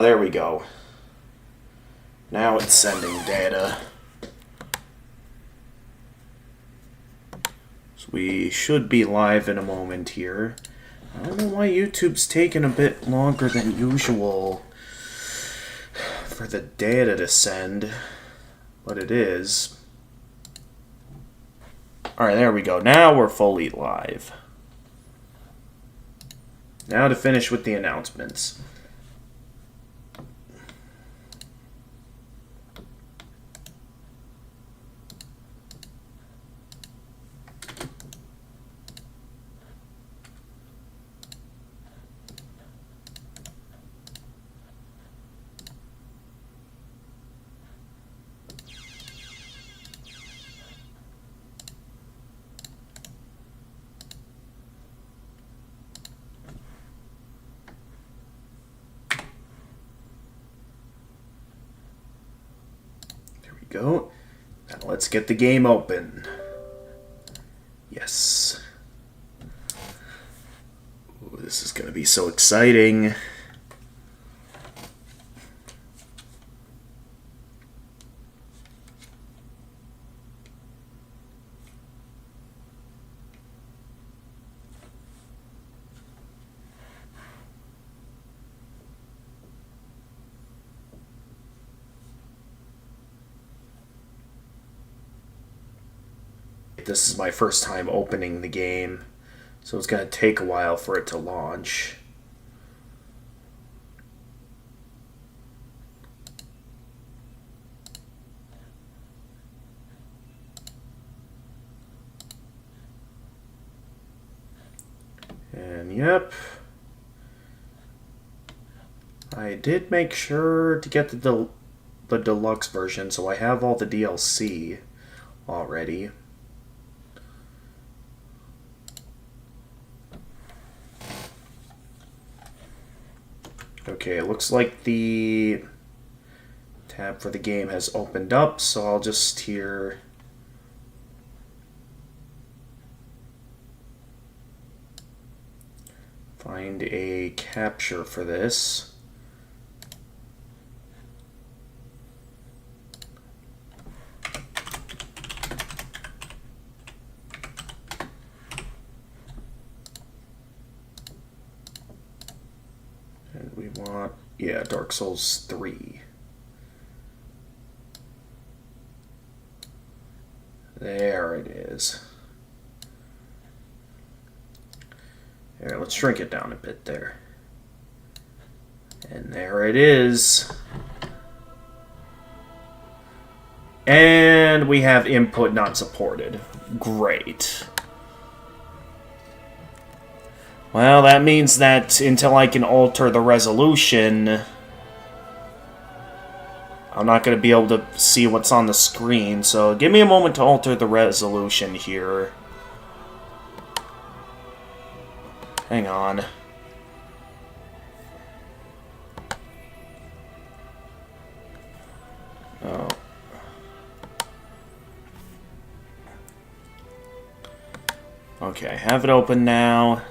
There we go. Now it's sending data. So we should be live in a moment here. I don't know why YouTube's taking a bit longer than usual for the data to send, but it is. Alright, there we go. Now we're fully live. Now to finish with the announcements. Go. Now let's get the game open. Yes. Ooh, this is going to be so exciting. This is my first time opening the game, so it's going to take a while for it to launch. And yep, I did make sure to get the deluxe version, so I have all the DLC already. Okay, it looks like the tab for the game has opened up, so I'll just here find a capture for this. And we want, yeah, Dark Souls 3. There it is. There, let's shrink it down a bit there. And there it is. And we have input not supported. Great. Well, that means that until I can alter the resolution, I'm not going to be able to see what's on the screen. So give me a moment to alter the resolution here. Hang on. Oh. Okay, I have it open now.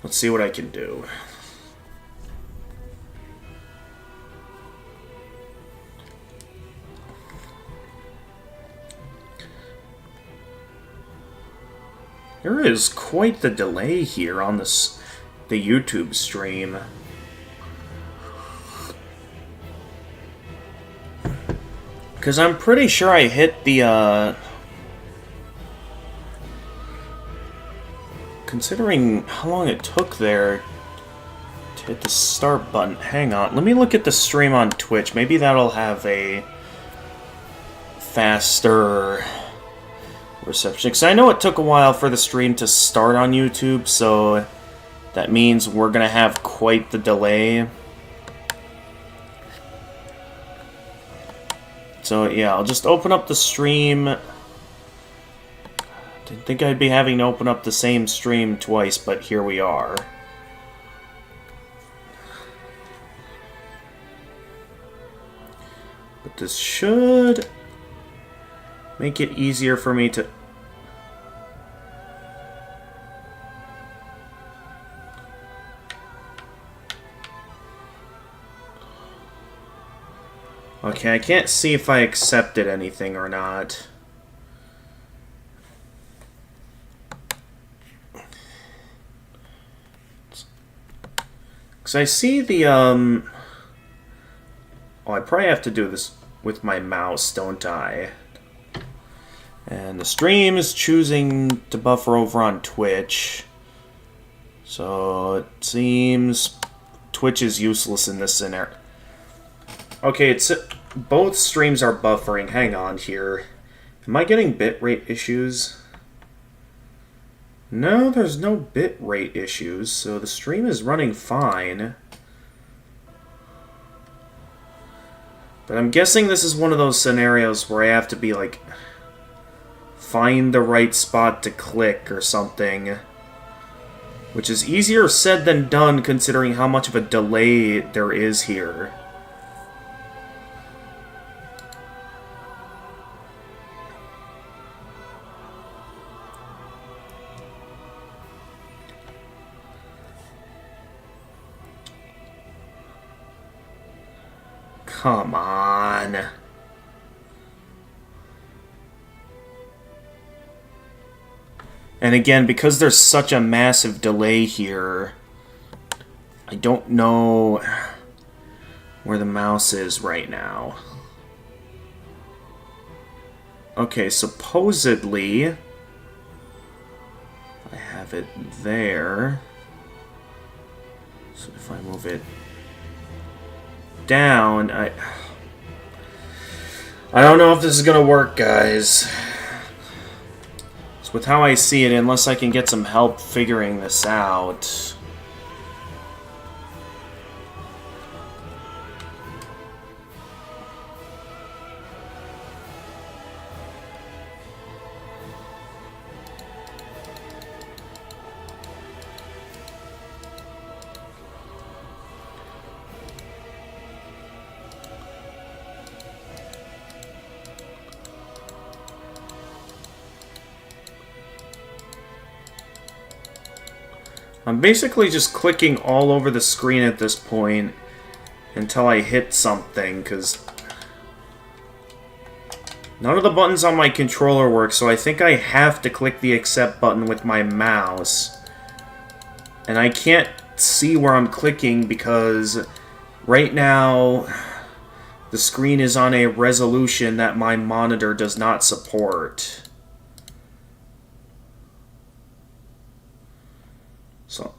Let's see what I can do. There is quite the delay here on the YouTube stream. Because I'm pretty sure I hit the, considering how long it took there to hit the start button. Hang on, let me look at the stream on Twitch. Maybe that'll have a faster reception. Because I know it took a while for the stream to start on YouTube, so that means we're going to have quite the delay. So yeah, I'll just open up the stream. Didn't think I'd be having to open up the same stream twice, but here we are. But this should make it easier for me to... Okay, I can't see if I accepted anything or not. Because I see the, Oh, I probably have to do this with my mouse, don't I? And the stream is choosing to buffer over on Twitch. So it seems Twitch is useless in this scenario. Okay, it's both streams are buffering. Hang on here. Am I getting bitrate issues? No, there's no bitrate issues, so the stream is running fine. But I'm guessing this is one of those scenarios where I have to be like, find the right spot to click or something. Which is easier said than done considering how much of a delay there is here. Come on. And again, because there's such a massive delay here, I don't know where the mouse is right now. Okay, supposedly I have it there. So if I move it down, I don't know if this is gonna work, guys. So with how I see it, unless I can get some help figuring this out. I'm basically just clicking all over the screen at this point until I hit something, because none of the buttons on my controller work, so I think I have to click the accept button with my mouse. And I can't see where I'm clicking because right now the screen is on a resolution that my monitor does not support. So,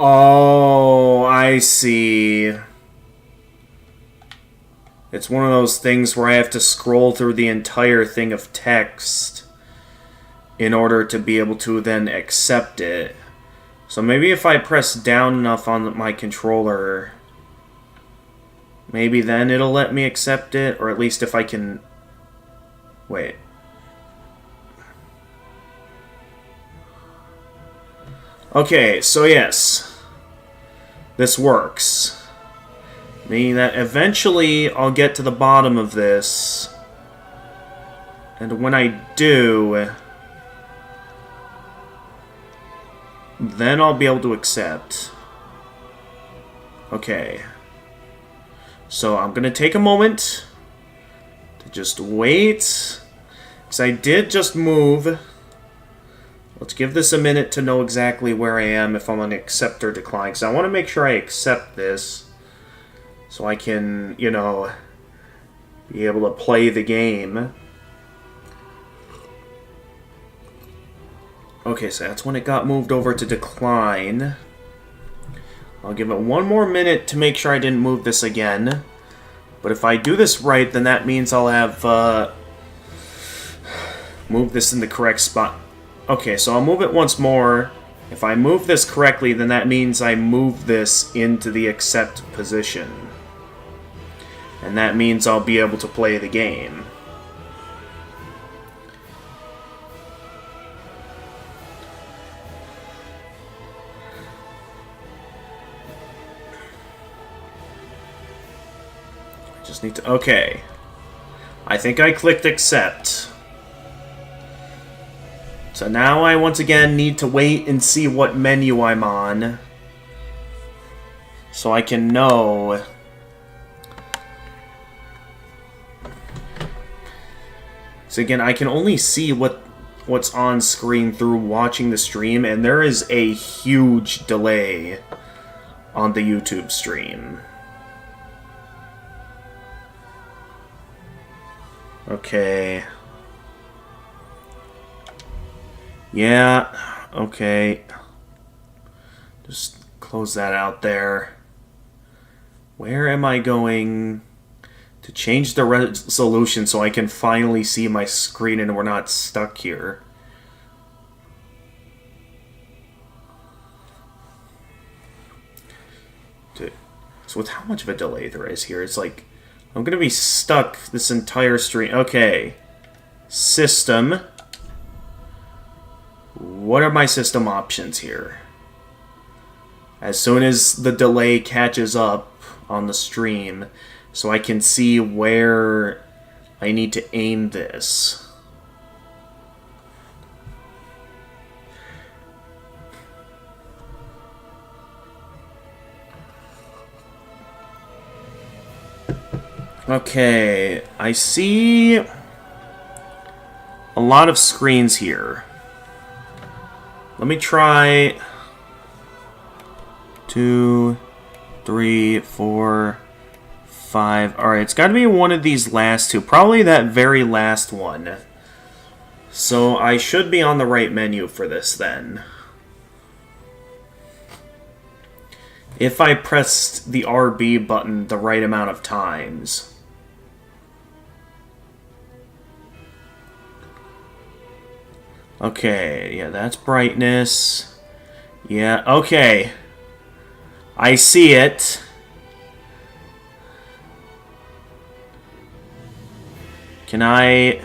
oh, I see. It's one of those things where I have to scroll through the entire thing of text in order to be able to then accept it. So maybe if I press down enough on my controller, maybe then it'll let me accept it, or at least if I can... Wait. Okay, so yes. This works. Meaning that eventually I'll get to the bottom of this. And when I do, then I'll be able to accept. Okay. So I'm going to take a moment to just wait, because I did just move. Let's give this a minute to know exactly where I am, if I'm going to accept or decline, because I want to make sure I accept this so I can, you know, be able to play the game. Okay, so that's when it got moved over to decline. I'll give it one more minute to make sure I didn't move this again. But if I do this right, then that means I'll have moved this in the correct spot. Okay, so I'll move it once more. If I move this correctly, then that means I move this into the accept position. And that means I'll be able to play the game. Just need to... Okay. I think I clicked accept. So now I once again need to wait and see what menu I'm on, so I can know. So again, I can only see what's on screen through watching the stream, and there is a huge delay on the YouTube stream. Okay. Yeah, okay. Just close that out there. Where am I going to change the resolution so I can finally see my screen and we're not stuck here? So with how much of a delay there is here, it's like I'm gonna be stuck this entire stream. Okay. System. What are my system options here? As soon as the delay catches up on the stream, so I can see where I need to aim this. Okay, I see a lot of screens here. Let me try 2, 3, 4, 5. Alright, it's got to be one of these last two. Probably that very last one. So I should be on the right menu for this then. If I pressed the RB button the right amount of times. Okay, yeah, that's brightness. Yeah, okay. I see it. Can I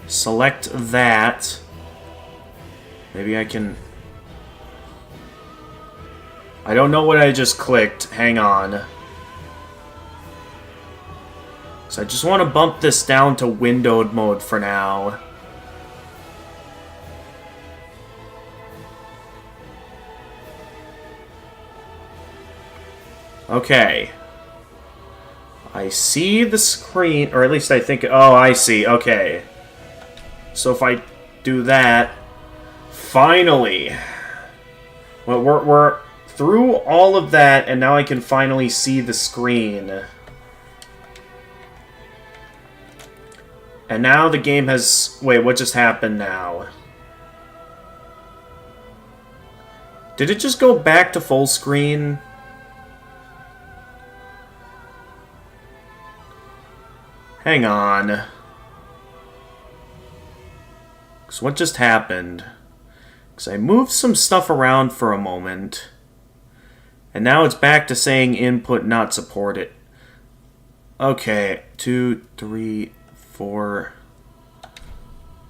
select that? Maybe I can... I don't know what I just clicked. Hang on. So I just want to bump this down to windowed mode for now. Okay. I see the screen, or at least I think... Oh, I see. Okay. So if I do that... Finally! Well, we're through all of that, and now I can finally see the screen. And now the game has... Wait, what just happened now? Did it just go back to full screen? Hang on. So what just happened? Because I moved some stuff around for a moment. And now it's back to saying input not supported. Okay, 2, 3, 4.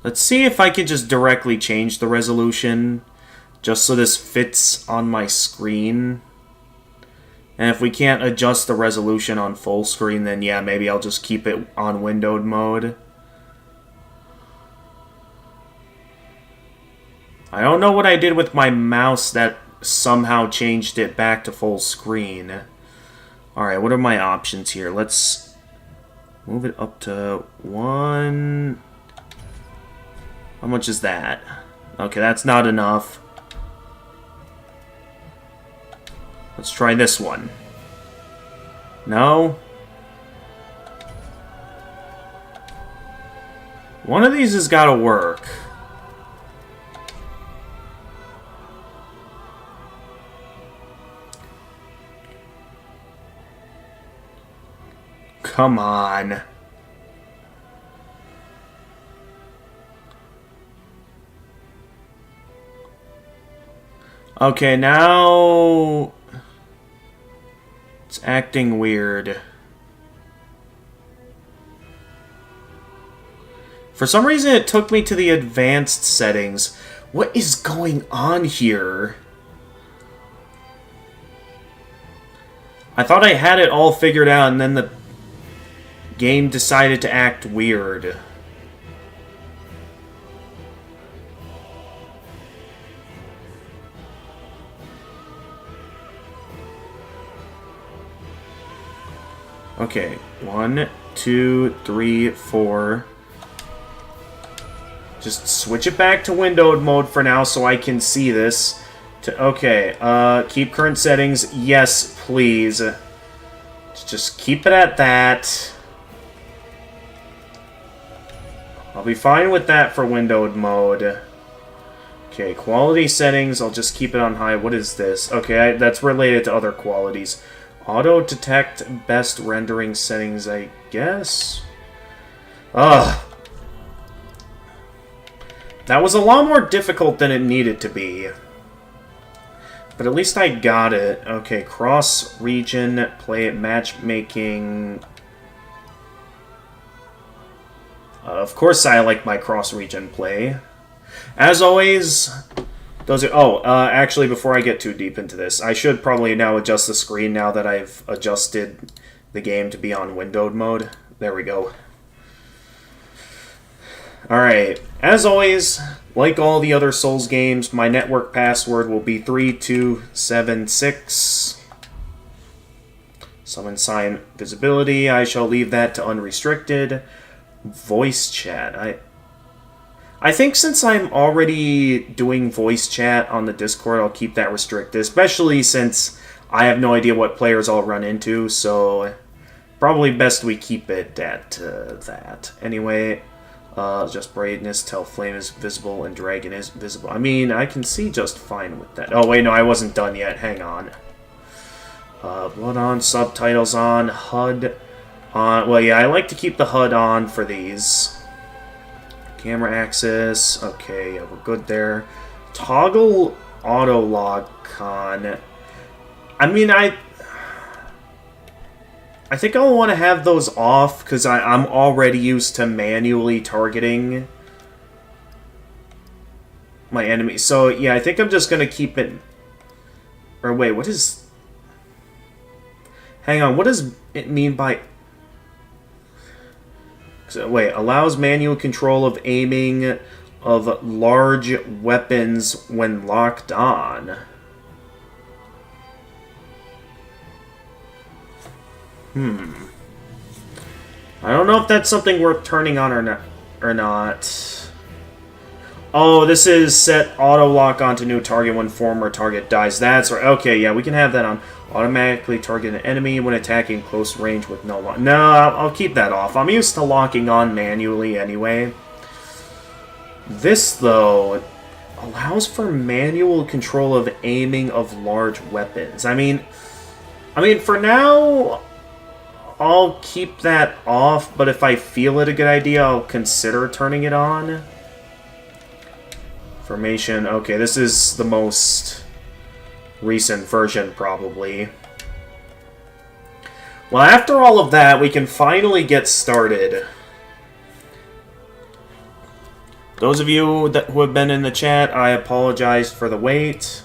Let's see if I can just directly change the resolution. Just so this fits on my screen. And if we can't adjust the resolution on full screen, then yeah, maybe I'll just keep it on windowed mode. I don't know what I did with my mouse that somehow changed it back to full screen. Alright, what are my options here? Let's move it up to 1. How much is that? Okay, that's not enough. Let's try this one. No? One of these has got to work. Come on. Okay, now... It's acting weird. For some reason, it took me to the advanced settings. What is going on here? I thought I had it all figured out, and then the game decided to act weird. Okay, 1, 2, 3, 4. Just switch it back to windowed mode for now so I can see this. Okay, keep current settings. Yes, please. Just keep it at that. I'll be fine with that for windowed mode. Okay, quality settings, I'll just keep it on high. What is this? Okay, that's related to other qualities. Auto-detect best rendering settings, I guess? Ugh. That was a lot more difficult than it needed to be. But at least I got it. Okay, cross-region, play matchmaking. Of course I like my cross-region play. As always, those are... Oh, actually, before I get too deep into this, I should probably now adjust the screen now that I've adjusted the game to be on windowed mode. There we go. Alright, as always, like all the other Souls games, my network password will be 3276. Summon sign visibility, I shall leave that to unrestricted. Voice chat, I think since I'm already doing voice chat on the Discord, I'll keep that restricted, especially since I have no idea what players I'll run into, so probably best we keep it at that. Anyway, just brightness, tell flame is visible and dragon is visible. I mean, I can see just fine with that. Oh, wait, no, I wasn't done yet. Hang on. Blood on, subtitles on, HUD on. Well, yeah, I like to keep the HUD on for these. Camera access. Okay, yeah, we're good there. Toggle auto log con. I mean, I think I'll want to have those off because I'm already used to manually targeting my enemies. So, yeah, I think I'm just going to keep it... Or wait, what is... Hang on, what does it mean by... So, wait, allows manual control of aiming of large weapons when locked on. I don't know if that's something worth turning on or not. Oh, this is set auto lock onto new target when former target dies. That's right. Okay, yeah, we can have that on. Automatically target an enemy when attacking close range with no lock. No, I'll keep that off. I'm used to locking on manually anyway. This, though, allows for manual control of aiming of large weapons. I mean, for now, I'll keep that off, but if I feel it a good idea, I'll consider turning it on. Formation, okay, this is the most recent version, probably. Well, after all of that, we can finally get started. Those of you who have been in the chat, I apologize for the wait.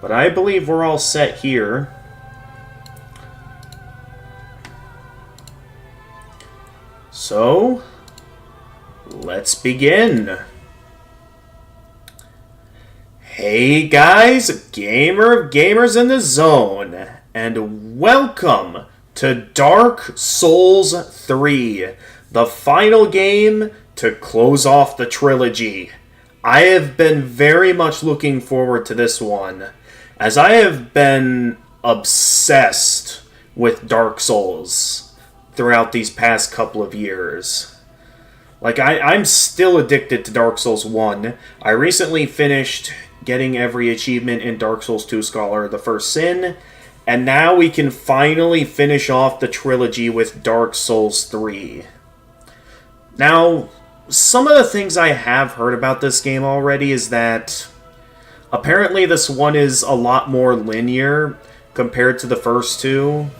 But I believe we're all set here. So, let's begin. Hey guys, gamer of gamers in the zone, and welcome to Dark Souls 3, the final game to close off the trilogy. I have been very much looking forward to this one, as I have been obsessed with Dark Souls throughout these past couple of years. Like, I'm still addicted to Dark Souls 1. I recently finished getting every achievement in Dark Souls 2 Scholar the First Sin, and now we can finally finish off the trilogy with Dark Souls 3. Now, some of the things I have heard about this game already is that apparently this one is a lot more linear compared to the first two.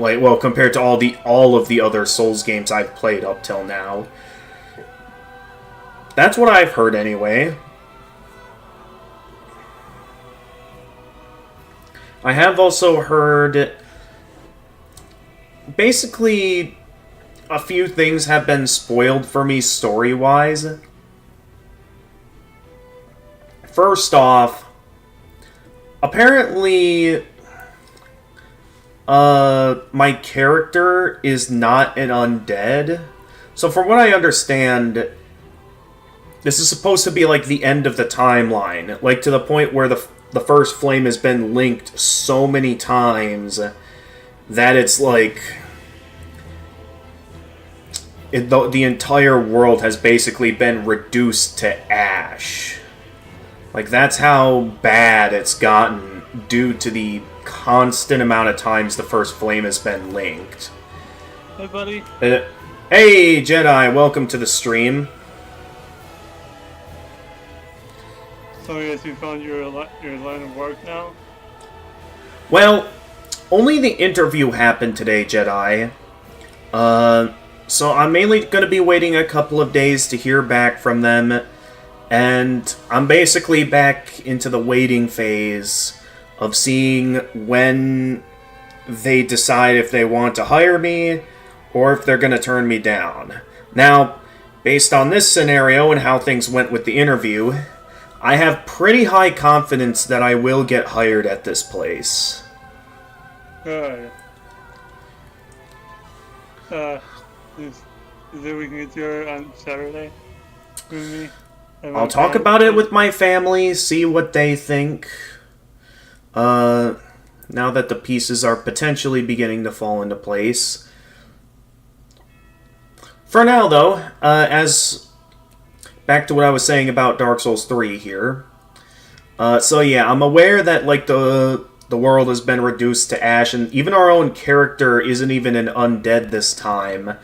Like, well, compared to all of the other Souls games I've played up till now. That's what I've heard anyway. I have also heard basically a few things have been spoiled for me story-wise. First off, apparently my character is not an undead. So from what I understand, this is supposed to be like the end of the timeline. Like to the point where the first flame has been linked so many times that it's like... the entire world has basically been reduced to ash. Like, that's how bad it's gotten due to the constant amount of times the first flame has been linked. Hey, buddy. Hey, Jedi, welcome to the stream. So, yes, you found your line of work now? Well, only the interview happened today, Jedi. So I'm mainly going to be waiting a couple of days to hear back from them, and I'm basically back into the waiting phase of seeing when they decide if they want to hire me or if they're going to turn me down. Now, based on this scenario and how things went with the interview, I have pretty high confidence that I will get hired at this place. Good. Is there we can get there on Saturday with me? I'll talk about it with my family, see what they think. Now that the pieces are potentially beginning to fall into place. For now, though, back to what I was saying about Dark Souls 3 here. So yeah, I'm aware that like the world has been reduced to ash, and even our own character isn't even an undead this time.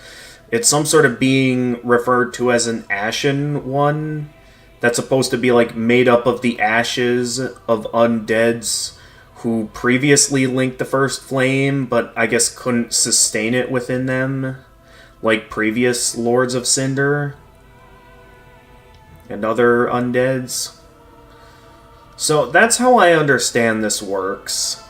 It's some sort of being referred to as an ashen one that's supposed to be like made up of the ashes of undeads who previously linked the first flame, but I guess couldn't sustain it within them, like previous Lords of Cinder and other undeads. So that's how I understand this works.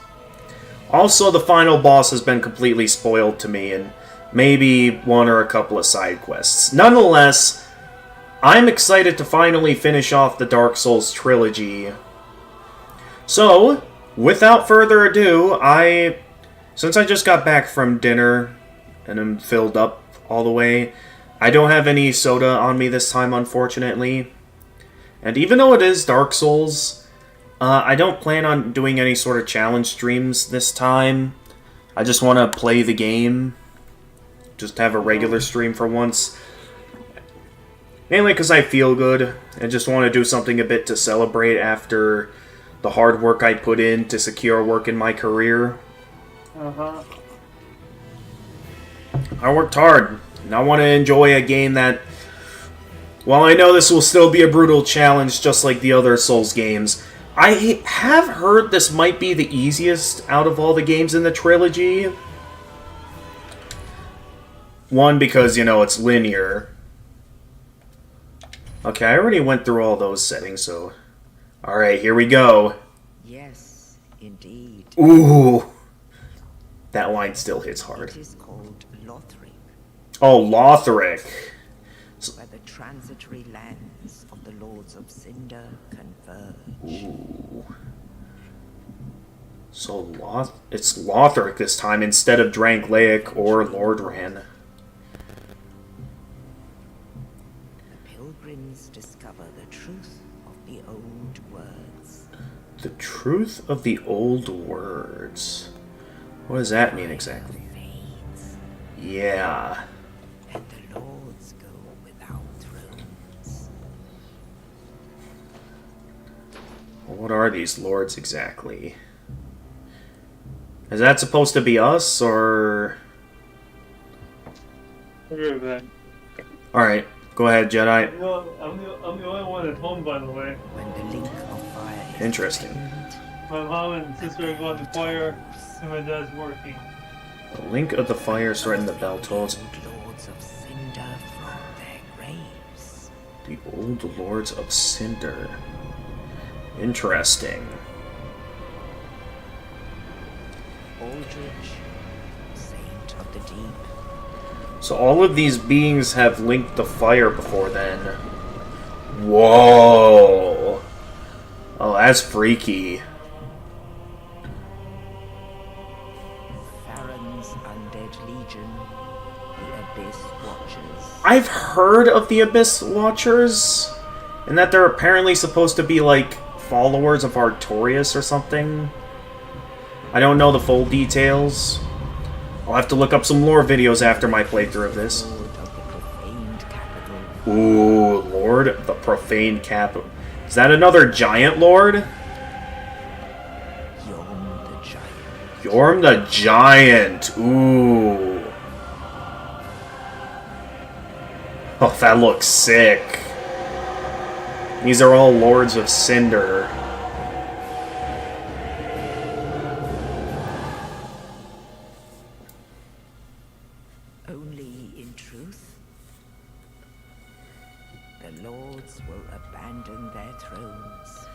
Also, the final boss has been completely spoiled to me, and maybe one or a couple of side quests. Nonetheless, I'm excited to finally finish off the Dark Souls trilogy. So, without further ado, since I just got back from dinner and I'm filled up all the way, I don't have any soda on me this time, unfortunately. And even though it is Dark Souls, I don't plan on doing any sort of challenge streams this time. I just want to play the game. Just have a regular stream for once. Mainly because I feel good. I just want to do something a bit to celebrate after the hard work I put in to secure work in my career. I worked hard, and I want to enjoy a game that, while I know this will still be a brutal challenge just like the other Souls games, I have heard this might be the easiest out of all the games in the trilogy. One, because, you know, it's linear. Okay, I already went through all those settings, so... Alright, here we go. Yes, indeed. Ooh! That line still hits hard. It is called Lothric, Oh, Lothric. where the transitory lands of the Lords of Cinder converge. Ooh. So, it's Lothric this time instead of Drangleic or Lordran. Pilgrims discover the truth of the old words. The truth of the old words. What does that mean exactly? Fades, Yeah. and the lords go without thrones. Well, what are these lords exactly? Is that supposed to be us, or... I'll be right back. Alright, go ahead, Jedi. You know, I'm the only one at home, by the way. When the link of fire is Interesting. returned, My mom and sister are going to choir, and my dad's working. The link of the fire threatened the bell tolls. old Lords of Cinder from their graves. The old lords of Cinder. Interesting. Aldrich, Saint of the Deep. So all of these beings have linked the fire before then. Whoa! Oh, that's freaky. Northrend's undead legion, the Abyss Watchers. I've heard of the Abyss Watchers, and that they're apparently supposed to be, like, followers of Artorias or something. I don't know the full details. I'll have to look up some lore videos after my playthrough of this. Lord of the profaned capital. Ooh, Lord of the Profaned Capital. Is that another giant lord? Yorm the Giant. Yorm the Giant. Ooh. Oh, that looks sick. These are all Lords of Cinder. Only in truth, the lords will abandon their thrones.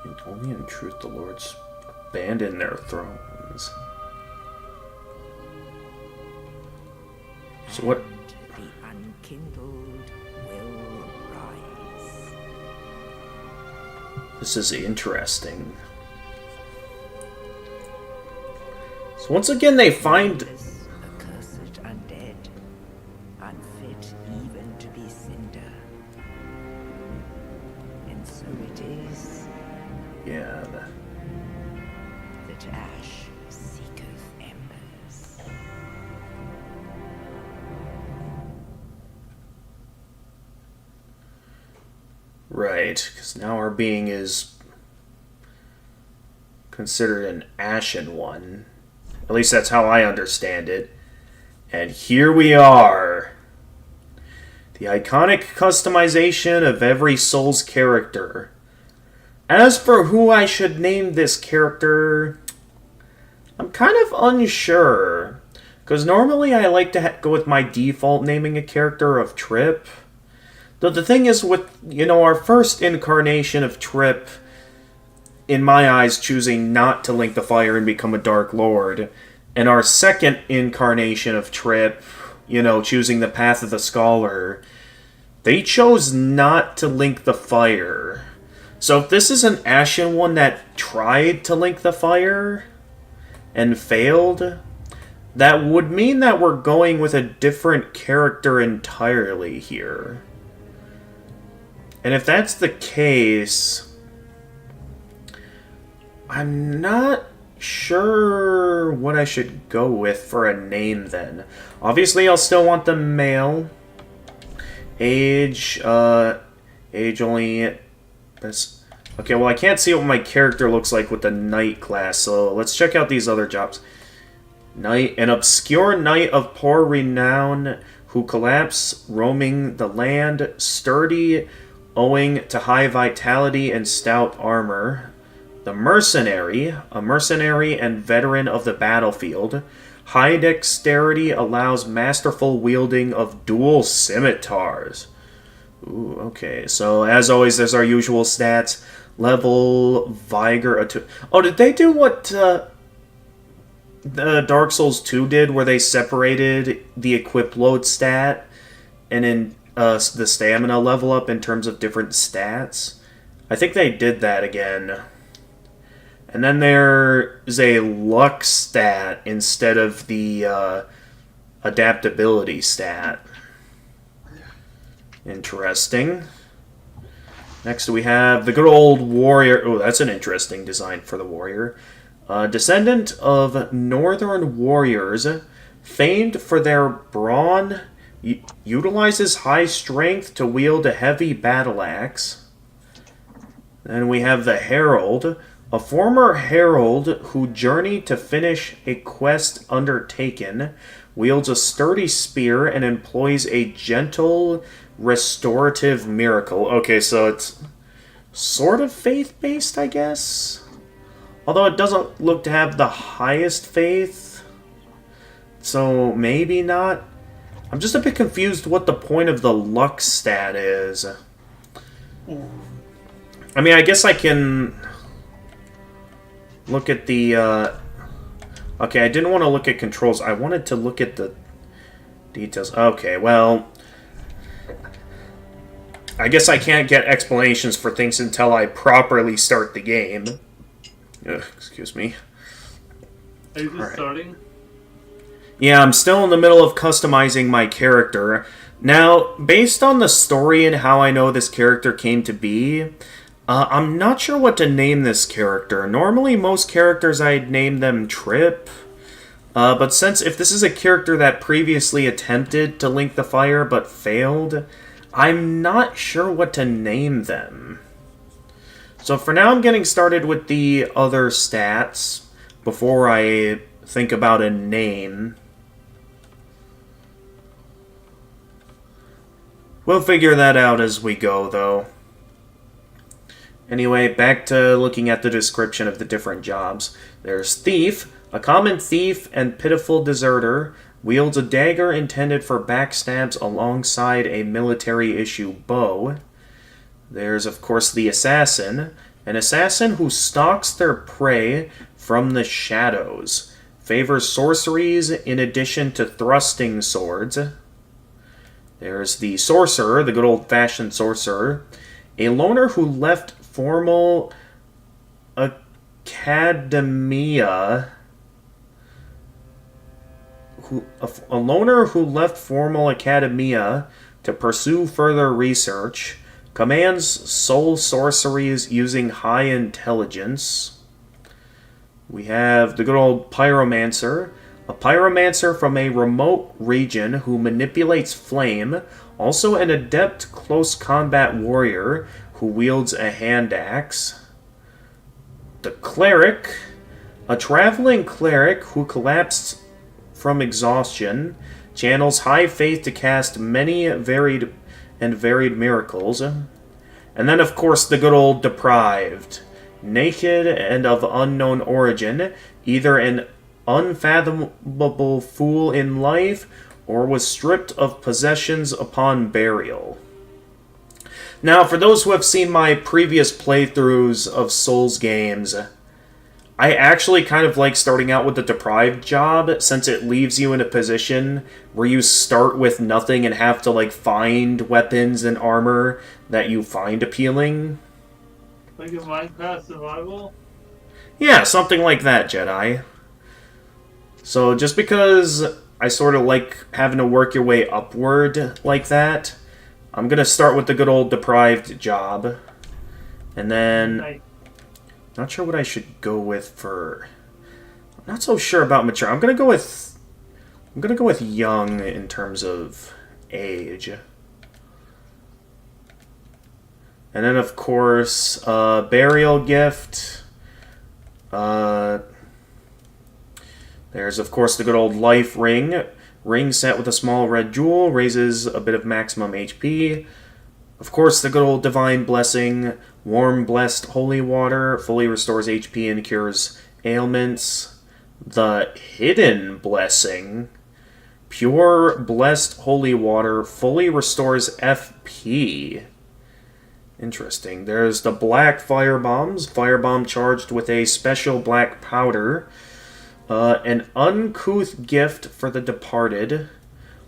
And only in truth the Lords abandon their thrones. So what? And the unkindled will rise. This is interesting. So once again they find... This accursed undead, unfit even to be cinder. And so it is Yeah, that ash seeketh embers. right, because now our being is considered an ashen one. At least that's how I understand it. And here we are. The iconic customization of every Souls character. As for who I should name this character, I'm kind of unsure. Because normally I like to go with my default naming a character of Trip. Though the thing is with, our first incarnation of Trip, in my eyes, choosing not to link the fire and become a Dark Lord, and our second incarnation of Trip, choosing the Path of the Scholar, they chose not to link the fire. So if this is an Ashen one that tried to link the fire and failed, that would mean that we're going with a different character entirely here. And if that's the case, I'm not sure what I should go with for a name then. Obviously, I'll still want the male. Age only... That's, okay, well, I can't see what my character looks like with the knight class, so let's check out these other jobs. Knight, an obscure knight of poor renown who collapse roaming the land, sturdy owing to high vitality and stout armor. The mercenary, a mercenary and veteran of the battlefield. High dexterity allows masterful wielding of dual scimitars. Ooh, okay. So, as always, there's our usual stats. Level, Vigor... Oh, did they do what the Dark Souls 2 did, where they separated the equip load stat and in the stamina level up in terms of different stats? I think they did that again. And then there's a luck stat instead of the adaptability stat. Interesting. Next we have the good old warrior. Oh, that's an interesting design for the warrior. Descendant of northern warriors, famed for their brawn, utilizes high strength to wield a heavy battle axe. Then we have the herald. A former herald who journeyed to finish a quest undertaken, wields a sturdy spear and employs a gentle restorative miracle. Okay, so it's sort of faith-based, I guess? Although it doesn't look to have the highest faith, so maybe not. I'm just a bit confused what the point of the luck stat is. I mean, I guess I can... look at the, okay, I didn't want to look at controls. I wanted to look at the details. Okay, well, I guess I can't get explanations for things until I properly start the game. Ugh, excuse me. Are you just starting? Yeah, I'm still in the middle of customizing my character. Now, based on the story and how I know this character came to be, I'm not sure what to name this character. Normally, most characters I'd name them Trip. But since if this is a character that previously attempted to link the fire but failed, I'm not sure what to name them. So for now, I'm getting started with the other stats before I think about a name. We'll figure that out as we go, though. Anyway, back to looking at the description of the different jobs. There's Thief. A common thief and pitiful deserter wields a dagger intended for backstabs alongside a military-issue bow. There's, of course, the Assassin. An assassin who stalks their prey from the shadows. Favors sorceries in addition to thrusting swords. There's the Sorcerer, the good old-fashioned Sorcerer. A loner who left formal academia... A loner who left formal academia to pursue further research, commands soul sorceries using high intelligence. We have the good old Pyromancer, a pyromancer from a remote region who manipulates flame, also an adept close combat warrior who wields a hand axe. The Cleric, a traveling cleric who collapsed from exhaustion, channels high faith to cast many varied miracles. And then, of course, the good old Deprived. Naked and of unknown origin, either an unfathomable fool in life, or was stripped of possessions upon burial. Now, for those who have seen my previous playthroughs of Souls games, I actually kind of like starting out with the Deprived job, since it leaves you in a position where you start with nothing and have to, like, find weapons and armor that you find appealing. Like a Minecraft survival? Yeah, something like that, Jedi. So just because I sort of like having to work your way upward like that, I'm going to start with the good old Deprived job. And then... Not sure what I should go with for... I'm not so sure about mature. I'm gonna go with young in terms of age. And then, of course, Burial Gift. There's, of course, the good old Life Ring. Ring set with a small red jewel. Raises a bit of maximum HP. Of course, the good old Divine Blessing. Warm Blessed Holy Water. Fully restores HP and cures ailments. The Hidden Blessing. Pure Blessed Holy Water. Fully restores FP. Interesting. There's the Black Firebombs. Firebomb charged with a special black powder. An Uncouth Gift for the Departed.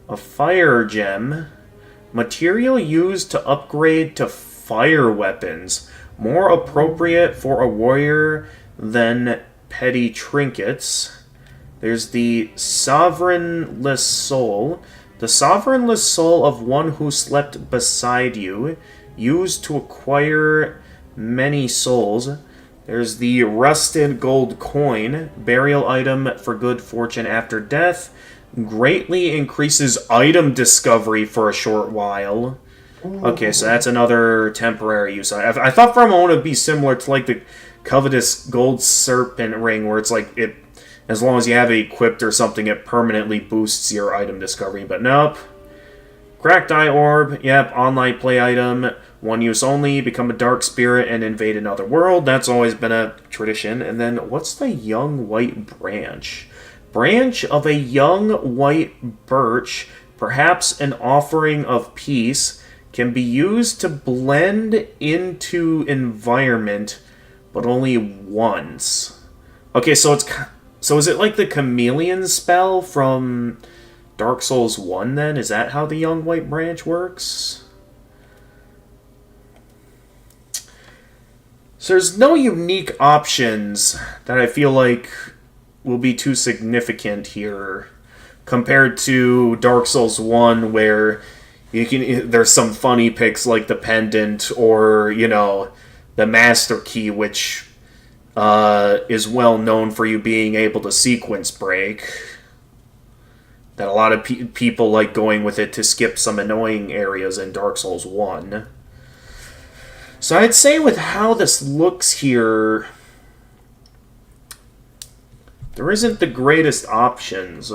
A Fire Gem. Material used to upgrade to fire weapons. More appropriate for a warrior than petty trinkets. There's the Sovereignless Soul. The Sovereignless Soul of one who slept beside you. Used to acquire many souls. There's the Rusted Gold Coin. Burial item for good fortune after death. Greatly increases item discovery for a short while. Okay, so that's another temporary use. I thought for a moment it would be similar to like the Covetous Gold Serpent Ring, where it's like it, as long as you have it equipped or something, it permanently boosts your item discovery. But nope. Cracked Eye Orb, yep, online play item, one use only, become a dark spirit and invade another world. That's always been a tradition. And then, what's the Young White Branch? Branch of a young white birch, perhaps an offering of peace, can be used to blend into environment, but only once. Okay, so is it like the Chameleon spell from Dark Souls 1 then? Is that how the Young White Branch works? So there's no unique options that I feel like will be too significant here compared to Dark Souls 1 where there's some funny picks like the pendant or, you know, the master key, which is well known for you being able to sequence break. That a lot of people like going with it to skip some annoying areas in Dark Souls 1. So I'd say with how this looks here, there isn't the greatest options.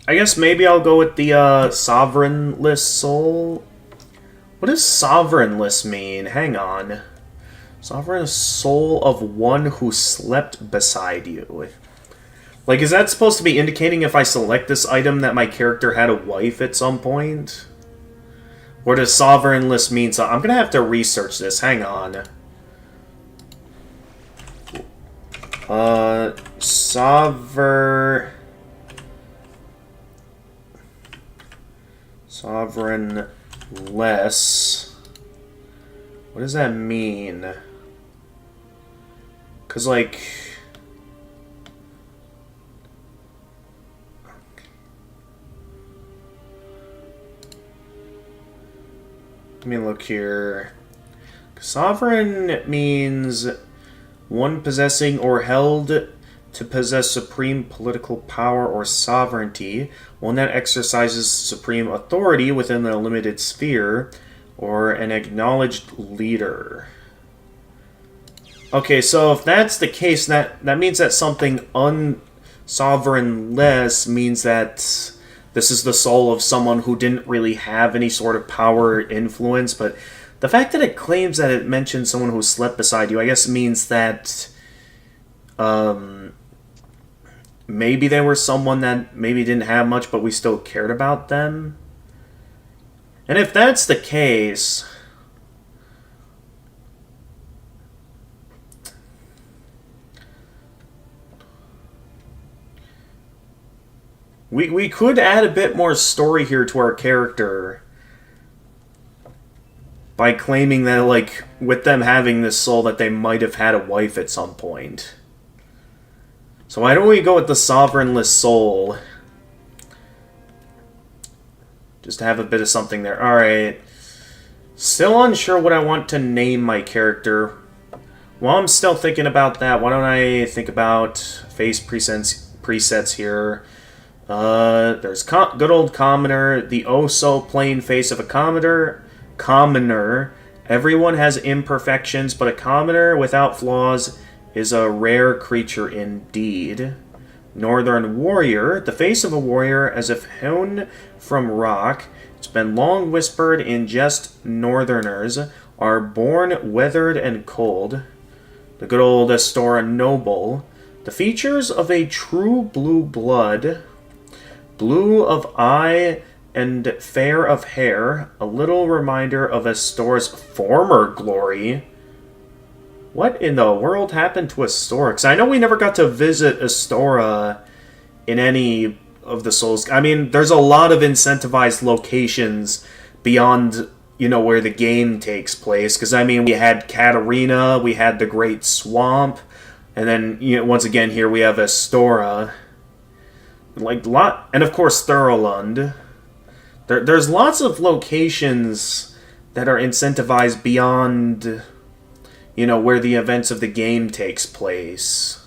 I guess maybe I'll go with the Sovereignless Soul. What does Sovereignless mean? Hang on. Sovereign Soul of one who slept beside you. Like, is that supposed to be indicating if I select this item that my character had a wife at some point? Or does Sovereignless mean so? I'm gonna have to research this. Hang on. Sovereignless. What does that mean? Because, like... Let me look here. Sovereign means one possessing or held to possess supreme political power or sovereignty, one that exercises supreme authority within a limited sphere, or an acknowledged leader. Okay, so if that's the case, that means that something unsovereignless means that this is the soul of someone who didn't really have any sort of power or influence, but the fact that it claims that it mentions someone who slept beside you, I guess means that maybe they were someone that maybe didn't have much, but we still cared about them. And if that's the case... We could add a bit more story here to our character by claiming that, like, with them having this soul, that they might have had a wife at some point. So why don't we go with the Sovereignless Soul? Just to have a bit of something there. Alright. Still unsure what I want to name my character. While I'm still thinking about that, why don't I think about face presets here. There's good old Commoner, the oh-so-plain face of a commoner. Everyone has imperfections, but a commoner without flaws is a rare creature indeed. Northern Warrior, the face of a warrior as if hewn from rock. It's been long whispered in jest northerners are born weathered and cold. The good old Astora Noble, the features of a true blue blood. Blue of eye and fair of hair, a little reminder of Astora's former glory. What in the world happened to Astora? Because I know we never got to visit Astora in any of the Souls. I mean, there's a lot of incentivized locations beyond, you know, where the game takes place. Because, I mean, we had Katarina, we had the Great Swamp, and then, you know, once again, here we have Astora. Like, and of course Thurlund. There's lots of locations that are incentivized beyond, you know, where the events of the game takes place.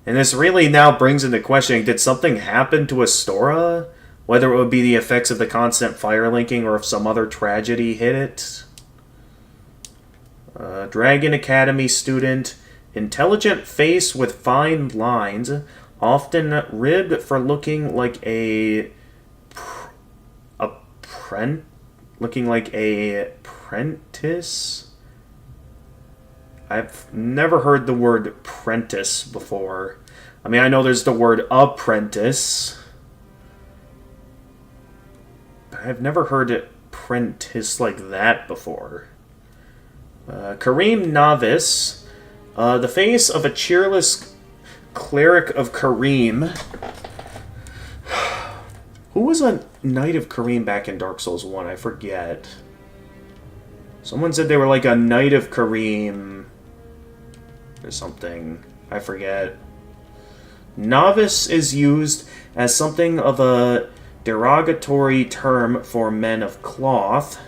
And this really now brings into question, did something happen to Astora? Whether it would be the effects of the constant fire linking or if some other tragedy hit it. Dragon Academy student, intelligent face with fine lines, often ribbed for looking like a apprentice. I've never heard the word prentice before. I mean, I know there's the word apprentice, but I've never heard it prentice like that before. Kareem Novice, the face of a cheerless Cleric of Kareem. Who was a Knight of Kareem back in Dark Souls 1? I forget. Someone said they were like a Knight of Kareem. There's something, I forget. Novice is used as something of a derogatory term for men of cloth.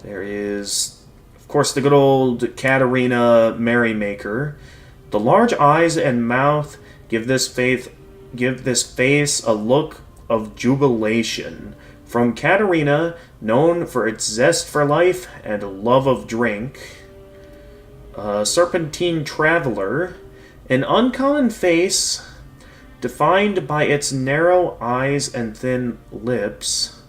There is, of course, the good old Katarina Merrymaker. The large eyes and mouth give this face a look of jubilation. From Katarina, known for its zest for life and love of drink. Serpentine Traveler, an uncommon face defined by its narrow eyes and thin lips.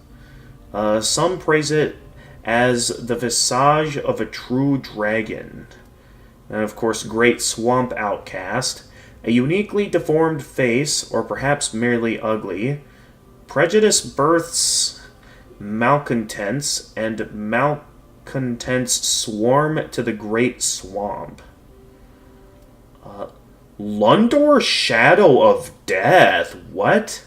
Some praise it as the visage of a true dragon. And of course, Great Swamp Outcast, a uniquely deformed face, or perhaps merely ugly. Prejudice births malcontents, and malcontents swarm to the Great Swamp. Lundor Shadow of Death. What?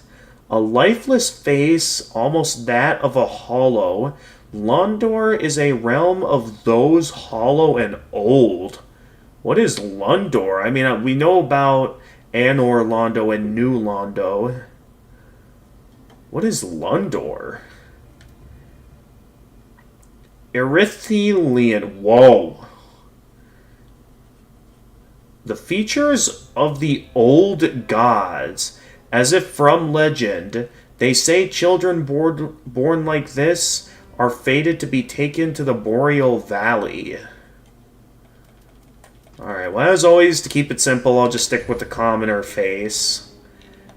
A lifeless face, almost that of a hollow. Lundor is a realm of those hollow and old. What is Lundor? I mean, we know about Anor Londo and New Londo. What is Lundor? Erythelian. Whoa. The features of the old gods, as if from legend. They say children born like this are fated to be taken to the Boreal Valley. Alright, well, as always, to keep it simple, I'll just stick with the commoner face.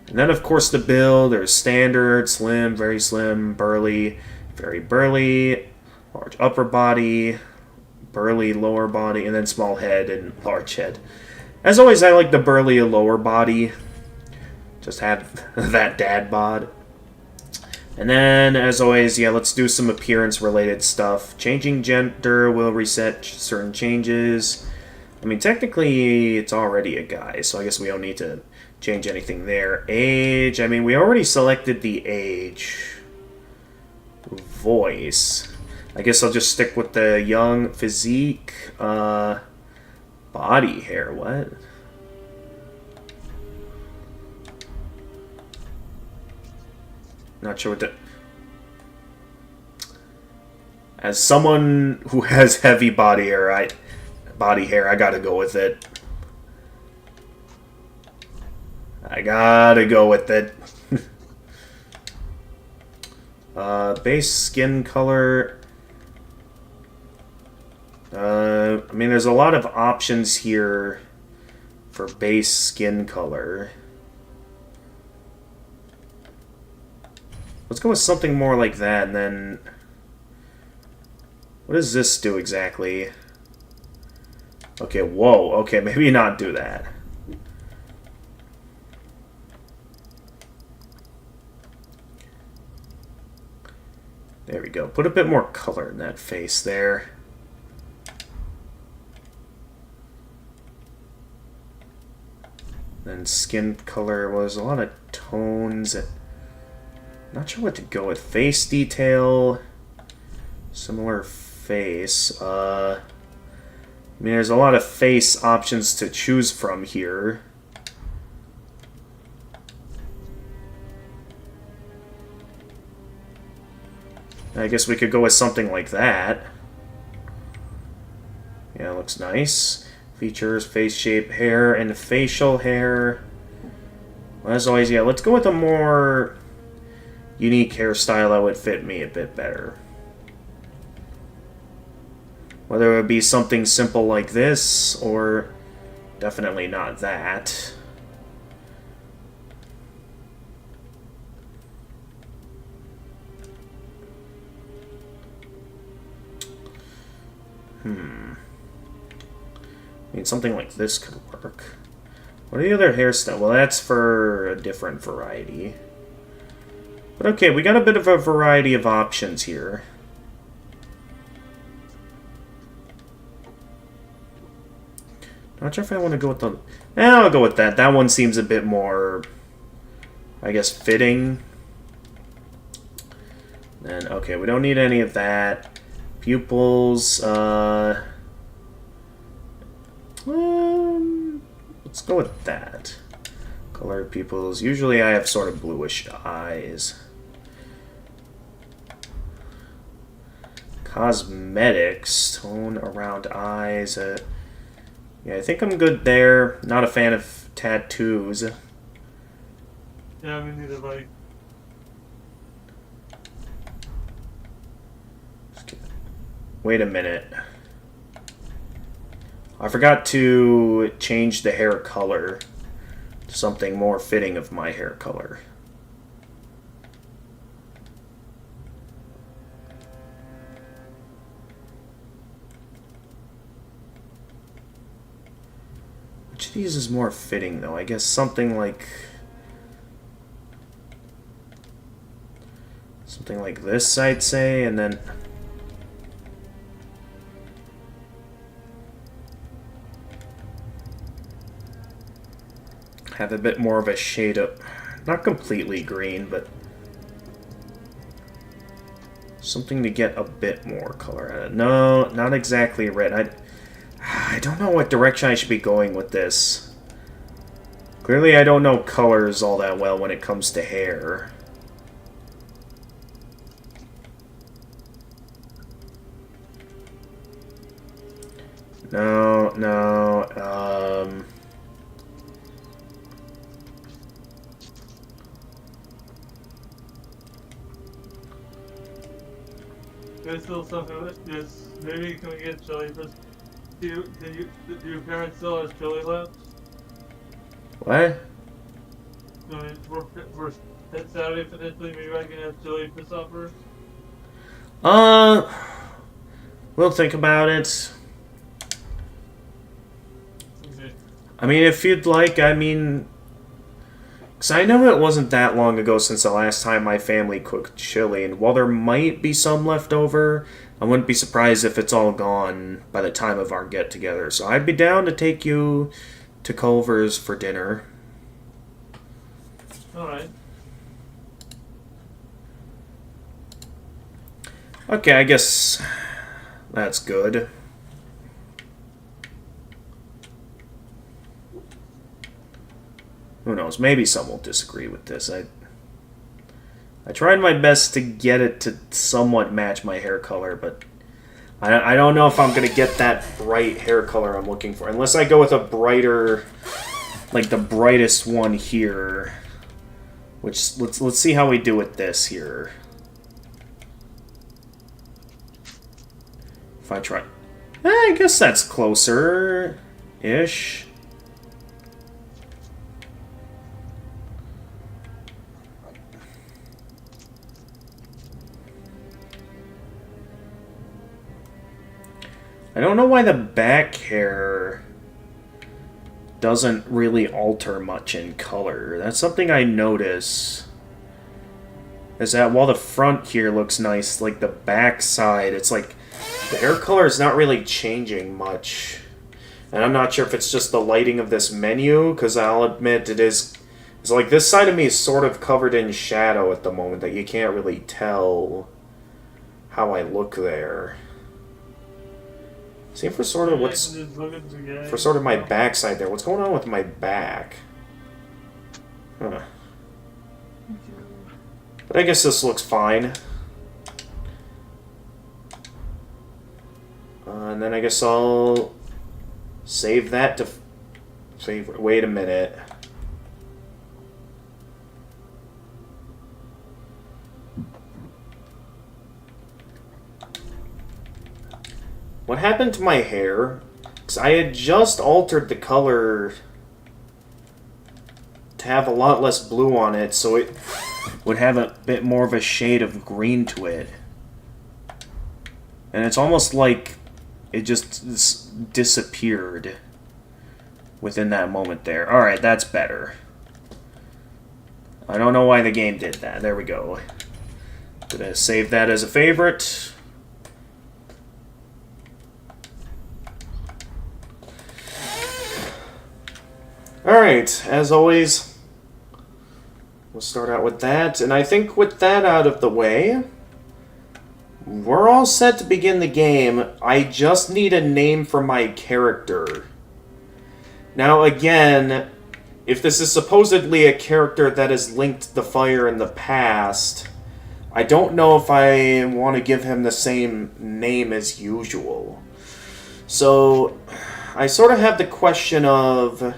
And then, of course, the build. There's standard, slim, burly, very burly, large upper body, burly lower body, and then small head and large head. As always, I like the burly lower body. Just have that dad bod. And then, as always, yeah, let's do some appearance-related stuff. Changing gender will reset certain changes. I mean, technically, it's already a guy, so I guess we don't need to change anything there. Age, I mean, we already selected the age. Voice. I guess I'll just stick with the young physique. Body hair, what? Not sure what that... As someone who has heavy body hair, I gotta go with it. Base skin color. I mean, there's a lot of options here for base skin color. Let's go with something more like that, and then... What does this do exactly? Okay, whoa. Okay, maybe not do that. There we go. Put a bit more color in that face there. Then skin color was a lot of tones. Not sure what to go with. Face detail. Similar face. I mean, there's a lot of face options to choose from here. I guess we could go with something like that. Yeah, looks nice. Features, face shape, hair, and facial hair. Well, as always, yeah, let's go with a more unique hairstyle that would fit me a bit better. Whether it would be something simple like this, or definitely not that. I mean, something like this could work. What are the other hairstyles? Well, that's for a different variety. But okay, we got a bit of a variety of options here. Not sure if I want to go with the... I'll go with that. That one seems a bit more, I guess, fitting. Then, okay, we don't need any of that. Pupils, Let's go with that. Colored pupils. Usually I have sort of bluish eyes. Cosmetics. Tone around eyes. Yeah, I think I'm good there. Not a fan of tattoos. Yeah, me neither, buddy. Wait a minute. I forgot to change the hair color to something more fitting of my hair color. Which of these is more fitting, though? I guess something like this, I'd say, and then have a bit more of a shade of, not completely green, but something to get a bit more color out of it. No, not exactly red. I don't know what direction I should be going with this. Clearly I don't know colors all that well when it comes to hair. No. There's still something with this. Maybe can we get chili for? Do your parents still have chili left? What? I mean, for Saturday potentially, maybe I can have chili for supper. We'll think about it. Okay. I mean, if you'd like, because I know it wasn't that long ago since the last time my family cooked chili, and while there might be some left over, I wouldn't be surprised if it's all gone by the time of our get-together. So I'd be down to take you to Culver's for dinner. Alright. Okay, I guess that's good. Who knows? Maybe some will disagree with this. I tried my best to get it to somewhat match my hair color, but I don't know if I'm going to get that bright hair color I'm looking for. Unless I go with a brighter, like the brightest one here. Which, let's see how we do with this here. If I try... I guess that's closer-ish. I don't know why the back hair doesn't really alter much in color. That's something I notice. Is that while the front here looks nice, like the back side, it's like the hair color is not really changing much. And I'm not sure if it's just the lighting of this menu, because I'll admit it's like this side of me is sort of covered in shadow at the moment that you can't really tell how I look there. Same for sort of my backside there. What's going on with my back? Huh. But I guess this looks fine. And then I guess I'll save that to favorite. Wait a minute. What happened to my hair? Because I had just altered the color to have a lot less blue on it, so it would have a bit more of a shade of green to it. And it's almost like it just disappeared within that moment there. Alright, that's better. I don't know why the game did that. There we go. Gonna save that as a favorite. Alright, as always, we'll start out with that, and I think with that out of the way, we're all set to begin the game. I just need a name for my character. Now, again, if this is supposedly a character that has linked the fire in the past, I don't know if I want to give him the same name as usual. So, I sort of have the question of,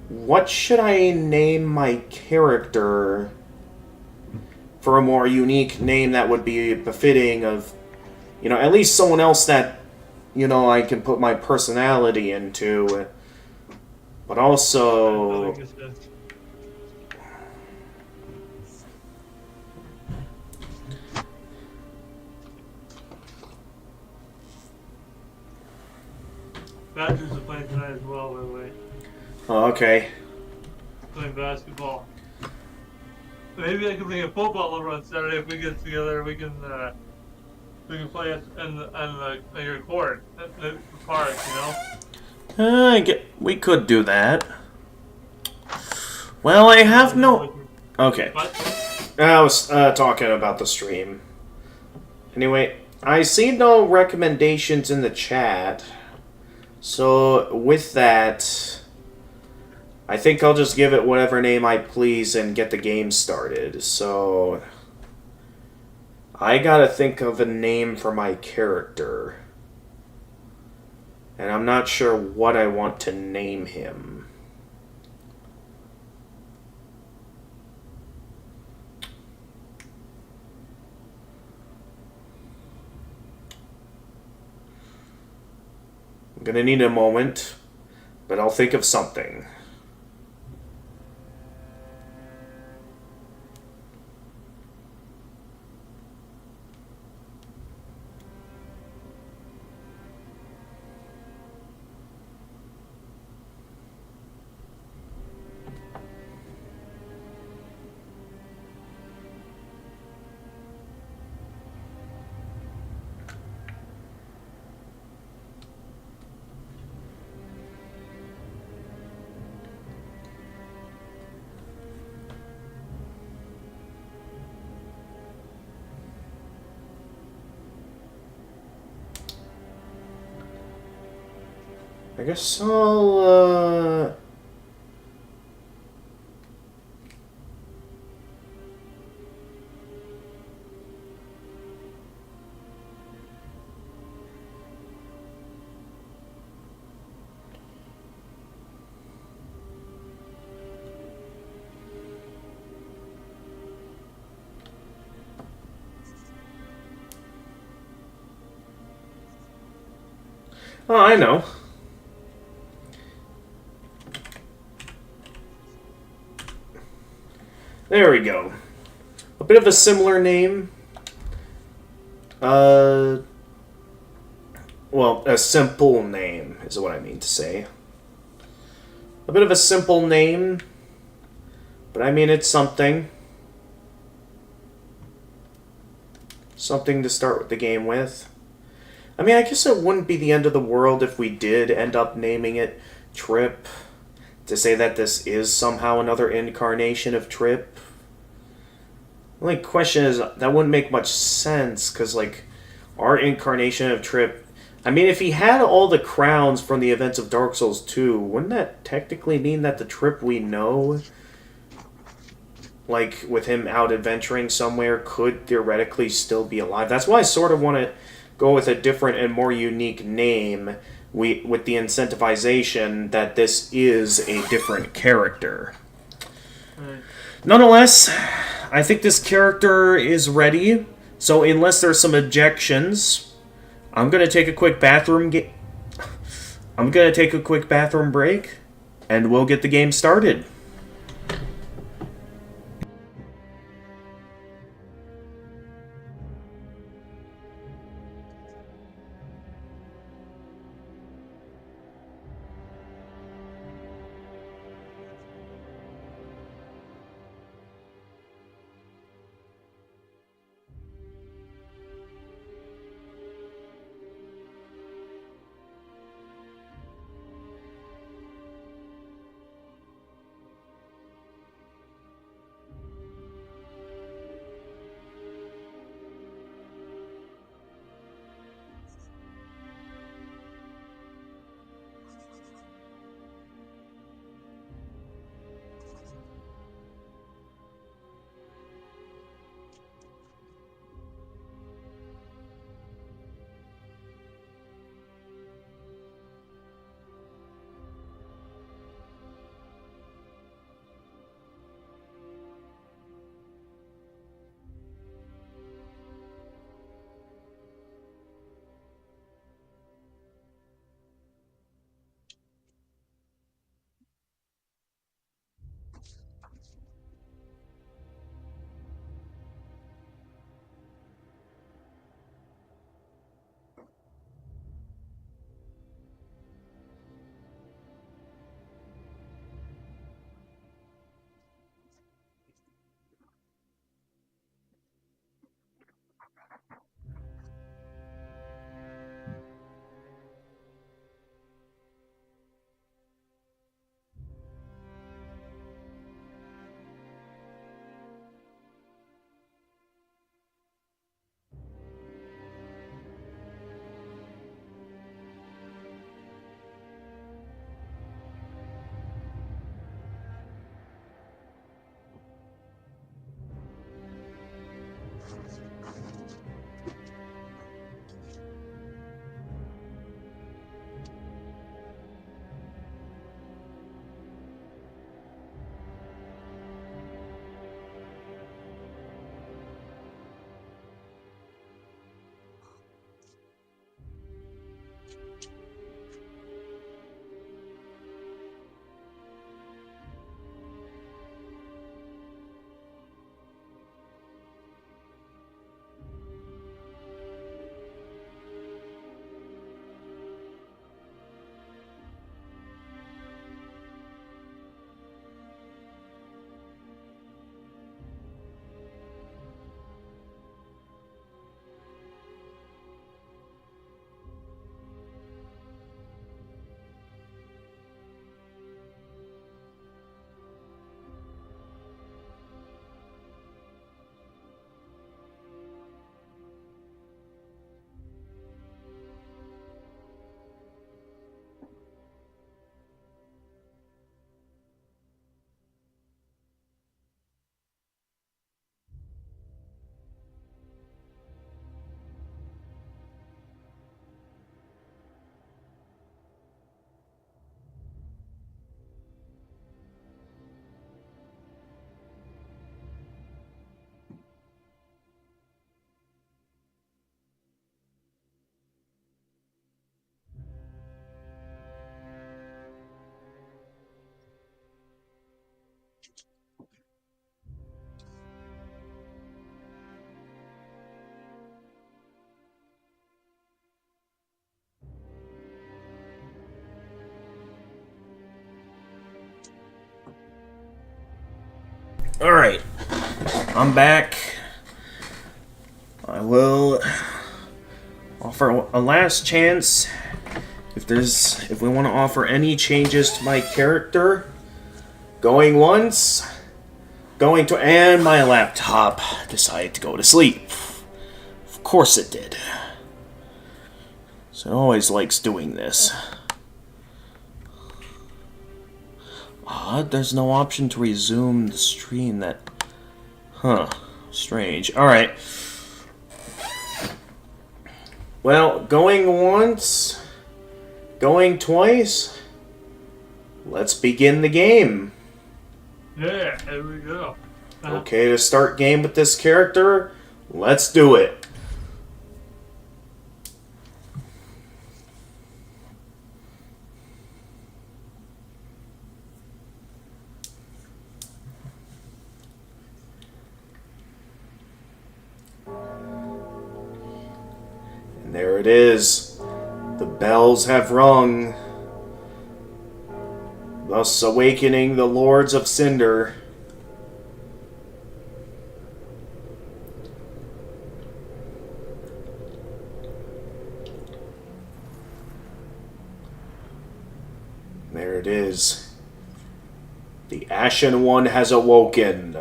what should I name my character for a more unique name that would be befitting of, at least someone else that, I can put my personality into, but also... Badgers are playing tonight as well, by the way. Oh, okay. Playing basketball. Maybe I can bring a football over on Saturday if we get together. We can play on your court at the park, We could do that. Well, I have no... Okay. What? I was talking about the stream. Anyway, I see no recommendations in the chat. So, with that, I think I'll just give it whatever name I please and get the game started. So, I gotta think of a name for my character. And I'm not sure what I want to name him. I'm gonna need a moment, but I'll think of something. I guess I'll, Oh, I know. There we go. A bit of a similar name. Well, a simple name is what I mean to say. A bit of a simple name, but I mean it's something. Something to start with the game with. I mean, I guess it wouldn't be the end of the world if we did end up naming it Trip. To say that this is somehow another incarnation of Trip. The only question is, that wouldn't make much sense, because, like, our incarnation of Trip... I mean, if he had all the crowns from the events of Dark Souls 2, wouldn't that technically mean that the Trip we know, like, with him out adventuring somewhere, could theoretically still be alive? That's why I sort of want to go with a different and more unique name, with the incentivization that this is a different character. Nonetheless, I think this character is ready, so unless there's some objections, I'm gonna take a quick bathroom break, and we'll get the game started. Alright. I'm back. I will offer a last chance. If we want to offer any changes to my character. Going once. Going to... And my laptop decided to go to sleep. Of course it did. So it always likes doing this. Odd, there's no option to resume the stream that... Huh. Strange. Alright. Well, going once... Going twice... Let's begin the game. Yeah, here we go. Okay, to start game with this character, let's do it. And there it is. The bells have rung, thus awakening the Lords of Cinder. There it is. The Ashen One has awoken.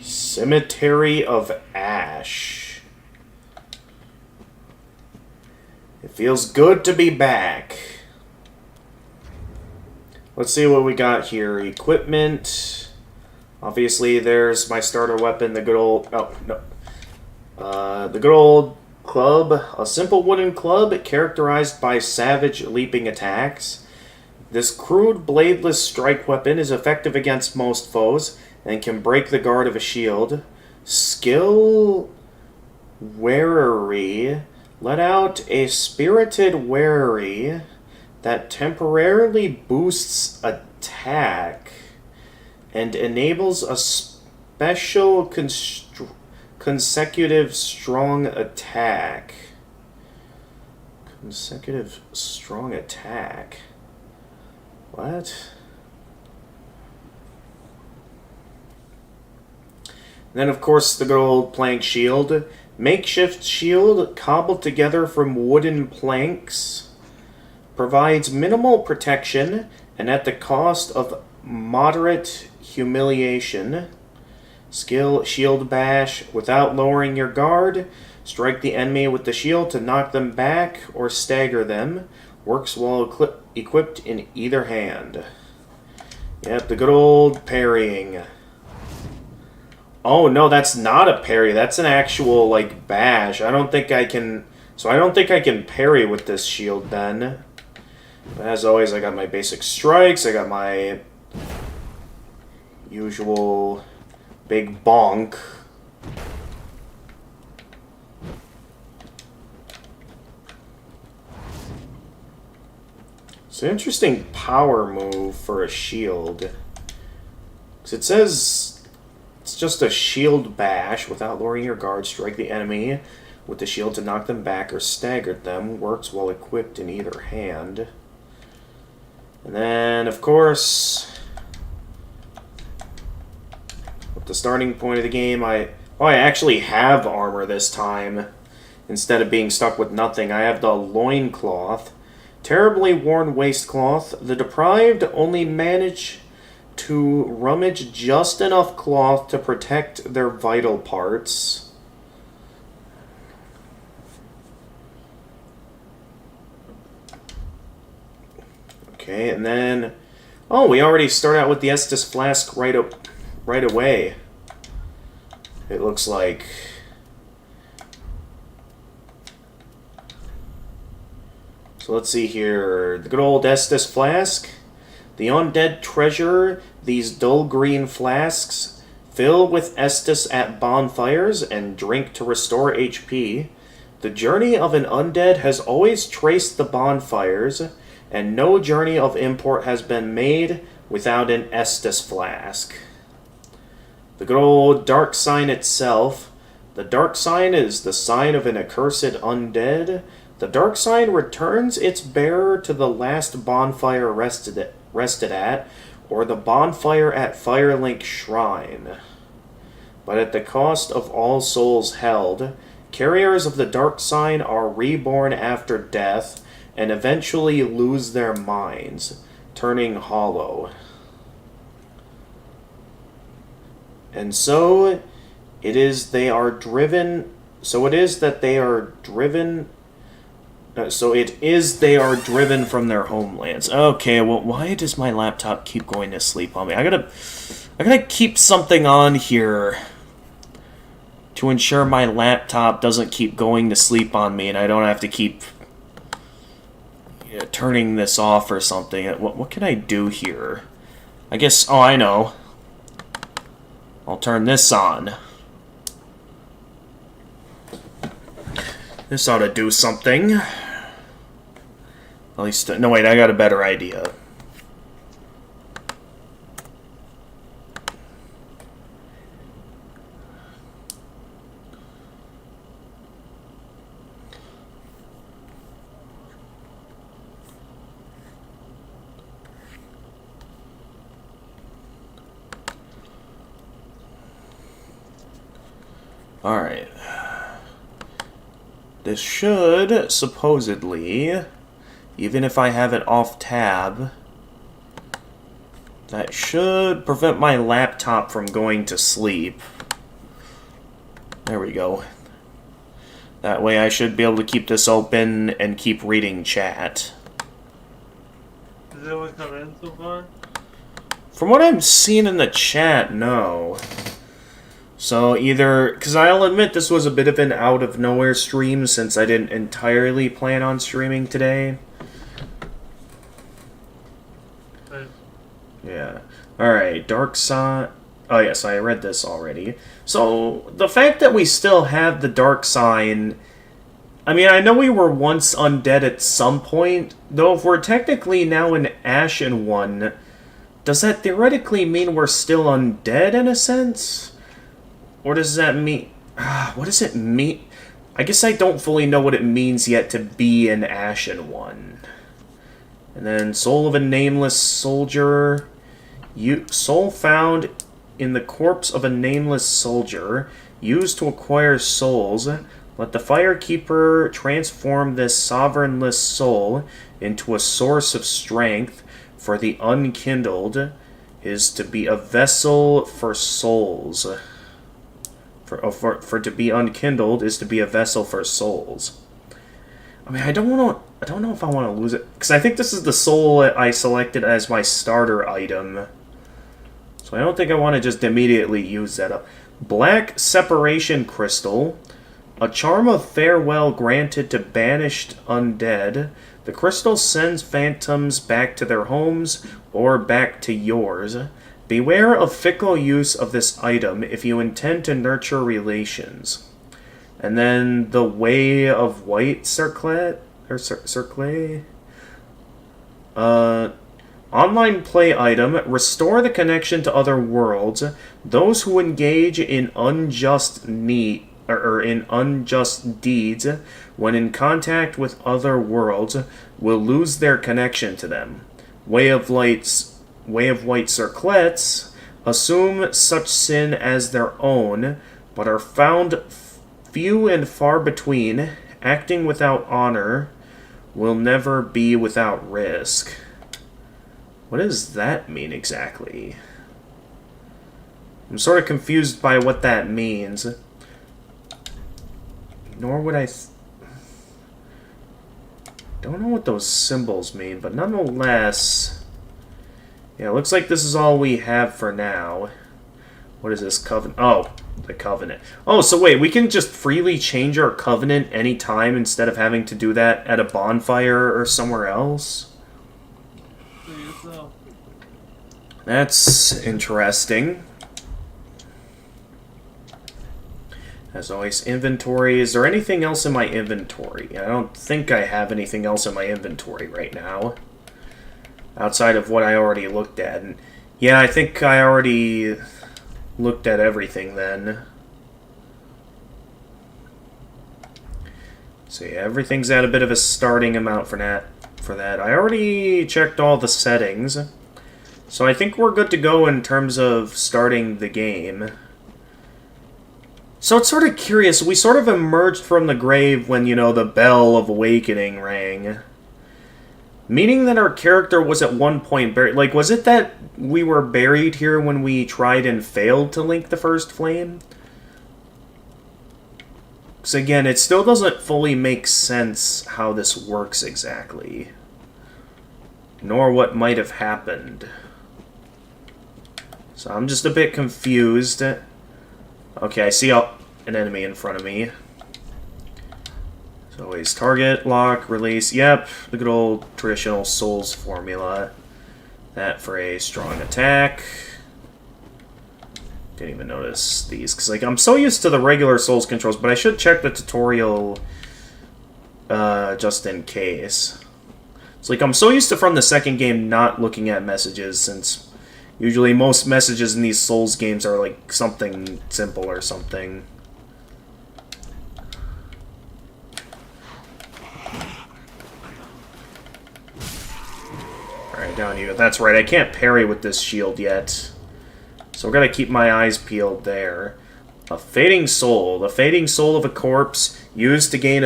Cemetery of Ash. It feels good to be back. Let's see what we got here. Equipment. Obviously, there's my starter weapon, the good old... Oh, no. The good old club. A simple wooden club characterized by savage leaping attacks. This crude bladeless strike weapon is effective against most foes and can break the guard of a shield. Skill Wearery. Let out a spirited Wearery that temporarily boosts attack and enables a special consecutive strong attack. Consecutive strong attack. What? Then, of course, the good old plank shield. Makeshift shield cobbled together from wooden planks. Provides minimal protection and at the cost of moderate humiliation. Skill Shield Bash. Without lowering your guard, strike the enemy with the shield to knock them back or stagger them. Works while equipped in either hand. Yep, the good old parrying. Oh, no, that's not a parry. That's an actual, like, bash. I don't think I can... So I don't think I can parry with this shield, then. But as always, I got my basic strikes. I got my usual big bonk. It's an interesting power move for a shield. Because it says... It's just a shield bash. Without lowering your guard, strike the enemy with the shield to knock them back or stagger them. Works while equipped in either hand. And then, of course, at the starting point of the game, I actually have armor this time. Instead of being stuck with nothing, I have the loincloth. Terribly worn waistcloth. The deprived only manage to rummage just enough cloth to protect their vital parts. Okay, and then... Oh, we already start out with the Estus Flask right away. It looks like... So let's see here. The good old Estus Flask. The undead treasure these dull green flasks. Fill with Estus at bonfires and drink to restore HP. The journey of an undead has always traced the bonfires, and no journey of import has been made without an Estus flask. The good old dark sign itself. The dark sign is the sign of an accursed undead. The dark sign returns its bearer to the last bonfire rested at, or the bonfire at Firelink Shrine. But at the cost of all souls held, carriers of the dark sign are reborn after death and eventually lose their minds, turning hollow. And so it is they are driven. So it is that they are driven. So it is they are driven from their homelands. Okay, well, why does my laptop keep going to sleep on me? I gotta keep something on here to ensure my laptop doesn't keep going to sleep on me, and I don't have to keep turning this off or something. What can I do here? I guess. Oh, I know. I'll turn this on. This ought to do something. At least, no wait, I got a better idea. Alright. This should, supposedly, even if I have it off tab, that should prevent my laptop from going to sleep. There we go. That way I should be able to keep this open and keep reading chat. Does anyone come in so far? From what I'm seeing in the chat, no. So either, because I'll admit this was a bit of an out-of-nowhere stream since I didn't entirely plan on streaming today. Right. Yeah. Alright, Dark Sign... Oh yes, I read this already. So, the fact that we still have the Dark Sign... I mean, I know we were once undead at some point, though if we're technically now an Ashen One, does that theoretically mean we're still undead in a sense? Or does that mean... what does it mean? I guess I don't fully know what it means yet to be an Ashen One. And then Soul of a Nameless Soldier. Soul found in the corpse of a nameless soldier. Used to acquire souls. Let the Firekeeper transform this sovereignless soul into a source of strength. For the unkindled is to be a vessel for souls. For to be unkindled is to be a vessel for souls. I mean, I don't know if I want to lose it, because I think this is the soul I selected as my starter item. So I don't think I want to just immediately use that up. Black Separation Crystal. A charm of farewell granted to banished undead. The crystal sends phantoms back to their homes or back to yours. Beware of fickle use of this item if you intend to nurture relations. And then the Way of White Circlet, or Circlet. Online play item. Restore the connection to other worlds. Those who engage in unjust unjust deeds when in contact with other worlds will lose their connection to them. Way of White Circlets assume such sin as their own, but are found few and far between. Acting without honor will never be without risk. What does that mean exactly? I'm sort of confused by what that means. Nor would I... don't know what those symbols mean, but nonetheless... yeah, looks like this is all we have for now. What is this covenant? Oh, the covenant. Oh, so wait, we can just freely change our covenant anytime instead of having to do that at a bonfire or somewhere else? That's interesting. As always, inventory. Is there anything else in my inventory? I don't think I have anything else in my inventory right now. Outside of what I already looked at. And yeah, I think I already looked at everything then. So yeah, everything's at a bit of a starting amount for that. I already checked all the settings. So I think we're good to go in terms of starting the game. So it's sort of curious. We sort of emerged from the grave when, you know, the bell of awakening rang. Meaning that our character was at one point buried. Like, was it that we were buried here when we tried and failed to link the first flame? Because again, it still doesn't fully make sense how this works exactly. Nor what might have happened. So I'm just a bit confused. Okay, I see an enemy in front of me. So always target, lock, release. Yep, the good old traditional Souls formula. That for a strong attack. Didn't even notice these, because like I'm so used to the regular Souls controls, but I should check the tutorial just in case. It's like I'm so used to from the second game not looking at messages, since usually most messages in these Souls games are like something simple or something. Alright, down you. That's right, I can't parry with this shield yet. So we're going to keep my eyes peeled there. A fading soul. The fading soul of a corpse used to gain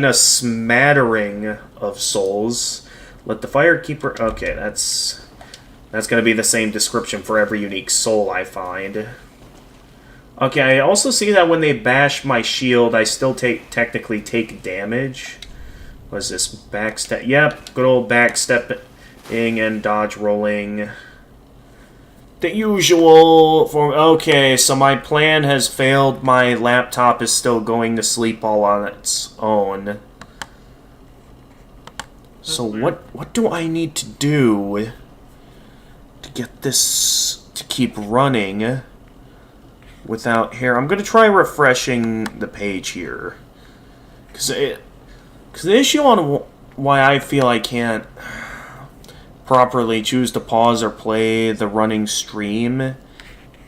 a smattering of souls. Let the firekeeper... Okay, that's going to be the same description for every unique soul I find. Okay, I also see that when they bash my shield, I still technically take damage. What is this? Backstep? Yep, good old backstepping and dodge rolling. The usual form. Okay, so my plan has failed. My laptop is still going to sleep all on its own. So what do I need to do to get this to keep running without here? I'm going to try refreshing the page here. Because the issue on why I feel I can't properly choose to pause or play the running stream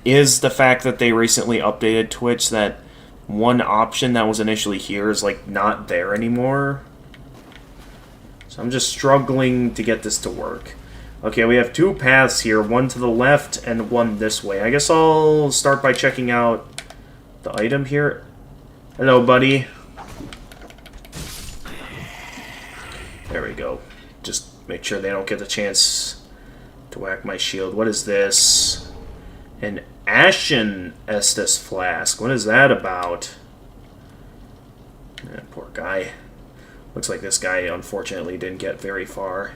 is the fact that they recently updated Twitch, that one option that was initially here is like not there anymore. So I'm just struggling to get this to work. Okay, we have two paths here, one to the left and one this way. I guess I'll start by checking out the item here. Hello, buddy. There we go. Just make sure they don't get the chance to whack my shield. What is this? An Ashen Estus Flask. What is that about? Poor guy. Looks like this guy, unfortunately, didn't get very far.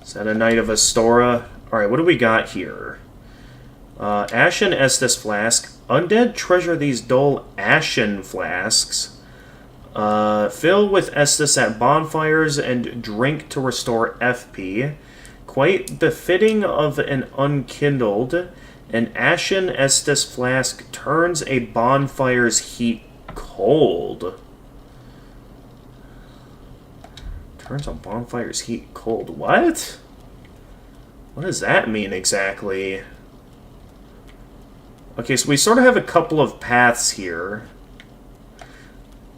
Is that a Knight of Astora? Alright, what do we got here? Ashen Estus Flask. Undead treasure these dull Ashen Flasks. Fill with Estus at bonfires and drink to restore FP. Quite befitting of an unkindled, an Ashen Estus Flask turns a bonfire's heat cold. Turns a bonfire's heat cold. What? What does that mean exactly? Okay, so we sort of have a couple of paths here.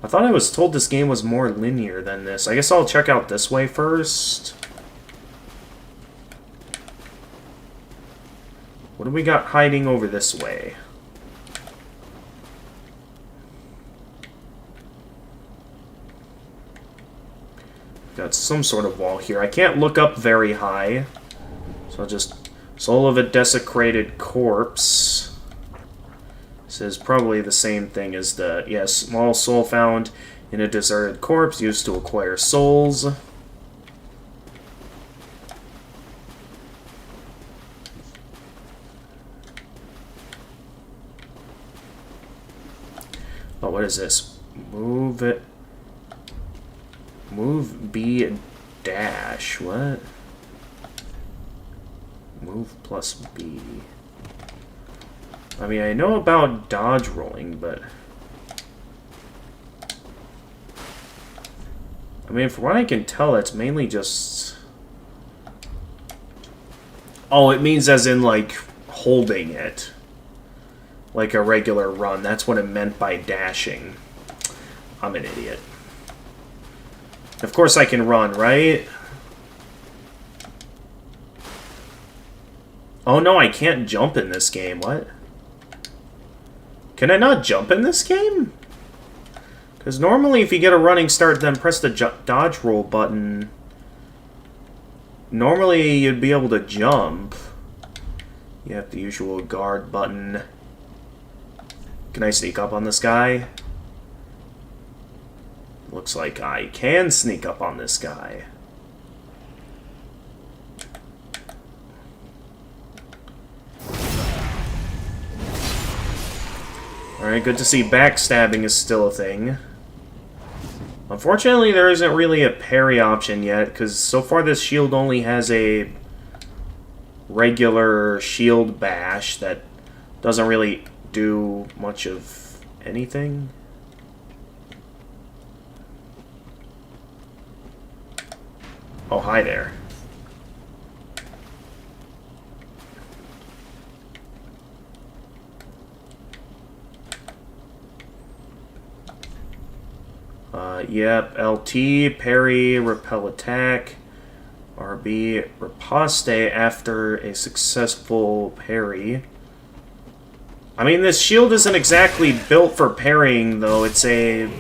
I thought I was told this game was more linear than this. I guess I'll check out this way first. What do we got hiding over this way? Got some sort of wall here. I can't look up very high. So I'll just... Soul of a desecrated corpse. This is probably the same thing as the... Yes, small soul found in a deserted corpse used to acquire souls. Oh, what is this? Move it. Move B dash. What? Move plus B. I mean, I know about dodge rolling, but... I mean, from what I can tell, it's mainly just... Oh, it means as in, like, holding it. Like a regular run. That's what it meant by dashing. I'm an idiot. Of course I can run, right? Oh no, I can't jump in this game. What? Can I not jump in this game? Because normally if you get a running start, then press the dodge roll button. Normally you'd be able to jump. You have the usual guard button. Can I sneak up on this guy? Looks like I can sneak up on this guy. Alright, good to see backstabbing is still a thing. Unfortunately, there isn't really a parry option yet, because so far this shield only has a regular shield bash that doesn't really do much of anything. Oh, hi there. Yep, LT, parry, repel attack, RB, riposte after a successful parry. I mean, this shield isn't exactly built for parrying, though. It's a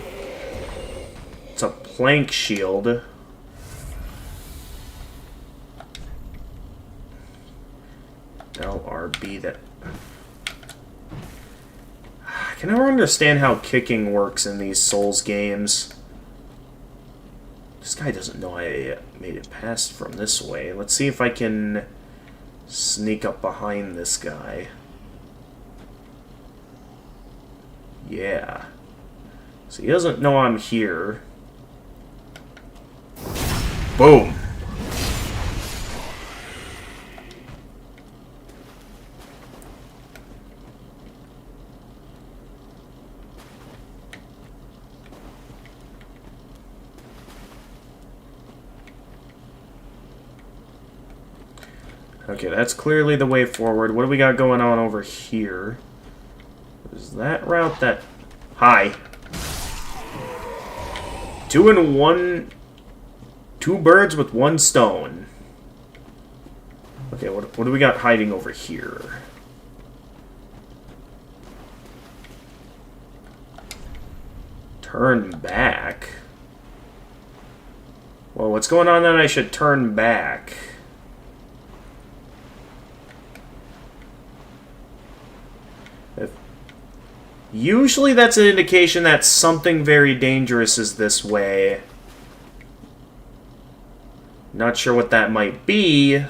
plank shield. LRB that... I can never understand how kicking works in these Souls games. This guy doesn't know I made it past from this way. Let's see if I can sneak up behind this guy. Yeah. So he doesn't know I'm here. Boom! Okay, that's clearly the way forward. What do we got going on over here? Is that route that... Hi. 2 birds with 1 stone. Okay, what do we got hiding over here? Turn back? Well, what's going on that I should turn back? Usually that's an indication that something very dangerous is this way. Not sure what that might be.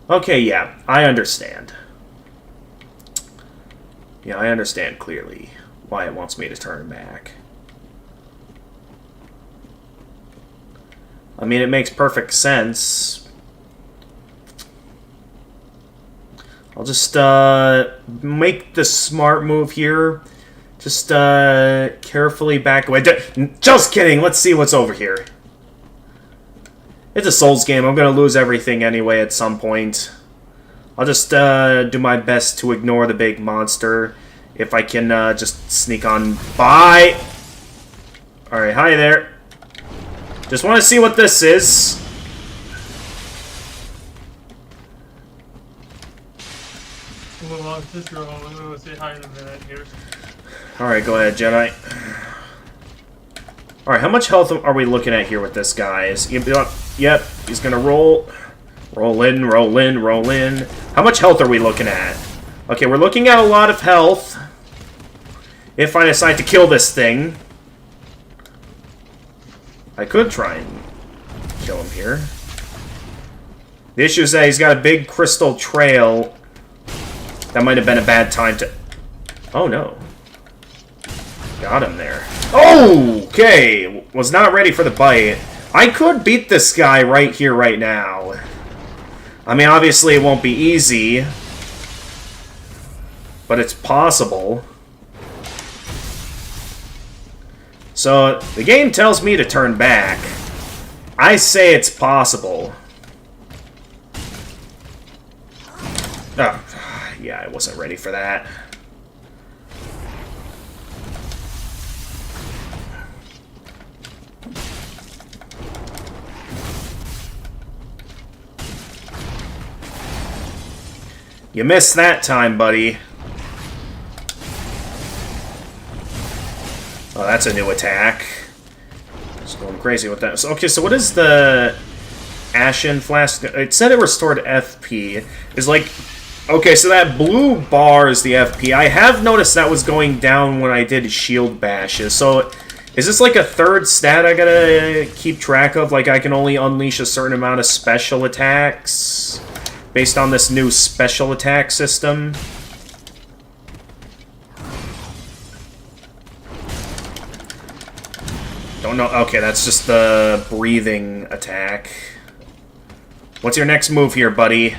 Okay, yeah, I understand. Yeah, I understand clearly why it wants me to turn back. I mean, it makes perfect sense. I'll just make the smart move here. Just carefully back away. Just kidding. Let's see what's over here. It's a Souls game. I'm going to lose everything anyway at some point. I'll just do my best to ignore the big monster. If I can just sneak on by. Alright, hi there. Just want to see what this is. Sister, I'm going to say hi in a minute here. Alright, go ahead, Jedi. Alright, how much health are we looking at here with this guy? Yep, he's gonna roll. Roll in, roll in, roll in. How much health are we looking at? Okay, we're looking at a lot of health. If I decide to kill this thing. I could try and kill him here. The issue is that he's got a big crystal trail. That might have been a bad time to... Oh, no. Got him there. Okay! Was not ready for the bite. I could beat this guy right here, right now. I mean, obviously it won't be easy. But it's possible. So, the game tells me to turn back. I say it's possible. Oh, yeah, I wasn't ready for that. You missed that time, buddy. Oh, that's a new attack. Just going crazy with that. So, okay, so what is the Ashen Flask? It said it restored FP. Is like... Okay, so that blue bar is the FP. I have noticed that was going down when I did shield bashes. So, is this like a third stat I gotta keep track of? Like, I can only unleash a certain amount of special attacks based on this new special attack system? Don't know. Okay, that's just the breathing attack. What's your next move here, buddy?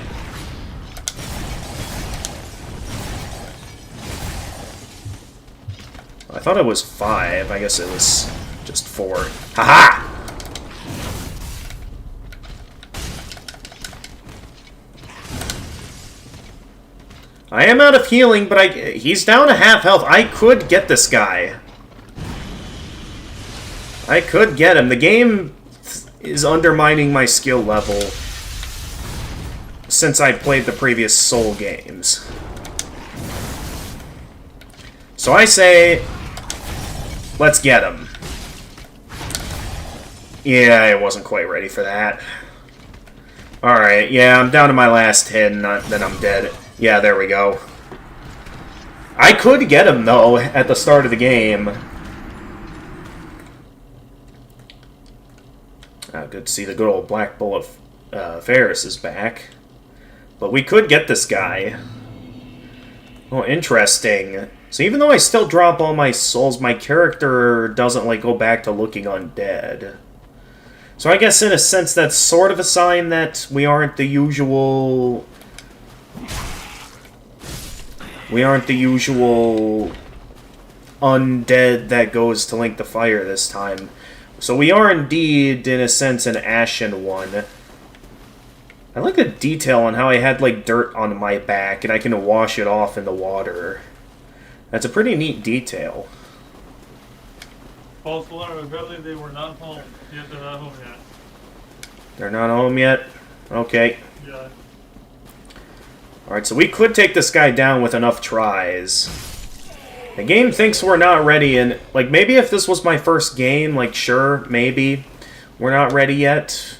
I thought it was 5. I guess it was just 4. Haha! I am out of healing, but he's down to half health. I could get this guy. I could get him. The game is undermining my skill level since I played the previous Soul games. So I say, let's get him. Yeah, I wasn't quite ready for that. Alright, yeah, I'm down to my last hit, and then I'm dead. Yeah, there we go. I could get him, though, at the start of the game. Good to see the good old Black Bull of Ferris is back. But we could get this guy. Oh, interesting. So even though I still drop all my souls, my character doesn't, like, go back to looking undead. So I guess in a sense that's sort of a sign that we aren't the usual... We aren't the usual undead that goes to Link the Fire this time. So we are indeed, in a sense, an Ashen one. I like the detail on how I had, like, dirt on my back, and I can wash it off in the water. That's a pretty neat detail. False alarm, apparently they were not home. Yet they're not home yet. They're not home yet? Okay. Yeah. Alright, so we could take this guy down with enough tries. The game thinks we're not ready, and, like, maybe if this was my first game, like, sure, maybe. We're not ready yet.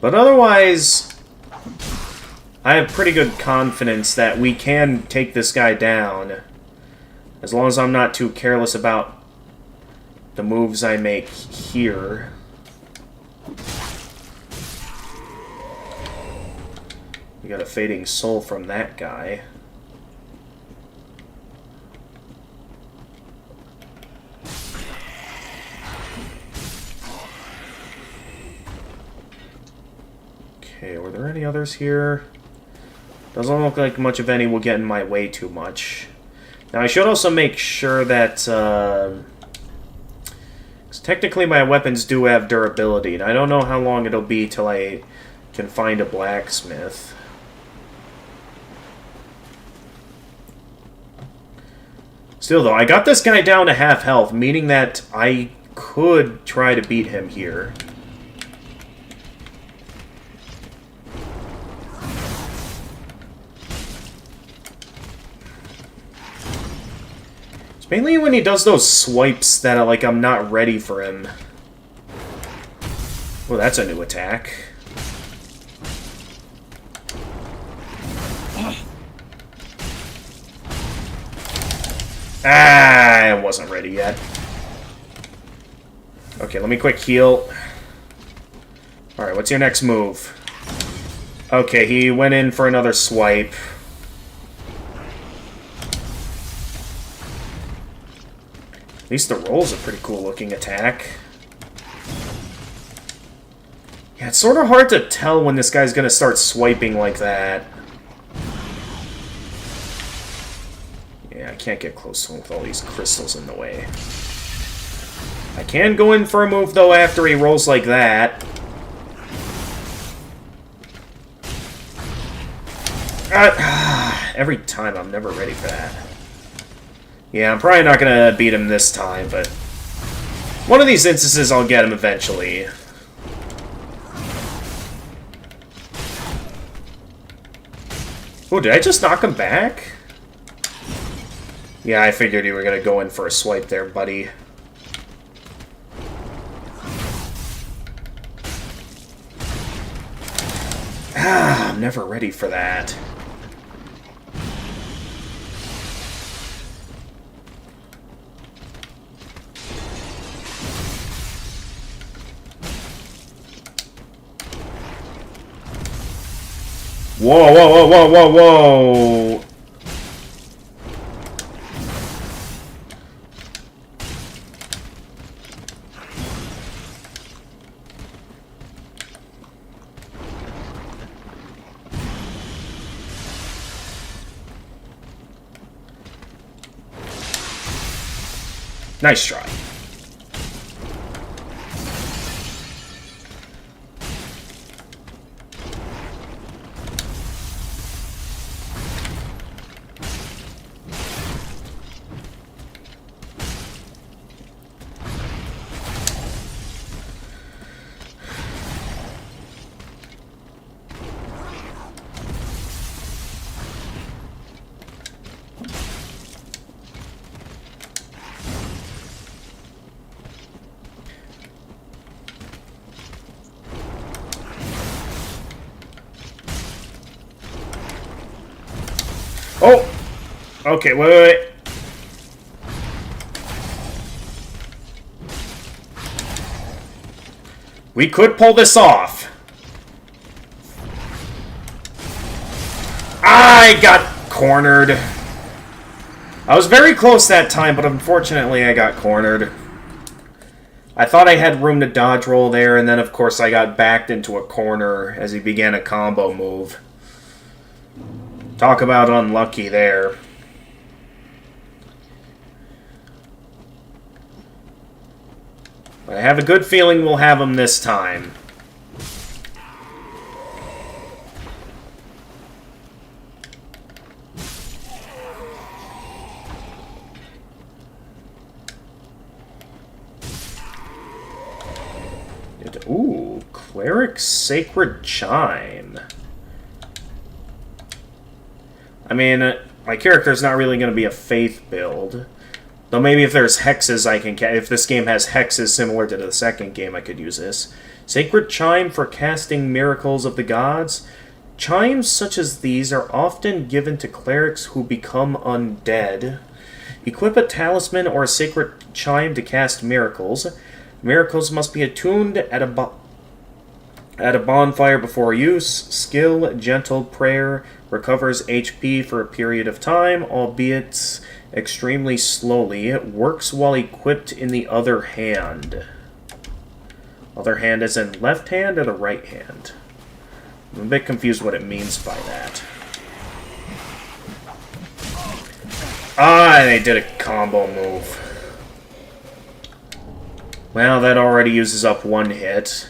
But otherwise, I have pretty good confidence that we can take this guy down. As long as I'm not too careless about the moves I make here. We got a Fading Soul from that guy. Okay, were there any others here? Doesn't look like much of any will get in my way too much. Now, I should also make sure that, 'cause technically my weapons do have durability, and I don't know how long it'll be till I can find a blacksmith. Still, though, I got this guy down to half health, meaning that I could try to beat him here. It's mainly when he does those swipes that I'm not ready for him. Oh, that's a new attack. Ah, I wasn't ready yet. Okay, let me quick heal. Alright, what's your next move? Okay, he went in for another swipe. At least the roll's a pretty cool looking attack. Yeah, it's sort of hard to tell when this guy's gonna start swiping like that. Yeah, I can't get close to him with all these crystals in the way. I can go in for a move, though, after he rolls like that. Every time, I'm never ready for that. Yeah, I'm probably not gonna beat him this time, but... one of these instances, I'll get him eventually. Oh, did I just knock him back? Yeah, I figured you were gonna go in for a swipe there, buddy. Ah, I'm never ready for that. Whoa, whoa, whoa, whoa, whoa, whoa! Nice try. Oh! Okay, wait, wait, wait. We could pull this off. I got cornered. I was very close that time, but unfortunately I got cornered. I thought I had room to dodge roll there, and then of course I got backed into a corner as he began a combo move. Talk about unlucky there. But I have a good feeling we'll have him this time. Ooh, Cleric Sacred Chime. I mean, my character's not really going to be a faith build. Though maybe if there's hexes I can if this game has hexes similar to the second game, I could use this. Sacred Chime for casting Miracles of the Gods. Chimes such as these are often given to clerics who become undead. Equip a talisman or a sacred chime to cast miracles. Miracles must be attuned at a bonfire before use. Skill, Gentle Prayer, recovers HP for a period of time, albeit extremely slowly. It works while equipped in the other hand. Other hand is in left hand or the right hand? I'm a bit confused what it means by that. Ah, they did a combo move. Well, that already uses up one hit.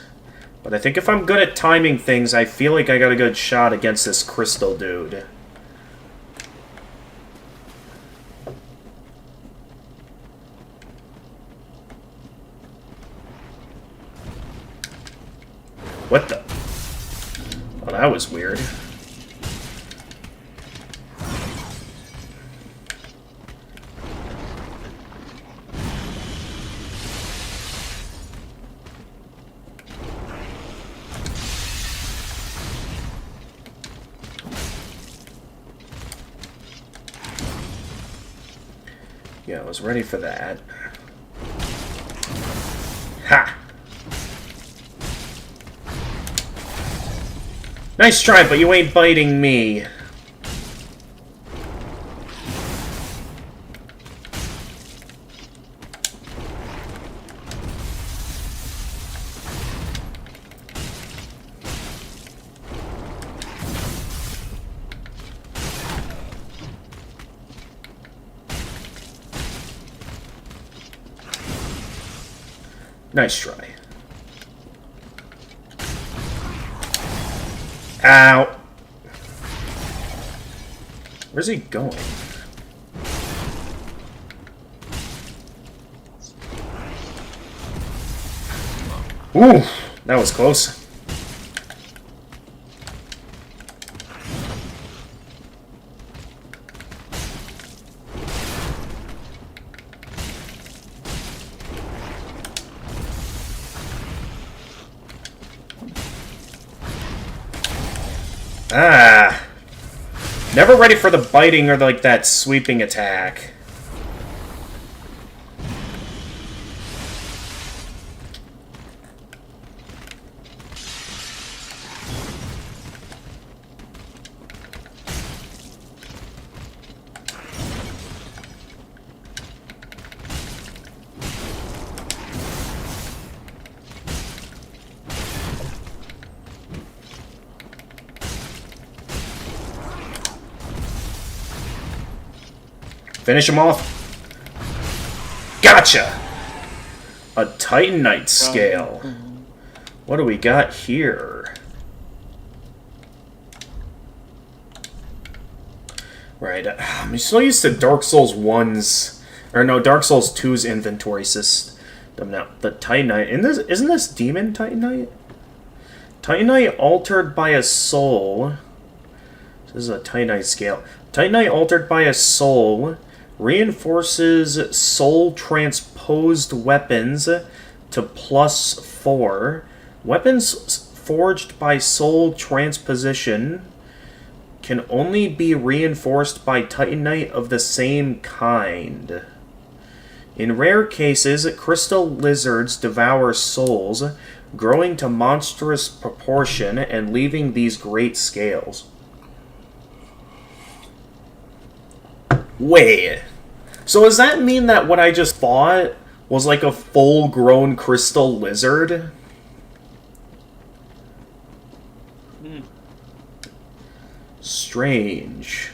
But I think if I'm good at timing things, I feel like I got a good shot against this crystal dude. What the? Oh, that was weird. Yeah, I was ready for that. Ha! Nice try, but you ain't biting me. Nice try. Ow! Where's he going? Ooh, that was close. Ah! Never ready for the biting or like that sweeping attack. Finish him off. Gotcha! A Titanite scale. What do we got here? Right, I'm so used to Dark Souls 1's... Or no, Dark Souls 2's inventory system now. The Titanite... Isn't this Demon Titanite? Titanite altered by a soul. This is a Titanite scale. Titanite altered by a soul reinforces soul transposed weapons to +4. Weapons forged by soul transposition can only be reinforced by Titanite of the same kind. In rare cases, crystal lizards devour souls, growing to monstrous proportion and leaving these great scales. Wait, so does that mean that what I just fought was like a full-grown crystal lizard? Strange.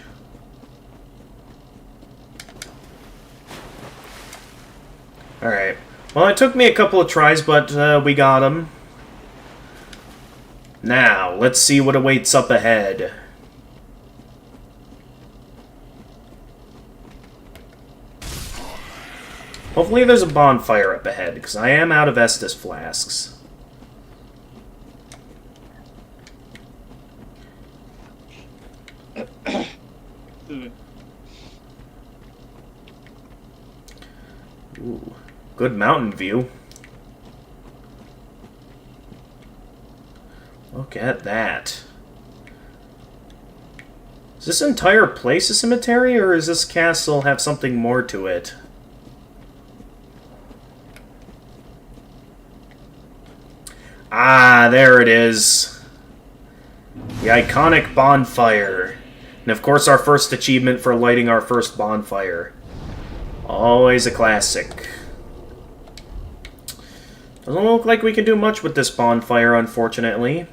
Alright. Well, it took me a couple of tries, but we got him. Now, let's see what awaits up ahead. Hopefully there's a bonfire up ahead, because I am out of Estus flasks. Ooh, good mountain view. Look at that. Is this entire place a cemetery, or does this castle have something more to it? Ah, there it is. The iconic bonfire. And of course our first achievement for lighting our first bonfire. Always a classic. Doesn't look like we can do much with this bonfire, unfortunately.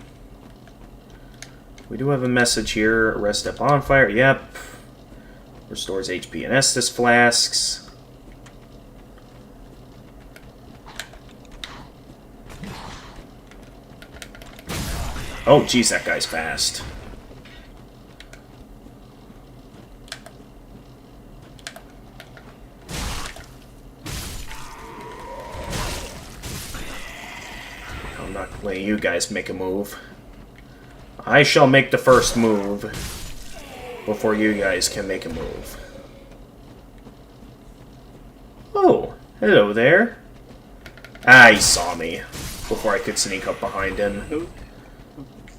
We do have a message here. Rest at bonfire. Yep. Restores HP and Estus flasks. Oh, geez, that guy's fast. I'm not letting you guys make a move. I shall make the first move before you guys can make a move. Oh, hello there. Ah, he saw me before I could sneak up behind him.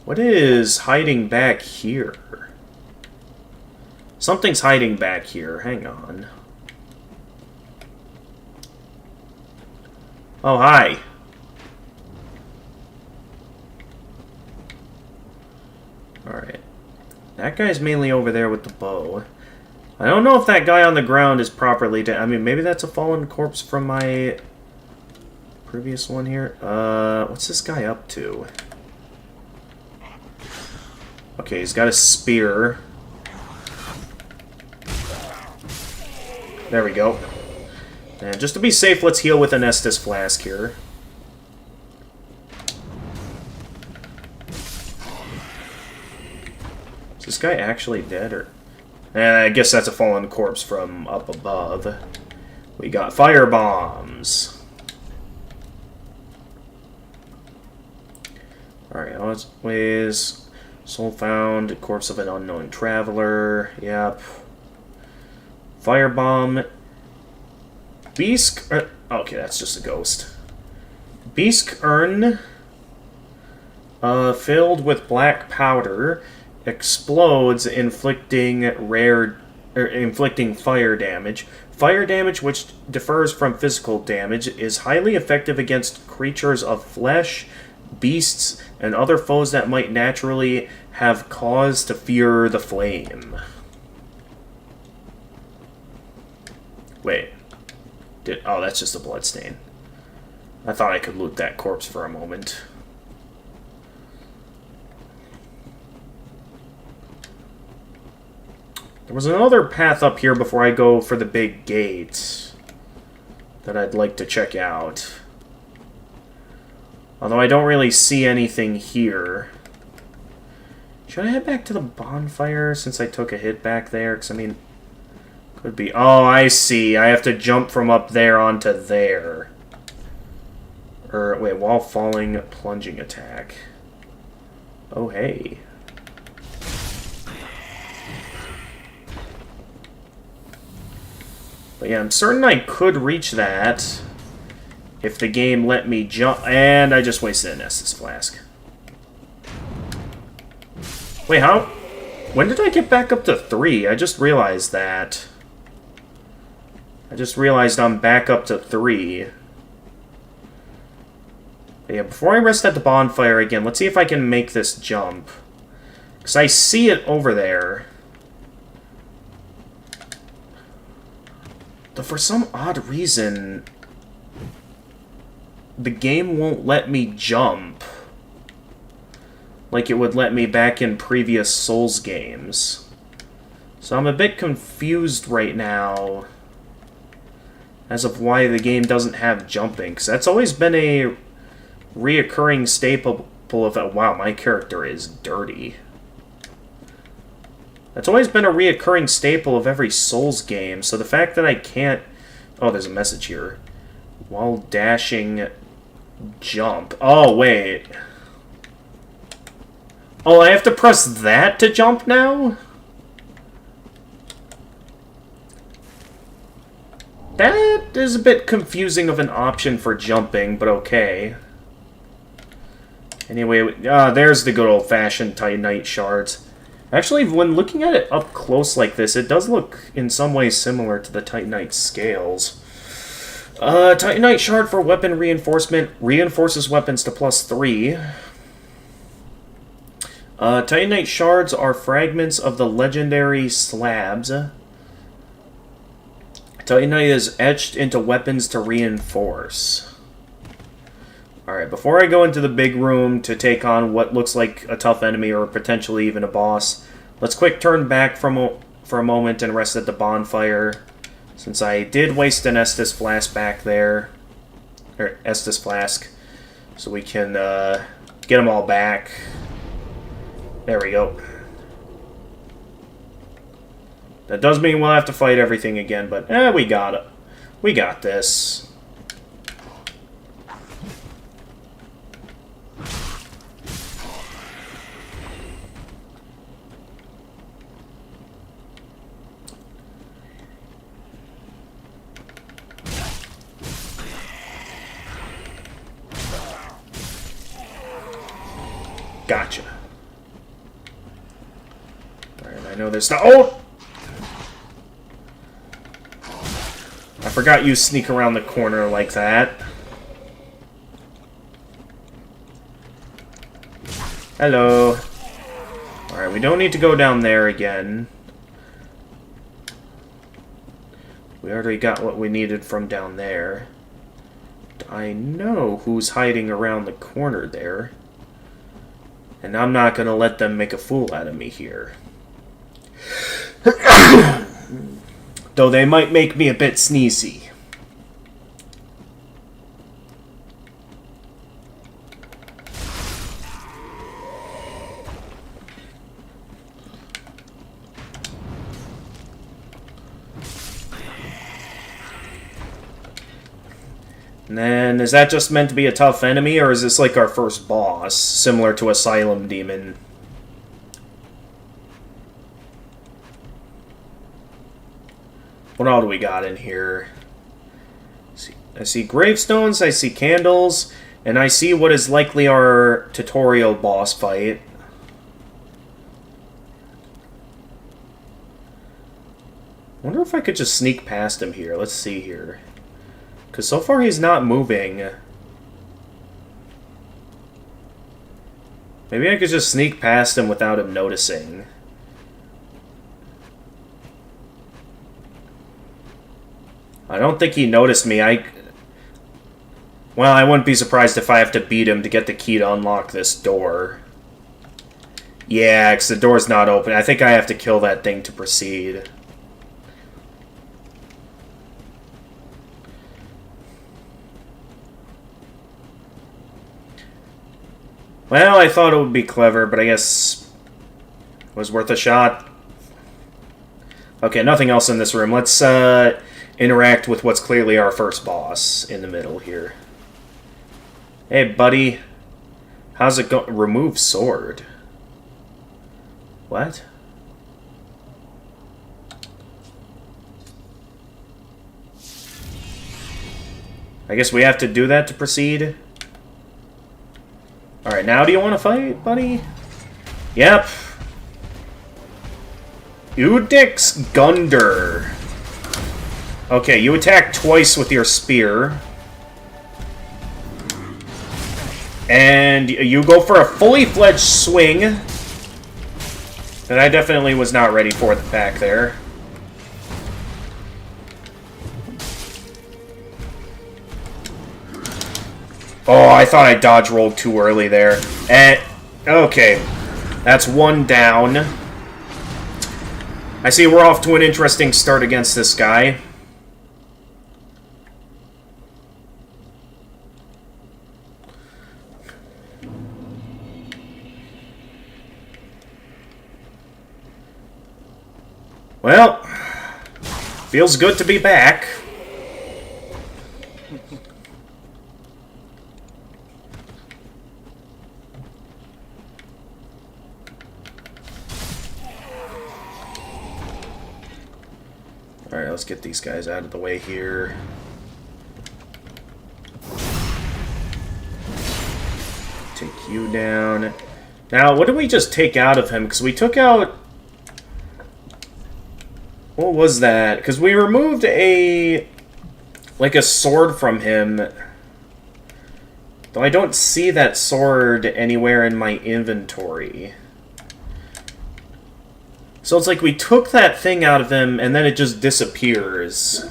What is hiding back here? Something's hiding back here. Hang on. Oh, hi. Alright. That guy's mainly over there with the bow. I don't know if that guy on the ground is properly dead. I mean, maybe that's a fallen corpse from my previous one here. What's this guy up to? Okay, he's got a spear. There we go. And just to be safe, let's heal with an Estus flask here. Is this guy actually dead, or... I guess that's a fallen corpse from up above. We got fire bombs. Alright, always... Soul found, corpse of an unknown traveler. Yep. Firebomb. Beast. Okay, that's just a ghost. Beast urn. Filled with black powder. explodes, inflicting fire damage. Fire damage, which differs from physical damage, is highly effective against creatures of flesh, beasts, and other foes that might naturally have cause to fear the flame. Wait. Oh, that's just a bloodstain. I thought I could loot that corpse for a moment. There was another path up here before I go for the big gate that I'd like to check out. Although I don't really see anything here. Should I head back to the bonfire since I took a hit back there? Because, I mean, could be... Oh, I see. I have to jump from up there onto there. Or, wait, while falling, plunging attack. Oh, hey. But yeah, I'm certain I could reach that if the game let me jump. And I just wasted an Estus Flask. Wait, how? When did I get back up to 3? I just realized that. I just realized I'm back up to 3. But yeah, before I rest at the bonfire again, let's see if I can make this jump. Because I see it over there. But for some odd reason, the game won't let me jump like it would let me back in previous Souls games. So I'm a bit confused right now as of why the game doesn't have jumping, because that's always been a reoccurring staple of it. Wow, my character is dirty. That's always been a reoccurring staple of every Souls game, so the fact that I can't... Oh, there's a message here. While dashing, jump. Oh, wait. Oh, I have to press that to jump now? That is a bit confusing of an option for jumping, but okay. Anyway, there's the good old-fashioned Titanite shards. Actually, when looking at it up close like this, it does look in some ways similar to the Titanite scales. Titanite shard for weapon reinforcement reinforces weapons to +3. Titanite shards are fragments of the legendary slabs. Titanite is etched into weapons to reinforce. Alright, before I go into the big room to take on what looks like a tough enemy or potentially even a boss, let's quick turn back for a moment and rest at the bonfire, since I did waste an Estus Flask back there. Or Estus Flask. So we can get them all back. There we go. That does mean we'll have to fight everything again, but we got it. We got this. Gotcha. Alright, I know there's not. Oh! I forgot you sneak around the corner like that. Hello. Alright, we don't need to go down there again. We already got what we needed from down there. I know who's hiding around the corner there. And I'm not going to let them make a fool out of me here. Though they might make me a bit sneezy. And then, is that just meant to be a tough enemy, or is this like our first boss, similar to Asylum Demon? What all do we got in here? I see gravestones, I see candles, and I see what is likely our tutorial boss fight. if I could just sneak past him here. Let's see here. Because so far he's not moving. Maybe I could just sneak past him without him noticing. I don't think he noticed me. Well, I wouldn't be surprised if I have to beat him to get the key to unlock this door. Yeah, because the door's not open. I think I have to kill that thing to proceed. Well, I thought it would be clever, but I guess it was worth a shot. Okay, nothing else in this room. Let's interact with what's clearly our first boss in the middle here. Hey, buddy. How's it go? Remove sword. What? I guess we have to do that to proceed. Alright, now do you want to fight, buddy? Yep. Udix Gunder. Okay, you attack twice with your spear. And you go for a fully fledged swing. That I definitely was not ready for the back there. Oh, I thought I dodge rolled too early there. And okay, that's one down. I see we're off to an interesting start against this guy. Well, feels good to be back. Alright, let's get these guys out of the way here. Take you down. Now, what did we just take out of him? Because we took out... What was that? Because we removed a... like a sword from him. Though I don't see that sword anywhere in my inventory. So it's like we took that thing out of him, and then it just disappears.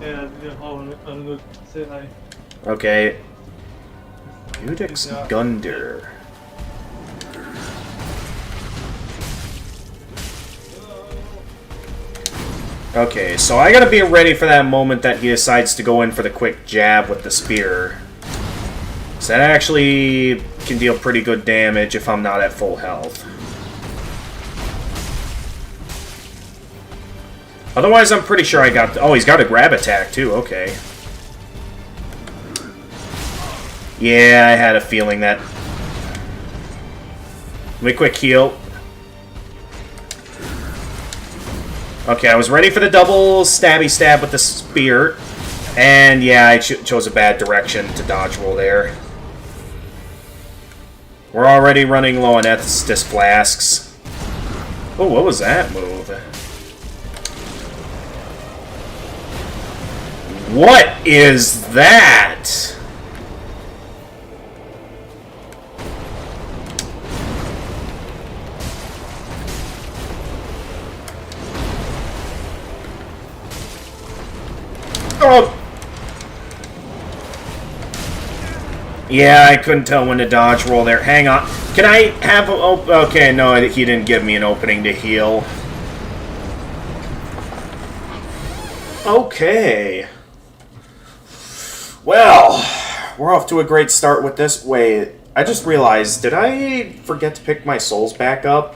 Yeah, I'm gonna say hi. Okay. Udix Gunder. Okay, so I gotta be ready for that moment that he decides to go in for the quick jab with the spear. So that actually can deal pretty good damage if I'm not at full health. Otherwise, I'm pretty sure I got... Oh, he's got a grab attack, too. Okay. Yeah, I had a feeling that... Let me quick heal. Okay, I was ready for the double stabby stab with the spear. And, yeah, I chose a bad direction to dodge roll there. We're already running low on Estus Flasks. Oh, what was that move? What is that? Oh! Yeah, I couldn't tell when to dodge roll there. Hang on. Can I have a... Oh, okay, no, he didn't give me an opening to heal. Okay. Well, we're off to a great start with this. Wait, I just realized, did I forget to pick my souls back up?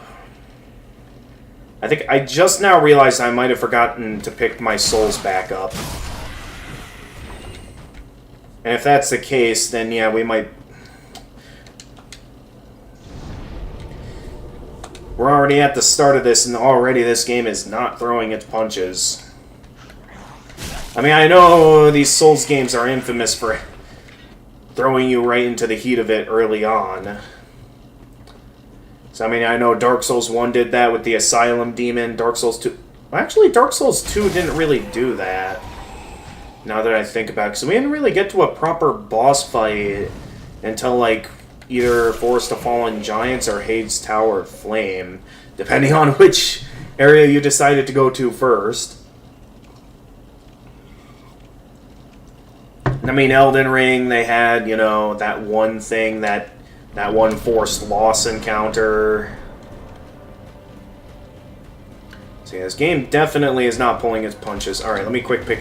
I think I just now realized I might have forgotten to pick my souls back up. And if that's the case, then yeah, we might... We're already at the start of this, and already this game is not throwing its punches. I mean, I know these Souls games are infamous for throwing you right into the heat of it early on. So, I mean, I know Dark Souls 1 did that with the Asylum Demon. Dark Souls 2... Well, actually, Dark Souls 2 didn't really do that. Now that I think about it, because we didn't really get to a proper boss fight until, like, either Forest of Fallen Giants or Hades Tower of Flame, depending on which area you decided to go to first. I mean, Elden Ring, they had, you know, that one thing, that one forced loss encounter. So yeah, this game definitely is not pulling its punches. Alright, let me quick pick...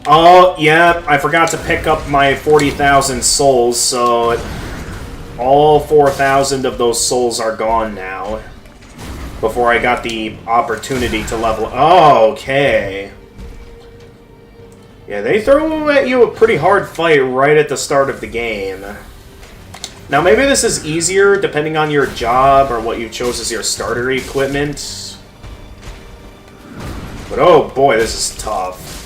Oh, yeah, I forgot to pick up my 40,000 souls, so all 4,000 of those souls are gone now. Before I got the opportunity to level... Oh, okay. Yeah, they throw at you a pretty hard fight right at the start of the game. Now, maybe this is easier depending on your job or what you chose as your starter equipment. But oh boy, this is tough.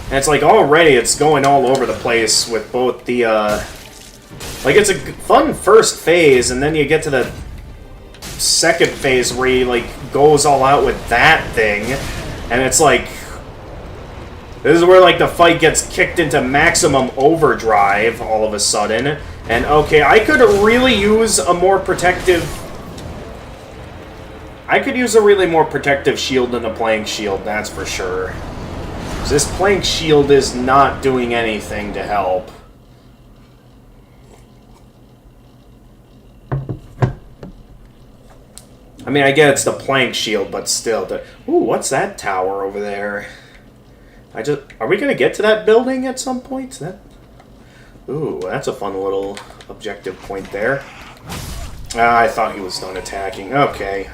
And it's like already it's going all over the place with both the, like it's a fun first phase, and then you get to the second phase where he, like, goes all out with that thing, and it's like... This is where, like, the fight gets kicked into maximum overdrive all of a sudden. And, okay, I could really use a more protective... I could use a really more protective shield than a plank shield, that's for sure. This plank shield is not doing anything to help. I mean, I get it's the plank shield, but still. Ooh, what's that tower over there? Are we gonna get to that building at some point? Ooh, that's a fun little objective point there. I thought he was done attacking. Okay.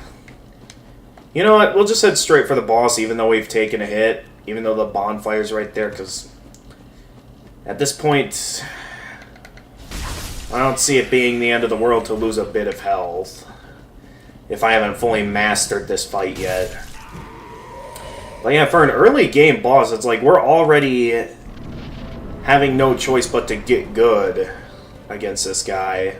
You know what? We'll just head straight for the boss, even though we've taken a hit. Even though the bonfire's right there, because... At this point... I don't see it being the end of the world to lose a bit of health. If I haven't fully mastered this fight yet. But yeah, for an early game boss, it's like we're already having no choice but to get good against this guy.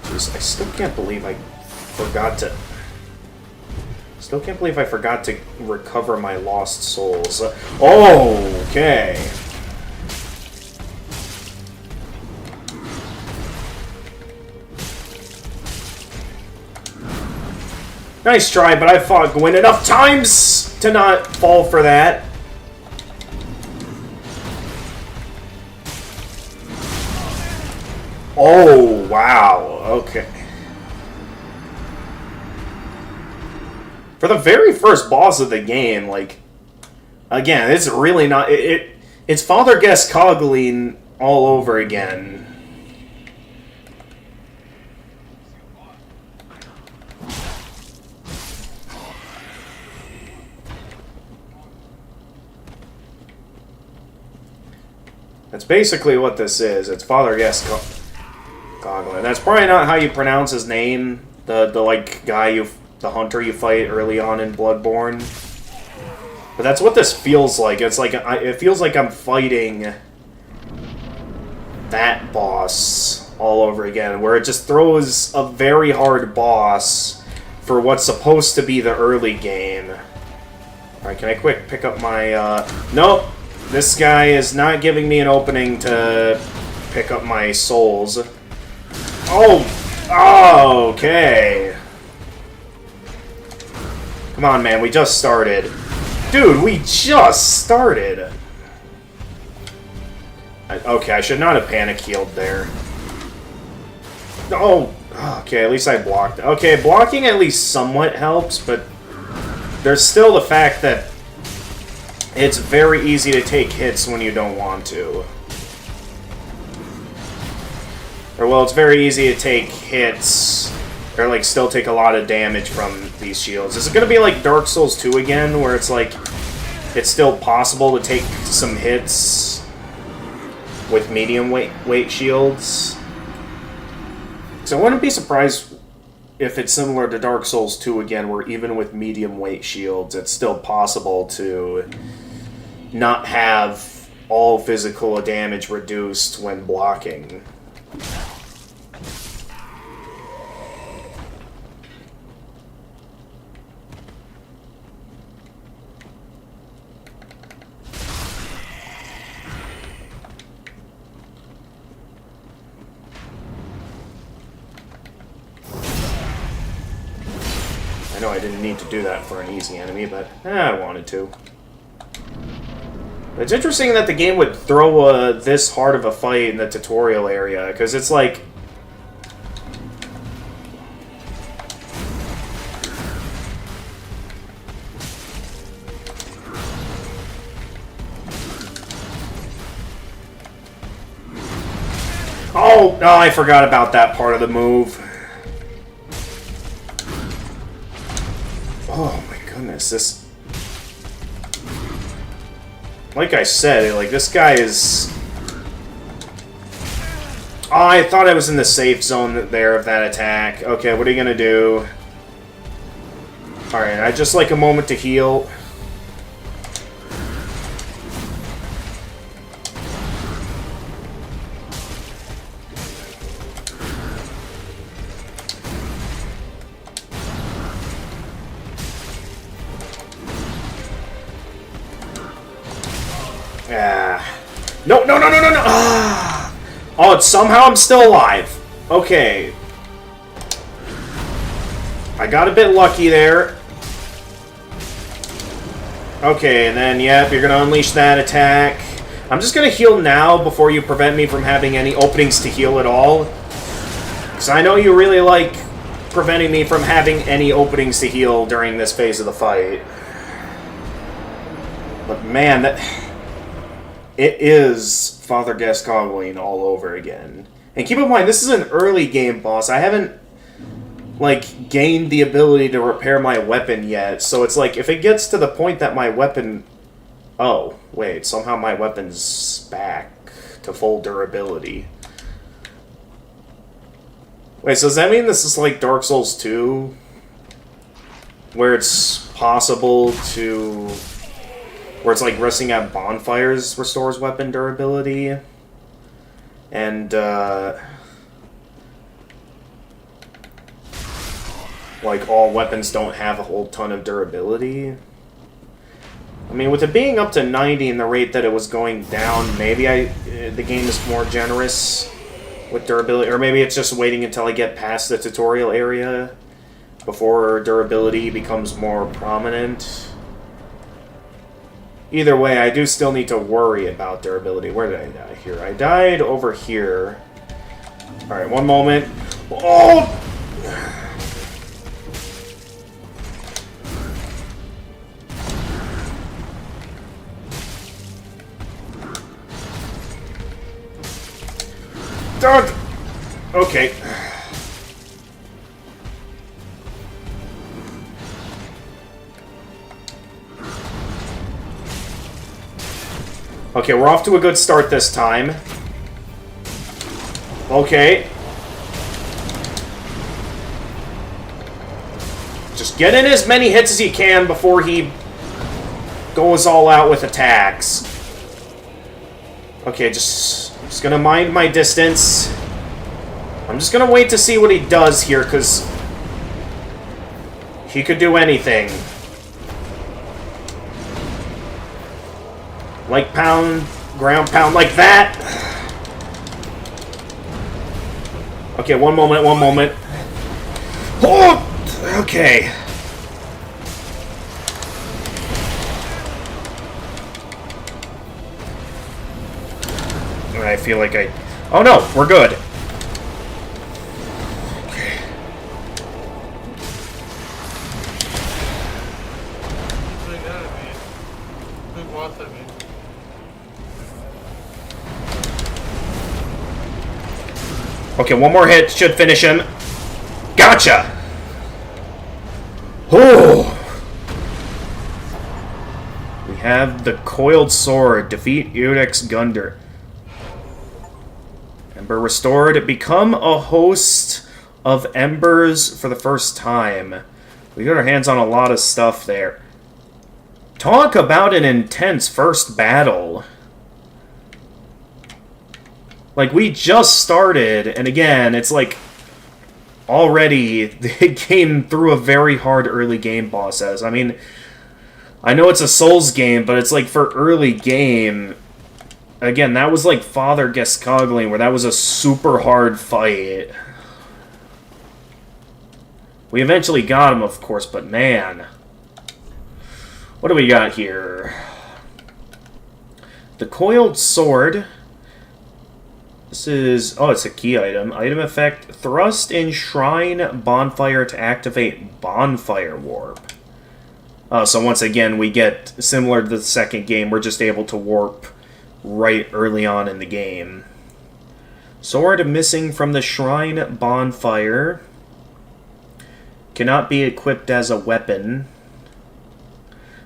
Jeez, I still can't believe I forgot to... Still can't believe I forgot to recover my lost souls. Okay. Nice try, but I fought Gwyn enough times to not fall for that. Oh, wow. Okay. For the very first boss of the game, like, again, it's really not... It's Father Guest Cogleen all over again. That's basically what this is. It's Father Guest Cogleen. That's probably not how you pronounce his name. The like guy the hunter you fight early on in Bloodborne. But that's what this feels like. It's like it feels like I'm fighting that boss all over again, where it just throws a very hard boss for what's supposed to be the early game. Alright, can I quick pick up my, Nope! This guy is not giving me an opening to pick up my souls. Oh! Okay. Come on, man, we just started. Dude, we just started! Okay, I should not have panic healed there. Oh! Okay, at least I blocked. Okay, blocking at least somewhat helps, but there's still the fact that it's very easy to take hits when you don't want to. Or, well, it's very easy to take hits, or, like, still take a lot of damage from these shields. Is it going to be like Dark Souls 2 again, where it's like, it's still possible to take some hits with medium weight shields? So I wouldn't be surprised if it's similar to Dark Souls 2 again, where even with medium weight shields, it's still possible to not have all physical damage reduced when blocking. I know I didn't need to do that for an easy enemy, but I wanted to. It's interesting that the game would throw this hard of a fight in the tutorial area, because it's like... Oh, no, I forgot about that part of the move. Oh my goodness, this... Like I said, like, this guy is... Oh, I thought I was in the safe zone there of that attack. Okay, what are you gonna do? Alright, I'd just like a moment to heal. No, no, no, no, no, no! Ah! Oh, it's somehow I'm still alive. Okay. I got a bit lucky there. Okay, and then, yep, you're gonna unleash that attack. I'm just gonna heal now before you prevent me from having any openings to heal at all. Because I know you really like preventing me from having any openings to heal during this phase of the fight. But man, that... It is Father Gascoigne all over again. And keep in mind, this is an early game boss. I haven't, like, gained the ability to repair my weapon yet. So it's like, if it gets to the point that my weapon... Oh, wait, somehow my weapon's back to full durability. Wait, so does that mean this is like Dark Souls 2? Where it's possible to... Where it's like resting at bonfires restores weapon durability. And, like, all weapons don't have a whole ton of durability. I mean, with it being up to 90 and the rate that it was going down, maybe the game is more generous with durability. Or maybe it's just waiting until I get past the tutorial area before durability becomes more prominent. Either way, I do still need to worry about durability. Where did I die here? I died over here. Alright, one moment. Oh! Dog! Okay. Okay, we're off to a good start this time. Okay. Just get in as many hits as you can before he goes all out with attacks. Okay, just gonna mind my distance. I'm just gonna wait to see what he does here, because he could do anything. Like pound, ground pound, like that. Okay, one moment, one moment. Oh, okay. I feel like I... Oh no, we're good. Okay. Good boss, I mean. Okay, one more hit should finish him. Gotcha! Oh! We have the Coiled Sword. Defeat Iudex Gundyr. Ember restored. Become a host of Embers for the first time. We got our hands on a lot of stuff there. Talk about an intense first battle. Like, we just started, and again, it's like, already, they came through a very hard early game bosses. I mean, I know it's a Souls game, but it's like, for early game, again, that was like Father Gescoglin, where that was a super hard fight. We eventually got him, of course, but man. What do we got here? The Coiled Sword. This is... oh, it's a key item. Item effect. Thrust in Shrine Bonfire to activate Bonfire Warp. So once again, we get, similar to the second game, we're just able to warp right early on in the game. Sword missing from the Shrine Bonfire. Cannot be equipped as a weapon.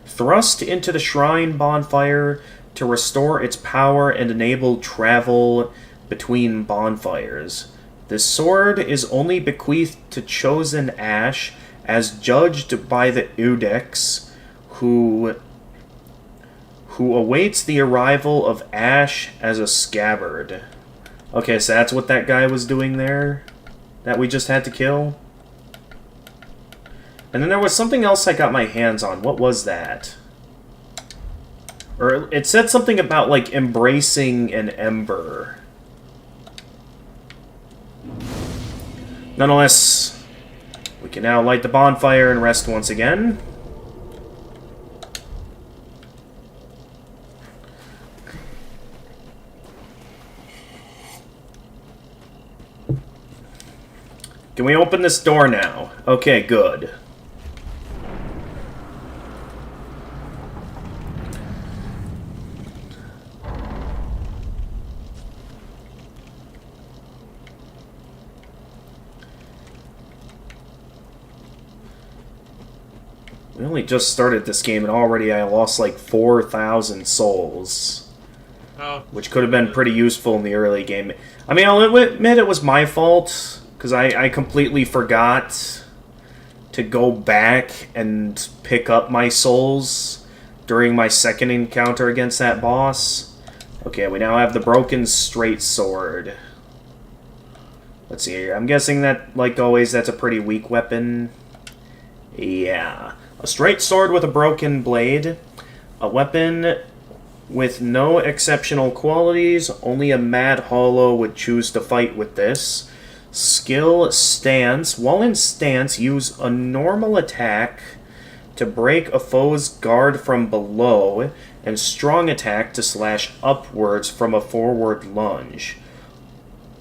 Thrust into the Shrine Bonfire to restore its power and enable travel between bonfires. This sword is only bequeathed to Chosen Ash as judged by the Udex, who awaits the arrival of Ash as a scabbard. Okay, so that's what that guy was doing there? That we just had to kill? And then there was something else I got my hands on. What was that? Or it said something about, like, embracing an ember. Nonetheless, we can now light the bonfire and rest once again. Can we open this door now? Okay, good. We only just started this game and already I lost like 4,000 souls. Oh. Which could have been pretty useful in the early game. I mean, I'll admit it was my fault, because I completely forgot to go back and pick up my souls during my second encounter against that boss. Okay, we now have the broken straight sword. Let's see here. I'm guessing that, like always, that's a pretty weak weapon. Yeah. A straight sword with a broken blade. A weapon with no exceptional qualities. Only a Mad Hollow would choose to fight with this. Skill stance. While in stance, use a normal attack to break a foe's guard from below, and strong attack to slash upwards from a forward lunge.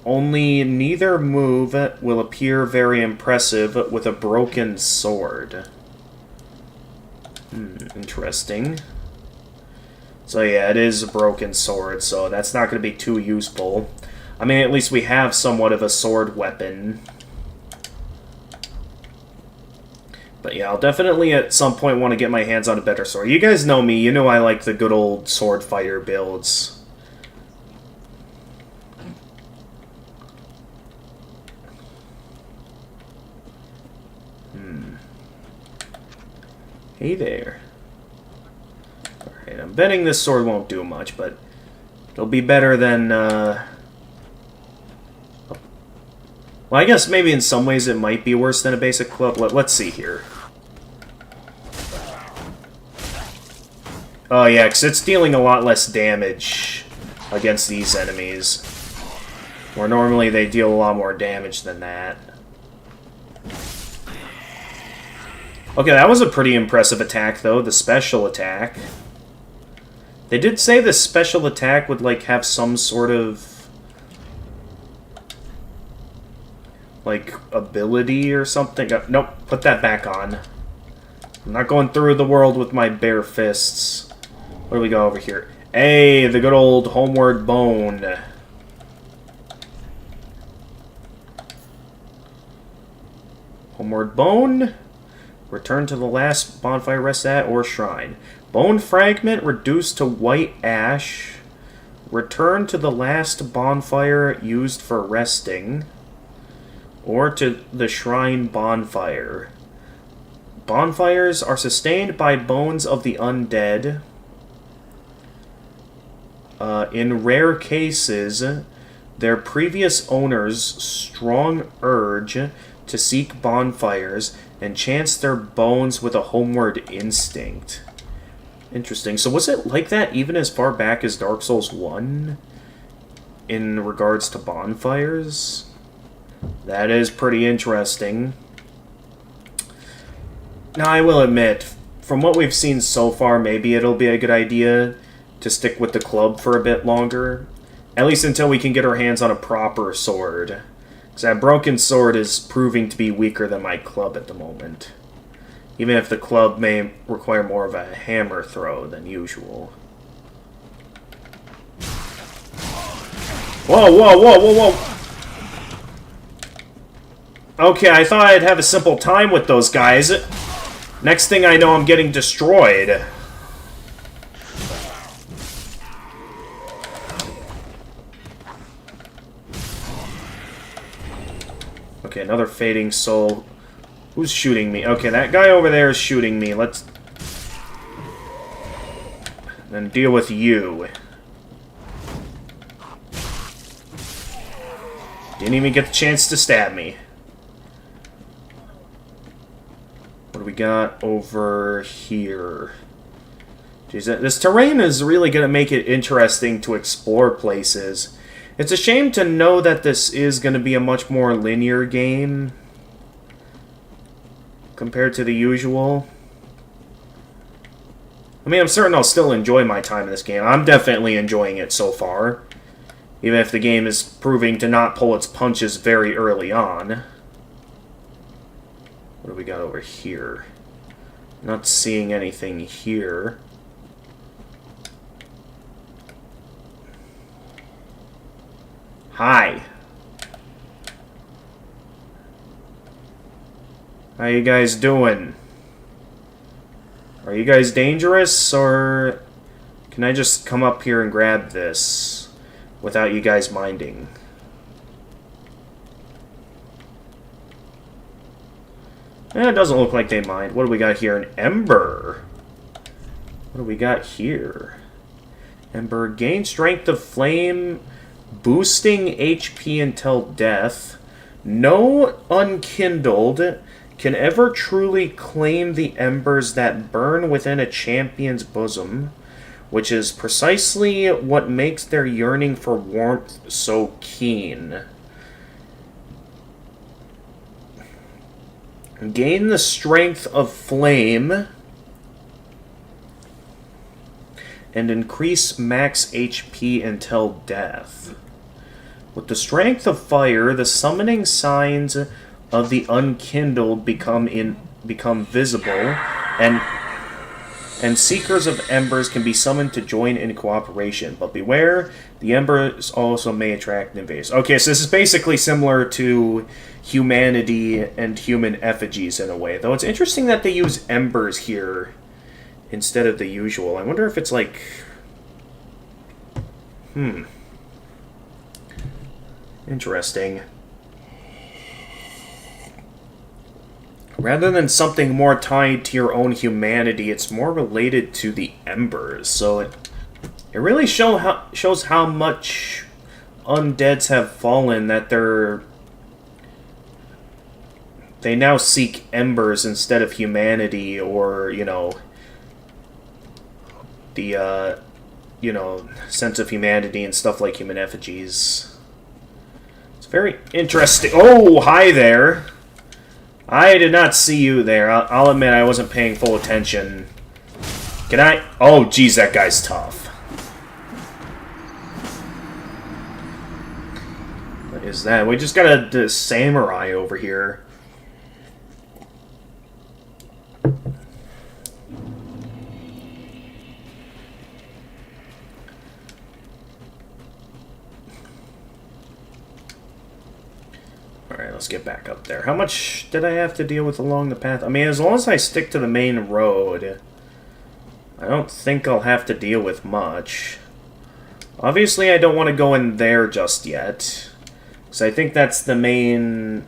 Only neither move will appear very impressive with a broken sword. Interesting. So yeah, it is a broken sword, so that's not going to be too useful. I mean, at least we have somewhat of a sword weapon. But yeah, I'll definitely at some point want to get my hands on a better sword. You guys know me, you know I like the good old sword fighter builds. Hey there. Alright, I'm betting this sword won't do much, but it'll be better than, well, I guess maybe in some ways it might be worse than a basic club. Let's see here. Oh yeah, because it's dealing a lot less damage against these enemies. Where normally they deal a lot more damage than that. Okay, that was a pretty impressive attack, though, the special attack. They did say the special attack would, like, have some sort of, like, ability or something. Nope, put that back on. I'm not going through the world with my bare fists. Where do we go over here? Hey, the good old Homeward Bone. Homeward Bone. Return to the last bonfire rest at or shrine. Bone fragment reduced to white ash. Return to the last bonfire used for resting. Or to the shrine bonfire. Bonfires are sustained by bones of the undead. In rare cases, their previous owner's strong urge to seek bonfires enchants their bones with a homeward instinct. Interesting. So was it like that even as far back as Dark Souls 1 in regards to bonfires? That is pretty interesting. Now, I will admit, from what we've seen so far, maybe it'll be a good idea to stick with the club for a bit longer. At least until we can get our hands on a proper sword. Because that broken sword is proving to be weaker than my club at the moment. Even if the club may require more of a hammer throw than usual. Whoa, whoa, whoa, whoa, whoa! Okay, I thought I'd have a simple time with those guys. Next thing I know, I'm getting destroyed. Okay, another fading soul. Who's shooting me? Okay, that guy over there is shooting me. Let's then deal with you. Didn't even get the chance to stab me. What do we got over here? Jeez, this terrain is really going to make it interesting to explore places. It's a shame to know that this is going to be a much more linear game compared to the usual. I mean, I'm certain I'll still enjoy my time in this game. I'm definitely enjoying it so far. Even if the game is proving to not pull its punches very early on. What do we got over here? Not seeing anything here. Hi. How you guys doing? Are you guys dangerous, or can I just come up here and grab this without you guys minding? Eh, it doesn't look like they mind. What do we got here? An Ember. What do we got here? Ember. Gain strength of flame, boosting HP until death. No unkindled can ever truly claim the embers that burn within a champion's bosom, which is precisely what makes their yearning for warmth so keen. Gain the strength of flame and increase max HP until death. With the strength of fire, the summoning signs of the unkindled become visible, and seekers of embers can be summoned to join in cooperation. But beware, the embers also may attract invaders. Okay, so this is basically similar to humanity and human effigies in a way. Though it's interesting that they use embers here instead of the usual. I wonder if it's like... Interesting. Rather than something more tied to your own humanity, it's more related to the embers. So it really shows how much undeads have fallen, that they now seek embers instead of humanity, or, you know, the, sense of humanity and stuff like human effigies. It's very interesting. Oh, hi there. I did not see you there. I'll admit I wasn't paying full attention. Can I? Oh, geez, that guy's tough. What is that? We just got a samurai over here. Alright, let's get back up there. How much did I have to deal with along the path? I mean, as long as I stick to the main road, I don't think I'll have to deal with much. Obviously, I don't want to go in there just yet, because I think that's the main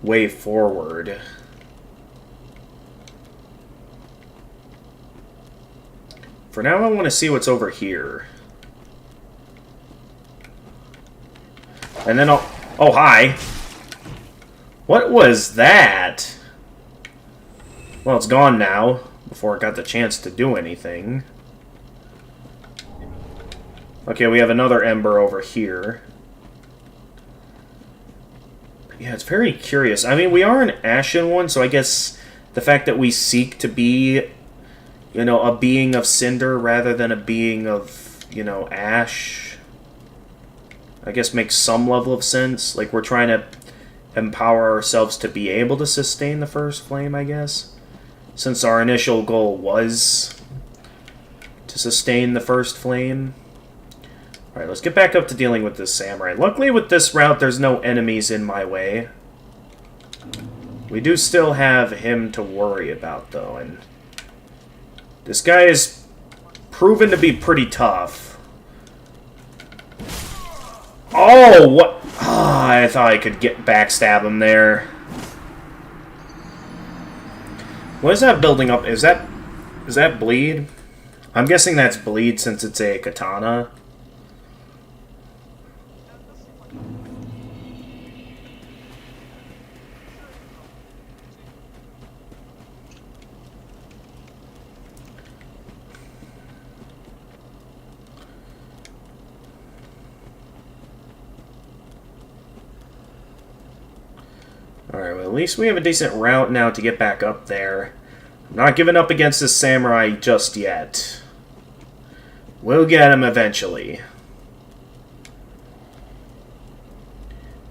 way forward. For now, I want to see what's over here. And then I'll... Oh, hi. What was that? Well, it's gone now, before it got the chance to do anything. Okay, we have another ember over here. Yeah, it's very curious. I mean, we are an Ashen one, so I guess the fact that we seek to be, you know, a being of Cinder rather than a being of, you know, Ash, I guess makes some level of sense. Like, we're trying to empower ourselves to be able to sustain the First Flame, I guess. Since our initial goal was to sustain the First Flame. Alright, let's get back up to dealing with this samurai. Luckily with this route, there's no enemies in my way. We do still have him to worry about, though, and this guy is proven to be pretty tough. Oh, what? Oh, I thought I could backstab him there. What is that building up? Is that bleed? I'm guessing that's bleed since it's a katana. Alright, well, at least we have a decent route now to get back up there. I'm not giving up against this samurai just yet. We'll get him eventually.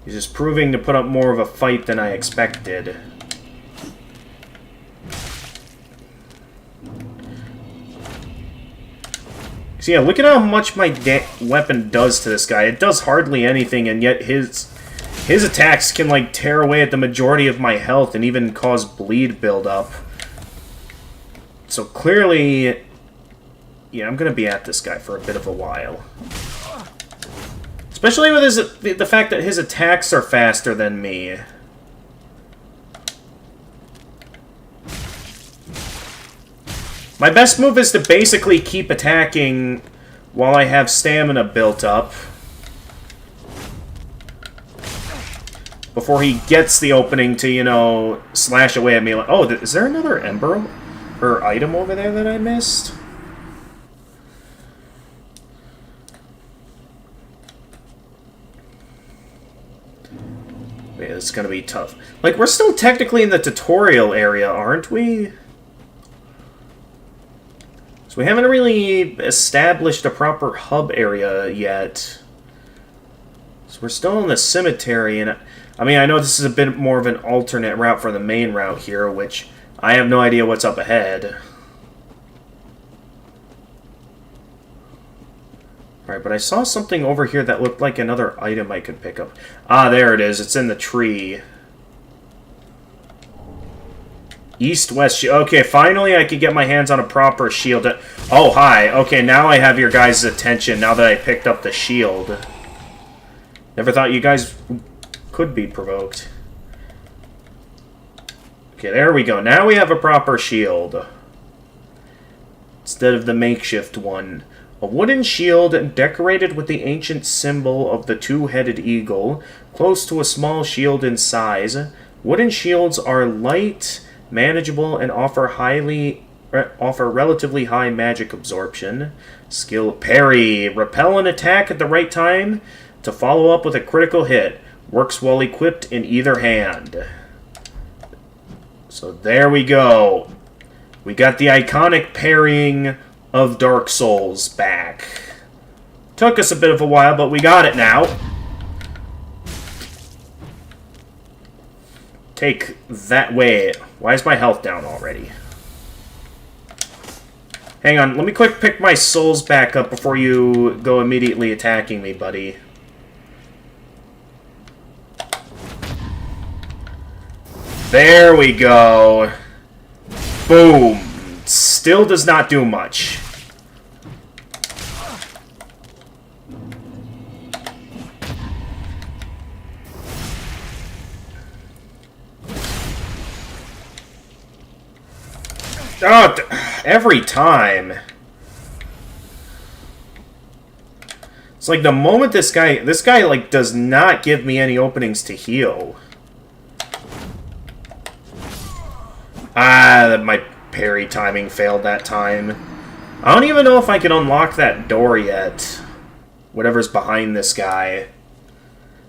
He's just proving to put up more of a fight than I expected. So yeah, look at how much my weapon does to this guy. It does hardly anything, and yet his attacks can, like, tear away at the majority of my health and even cause bleed buildup. So clearly, yeah, I'm gonna be at this guy for a bit of a while. Especially with the fact that his attacks are faster than me. My best move is to basically keep attacking while I have stamina built up. Before he gets the opening to, you know, slash away at me. Like, oh, is there another ember or item over there that I missed? Yeah, it's gonna be tough. Like, we're still technically in the tutorial area, aren't we? So we haven't really established a proper hub area yet. So we're still in the cemetery, and I mean, I know this is a bit more of an alternate route for the main route here, which I have no idea what's up ahead. Alright, but I saw something over here that looked like another item I could pick up. Ah, there it is. It's in the tree. East-west shield. Okay, finally I could get my hands on a proper shield. Oh, hi. Okay, now I have your guys' attention now that I picked up the shield. Never thought you guys could be provoked. Okay, there we go. Now we have a proper shield. Instead of the makeshift one. A wooden shield decorated with the ancient symbol of the two-headed eagle, close to a small shield in size. Wooden shields are light, manageable, and offer relatively high magic absorption. Skill parry. Repel an attack at the right time to follow up with a critical hit. Works while equipped in either hand. So there we go. We got the iconic parrying of Dark Souls back. Took us a bit of a while, but we got it now. Take that way. Why is my health down already? Hang on, let me quick pick my souls back up before you go immediately attacking me, buddy. There we go. Boom. Still does not do much. Oh, every time. It's like the moment this guy like does not give me any openings to heal. Ah, my parry timing failed that time. I don't even know if I can unlock that door yet. Whatever's behind this guy.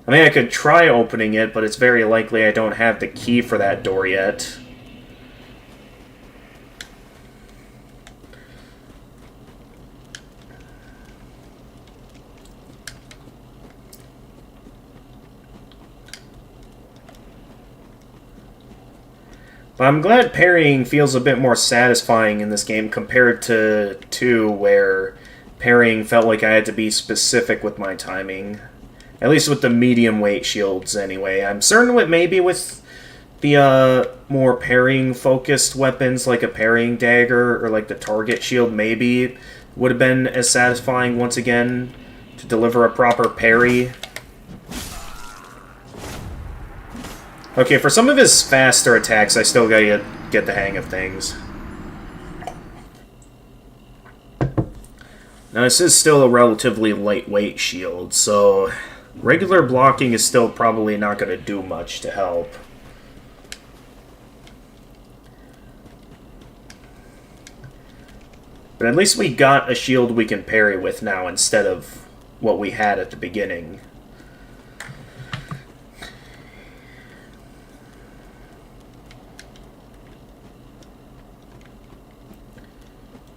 I mean, I could try opening it, but it's very likely I don't have the key for that door yet. But I'm glad parrying feels a bit more satisfying in this game compared to 2, where parrying felt like I had to be specific with my timing. At least with the medium weight shields, anyway. I'm certain with maybe with the more parrying focused weapons, like a parrying dagger or like the target shield, maybe would have been as satisfying once again to deliver a proper parry. Okay, for some of his faster attacks, I still gotta get the hang of things. Now, this is still a relatively lightweight shield, so regular blocking is still probably not going to do much to help. But at least we got a shield we can parry with now instead of what we had at the beginning.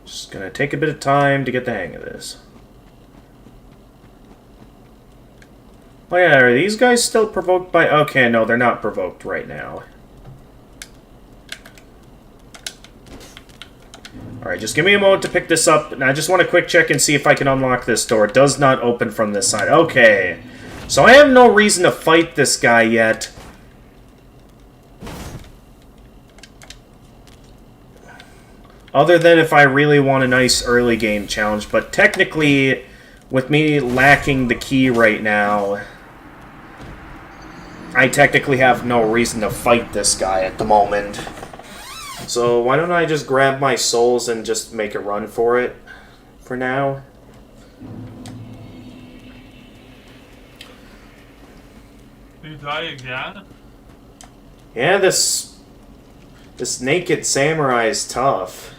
Just gonna take a bit of time to get the hang of this. Oh yeah, are these guys still provoked by... Okay, no, they're not provoked right now. Alright, just give me a moment to pick this up. And I just want to quick check and see if I can unlock this door. It does not open from this side. Okay. So I have no reason to fight this guy yet. Other than if I really want a nice early game challenge. But technically, with me lacking the key right now, I technically have no reason to fight this guy at the moment. So why don't I just grab my souls and just make a run for it for now? Did you die again? Yeah, this naked samurai is tough.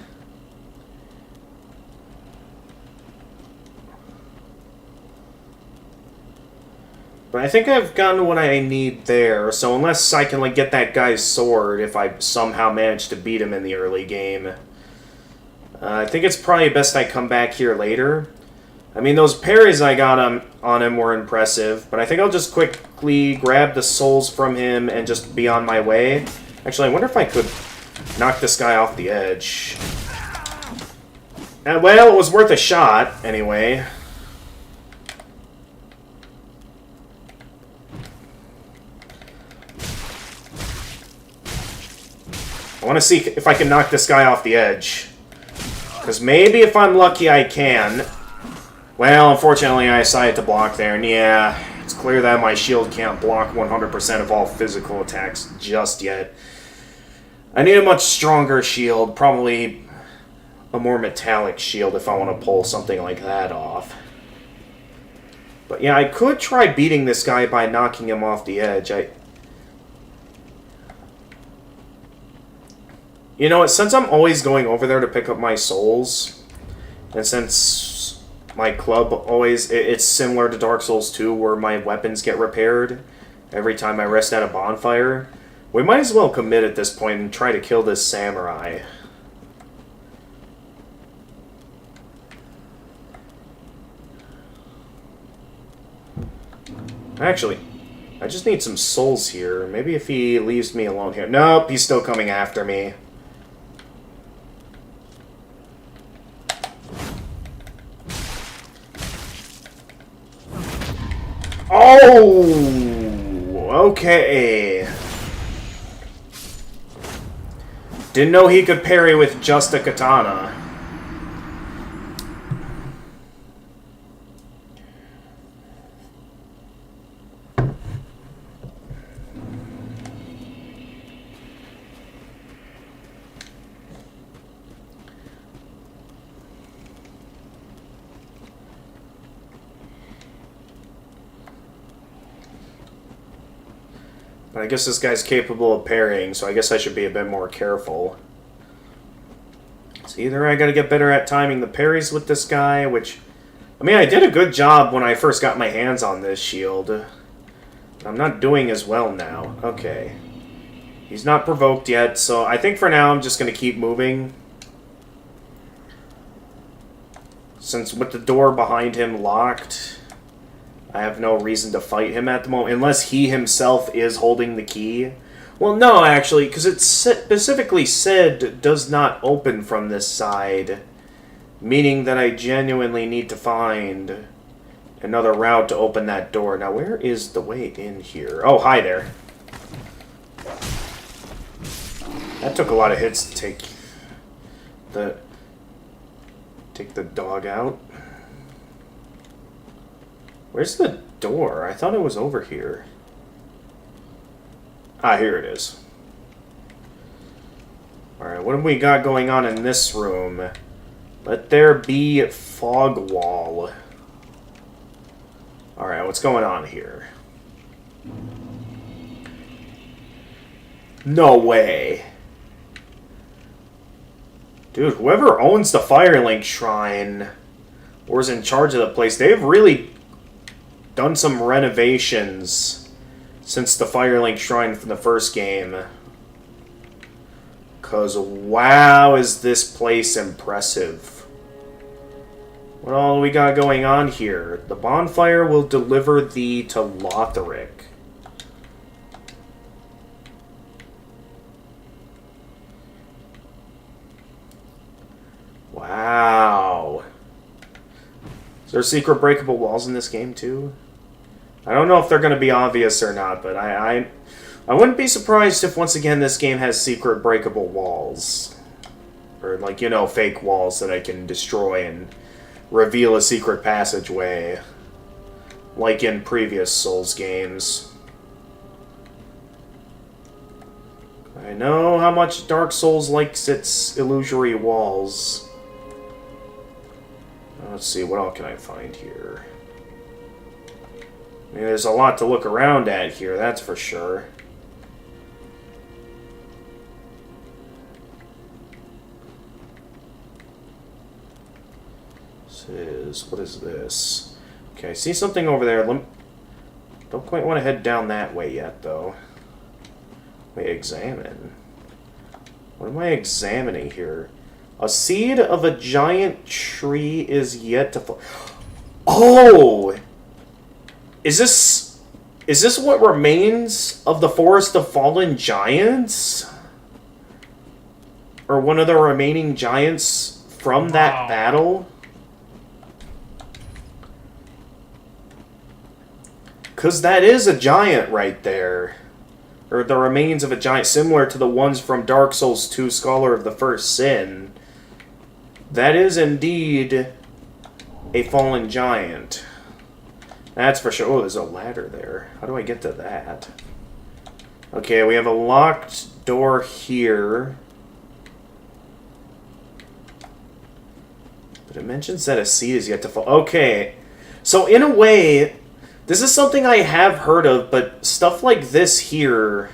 But I think I've gotten what I need there, so unless I can like get that guy's sword, if I somehow manage to beat him in the early game, I think it's probably best I come back here later. I mean, those parries I got on him were impressive, but I think I'll just quickly grab the souls from him and just be on my way. Actually, I wonder if I could knock this guy off the edge. Well, it was worth a shot, anyway. I want to see if I can knock this guy off the edge. Because maybe if I'm lucky I can. Well, unfortunately I decided to block there. And yeah, it's clear that my shield can't block 100% of all physical attacks just yet. I need a much stronger shield. Probably a more metallic shield if I want to pull something like that off. But yeah, I could try beating this guy by knocking him off the edge. You know what, since I'm always going over there to pick up my souls, and since my club always, it's similar to Dark Souls 2 where my weapons get repaired every time I rest at a bonfire, we might as well commit at this point and try to kill this samurai. Actually, I just need some souls here. Maybe if he leaves me alone here. Nope, he's still coming after me. Oh! Okay. Didn't know he could parry with just a katana. But I guess this guy's capable of parrying, so I guess I should be a bit more careful. So either I gotta get better at timing the parries with this guy, which... I mean, I did a good job when I first got my hands on this shield. I'm not doing as well now. Okay. He's not provoked yet, so I think for now I'm just gonna keep moving. Since with the door behind him locked, I have no reason to fight him at the moment, unless he himself is holding the key. Well, no, actually, because it specifically said does not open from this side, meaning that I genuinely need to find another route to open that door. Now, where is the way in here? Oh, hi there. That took a lot of hits to take the dog out. Where's the door? I thought it was over here. Ah, here it is. Alright, what have we got going on in this room? Let there be fog wall. Alright, what's going on here? No way. Dude, whoever owns the Firelink Shrine or is in charge of the place, they've really done some renovations since the Firelink Shrine from the first game. Because, wow, is this place impressive. What all we got going on here? The bonfire will deliver thee to Lotharic. Wow. Is there secret breakable walls in this game, too? I don't know if they're going to be obvious or not, but I wouldn't be surprised if, once again, this game has secret breakable walls. Or, like, you know, fake walls that I can destroy and reveal a secret passageway. Like in previous Souls games. I know how much Dark Souls likes its illusory walls. Let's see, what all can I find here? I mean, there's a lot to look around at here, that's for sure. What is this? Okay, I see something over there. Don't quite want to head down that way yet, though. Wait, examine. What am I examining here? A seed of a giant tree is yet to fall. Oh! Is this what remains of the Forest of Fallen Giants? Or one of the remaining giants from that battle? Because that is a giant right there. Or the remains of a giant, similar to the ones from Dark Souls 2 Scholar of the First Sin. That is indeed a fallen giant. That's for sure. Oh, there's a ladder there. How do I get to that? Okay, we have a locked door here. But it mentions that a seed is yet to fall. Okay. So in a way, this is something I have heard of, but stuff like this here,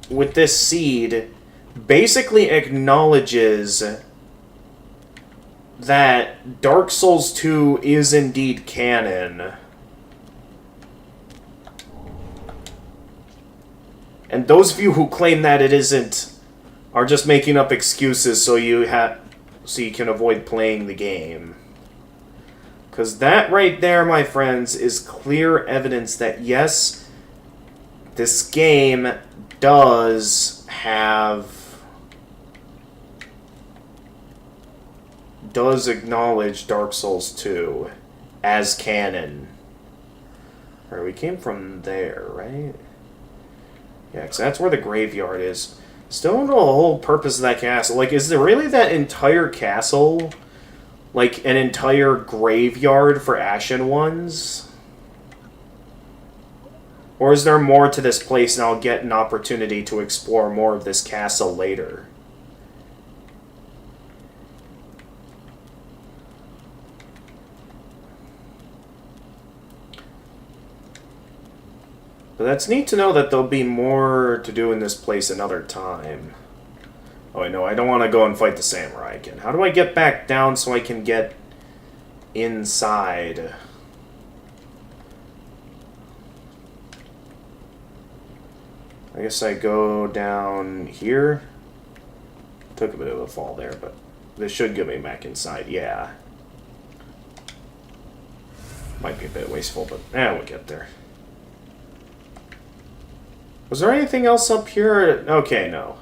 with this seed, basically acknowledges that Dark Souls 2 is indeed canon. And those of you who claim that it isn't are just making up excuses so you can avoid playing the game. Because that right there, my friends, is clear evidence that yes, this game does acknowledge Dark Souls 2 as canon. Alright, we came from there, right? Yeah, because that's where the graveyard is. Still don't know the whole purpose of that castle. Like, is there really that entire castle like an entire graveyard for Ashen Ones? Or is there more to this place and I'll get an opportunity to explore more of this castle later? But that's neat to know that there'll be more to do in this place another time. Oh, I know, I don't want to go and fight the samurai again. How do I get back down so I can get inside? I guess I go down here. Took a bit of a fall there, but this should get me back inside, yeah. Might be a bit wasteful, but we'll get there. Was there anything else up here? Okay, no.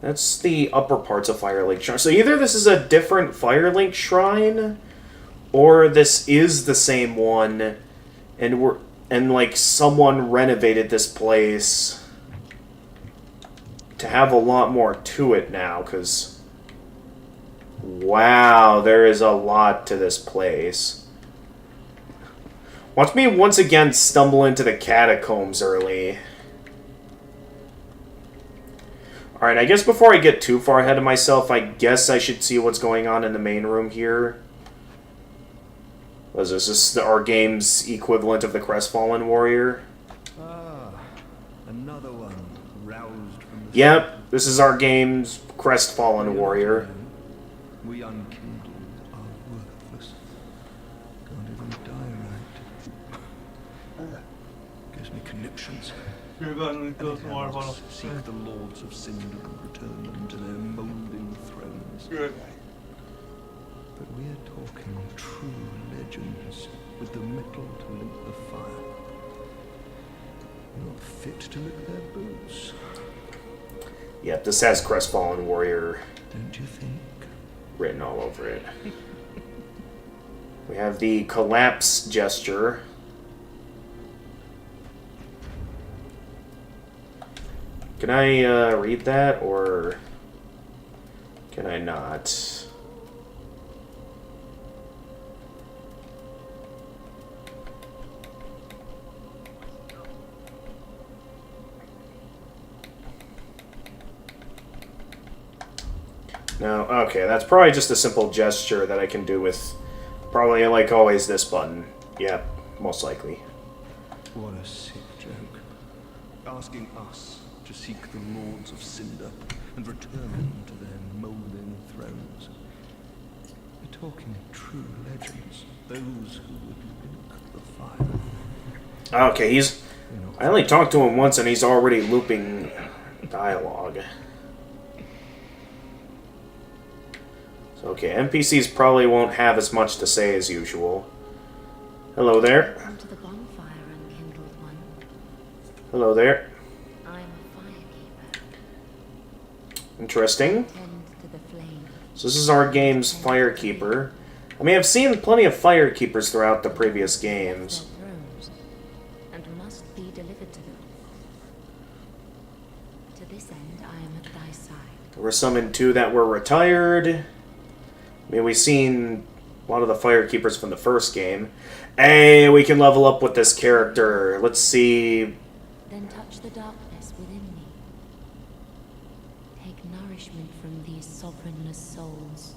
That's the upper parts of Firelink Shrine. So either this is a different Firelink Shrine, or this is the same one, and like someone renovated this place to have a lot more to it now, because wow, there is a lot to this place. Watch me once again stumble into the catacombs early. Alright, I guess before I get too far ahead of myself, I guess I should see what's going on in the main room here. Was this our game's equivalent of the Crestfallen Warrior? Ah, another one roused from the... Yep, this is our game's Crestfallen Warrior. We unkindled are worthless. Can't even die right. Gives me conniptions. You're going to go some more fun. Seek the lords of Cinder and return them to their moulding thrones. Good. But we're talking true legends with the metal to link the fire. Not fit to lick their boots. Yep, this has Crestfallen Warrior Don't you think? written all over it. We have the collapse gesture. Can I read that, or can I not? No, okay, that's probably just a simple gesture that I can do with, probably like always, this button. Yep, most likely. What a sick joke. Asking us to seek the lords of Cinder and return them to their moulding thrones. We're talking true legends, those who would link the fire. Okay, I only talked to him once and he's already looping dialogue. So, okay, NPCs probably won't have as much to say as usual. Hello there. Come to the bonfire, unkindled one. Hello there. I am a firekeeper. Interesting. Tend to the flame. So this is our game's Firekeeper. I mean, I've seen plenty of Firekeepers throughout the previous games. Their thrones, and must be delivered to them. To this end, I am at thy side. There were some in 2 that were retired. I mean, we've seen a lot of the Firekeepers from the first game. Hey, we can level up with this character. Let's see. Then touch the darkness within me. Take nourishment from these sovereignless souls.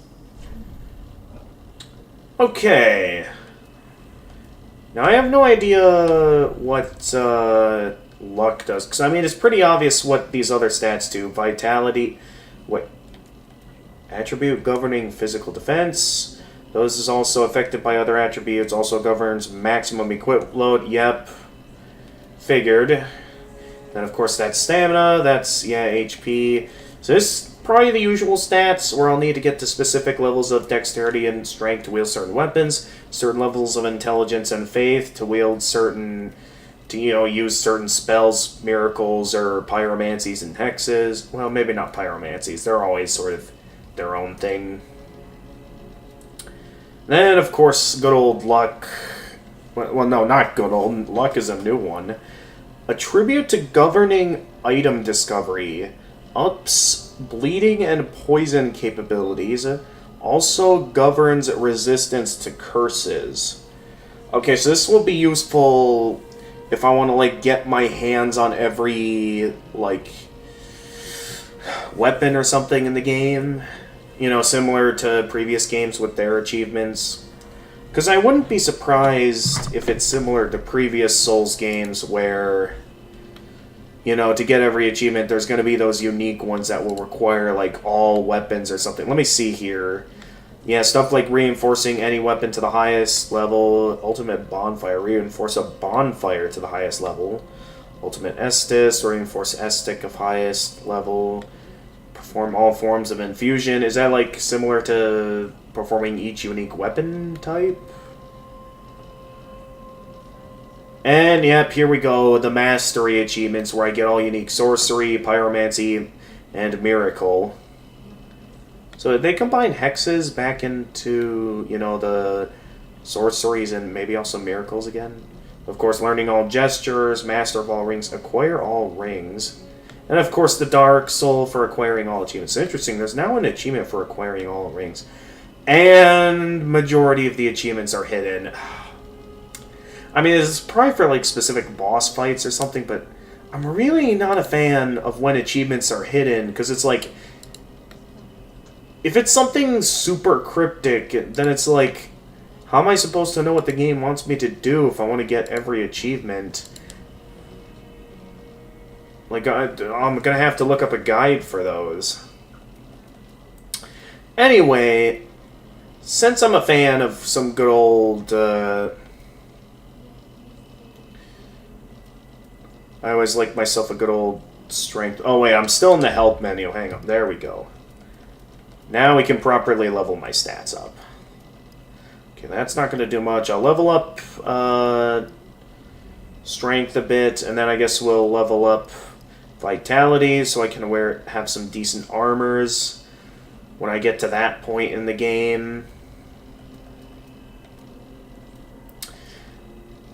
Okay. Now, I have no idea what luck does. Because, I mean, it's pretty obvious what these other stats do. Vitality. What? Attribute governing physical defense. Those is also affected by other attributes. Also governs maximum equip load. Yep. Figured. Then, of course, that's stamina. That's, yeah, HP. So this is probably the usual stats, where I'll need to get to specific levels of dexterity and strength to wield certain weapons, certain levels of intelligence and faith to wield certain, to, you know, use certain spells, miracles, or pyromancies and hexes. Well, maybe not pyromancies. They're always sort of their own thing. Then, of course, good old luck. Well, no, not good old. Luck is a new one. Attribute to governing item discovery. Ups bleeding and poison capabilities. Also governs resistance to curses. Okay, so this will be useful if I want to, like, get my hands on every, like, weapon or something in the game. You know, similar to previous games with their achievements. Because I wouldn't be surprised if it's similar to previous Souls games where, you know, to get every achievement, there's going to be those unique ones that will require, like, all weapons or something. Let me see here. Yeah, stuff like reinforcing any weapon to the highest level, ultimate bonfire, reinforce a bonfire to the highest level, ultimate Estus, reinforce Estic of highest level, perform all forms of infusion. Is that like similar to performing each unique weapon type? And yep, here we go, the mastery achievements where I get all unique sorcery, pyromancy, and miracle. So they combine hexes back into, you know, the sorceries and maybe also miracles again. Of course, learning all gestures, master of all rings, acquire all rings. And of course, the Dark Soul for acquiring all achievements. Interesting, there's now an achievement for acquiring all rings. And majority of the achievements are hidden. I mean, this is probably for like specific boss fights or something, but I'm really not a fan of when achievements are hidden, because it's like, if it's something super cryptic, then it's like, how am I supposed to know what the game wants me to do if I want to get every achievement? Like, I'm gonna have to look up a guide for those. Anyway, since I'm a fan of some good old, I always like myself a good old strength. Oh wait, I'm still in the help menu. Hang on, there we go. Now we can properly level my stats up. Okay, that's not going to do much. I'll level up strength a bit, and then I guess we'll level up vitality so I can have some decent armors when I get to that point in the game.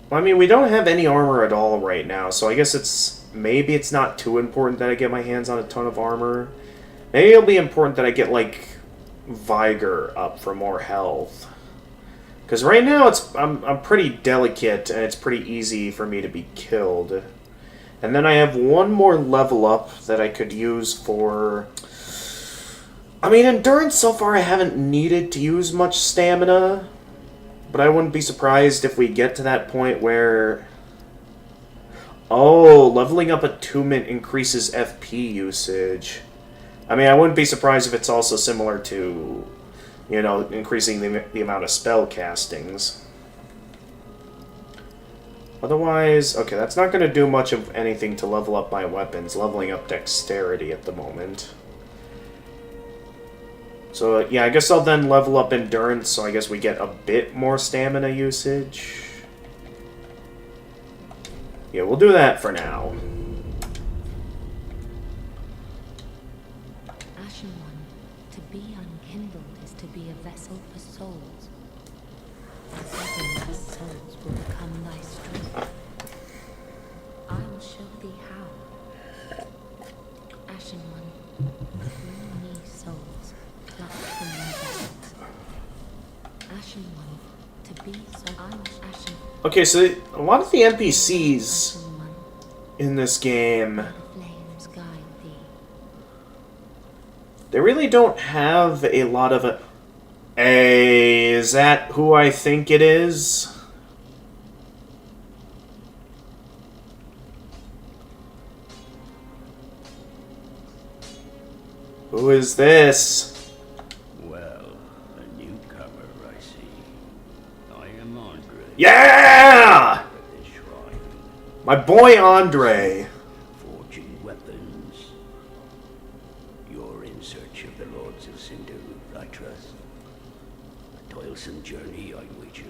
Well, I mean, we don't have any armor at all right now, so I guess maybe it's not too important that I get my hands on a ton of armor. Maybe it'll be important that I get, like, Vigor up for more health. Because right now, I'm pretty delicate, and it's pretty easy for me to be killed. And then I have one more level up that I could use for... I mean, Endurance so far I haven't needed to use much stamina. But I wouldn't be surprised if we get to that point where... Oh, leveling up Attunement increases FP usage. I mean, I wouldn't be surprised if it's also similar to, you know, increasing the amount of spell castings. Otherwise, okay, that's not going to do much of anything to level up my weapons. Leveling up dexterity at the moment. So, yeah, I guess I'll then level up endurance, so I guess we get a bit more stamina usage. Yeah, we'll do that for now. Ashen One, to be unkindled is to be a vessel for souls. And seven souls will become thy strength. I will show thee how. Ashen One, bring me souls, plucked from thy vessels. Ashen One, to be so I will Ashen. Okay, so a lot of the NPCs Ashen One, in this game, the flames guide thee. they really don't have a lot of... Hey, is that who I think it is? Who is this? Well, a newcomer, I see. I am Andre. Yeah! Of this shrine, My boy Andre. forging weapons. You're in search of the Lords of Cinder, I trust. A toilsome journey, I wager.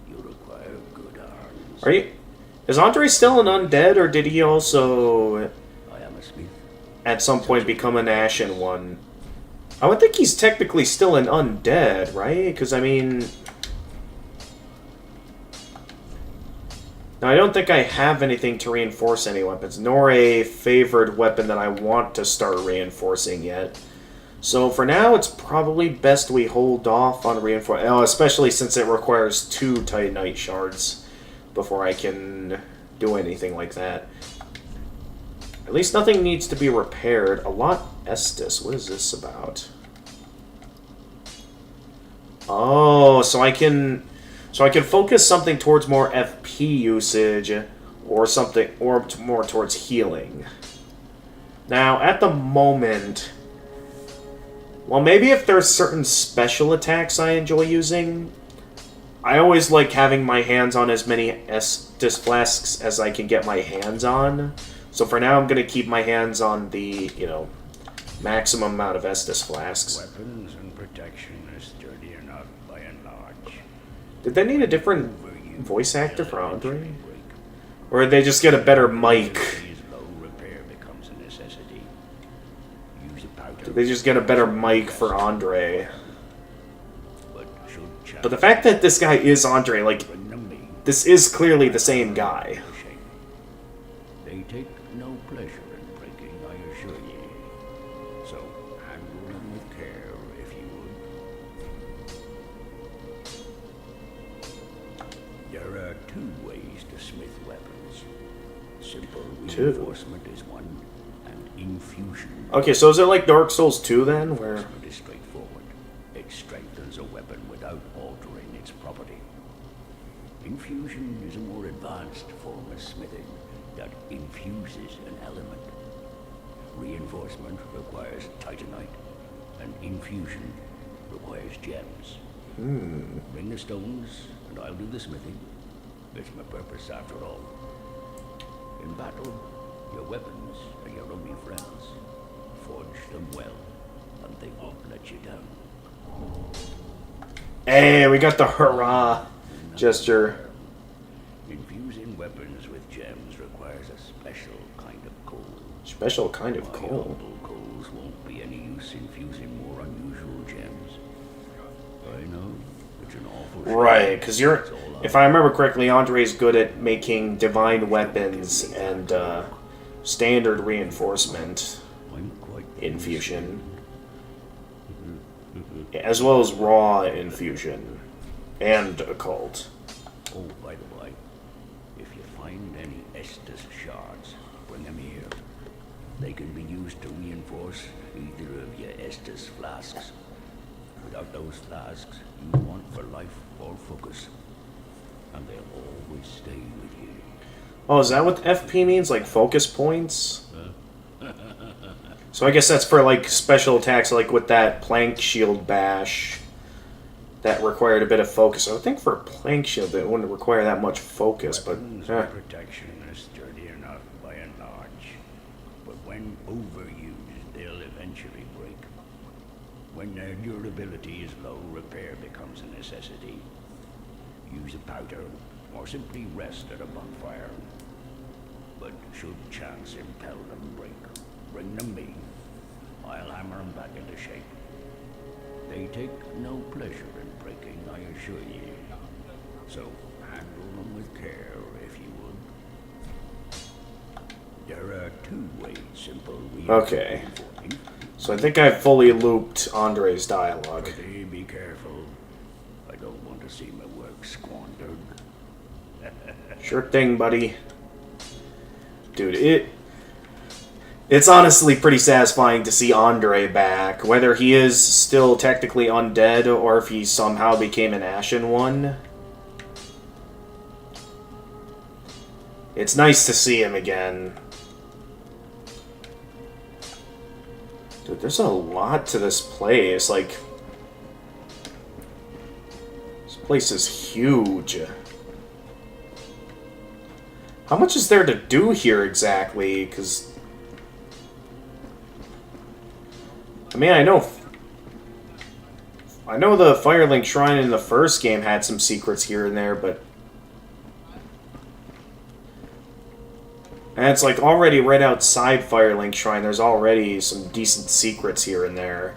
You require good arms. Are you... Is Andre still an undead, or did he also, I am a smith. at some point, become an Ashen One? I would think he's technically still an undead, right? Because, I mean... Now, I don't think I have anything to reinforce any weapons, nor a favored weapon that I want to start reinforcing yet. So, for now, it's probably best we hold off on reinforcing... Oh, especially since it requires 2 Titanite shards before I can do anything like that. At least nothing needs to be repaired. A lot Estus. What is this about? Oh, so I can... So I can focus something towards more FP usage, or something, or more towards healing. Now, at the moment, well, maybe if there's certain special attacks I enjoy using, I always like having my hands on as many Estus Flasks as I can get my hands on. So for now, I'm going to keep my hands on the, maximum amount of Estus Flasks. Weapons and protection are sturdy enough by and large. Did they need a different voice actor for Andre? Or did they just get a better mic? Low repair becomes a necessity. Use a powder. Did they just get a better mic for Andre? But But the fact that this guy is Andre, like, this is clearly the same guy. They take no pleasure in breaking, I assure ye. So handle them with care, if you would. There are two ways to smith weapons. Simple reinforcement is one, and infusion. Okay, so is it like Dark Souls 2 then, where... Reinforcement is straightforward. It strengthens a weapon without altering its property. Infusion is a more advanced form of smithing that infuses an element. Reinforcement requires titanite, and infusion requires gems. Bring the stones, and I'll do the smithing. It's my purpose after all. In battle, your weapons are your only friends. Forge them well, and they won't let you down. Hey, we got the hurrah gesture. Infusing weapons with gems requires a special kind of coal. Special kind of My coal. humble coals won't be any use infusing more unusual gems. I know, it's an awful shame. Right, because you're... It's all If I remember correctly, Andre's good at making divine weapons and standard reinforcement I'm quite infusion. As well as raw infusion. And occult. Oh, by the way, if you find any Estus shards, bring them here. They can be used to reinforce either of your Estus flasks. Without those flasks, you want for life or focus. And they'll always stay with you. Oh, is that what FP means? Like focus points? So I guess that's for like special attacks, like with that plank shield bash. That required a bit of focus. I would think for a plank shield it wouldn't require that much focus, but... Weapons and protection are sturdy enough by and large. But when overused, they'll eventually break. When their durability is low, repair becomes a necessity. Use a powder, or simply rest at a bonfire. But should chance impel them break, bring them me. I'll hammer them back into shape. They take no pleasure in breaking, I assure ye. So handle them with care, if you would. There are two ways simple. Okay. So I think I've fully looped Andre's dialogue. Be careful. I don't want to see my work squandered. Sure thing, buddy. Dude, it's honestly pretty satisfying to see Andre back. Whether he is still technically undead or if he somehow became an Ashen one. It's nice to see him again. Dude, there's a lot to this place. Like, this place is huge. How much is there to do here exactly? Because, I mean, I know the Firelink Shrine in the first game had some secrets here and there, but... And it's like already right outside Firelink Shrine, there's already some decent secrets here and there.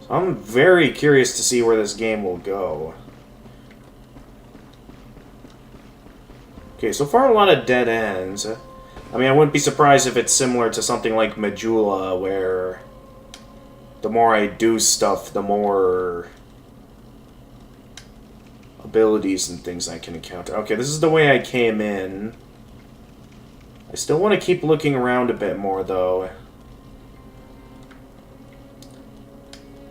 So I'm very curious to see where this game will go. Okay, so far a lot of dead ends. I mean, I wouldn't be surprised if it's similar to something like Majula, where the more I do stuff, the more abilities and things I can encounter. Okay, this is the way I came in. I still want to keep looking around a bit more, though.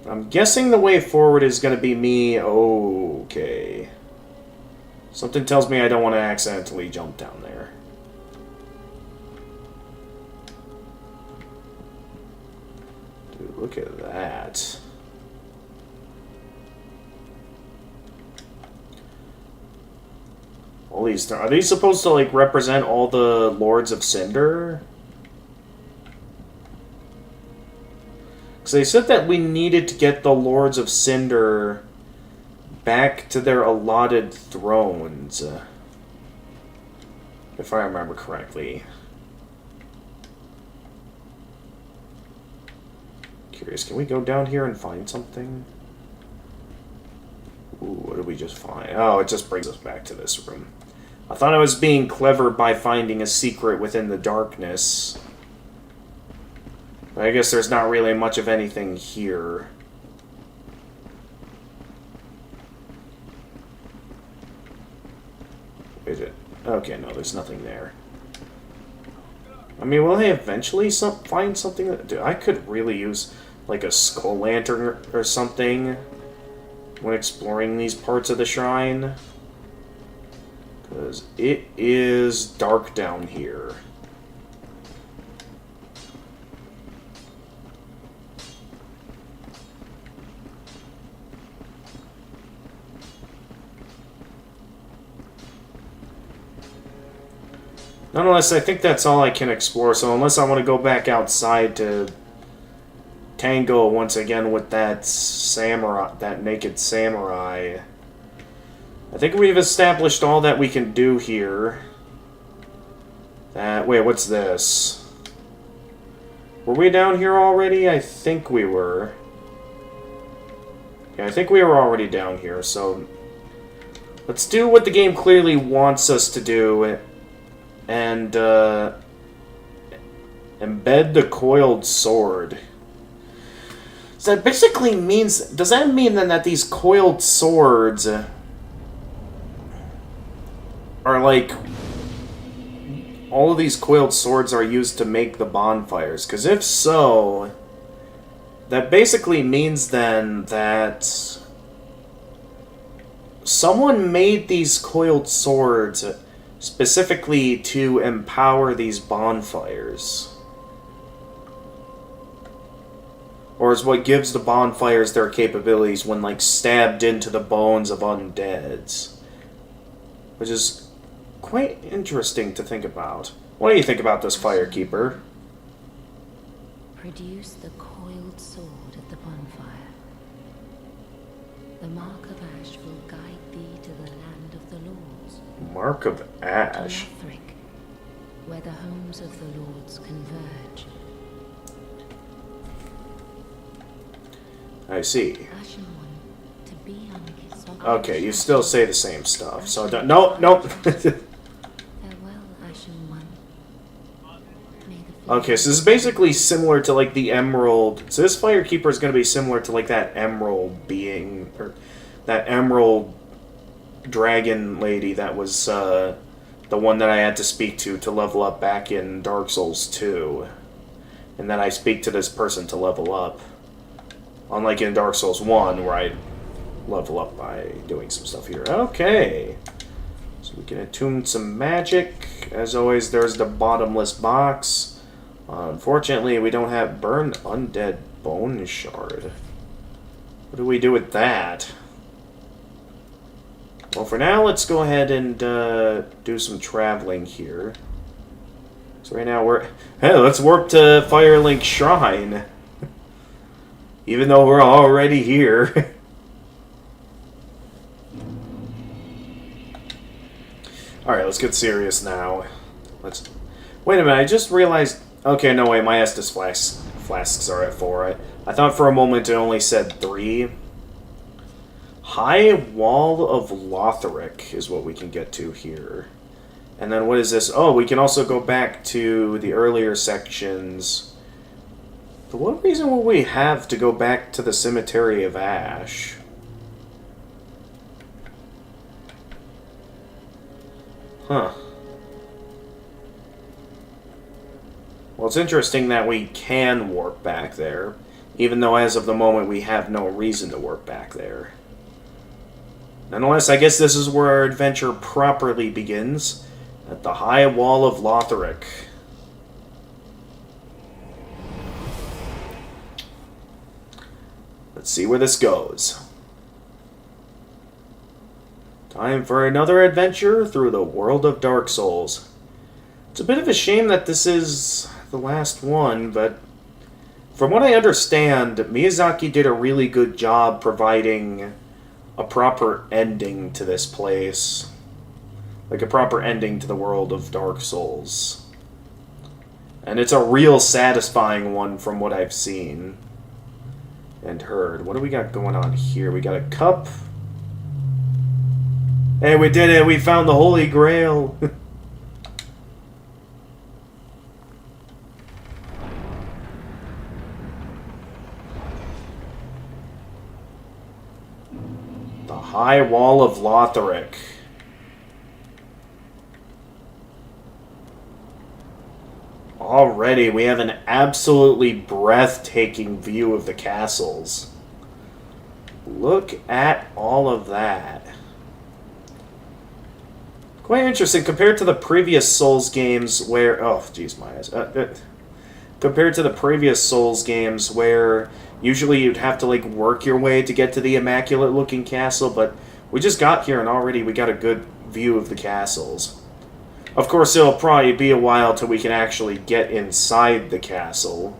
I'm guessing the way forward is going to be me... Okay. Something tells me I don't want to accidentally jump down there. Dude, look at that. All these... Are these supposed to, like, represent all the Lords of Cinder? Because they said that we needed to get the Lords of Cinder back to their allotted thrones. If I remember correctly. Curious, can we go down here and find something? Ooh, what did we just find? Oh, it just brings us back to this room. I thought I was being clever by finding a secret within the darkness. But I guess there's not really much of anything here. Is it? Okay, no, there's nothing there. I mean, will they eventually find something that... Dude, I could really use, like, a skull lantern or something when exploring these parts of the shrine. Because it is dark down here. Nonetheless, I think that's all I can explore, so unless I want to go back outside to tango once again with that samurai, that naked samurai, I think we've established all that we can do here. Wait, what's this? Were we down here already? I think we were. Yeah, I think we were already down here, so let's do what the game clearly wants us to do. And, embed the coiled sword. So that basically means... Does that mean then that these coiled swords are like... All of these coiled swords are used to make the bonfires? Because if so... That basically means then that... Someone made these coiled swords... specifically to empower these bonfires. Or is what gives the bonfires their capabilities when, like, stabbed into the bones of undeads. Which is quite interesting to think about. What do you think about this, Firekeeper? Produce the coiled sword at the bonfire. The mark of ash will guide thee to the land of the Lords. Mark of Ash. Lothric, where the homes of the Lords converge. I see. Ashen One, to be on his Okay, you still say the same stuff, so don't... Nope. Farewell, Ashen One. May the Okay, so this is basically similar to, like, the Emerald... So this Firekeeper is going to be similar to, like, that Emerald being... Or that Emerald dragon lady that was, the one that I had to speak to level up back in Dark Souls 2. And then I speak to this person to level up. Unlike in Dark Souls 1, where I level up by doing some stuff here. Okay. So we can attune some magic. As always, there's the bottomless box. Unfortunately, we don't have Burned Undead Bone Shard. What do we do with that? Well, for now, let's go ahead and do some traveling here. So right now we're... Hey, let's warp to Firelink Shrine. Even though we're already here. Alright, let's get serious now. Let's... Wait a minute, I just realized... Okay, no, wait, my Estus flasks are at 4. I thought for a moment it only said 3. High Wall of Lothric is what we can get to here. And then what is this? Oh, we can also go back to the earlier sections. But what reason will we have to go back to the Cemetery of Ash? Huh. Well, it's interesting that we can warp back there. Even though as of the moment we have no reason to work back there. Nonetheless, I guess this is where our adventure properly begins. At the High Wall of Lotharic. Let's see where this goes. Time for another adventure through the world of Dark Souls. It's a bit of a shame that this is the last one, but from what I understand, Miyazaki did a really good job providing a proper ending to this place. Like a proper ending to the world of Dark Souls. And it's a real satisfying one from what I've seen and heard. What do we got going on here? We got a cup. Hey, we did it! We found the Holy Grail! The High Wall of Lotharic. Already, we have an absolutely breathtaking view of the castles. Look at all of that. Quite interesting compared to the previous Souls games where... Oh, jeez, my eyes. Compared to the previous Souls games where usually you'd have to, like, work your way to get to the immaculate-looking castle, but we just got here and already we got a good view of the castles. Of course, it'll probably be a while till we can actually get inside the castle.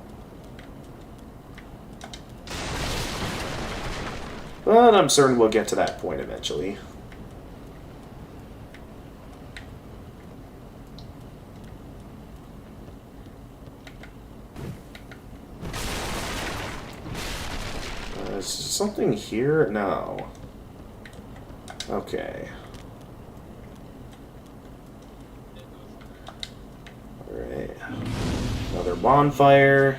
But I'm certain we'll get to that point eventually. Is something here? No. Okay. Alright. Another bonfire.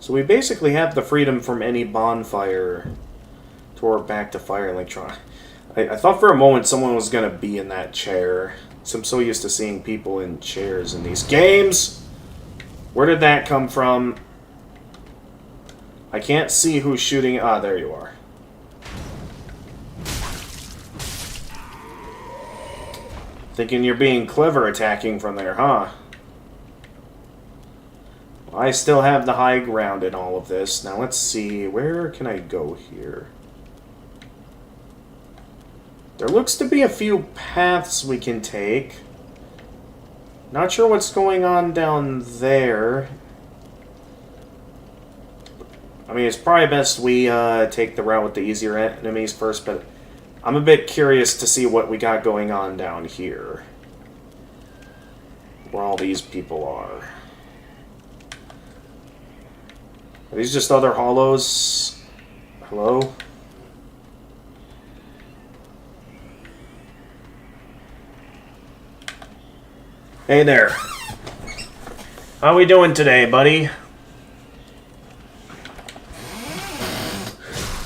So we basically have the freedom from any bonfire to work back to Fire Electron. I thought for a moment someone was going to be in that chair. So I'm so used to seeing people in chairs in these games. Where did that come from? I can't see who's shooting. Ah, there you are. Thinking you're being clever attacking from there, huh? Well, I still have the high ground in all of this. Now let's see. Where can I go here? There looks to be a few paths we can take. Not sure what's going on down there. I mean, it's probably best we take the route with the easier enemies first, but I'm a bit curious to see what we got going on down here. Where all these people are. Are these just other hollows? Hello? Hey there. How we doing today, buddy?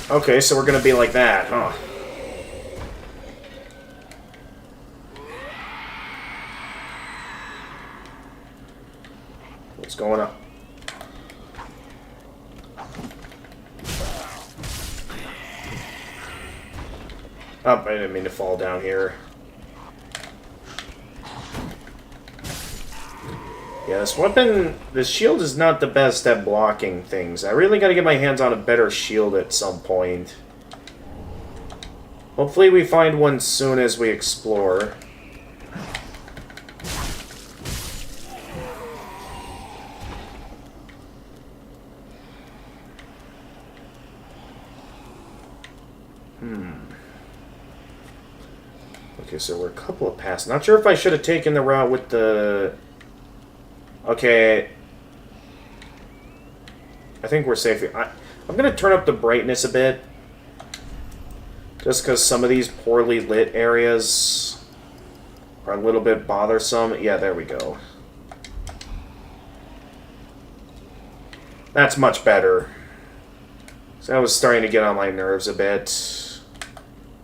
Okay, so we're gonna be like that, huh? What's going on? Oh, I didn't mean to fall down here. Yeah, this weapon, this shield is not the best at blocking things. I really gotta get my hands on a better shield at some point. Hopefully we find one soon as we explore. Okay, so we're a couple of paths. Not sure if I should have taken the route with the... Okay. I think we're safe here. I'm going to turn up the brightness a bit. Just because some of these poorly lit areas are a little bit bothersome. Yeah, there we go. That's much better. So that was starting to get on my nerves a bit.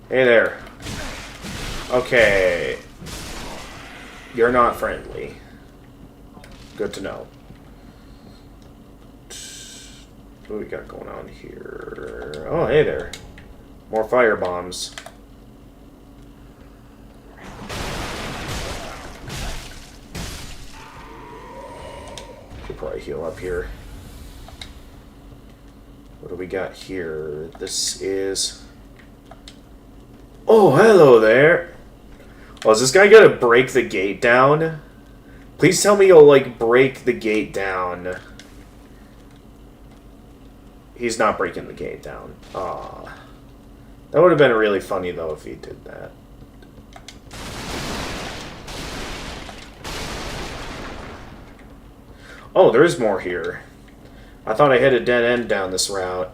Hey there. Okay. You're not friendly. Good to know. What do we got going on here? Oh, hey there. More fire bombs. Could probably heal up here. What do we got here? This is... Oh, hello there. Oh, is this guy gonna break the gate down? Please tell me you'll, like, break the gate down. He's not breaking the gate down. Aw. That would have been really funny, though, if he did that. Oh, there is more here. I thought I hit a dead end down this route.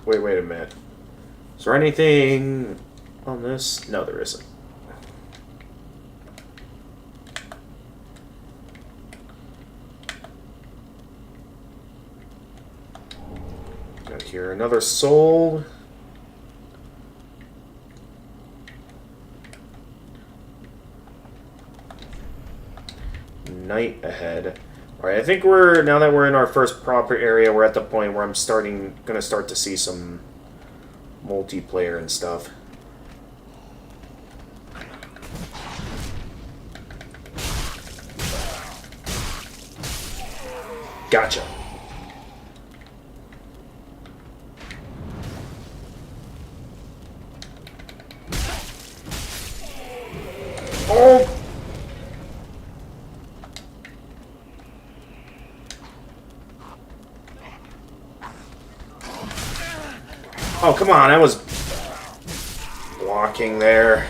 Wait a minute. Is there anything on this? No, there isn't. Got here another soul. Night ahead. Alright, I think now that we're in our first proper area, we're at the point where I'm gonna start to see some multiplayer and stuff. Gotcha. Oh! Oh, come on, I was blocking there.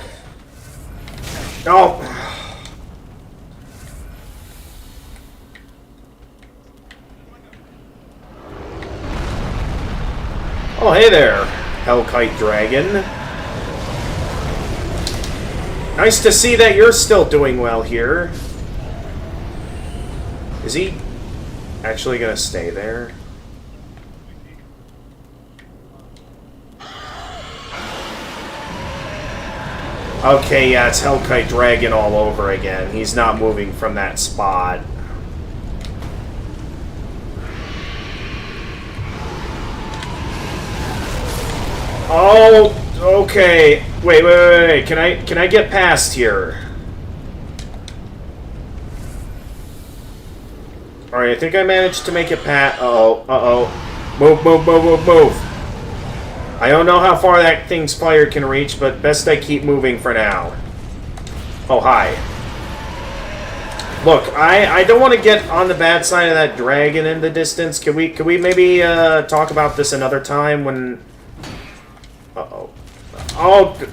No! Oh, hey there, Hellkite Dragon. Nice to see that you're still doing well here. Is he actually gonna stay there? Okay, yeah, it's Hellkite Dragon all over again. He's not moving from that spot. Oh, okay. Wait. Can I get past here? Alright, I think I managed to make it past. Uh-oh. Move. I don't know how far that thing's fire can reach, but best I keep moving for now. Oh, hi. Look, I don't want to get on the bad side of that dragon in the distance. Could we maybe talk about this another time when... Uh-oh. Oh...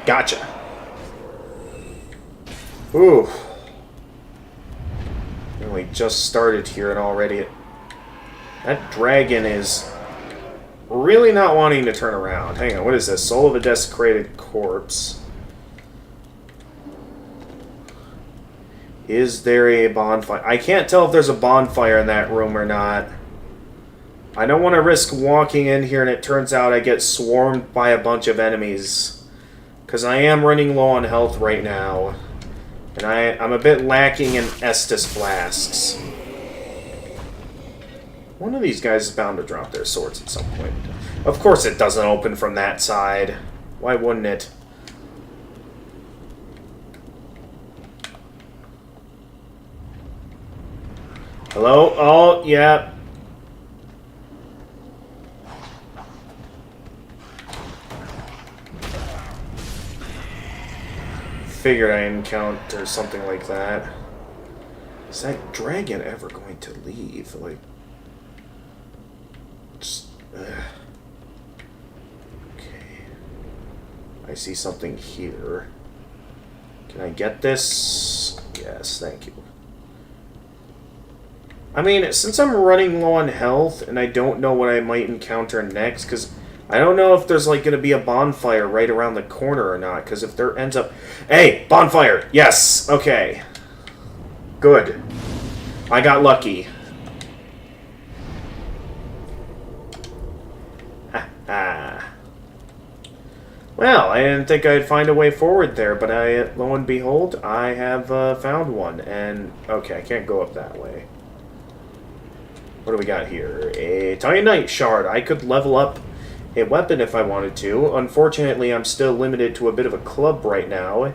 Gotcha. Ooh. We only just started here and already... That dragon is really not wanting to turn around. Hang on, what is this? Soul of a desecrated corpse. Is there a bonfire? I can't tell if there's a bonfire in that room or not. I don't want to risk walking in here and it turns out I get swarmed by a bunch of enemies. Because I am running low on health right now. And I'm a bit lacking in Estus flasks. One of these guys is bound to drop their swords at some point. Of course it doesn't open from that side. Why wouldn't it? Hello? Oh, yeah. Figured I encounter something like that. Is that dragon ever going to leave? Like, just, okay. I see something here. Can I get this? Yes, thank you. I mean, since I'm running low on health and I don't know what I might encounter next, because I don't know if there's like going to be a bonfire right around the corner or not, because if there ends up... Hey! Bonfire! Yes! Okay. Good. I got lucky. Well, I didn't think I'd find a way forward there, but lo and behold, I have found one. And, okay, I can't go up that way. What do we got here? A Titanite shard. I could level up a weapon if I wanted to. Unfortunately, I'm still limited to a bit of a club right now.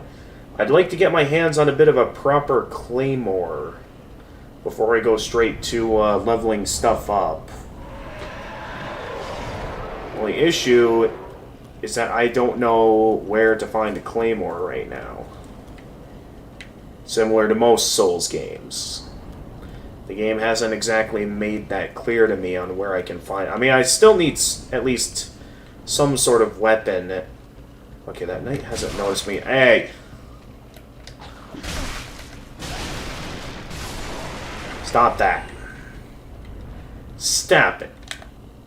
I'd like to get my hands on a bit of a proper claymore before I go straight to leveling stuff up. Only issue is that I don't know where to find a claymore right now. Similar to most Souls games. The game hasn't exactly made that clear to me on where I can find... I mean, I still need at least some sort of weapon. Okay, that knight hasn't noticed me. Hey! Stop that. Stop it.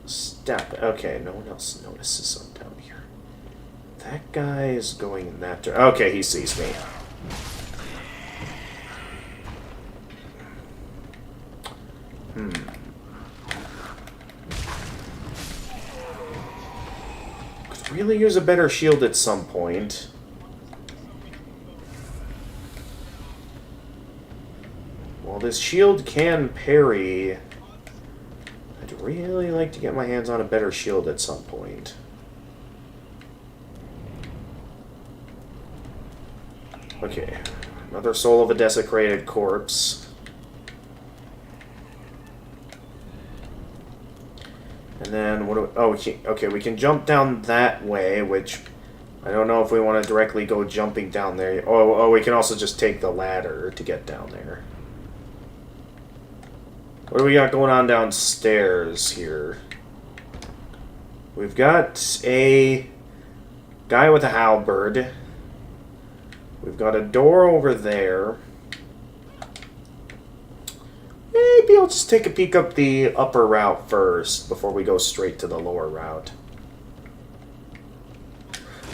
Stop it. Okay, no one else notices I'm down here. That guy is going in that direction. Okay, he sees me. Could really use a better shield at some point. Well, this shield can parry. I'd really like to get my hands on a better shield at some point. Okay, another soul of a desecrated corpse. And then, what do we... Oh, okay, we can jump down that way, which... I don't know if we want to directly go jumping down there. Oh, we can also just take the ladder to get down there. What do we got going on downstairs here? We've got a guy with a halberd. We've got a door over there. Maybe I'll just take a peek up the upper route first before we go straight to the lower route.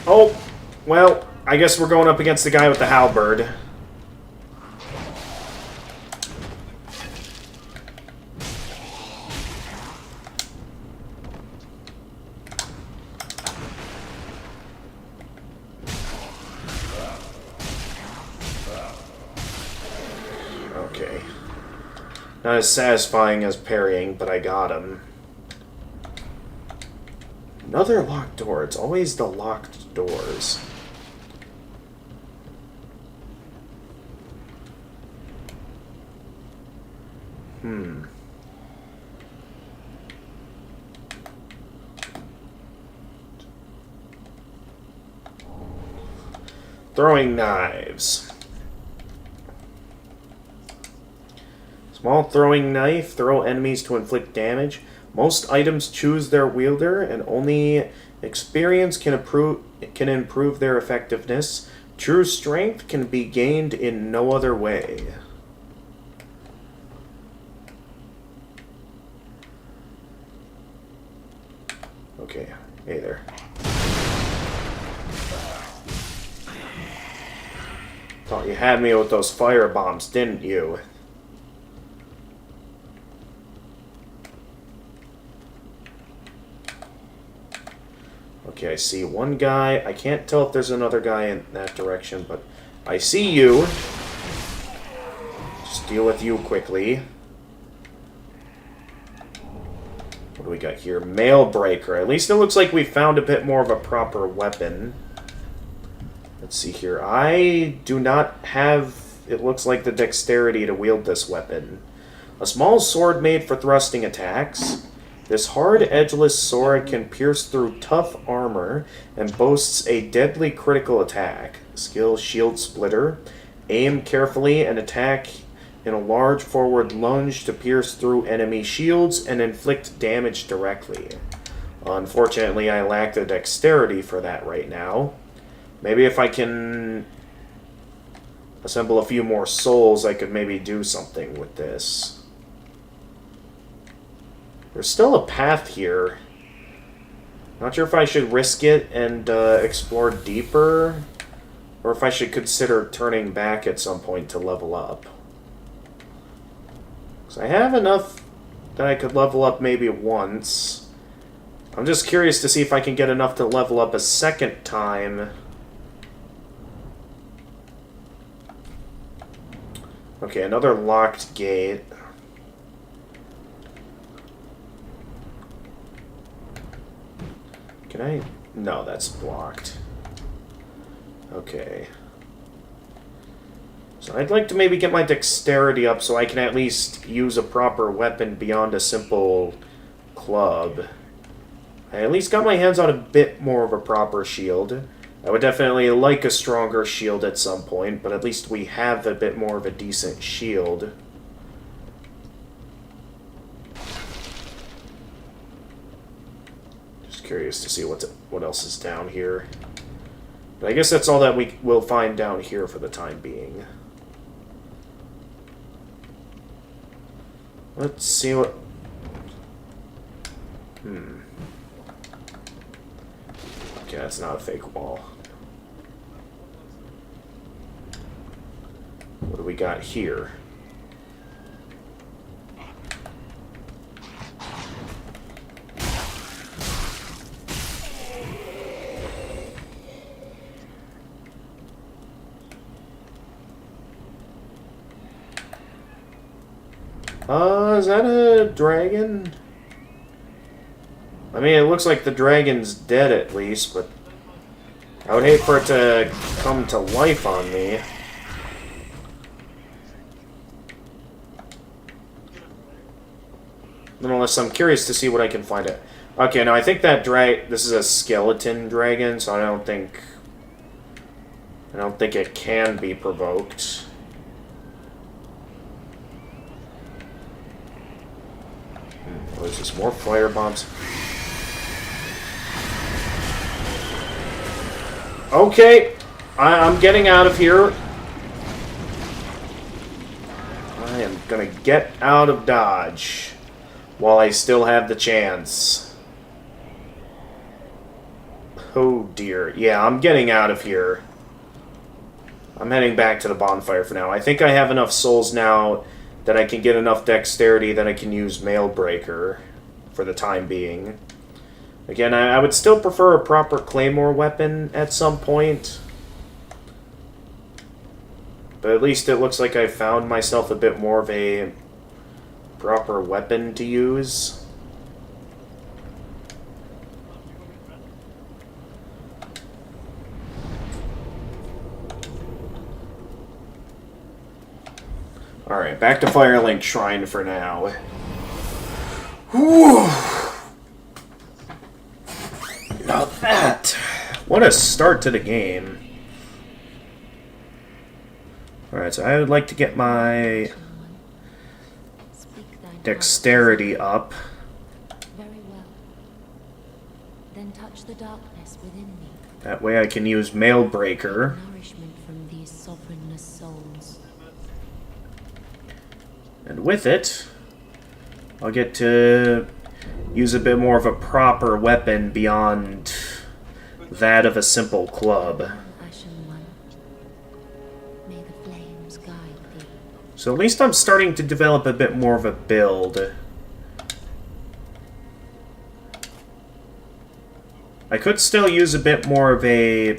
Oh, well, I guess we're going up against the guy with the halberd. Okay. Not as satisfying as parrying, but I got him. Another locked door. It's always the locked doors. Throwing knives. Small throwing knife. Throw enemies to inflict damage. Most items choose their wielder, and only experience can improve their effectiveness. True strength can be gained in no other way. Okay, hey there. Thought you had me with those fire bombs, didn't you? Okay, I see one guy. I can't tell if there's another guy in that direction, but I see you. Just deal with you quickly. What do we got here? Mail breaker. At least it looks like we found a bit more of a proper weapon. Let's see here. I do not have, it looks like, the dexterity to wield this weapon. A small sword made for thrusting attacks. This hard, edgeless sword can pierce through tough armor and boasts a deadly critical attack. Skill Shield Splitter. Aim carefully and attack in a large forward lunge to pierce through enemy shields and inflict damage directly. Unfortunately, I lack the dexterity for that right now. Maybe if I can assemble a few more souls, I could maybe do something with this. There's still a path here. Not sure if I should risk it and explore deeper, or if I should consider turning back at some point to level up. Because I have enough that I could level up maybe once. I'm just curious to see if I can get enough to level up a second time. Okay, another locked gate. Can I? No, that's blocked. Okay. So I'd like to maybe get my dexterity up so I can at least use a proper weapon beyond a simple club. I at least got my hands on a bit more of a proper shield. I would definitely like a stronger shield at some point, but at least we have a bit more of a decent shield. Just curious to see what else is down here. But I guess that's all that we will find down here for the time being. Let's see what... Okay, that's not a fake wall. What do we got here? Is that a dragon? I mean, it looks like the dragon's dead at least, but I would hate for it to come to life on me. Nonetheless, I'm curious to see what I can find it. Okay, now I think that this is a skeleton dragon, so I don't think it can be provoked. What is this? More fire bombs? Okay, I'm getting out of here. I am gonna get out of Dodge while I still have the chance. Oh dear. Yeah, I'm getting out of here. I'm heading back to the bonfire for now. I think I have enough souls now that I can get enough dexterity that I can use Mailbreaker for the time being. Again, I would still prefer a proper claymore weapon at some point. But at least it looks like I found myself a bit more of a proper weapon to use. Alright, back to Firelink Shrine for now. Whew. Now that... What a start to the game. Alright, so I would like to get my dexterity up. Very well. Then touch the darkness within me. That way I can use Mailbreaker. Nourishment from these sovereignless souls. And with it, I'll get to use a bit more of a proper weapon beyond that of a simple club. Ashen one, may the flames guide thee. So at least I'm starting to develop a bit more of a build. I could still use a bit more of a...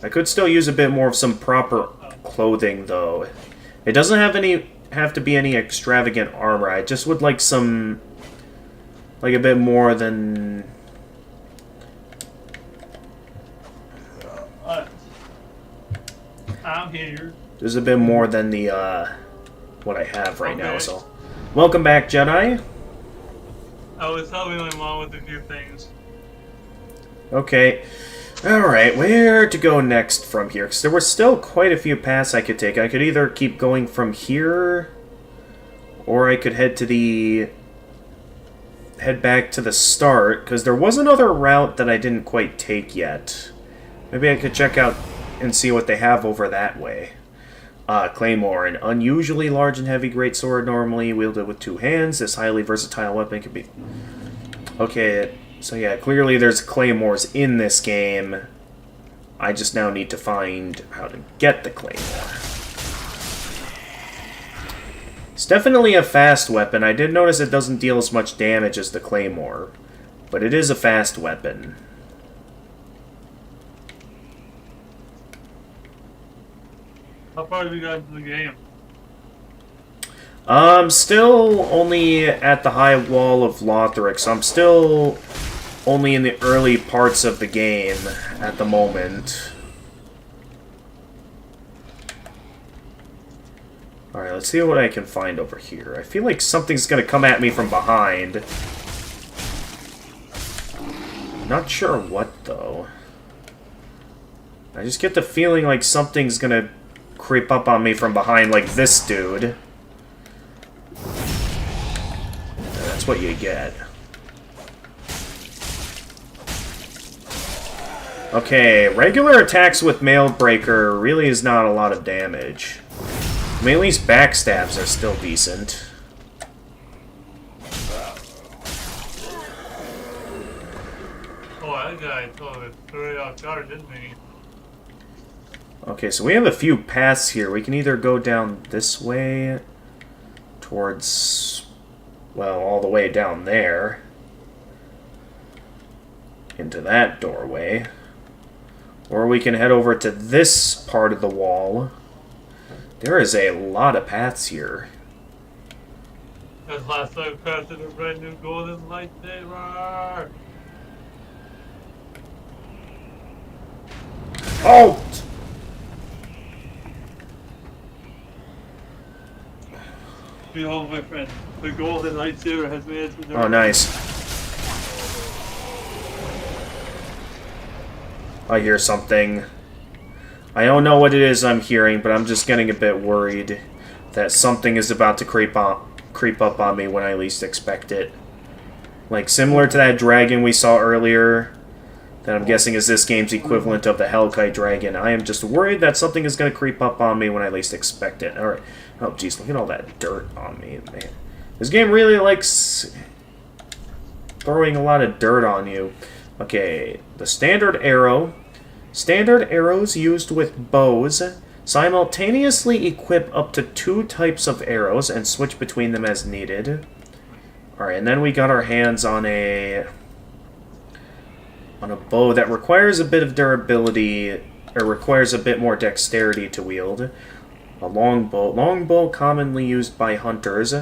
I could still use a bit more of some proper clothing, though. It doesn't have to be any extravagant armor. I just would like some... like a bit more than... I'm here. There's a bit more than the, what I have right now, so... Welcome back, Jedi. I was helping my mom with a few things. Okay. Alright, where to go next from here? Because there were still quite a few paths I could take. I could either keep going from here, or I could head back to the start, because there was another route that I didn't quite take yet. Maybe I could check out and see what they have over that way. Claymore, an unusually large and heavy greatsword normally wielded with 2 hands. This highly versatile weapon can be... Okay, so yeah, clearly there's claymores in this game. I just now need to find how to get the claymore. It's definitely a fast weapon. I did notice it doesn't deal as much damage as the claymore, but it is a fast weapon. How far have you got into the game? Still only at the high wall of Lothric, I'm still only in the early parts of the game at the moment. Alright, let's see what I can find over here. I feel like something's gonna come at me from behind. Not sure what, though. I just get the feeling like something's gonna creep up on me from behind, like this dude. That's what you get. Okay, regular attacks with Mailbreaker really is not a lot of damage. I mean, at least backstabs are still decent. Oh, that guy totally threw it off guard, didn't he? Okay, so we have a few paths here. We can either go down this way towards, well, all the way down there into that doorway, or we can head over to this part of the wall. There is a lot of paths here. Because last time I crafted a brand new golden lightsaber. Oh! Behold, my friend, the golden lightsaber has made it to the... Oh, nice. I hear something. I don't know what it is I'm hearing, but I'm just getting a bit worried that something is about to creep up on me when I least expect it. Like, similar to that dragon we saw earlier, that I'm guessing is this game's equivalent of the Hellkite dragon. I am just worried that something is going to creep up on me when I least expect it. Alright. Oh, jeez, look at all that dirt on me, man. This game really likes throwing a lot of dirt on you. Okay, the standard arrow. Standard arrows used with bows simultaneously equip up to 2 types of arrows and switch between them as needed. Alright, and then we got our hands on a bow that requires a bit of durability, or requires a bit more dexterity to wield. A longbow. Longbow commonly used by hunters.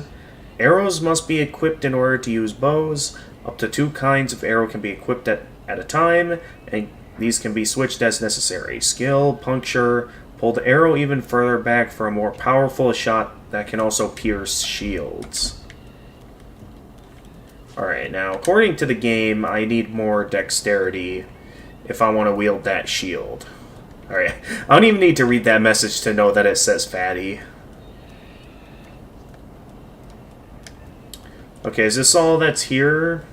Arrows must be equipped in order to use bows. Up to 2 kinds of arrow can be equipped at a time, and these can be switched as necessary. Skill, puncture, pull the arrow even further back for a more powerful shot that can also pierce shields. Alright, now according to the game, I need more dexterity if I want to wield that shield. Alright, I don't even need to read that message to know that it says fatty. Okay, is this all that's here?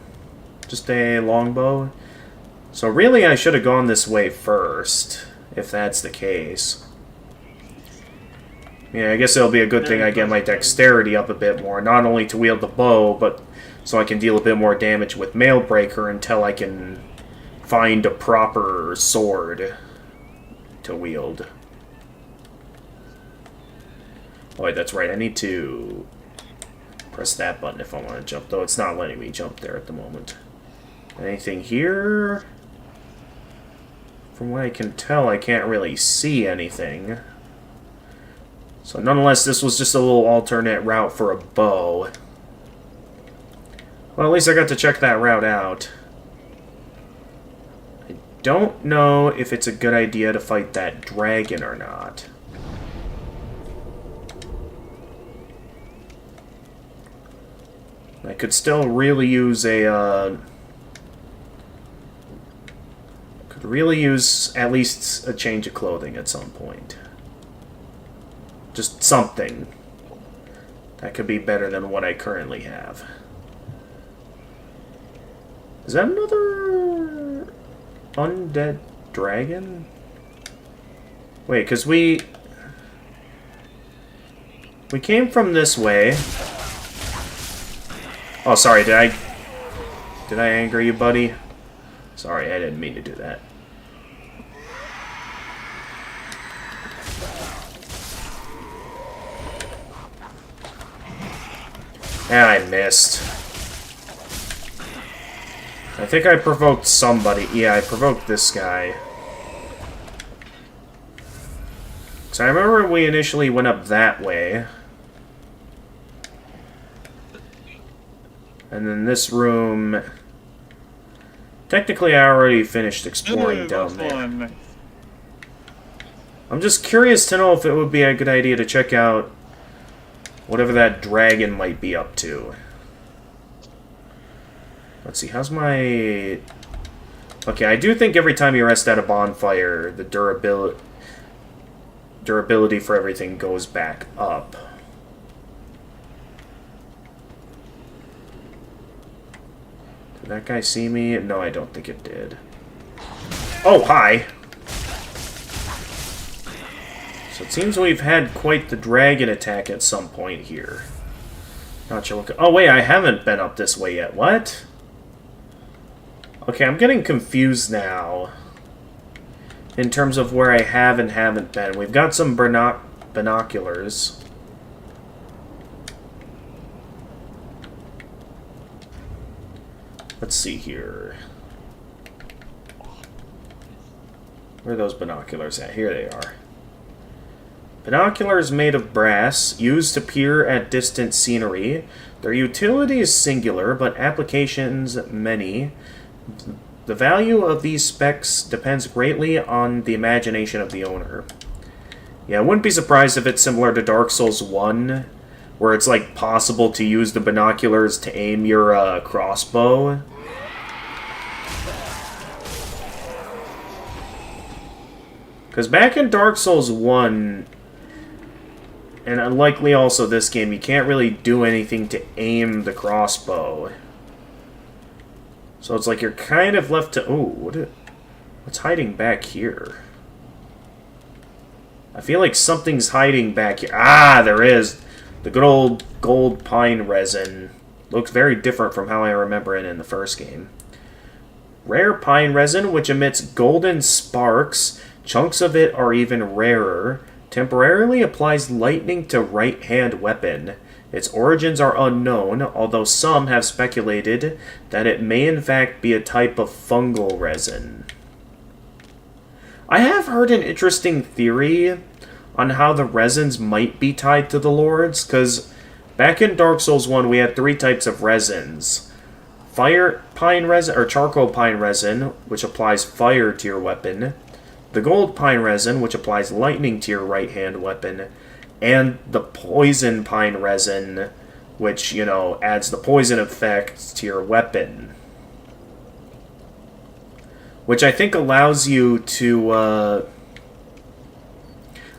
Just a longbow? So really I should have gone this way first, if that's the case. Yeah, I guess it'll be a good thing I get my dexterity up a bit more, not only to wield the bow, but so I can deal a bit more damage with Mailbreaker until I can find a proper sword to wield. Oh wait, that's right, I need to press that button if I want to jump, though it's not letting me jump there at the moment. Anything here? From what I can tell, I can't really see anything. So nonetheless, this was just a little alternate route for a bow. Well, at least I got to check that route out. I don't know if it's a good idea to fight that dragon or not. I could still really use a, could really use at least a change of clothing at some point. Just something that could be better than what I currently have. Is that another undead dragon? Wait, because we came from this way. Oh, sorry, did I anger you, buddy? Sorry, I didn't mean to do that. Yeah, I missed. I think I provoked somebody. Yeah, I provoked this guy. So I remember we initially went up that way. And then this room... Technically, I already finished exploring down there. I'm just curious to know if it would be a good idea to check out whatever that dragon might be up to. Let's see, how's my... Okay, I do think every time you rest at a bonfire, the durability for everything goes back up. Did that guy see me? No, I don't think it did. Oh, hi! So it seems we've had quite the dragon attack at some point here. Not sure what... Oh, wait, I haven't been up this way yet. What? Okay, I'm getting confused now in terms of where I have and haven't been. We've got some binoculars. Let's see here. Where are those binoculars at? Here they are. Binoculars made of brass, used to peer at distant scenery. Their utility is singular, but applications many. The value of these specs depends greatly on the imagination of the owner. Yeah, I wouldn't be surprised if it's similar to Dark Souls 1, where it's like possible to use the binoculars to aim your crossbow. Because back in Dark Souls 1, and unlikely also this game, you can't really do anything to aim the crossbow. So it's like you're kind of left to... Oh, what's hiding back here? I feel like something's hiding back here. Ah, there is! The good old gold pine resin. Looks very different from how I remember it in the first game. Rare pine resin, which emits golden sparks. Chunks of it are even rarer. Temporarily applies lightning to right-hand weapon. Its origins are unknown, although some have speculated that it may in fact be a type of fungal resin. I have heard an interesting theory on how the resins might be tied to the lords, because back in Dark Souls 1 we had 3 types of resins. Fire pine resin, or charcoal pine resin, which applies fire to your weapon. The gold pine resin, which applies lightning to your right-hand weapon. And the poison pine resin, which, you know, adds the poison effect to your weapon. Which I think allows you to,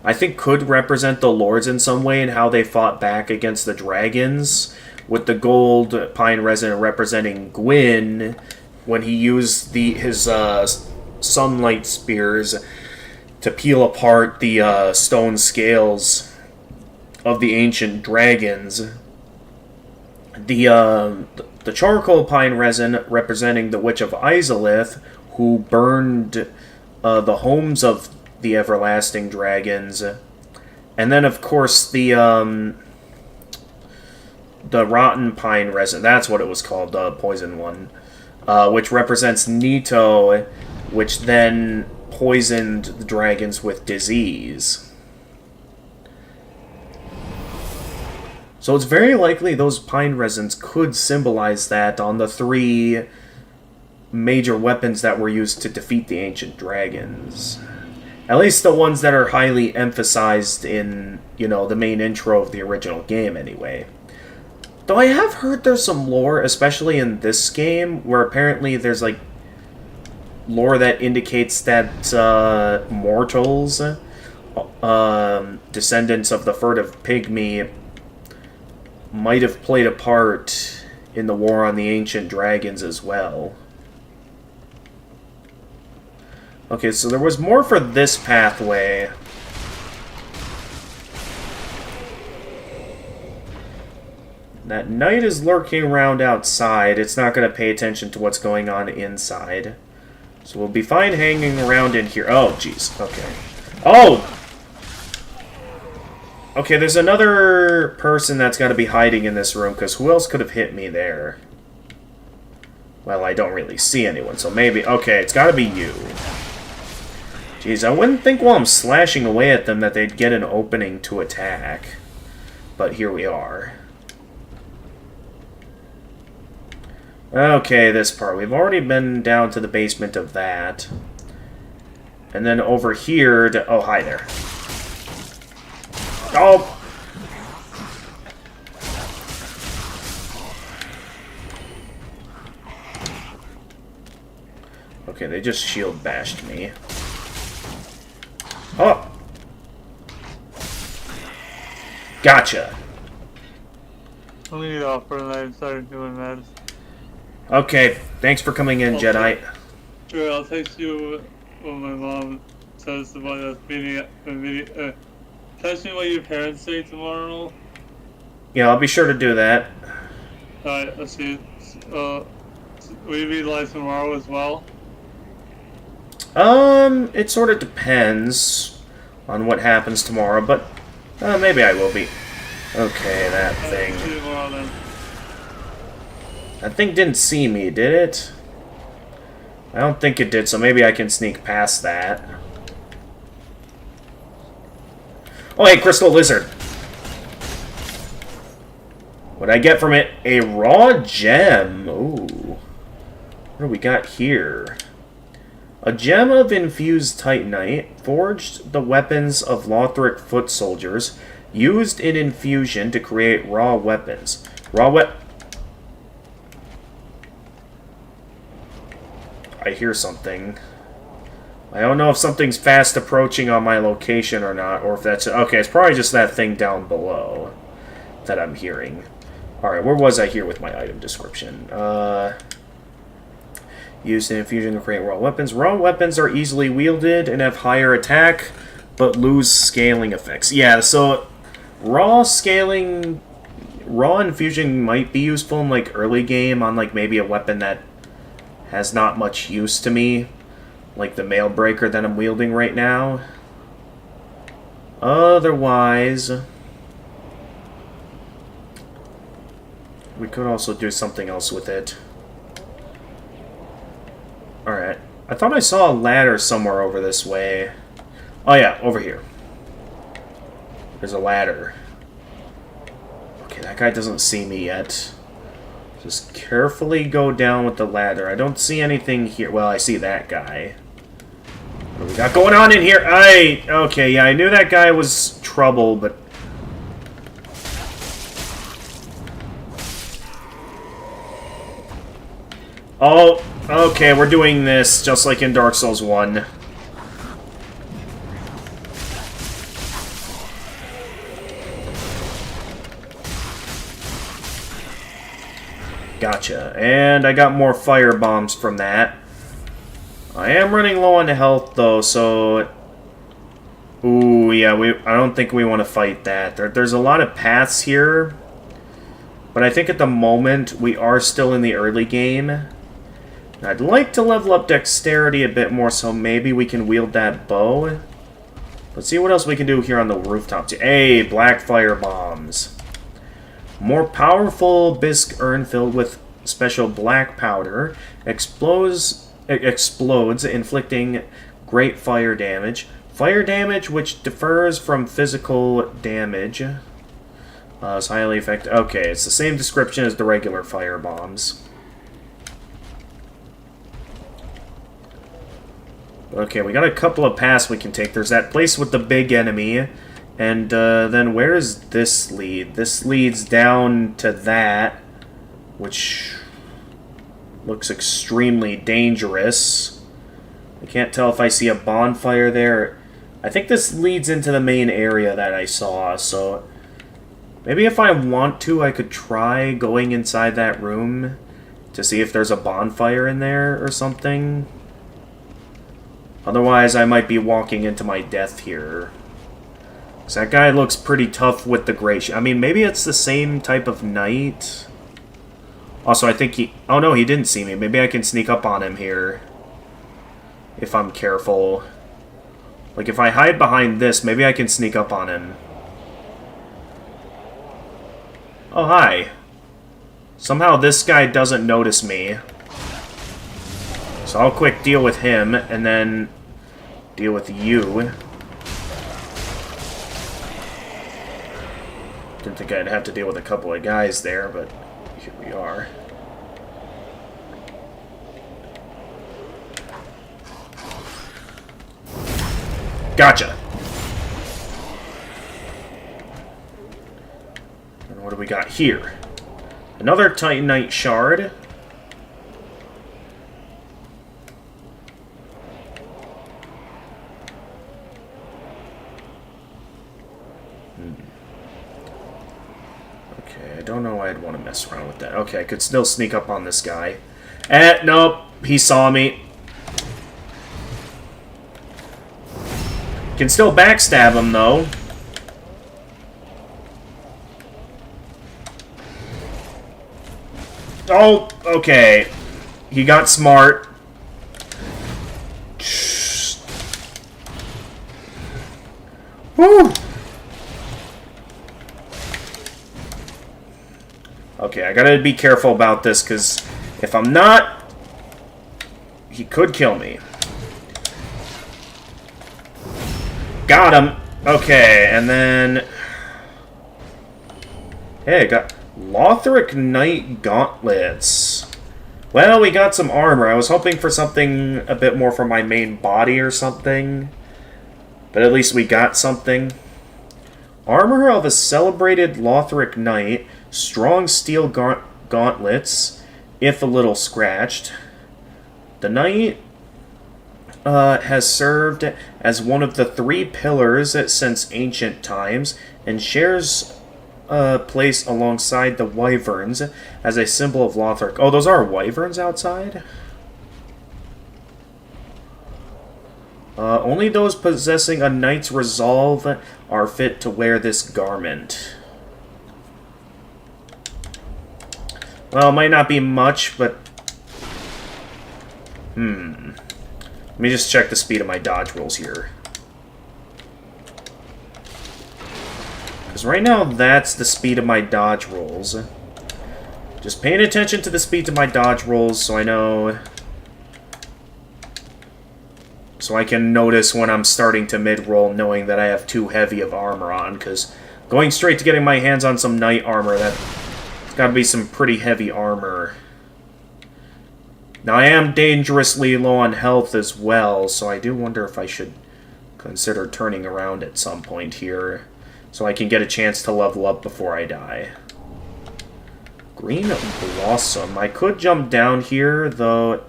I think could represent the lords in some way and how they fought back against the dragons. With the gold pine resin representing Gwyn when he used his sunlight spears to peel apart the stone scales of the ancient dragons. The charcoal pine resin representing the Witch of Izalith, who burned the homes of the everlasting dragons. And then, of course, the rotten pine resin, that's what it was called, the poison one, which represents Nito, which then poisoned the dragons with disease. So it's very likely those pine resins could symbolize that on the 3 major weapons that were used to defeat the ancient dragons. At least the ones that are highly emphasized in, you know, the main intro of the original game anyway. Though I have heard there's some lore, especially in this game, where apparently there's like lore that indicates that mortals, descendants of the furtive pygmy, might have played a part in the war on the ancient dragons as well. Okay, so there was more for this pathway. That knight is lurking around outside. It's not going to pay attention to what's going on inside. So we'll be fine hanging around in here. Oh, jeez. Okay. Oh! Okay, there's another person that's got to be hiding in this room, because who else could have hit me there? Well, I don't really see anyone, so maybe... Okay, it's got to be you. Jeez, I wouldn't think while I'm slashing away at them that they'd get an opening to attack. But here we are. Okay, this part. We've already been down to the basement of that. And then over here to... Oh, hi there. Oh! Okay, they just shield bashed me. Oh! Gotcha! I'm gonna get off for the night and start doing meds. Okay, thanks for coming in, Jedi. Sure, I'll text you what my mom says about us meeting. Text me what your parents say tomorrow. Yeah, I'll be sure to do that. Alright, let's see. Will you be live tomorrow as well? It sort of depends on what happens tomorrow, but maybe I will be. Okay, that thing. See you tomorrow then. That thing didn't see me, did it? I don't think it did, so maybe I can sneak past that. Oh, hey, Crystal Lizard. What'd I get from it? A raw gem. Ooh. What do we got here? A gem of infused titanite forged the weapons of Lothric foot soldiers, used in infusion to create raw weapons. I hear something. I don't know if something's fast approaching on my location or not, or if that's... Okay, it's probably just that thing down below that I'm hearing. Alright, where was I here with my item description? Used in infusion to create raw weapons. Raw weapons are easily wielded and have higher attack, but lose scaling effects. Yeah, so raw scaling... Raw infusion might be useful in, like, early game on, like, maybe a weapon that has not much use to me. Like the mail breaker that I'm wielding right now. Otherwise, we could also do something else with it. Alright. I thought I saw a ladder somewhere over this way. Oh yeah, over here. There's a ladder. Okay, that guy doesn't see me yet. Just carefully go down with the ladder. I don't see anything here. Well, I see that guy. What do we got going on in here? Okay, yeah, I knew that guy was trouble, but... Oh, okay, we're doing this just like in Dark Souls 1. Gotcha. And I got more fire bombs from that. I am running low on health, though, so... Ooh, yeah, I don't think we want to fight that. There's a lot of paths here. But I think at the moment, we are still in the early game. I'd like to level up dexterity a bit more, so maybe we can wield that bow. Let's see what else we can do here on the rooftop. Hey, black fire bombs. More powerful bisque urn filled with special black powder explodes, inflicting great fire damage. Fire damage which differs from physical damage. It's highly effective. Okay, it's the same description as the regular fire bombs. Okay, we got a couple of paths we can take. There's that place with the big enemy. And then where does this lead? This leads down to that, which looks extremely dangerous. I can't tell if I see a bonfire there. I think this leads into the main area that I saw, so maybe if I want to, I could try going inside that room to see if there's a bonfire in there or something. Otherwise, I might be walking into my death here. 'Cause that guy looks pretty tough with the gray I mean, maybe it's the same type of knight. Also, I think he... Oh, no, he didn't see me. Maybe I can sneak up on him here. If I'm careful. Like, if I hide behind this, maybe I can sneak up on him. Oh, hi. Somehow this guy doesn't notice me. So I'll quick deal with him, and then deal with you. Didn't think I'd have to deal with a couple of guys there, but here we are. Gotcha! And what do we got here? Another Titanite shard. Okay, I don't know why I'd want to mess around with that. Okay, I could still sneak up on this guy. Nope, he saw me. Can still backstab him, though. Oh, okay. He got smart. Woo! Okay, I gotta be careful about this, because if I'm not, he could kill me. Got him! Okay, and then... Hey, I got Lothric Knight Gauntlets. Well, we got some armor. I was hoping for something a bit more for my main body or something. But at least we got something. Armor of a celebrated Lothric Knight. Strong steel gauntlets, if a little scratched. The knight has served as one of the 3 pillars since ancient times, and shares a place alongside the wyverns as a symbol of Lothric. Oh, those are wyverns outside? Only those possessing a knight's resolve are fit to wear this garment. Well, it might not be much, but... Let me just check the speed of my dodge rolls here. Because right now, that's the speed of my dodge rolls. Just paying attention to the speed of my dodge rolls so I know... So I can notice when I'm starting to mid-roll, knowing that I have too heavy of armor on, because going straight to getting my hands on some knight armor, that's gotta be some pretty heavy armor. Now, I am dangerously low on health as well, so I do wonder if I should consider turning around at some point here, so I can get a chance to level up before I die. Green Blossom. I could jump down here, though...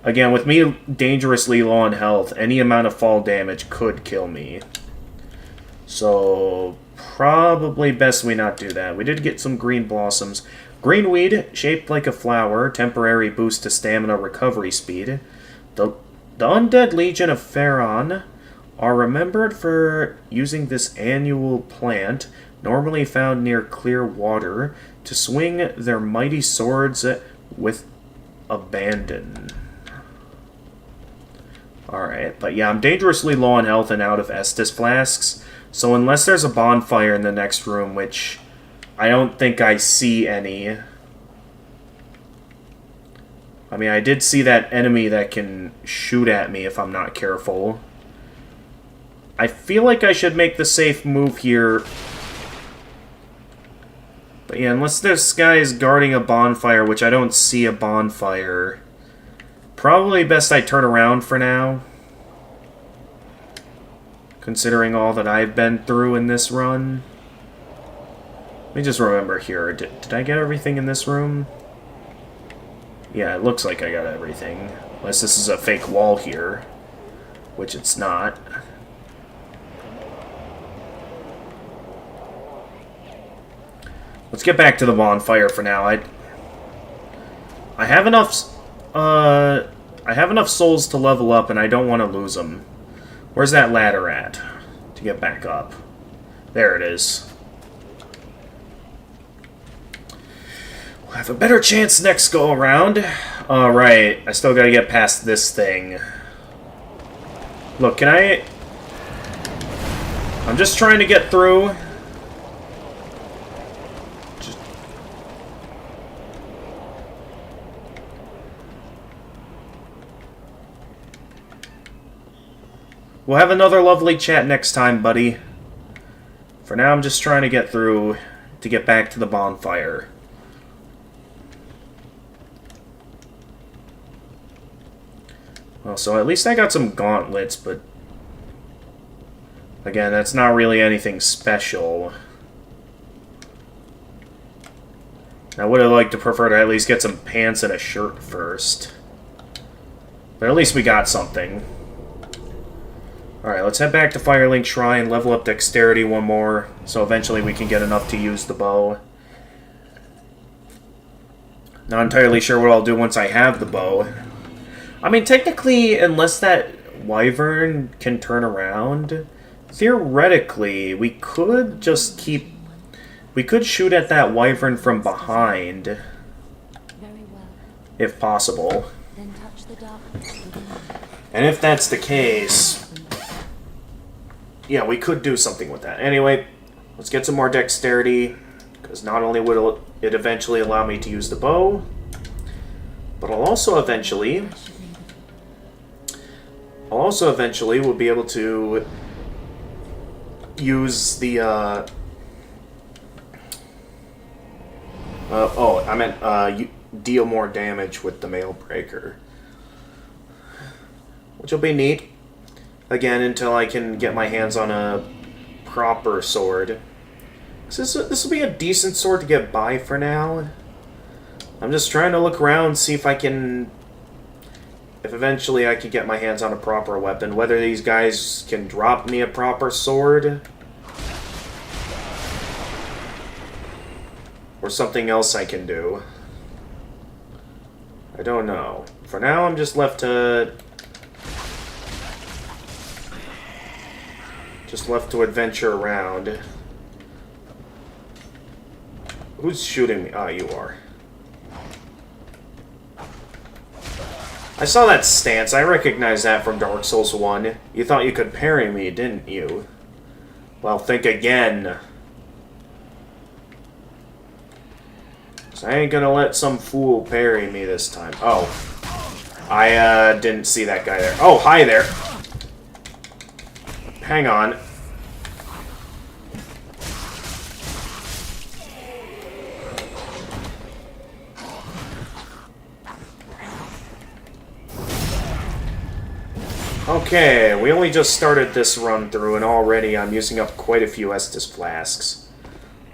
Again, with me dangerously low on health, any amount of fall damage could kill me. So, probably best we not do that. We did get some green blossoms. Greenweed, shaped like a flower, temporary boost to stamina recovery speed. The Undead Legion of Pharaon are remembered for using this annual plant, normally found near clear water, to swing their mighty swords with abandon. Alright, but yeah, I'm dangerously low on health and out of Estus flasks, so unless there's a bonfire in the next room, which I don't think I see any. I mean, I did see that enemy that can shoot at me if I'm not careful. I feel like I should make the safe move here. But yeah, unless this guy is guarding a bonfire, which I don't see a bonfire... Probably best I turn around for now. Considering all that I've been through in this run. Let me just remember here. Did I get everything in this room? Yeah, it looks like I got everything. Unless this is a fake wall here. Which it's not. Let's get back to the bonfire for now. I have enough... I have enough souls to level up, and I don't want to lose them. Where's that ladder at? To get back up. There it is. We'll have a better chance next go around. Alright, I still gotta get past this thing. Look, can I... I'm just trying to get through. We'll have another lovely chat next time, buddy. For now, I'm just trying to get through to get back to the bonfire. Well, so at least I got some gauntlets, but... Again, that's not really anything special. I would have liked to prefer to at least get some pants and a shirt first. But at least we got something. Alright, let's head back to Firelink Shrine, level up dexterity one more, so eventually we can get enough to use the bow. Not entirely sure what I'll do once I have the bow. I mean, technically, unless that wyvern can turn around, theoretically, we could just keep... We could shoot at that wyvern from behind, Very well. if possible. Then touch the darkness within. And if that's the case... Yeah, we could do something with that. Anyway, let's get some more dexterity, because not only will it eventually allow me to use the bow, but I'll also eventually will be able to use the, deal more damage with the Mail Breaker. Which will be neat. Again, until I can get my hands on a proper sword. This will be a decent sword to get by for now. I'm just trying to look around, see if I can... If eventually I can get my hands on a proper weapon. Whether these guys can drop me a proper sword. Or something else I can do. I don't know. For now, I'm just left to... adventure around. Who's shooting me? Ah, you are. I saw that stance. I recognize that from Dark Souls 1. You thought you could parry me, didn't you? Well, think again. 'Cause I ain't gonna let some fool parry me this time. Oh. I didn't see that guy there. Oh, hi there. Hang on. Okay, we only just started this run through, and already I'm using up quite a few Estus flasks.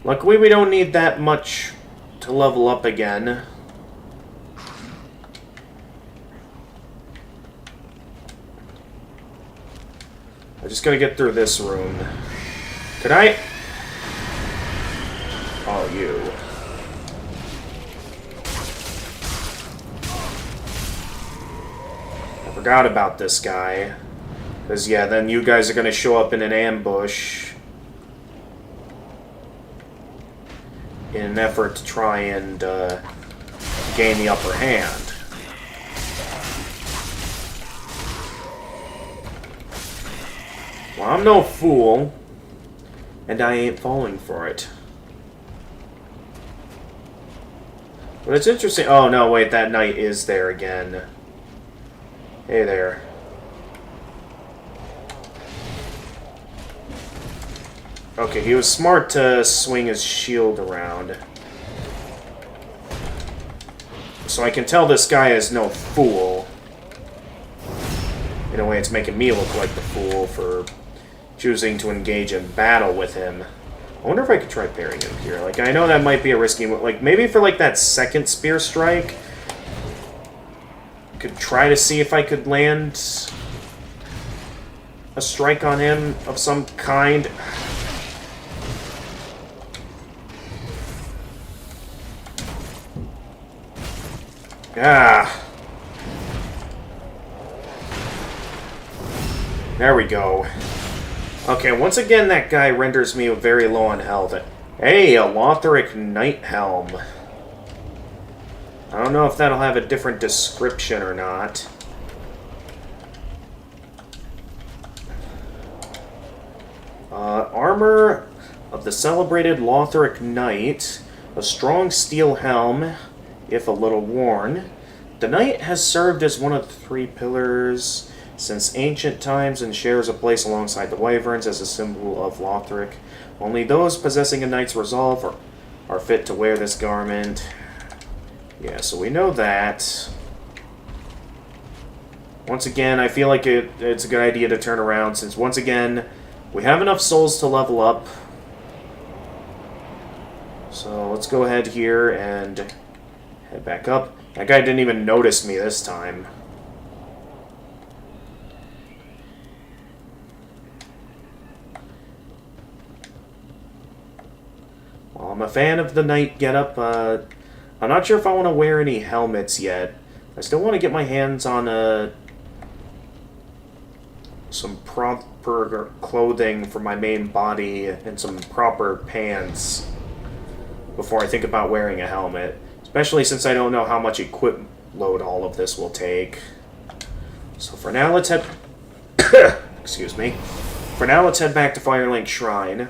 Luckily, we don't need that much to level up again. I just gotta get through this room. Could I? Oh, you. I forgot about this guy. Because, yeah, then you guys are gonna show up in an ambush. In an effort to try and gain the upper hand. Well, I'm no fool, and I ain't falling for it. But it's interesting. Oh, no, wait, that knight is there again. Hey there. Okay, he was smart to swing his shield around. So I can tell this guy is no fool. In a way, it's making me look like the fool for choosing to engage in battle with him. I wonder if I could try parrying him here. Like, I know that might be a risky move. Like, maybe for, like, that second spear strike, I could try to see if I could land a strike on him of some kind. Ah. There we go. Okay, once again, that guy renders me very low on health. Hey, a Lothric Knight Helm. I don't know if that'll have a different description or not. Armor of the celebrated Lothric Knight. A strong steel helm, if a little worn. The knight has served as one of the 3 pillars since ancient times and shares a place alongside the wyverns as a symbol of Lothric. Only those possessing a knight's resolve are fit to wear this garment. Yeah, so we know that. Once again, I feel like it's a good idea to turn around since, once again, we have enough souls to level up. So let's go ahead here and head back up. That guy didn't even notice me this time. Well, I'm a fan of the knight getup. I'm not sure if I want to wear any helmets yet. I still want to get my hands on some proper clothing for my main body and some proper pants before I think about wearing a helmet. Especially since I don't know how much equip load all of this will take. So for now, let's head... Excuse me. For now, let's head back to Firelink Shrine.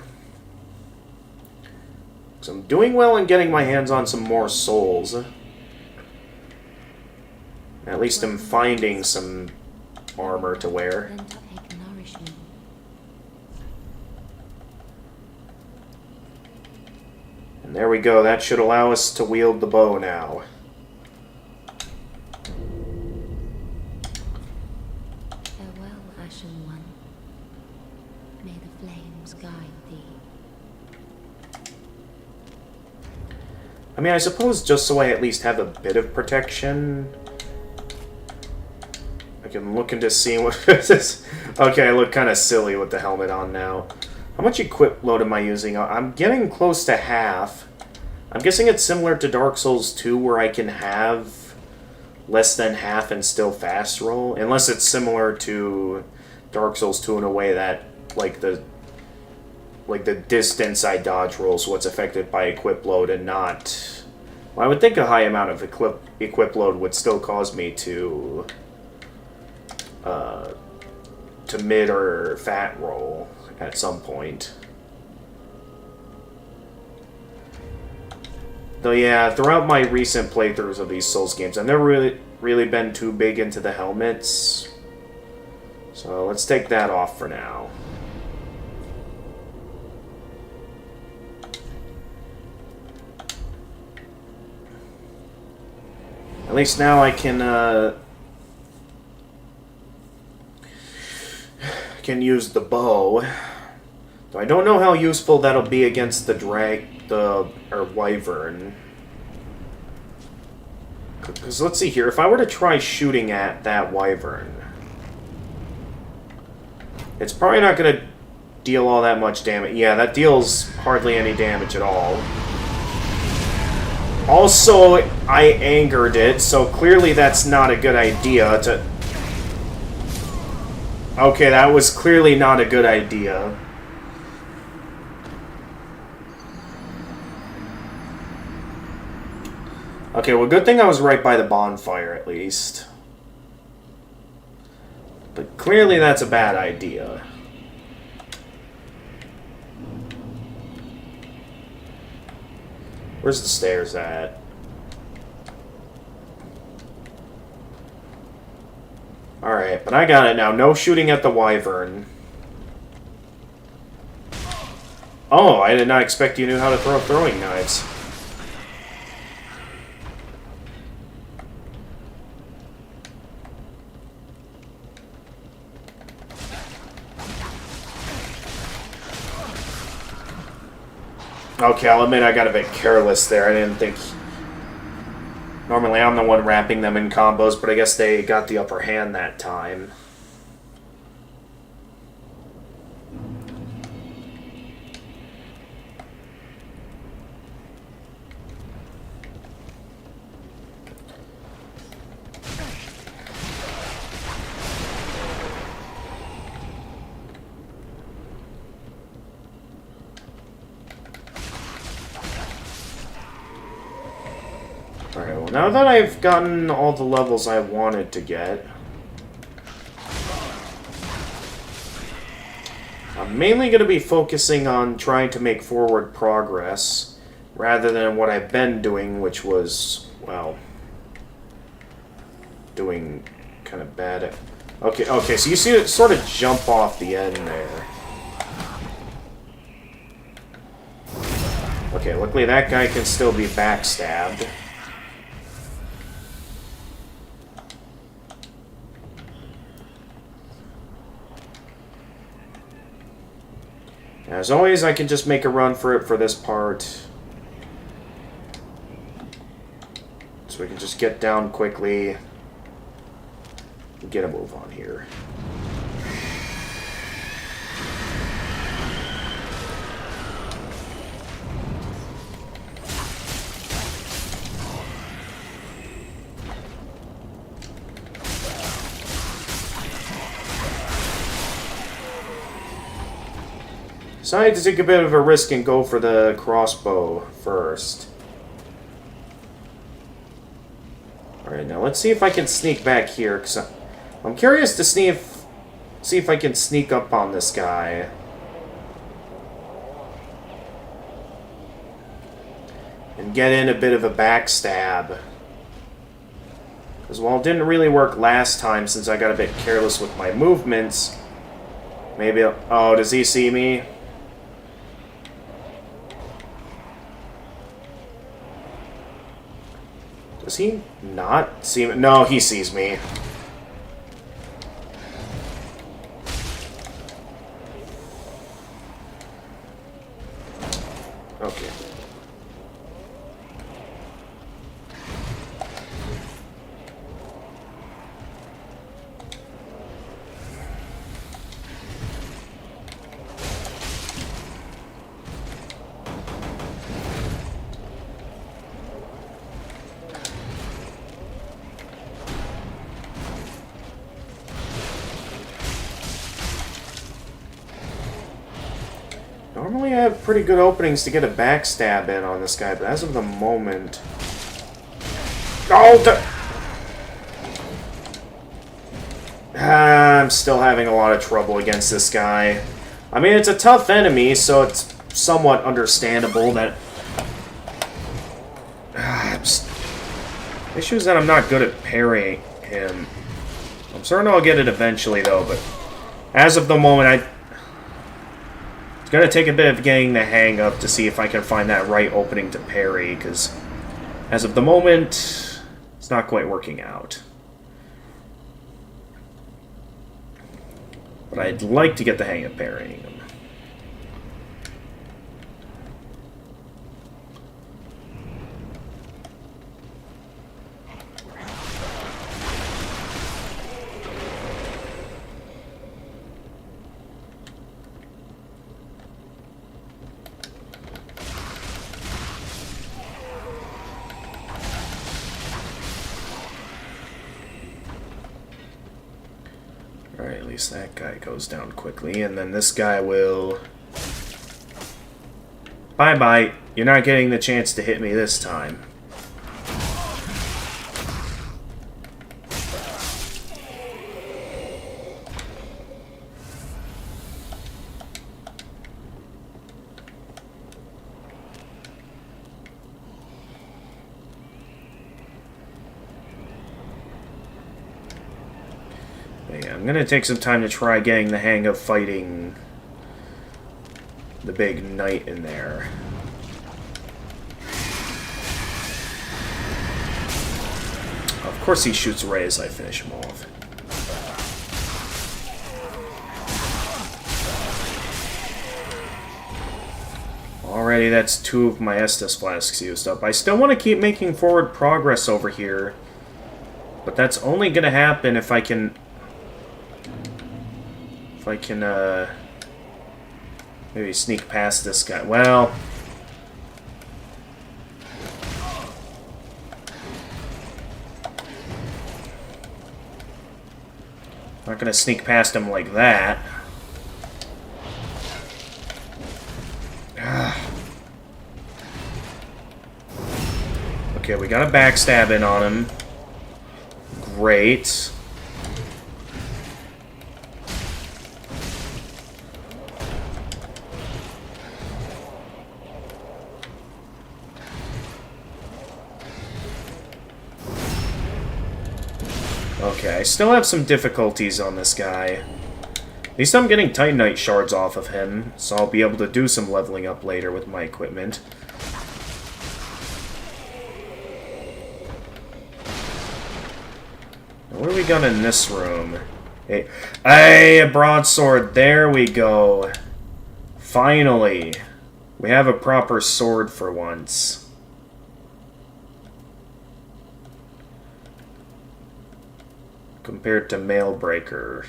Because I'm doing well in getting my hands on some more souls. At least I'm finding some armor to wear. Then to take nourishment. And there we go. That should allow us to wield the bow now. Farewell, Ashen One. May the flames guide thee. I mean, I suppose just so I at least have a bit of protection, I can look into seeing what this is. Okay, I look kind of silly with the helmet on now. How much equip load am I using? I'm getting close to half. I'm guessing it's similar to Dark Souls 2 where I can have less than half and still fast roll. Unless it's similar to Dark Souls 2 in a way that, like the distance I dodge rolls what's affected by equip load and not... Well, I would think a high amount of equip load would still cause me to mid or fat roll at some point. Though yeah, throughout my recent playthroughs of these Souls games, I've never really been too big into the helmets. So let's take that off for now. At least now I can use the bow. Though I don't know how useful that'll be against the wyvern. Because let's see here, if I were to try shooting at that wyvern, it's probably not going to deal all that much damage. Yeah, that deals hardly any damage at all. Also, I angered it, so clearly that's not a good idea to... Okay, that was clearly not a good idea. Okay, well, good thing I was right by the bonfire, at least. But clearly that's a bad idea. Where's the stairs at? Alright, but I got it now. No shooting at the wyvern. Oh, I did not expect you knew how to throw throwing knives. Okay, I'll admit I got a bit careless there. I didn't think... Normally I'm the one wrapping them in combos, but I guess they got the upper hand that time. Well, now that I've gotten all the levels I wanted to get, I'm mainly going to be focusing on trying to make forward progress, rather than what I've been doing, which was, well, doing kind of bad. Okay, so you see it sort of jump off the end there. Okay, luckily that guy can still be backstabbed. As always, I can just make a run for it for this part. So we can just get down quickly and get a move on here. Decided to take a bit of a risk and go for the crossbow first. Alright, now let's see if I can sneak back here, because I'm curious to see if I can sneak up on this guy. And get in a bit of a backstab. Because while it didn't really work last time since I got a bit careless with my movements, maybe... Oh, does he see me? Does he not see me? No, he sees me. Okay. Normally I have pretty good openings to get a backstab in on this guy, but as of the moment... Oh! I'm still having a lot of trouble against this guy. I mean, it's a tough enemy, so it's somewhat understandable that... Issue is that I'm not good at parrying him. I'm certain I'll get it eventually, though, but... As of the moment, It's going to take a bit of getting the hang of to see if I can find that right opening to parry, because as of the moment, it's not quite working out. But I'd like to get the hang of parrying him. Alright, at least that guy goes down quickly, and then this guy will... Bye-bye. You're not getting the chance to hit me this time. Yeah, I'm gonna take some time to try getting the hang of fighting the big knight in there. Of course he shoots right as I finish him off. Alrighty, that's 2 of my Estus flasks used up. I still want to keep making forward progress over here, but that's only gonna happen if I can... maybe sneak past this guy. Well... Not gonna sneak past him like that. Okay, we got a backstab in on him. Great. Okay, I still have some difficulties on this guy. At least I'm getting Titanite shards off of him, so I'll be able to do some leveling up later with my equipment. Now, what do we got in this room? Hey, a broadsword. There we go. Finally. We have a proper sword for once. Compared to Mailbreaker.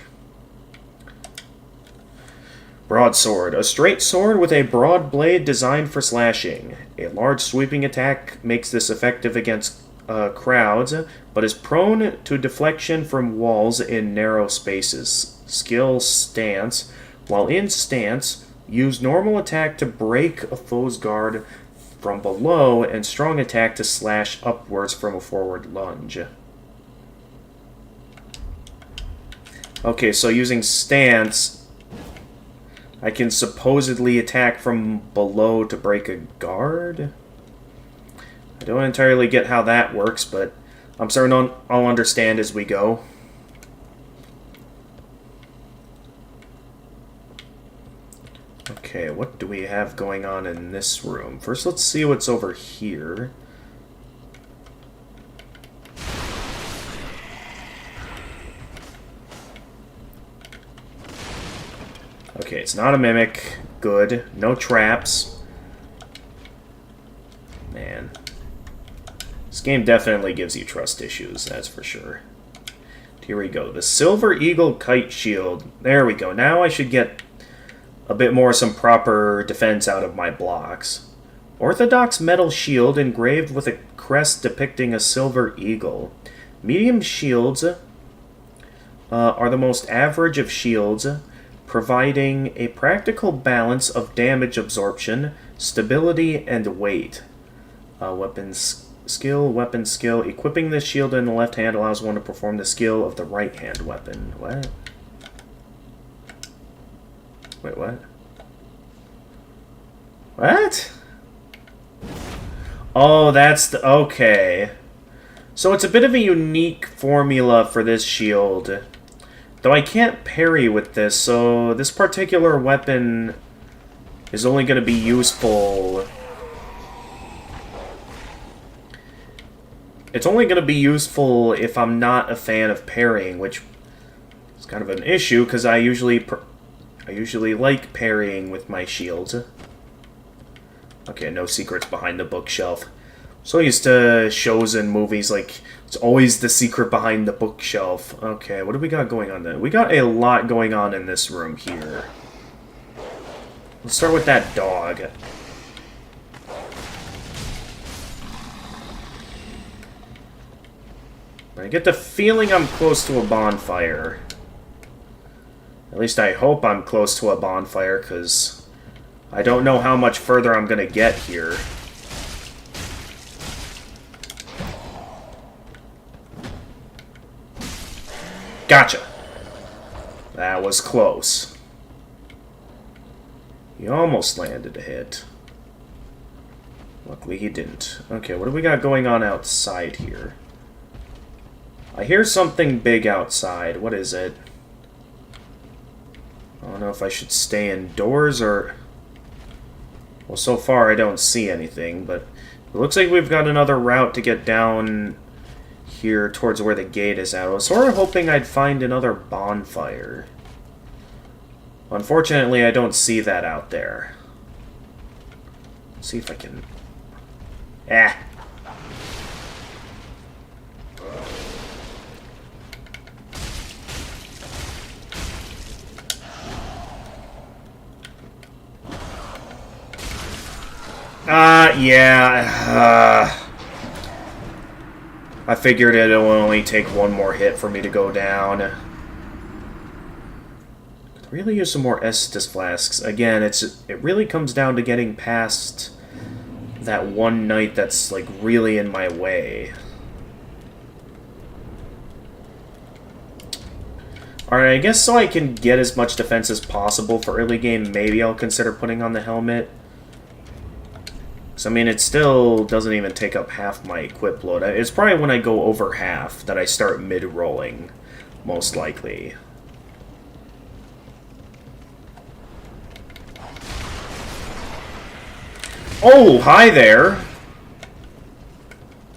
Broadsword. A straight sword with a broad blade designed for slashing. A large sweeping attack makes this effective against crowds, but is prone to deflection from walls in narrow spaces. Skill Stance. While in stance, use normal attack to break a foe's guard from below, and strong attack to slash upwards from a forward lunge. Okay, so using stance, I can supposedly attack from below to break a guard? I don't entirely get how that works, but I'm certain I'll understand as we go. Okay, what do we have going on in this room? First, let's see what's over here. Okay, it's not a mimic. Good. No traps. Man. This game definitely gives you trust issues, that's for sure. Here we go. The Silver Eagle Kite Shield. There we go. Now I should get a bit more some proper defense out of my blocks. Orthodox metal shield engraved with a crest depicting a silver eagle. Medium shields are the most average of shields, providing a practical balance of damage absorption, stability, and weight. Weapon skill. Equipping this shield in the left hand allows one to perform the skill of the right hand weapon. What? Wait, what? What? Oh, that's the... Okay. So it's a bit of a unique formula for this shield. Though I can't parry with this, so this particular weapon is only going to be useful... It's only going to be useful if I'm not a fan of parrying, which is kind of an issue, because I usually like parrying with my shields. Okay, no secrets behind the bookshelf. So used to shows and movies like, it's always the secret behind the bookshelf. Okay, what do we got going on then? We got a lot going on in this room here. Let's start with that dog. I get the feeling I'm close to a bonfire. At least I hope I'm close to a bonfire, because I don't know how much further I'm going to get here. Gotcha. That was close. He almost landed a hit. Luckily he didn't. Okay, what do we got going on outside here? I hear something big outside. What is it? I don't know if I should stay indoors or... Well, so far I don't see anything, but it looks like we've got another route to get down here towards where the gate is at. I was sort of hoping I'd find another bonfire. Unfortunately, I don't see that out there. Let's see if I can... Yeah. I figured it would only take one more hit for me to go down. Could really use some more Estus flasks. Again, it really comes down to getting past that one knight that's, like, really in my way. Alright, I guess so I can get as much defense as possible for early game, maybe I'll consider putting on the helmet. So, I mean, it still doesn't even take up half my equip load. It's probably when I go over half that I start mid-rolling, most likely. Oh, hi there!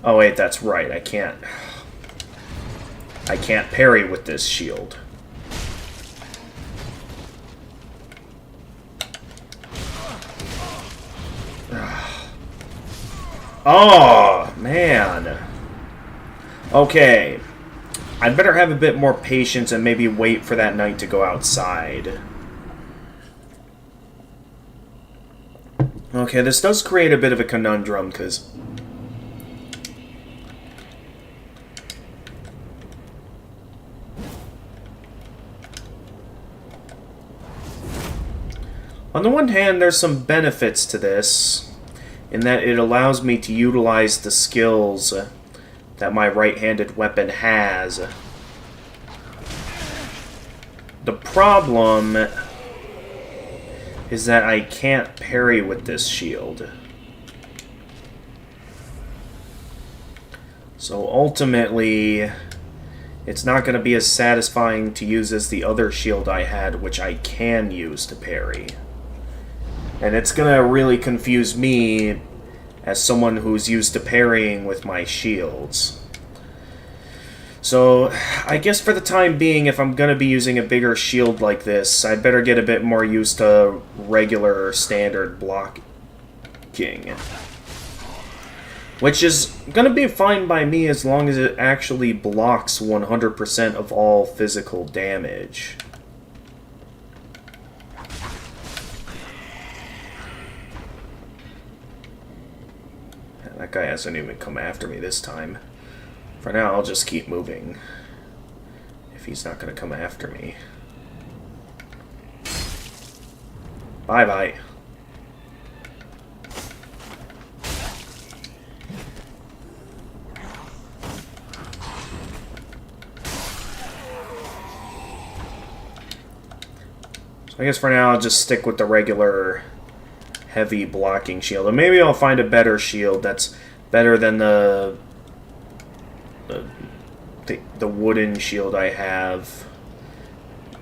Oh, wait, that's right. I can't parry with this shield. Oh, man. Okay. I'd better have a bit more patience and maybe wait for that knight to go outside. Okay, this does create a bit of a conundrum, because... on the one hand, there's some benefits to this, in that it allows me to utilize the skills that my right-handed weapon has. The problem is that I can't parry with this shield. So ultimately, it's not going to be as satisfying to use as the other shield I had, which I can use to parry. And it's going to really confuse me as someone who's used to parrying with my shields. So, I guess for the time being, if I'm going to be using a bigger shield like this, I'd better get a bit more used to regular standard blocking. Which is going to be fine by me as long as it actually blocks 100% of all physical damage. That guy hasn't even come after me this time. For now, I'll just keep moving. If he's not going to come after me. Bye-bye. So I guess for now, I'll just stick with the regular heavy blocking shield. And maybe I'll find a better shield that's better than the wooden shield I have,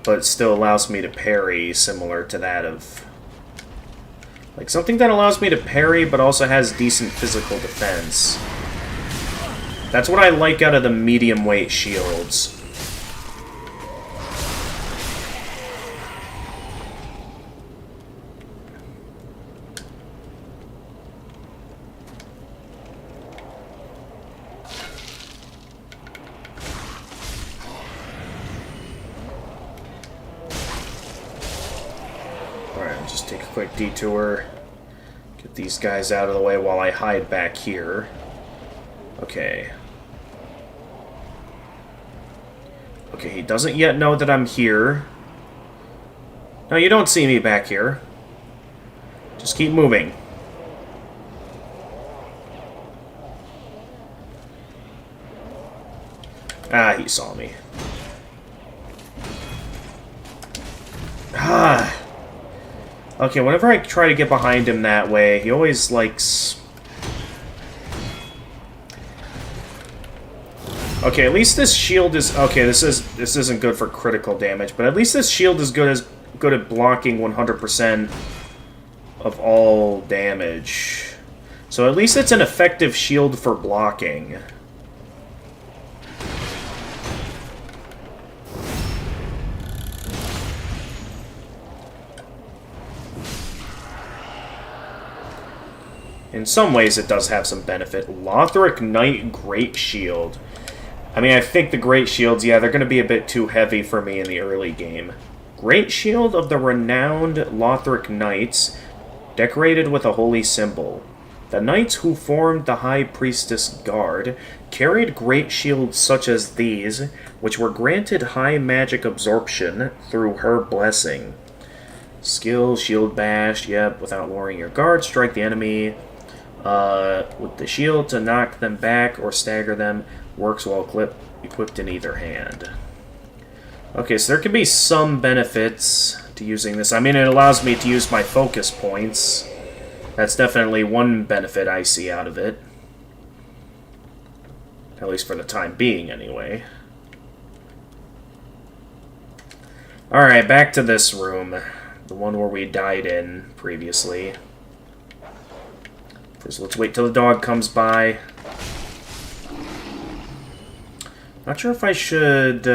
but still allows me to parry, similar to that of... like, something that allows me to parry, but also has decent physical defense. That's what I like out of the medium weight shields. Quick detour. Get these guys out of the way while I hide back here. Okay. Okay, he doesn't yet know that I'm here. No, you don't see me back here. Just keep moving. Ah, he saw me. Ah! Okay, whenever I try to get behind him that way, he always likes... okay, at least this shield is... okay, this isn't good for critical damage, but at least this shield is good at blocking 100% of all damage. So at least it's an effective shield for blocking. In some ways, it does have some benefit. Lothric Knight Great Shield. I mean, I think the Great Shields, yeah, they're going to be a bit too heavy for me in the early game. Great Shield of the renowned Lothric Knights, decorated with a holy symbol. The knights who formed the High Priestess Guard carried great shields such as these, which were granted high magic absorption through her blessing. Skill, Shield Bash, yep, without lowering your guard, strike the enemy. with the shield to knock them back or stagger them. Works while equipped in either hand. Okay, so there can be some benefits to using this. I mean, it allows me to use my focus points. That's definitely one benefit I see out of it. At least for the time being, anyway. Alright, back to this room. The one where we died in previously. First, let's wait till the dog comes by. Not sure if I should...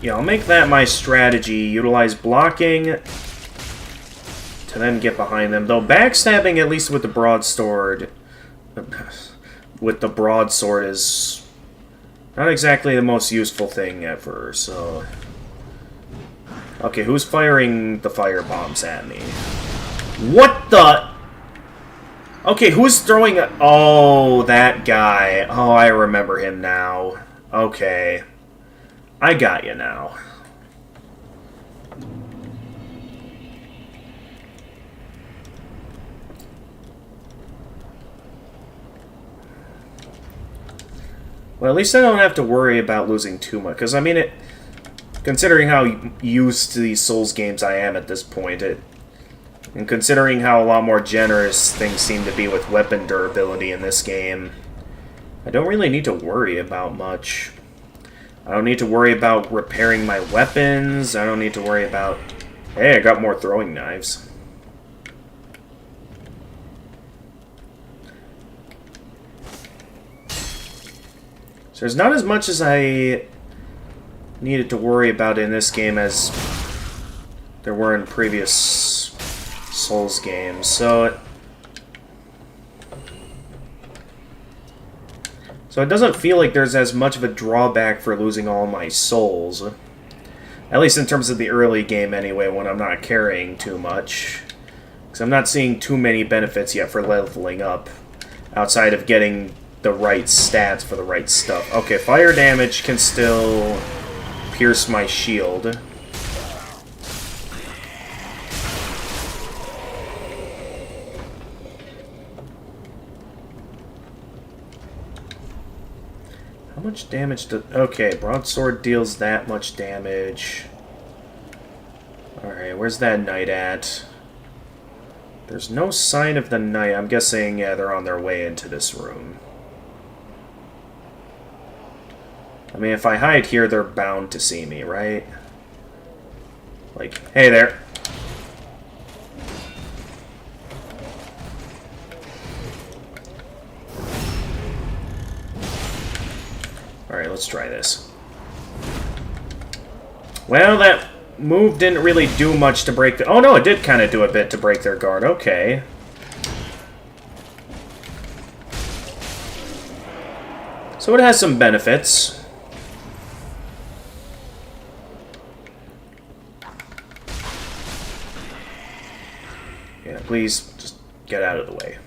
Yeah, I'll make that my strategy. Utilize blocking to then get behind them. Though backstabbing, at least with the broadsword, is not exactly the most useful thing ever, so... Okay, who's firing the fire bombs at me? What the... Okay, who's throwing a... Oh, that guy. Oh, I remember him now. Okay. I got you now. Well, at least I don't have to worry about losing too much. Because, I mean, considering how used to these Souls games I am at this point, and considering how a lot more generous things seem to be with weapon durability in this game, I don't really need to worry about much. I don't need to worry about repairing my weapons. I don't need to worry about... Hey, I got more throwing knives. So there's not as much as I needed to worry about in this game as there were in previous Souls games. So it doesn't feel like there's as much of a drawback for losing all my souls. At least in terms of the early game anyway, when I'm not carrying too much. Because I'm not seeing too many benefits yet for leveling up, outside of getting the right stats for the right stuff. Okay, fire damage can still pierce my shield. How much damage does... Okay, broadsword deals that much damage. Alright, where's that knight at? There's no sign of the knight. I'm guessing, yeah, they're on their way into this room. I mean, if I hide here, they're bound to see me, right? Like, hey there. Alright, let's try this. Well, that move didn't really do much to break the... Oh, no, it did kind of do a bit to break their guard. Okay. So it has some benefits. Yeah, please, just get out of the way.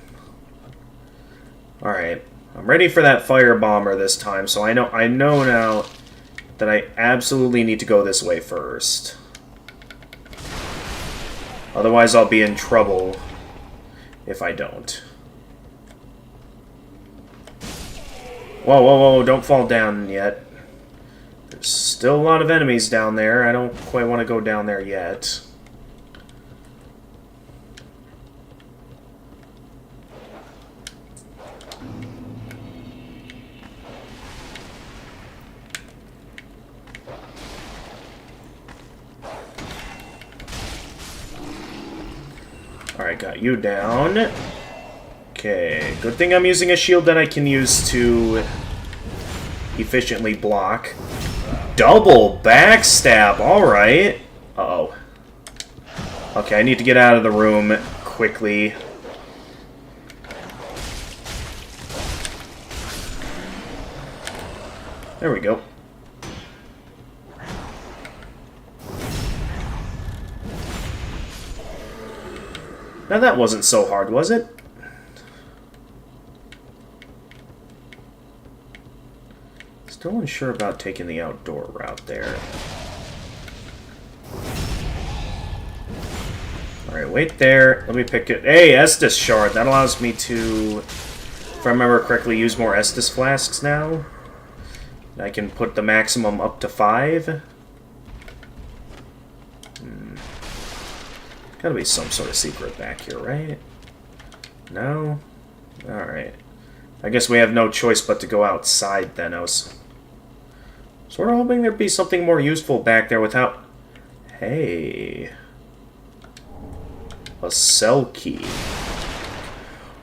Alright. I'm ready for that fire bomber this time, so I know now that I absolutely need to go this way first. Otherwise, I'll be in trouble if I don't. Whoa, whoa, whoa, don't fall down yet. There's still a lot of enemies down there. I don't quite want to go down there yet. Alright, got you down. Okay, good thing I'm using a shield that I can use to efficiently block. Double backstab, alright. Uh-oh. Okay, I need to get out of the room quickly. There we go. Now that wasn't so hard, was it? Let's Still unsure about taking the outdoor route there. Alright, wait there. Let me pick it. Hey, Estus Shard. That allows me to, if I remember correctly, use more Estus Flasks now. I can put the maximum up to 5. Gotta be some sort of secret back here, right? No? Alright. I guess we have no choice but to go outside then. I was sort of hoping there'd be something more useful back there without... Hey... A cell key.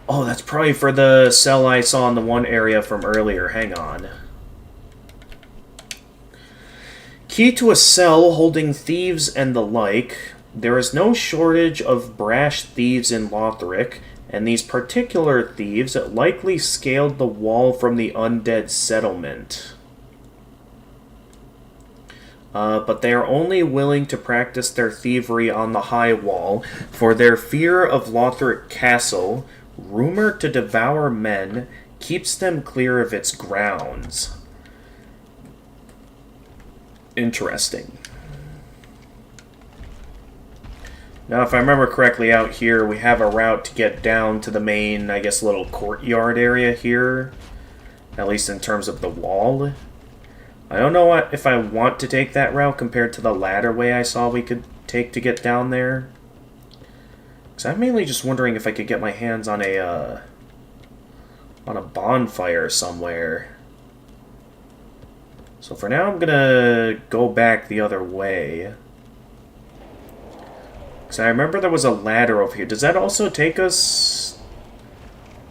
Oh, that's probably for the cell I saw in the one area from earlier. Hang on. Key to a cell holding thieves and the like. There is no shortage of brash thieves in Lothric, and these particular thieves likely scaled the wall from the undead settlement. But they are only willing to practice their thievery on the high wall, for their fear of Lothric Castle, rumored to devour men, keeps them clear of its grounds. Interesting. Now, if I remember correctly, out here we have a route to get down to the main, I guess, little courtyard area here. At least in terms of the wall. I don't know if I want to take that route compared to the ladder way I saw we could take to get down there. Because I'm mainly just wondering if I could get my hands on a bonfire somewhere. So for now I'm gonna go back the other way. Because I remember there was a ladder over here. Does that also take us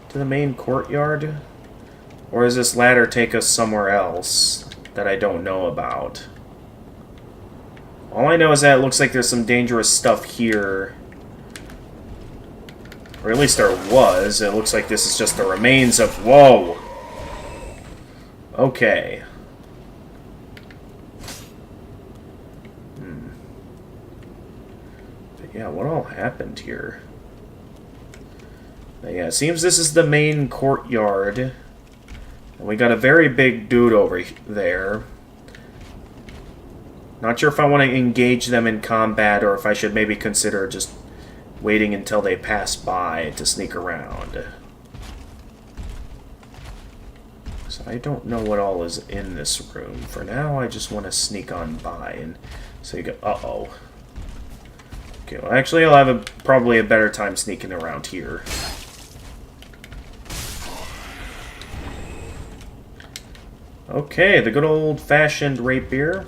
to the main courtyard? Or does this ladder take us somewhere else that I don't know about? All I know is that it looks like there's some dangerous stuff here. Or at least there was. It looks like this is just the remains of... Whoa! Okay. But yeah, what all happened here? But yeah, it seems this is the main courtyard. And we got a very big dude over there. Not sure if I want to engage them in combat or if I should maybe consider just waiting until they pass by to sneak around. So I don't know what all is in this room. For now, I just want to sneak on by and so you go, uh-oh. Okay, well actually I'll have probably a better time sneaking around here. Okay, the good old-fashioned rapier.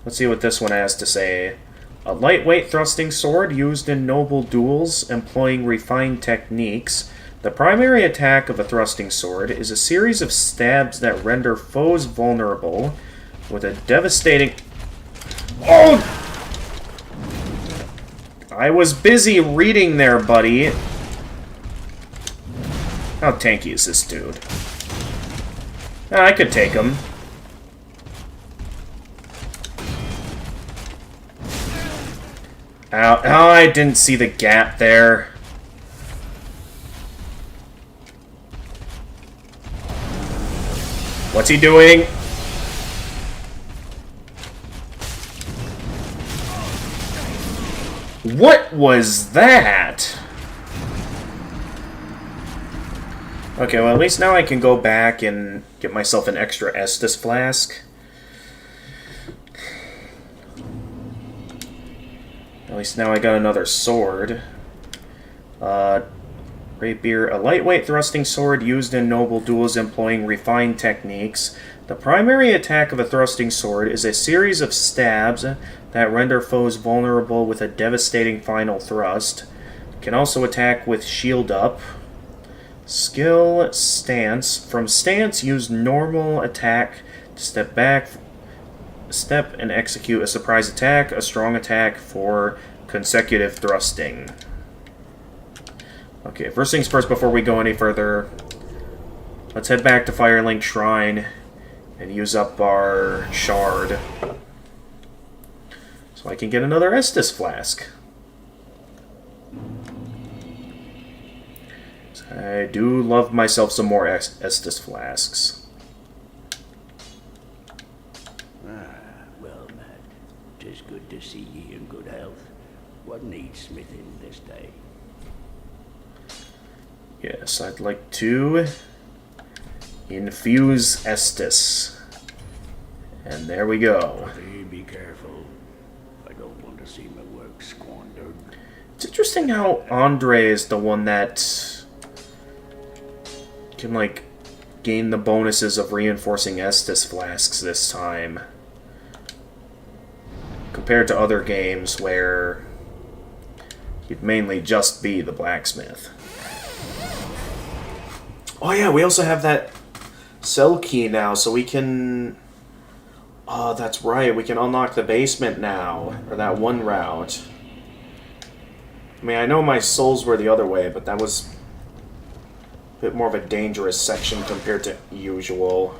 Let's see what this one has to say. A lightweight thrusting sword used in noble duels, employing refined techniques. The primary attack of a thrusting sword is a series of stabs that render foes vulnerable with a devastating... Oh! I was busy reading there, buddy. How tanky is this dude? I could take him. Ow. Oh, I didn't see the gap there. What's he doing? What was that? Okay, well, at least now I can go back and get myself an extra Estus flask. At least now I got another sword. Rapier, a lightweight thrusting sword used in noble duels employing refined techniques. The primary attack of a thrusting sword is a series of stabs that render foes vulnerable with a devastating final thrust. Can also attack with shield up. Skill, stance. From stance, use normal attack to step back, step and execute a surprise attack, a strong attack for consecutive thrusting. Okay, first things first before we go any further, let's head back to Firelink Shrine and use up our shard so I can get another Estus flask. I do love myself some more Estus flasks. to see ye in good health. What needs smithing this day? Yes, I'd like to infuse Estus. And there we go. Hey, be careful. I don't want to see my work squandered. It's interesting how Andre is the one that can, like, gain the bonuses of reinforcing Estus flasks this time. Compared to other games where you'd mainly just be the blacksmith. Oh yeah, we also have that cell key now, so we can... Oh, that's right, we can unlock the basement now. Or that one route. I mean, I know my souls were the other way, but that was a bit more of a dangerous section compared to usual.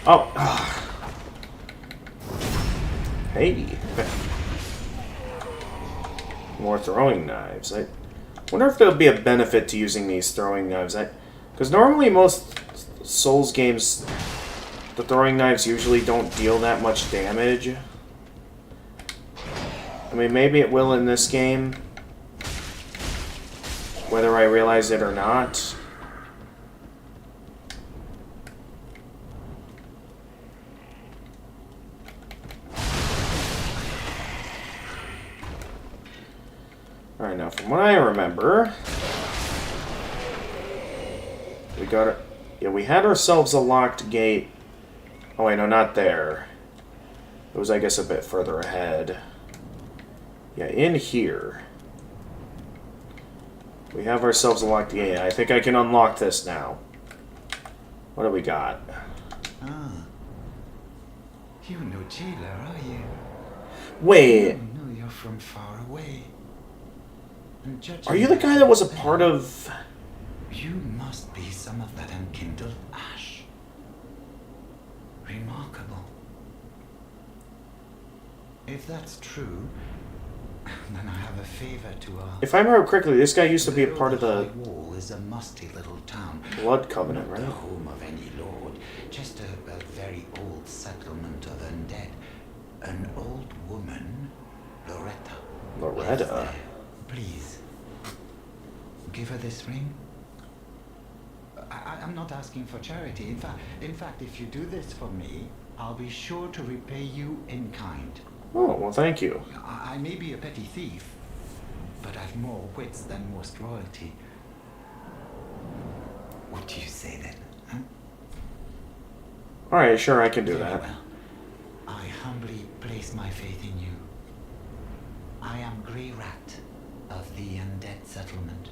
Oh. Hey. More throwing knives. I wonder if there'll be a benefit to using these throwing knives. Because normally most Souls games, the throwing knives usually don't deal that much damage. I mean, maybe it will in this game. Whether I realize it or not. Alright, now from what I remember, we got it. Yeah, we had ourselves a locked gate. Oh wait, no, not there. It was, I guess, a bit further ahead. Yeah, in here. We have ourselves a locked gate. I think I can unlock this now. What do we got? Ah. You're no jailer, are you? Wait. No, you're from far away. And judging Are you the guy that was a part of... You must be some of that unkindled ash. Remarkable. If that's true, then I have a favor to ask. If I remember correctly, this guy used to be a part of the High Wall is a musty little town. Blood Covenant, Not right? the home of any lord, just a very old settlement of undead. An old woman, Loretta. Loretta? lives there. Please, give her this ring. I'm not asking for charity. In fact, if you do this for me, I'll be sure to repay you in kind. Oh, well, thank you. I may be a petty thief, but I've more wits than most royalty. What do you say then? Huh? Alright, sure, I can do Very that. well. I humbly place my faith in you. I am Grey Rat of the Undead Settlement,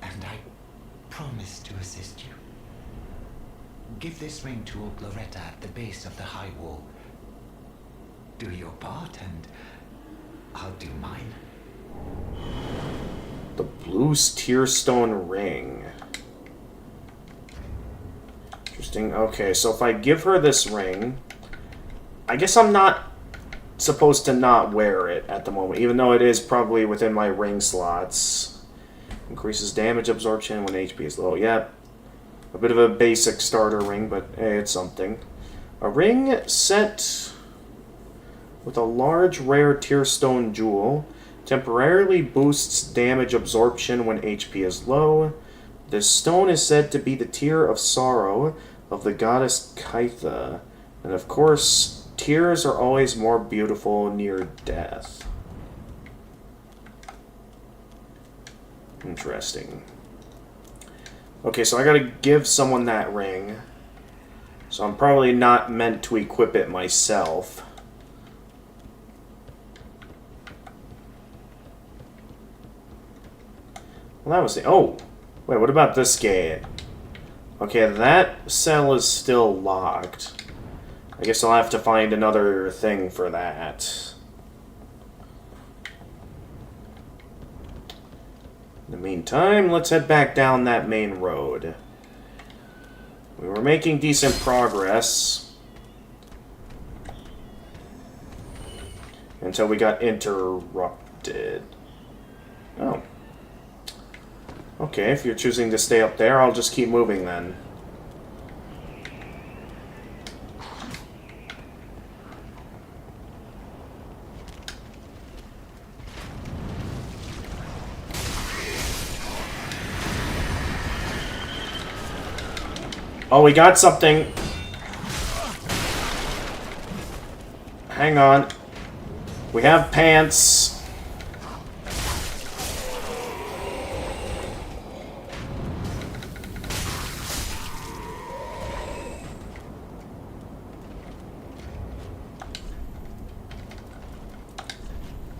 and I promise to assist you. Give this ring to old Loretta at the base of the high wall. Do your part, and I'll do mine. The Blue Tearstone Ring. Interesting. Okay, so if I give her this ring, I guess I'm not supposed to not wear it at the moment, even though it is probably within my ring slots. Increases damage absorption when HP is low. Yep. A bit of a basic starter ring, but hey, it's something. A ring set with a large rare Tearstone jewel. Temporarily boosts damage absorption when HP is low. This stone is said to be the Tear of Sorrow of the goddess Kytha. And of course, tears are always more beautiful near death. Interesting. Okay, so I gotta give someone that ring. So I'm probably not meant to equip it myself. Well, that was the... Oh! Wait, what about this gate? Okay, that cell is still locked. I guess I'll have to find another thing for that. In the meantime, let's head back down that main road. We were making decent progress until we got interrupted. Oh. Okay, if you're choosing to stay up there, I'll just keep moving then. Oh, we got something. Hang on. We have pants.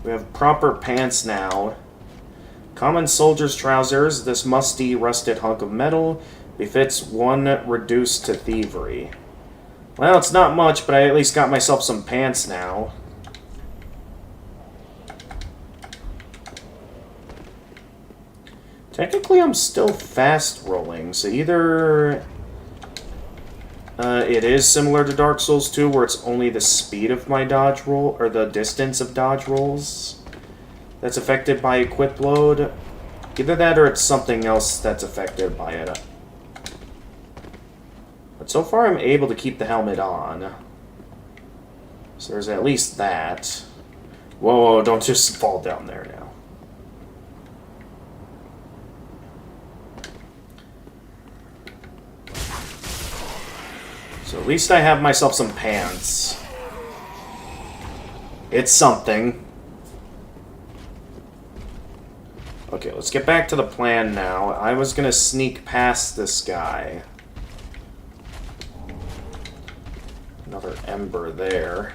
We have proper pants now. Common soldier's trousers. This musty, rusted hunk of metal befits one reduced to thievery. Well, it's not much, but I at least got myself some pants now. Technically, I'm still fast rolling, so either it is similar to Dark Souls 2, where it's only the speed of my dodge roll, or the distance of dodge rolls that's affected by equip load. Either that or it's something else that's affected by it. But so far I'm able to keep the helmet on. So there's at least that. Whoa, don't just fall down there now. So at least I have myself some pants. It's something. Okay, let's get back to the plan now. I was gonna sneak past this guy. Another ember there.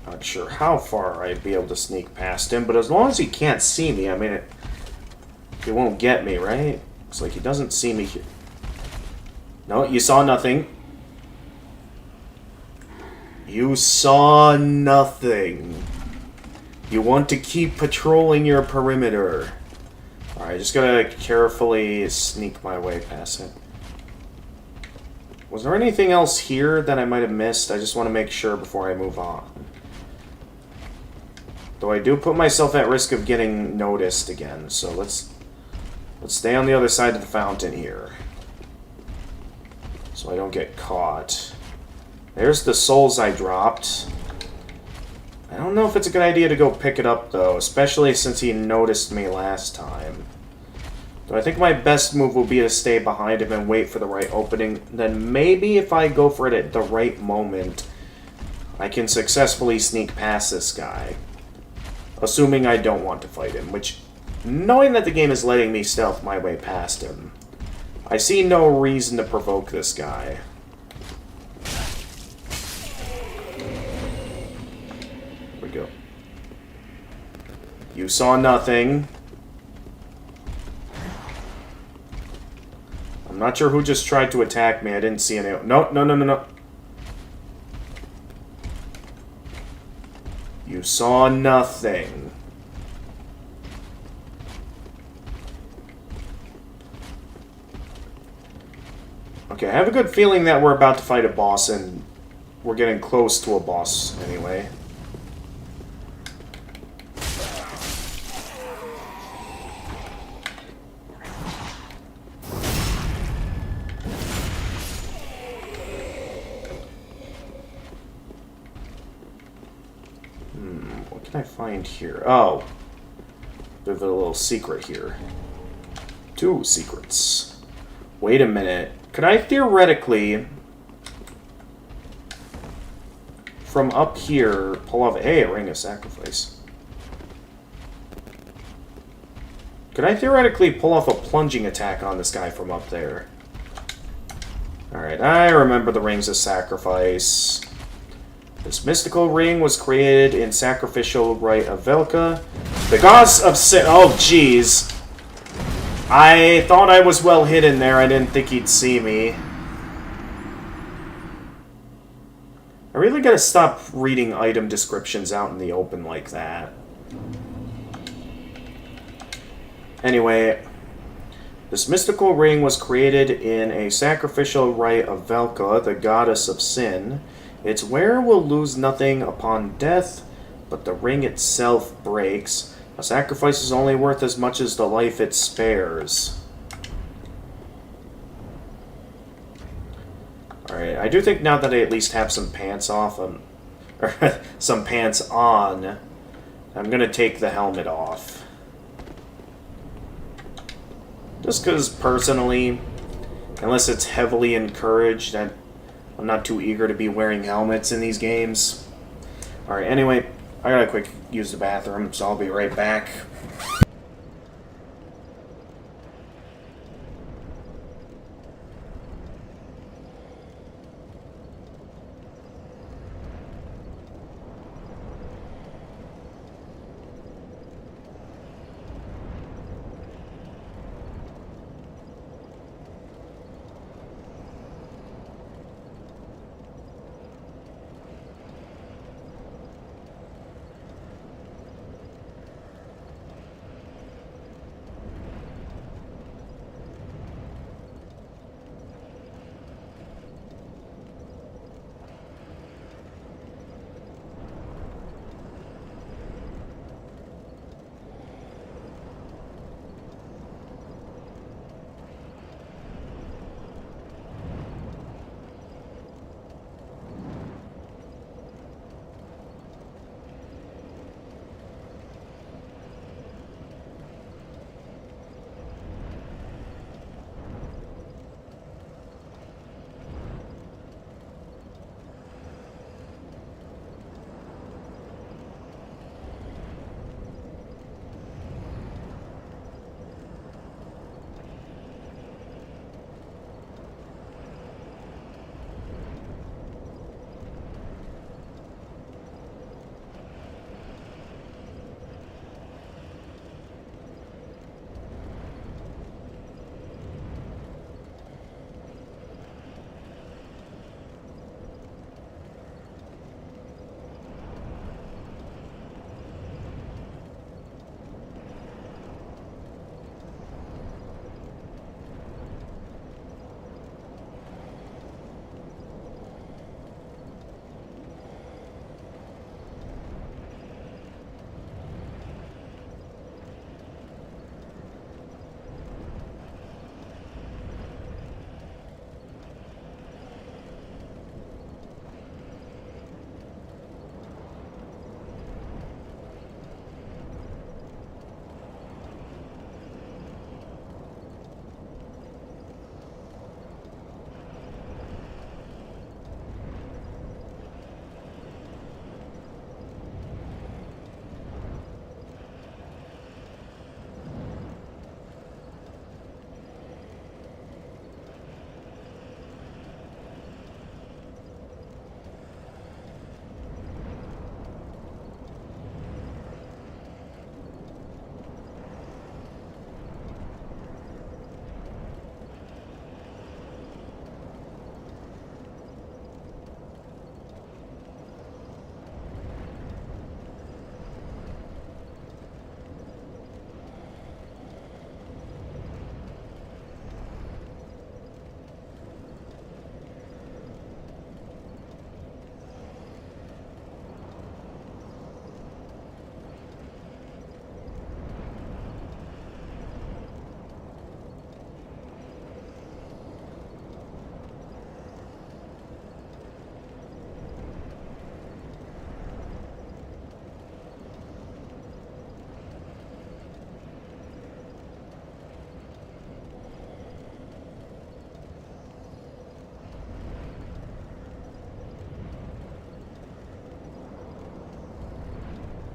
Not sure how far I'd be able to sneak past him, but as long as he can't see me, I mean, he won't get me, right? Looks like he doesn't see me here. No, you saw nothing. You saw nothing. You want to keep patrolling your perimeter. Alright, just gotta carefully sneak my way past it. Was there anything else here that I might have missed? I just want to make sure before I move on. Though I do put myself at risk of getting noticed again, so let's stay on the other side of the fountain here. So I don't get caught. There's the souls I dropped. I don't know if it's a good idea to go pick it up, though, especially since he noticed me last time. So I think my best move will be to stay behind him and wait for the right opening. Then maybe if I go for it at the right moment, I can successfully sneak past this guy. Assuming I don't want to fight him, which, knowing that the game is letting me stealth my way past him, I see no reason to provoke this guy. Here we go. You saw nothing. I'm not sure who just tried to attack me. I didn't see any. No, no, no, no, no. You saw nothing. Okay, I have a good feeling that we're about to fight a boss, and we're getting close to a boss anyway. What can I find here? Oh, there's a little secret here. 2 secrets. Wait a minute. Could I theoretically, from up here, pull off... Hey, a ring of sacrifice. Could I theoretically pull off a plunging attack on this guy from up there? Alright, I remember the rings of sacrifice. This mystical ring was created in sacrificial rite of Velka. The gods of sin... Oh, jeez. I thought I was well hidden there. I didn't think he'd see me. I really gotta stop reading item descriptions out in the open like that. Anyway, this mystical ring was created in a sacrificial rite of Velka, the goddess of sin. Its wearer will lose nothing upon death, but the ring itself breaks. A sacrifice is only worth as much as the life it spares. Alright, I do think now that I at least have some pants off, or some pants on, I'm gonna take the helmet off. Just because, personally, unless it's heavily encouraged, I'm not too eager to be wearing helmets in these games. Alright, anyway, I gotta quick use the bathroom, so I'll be right back.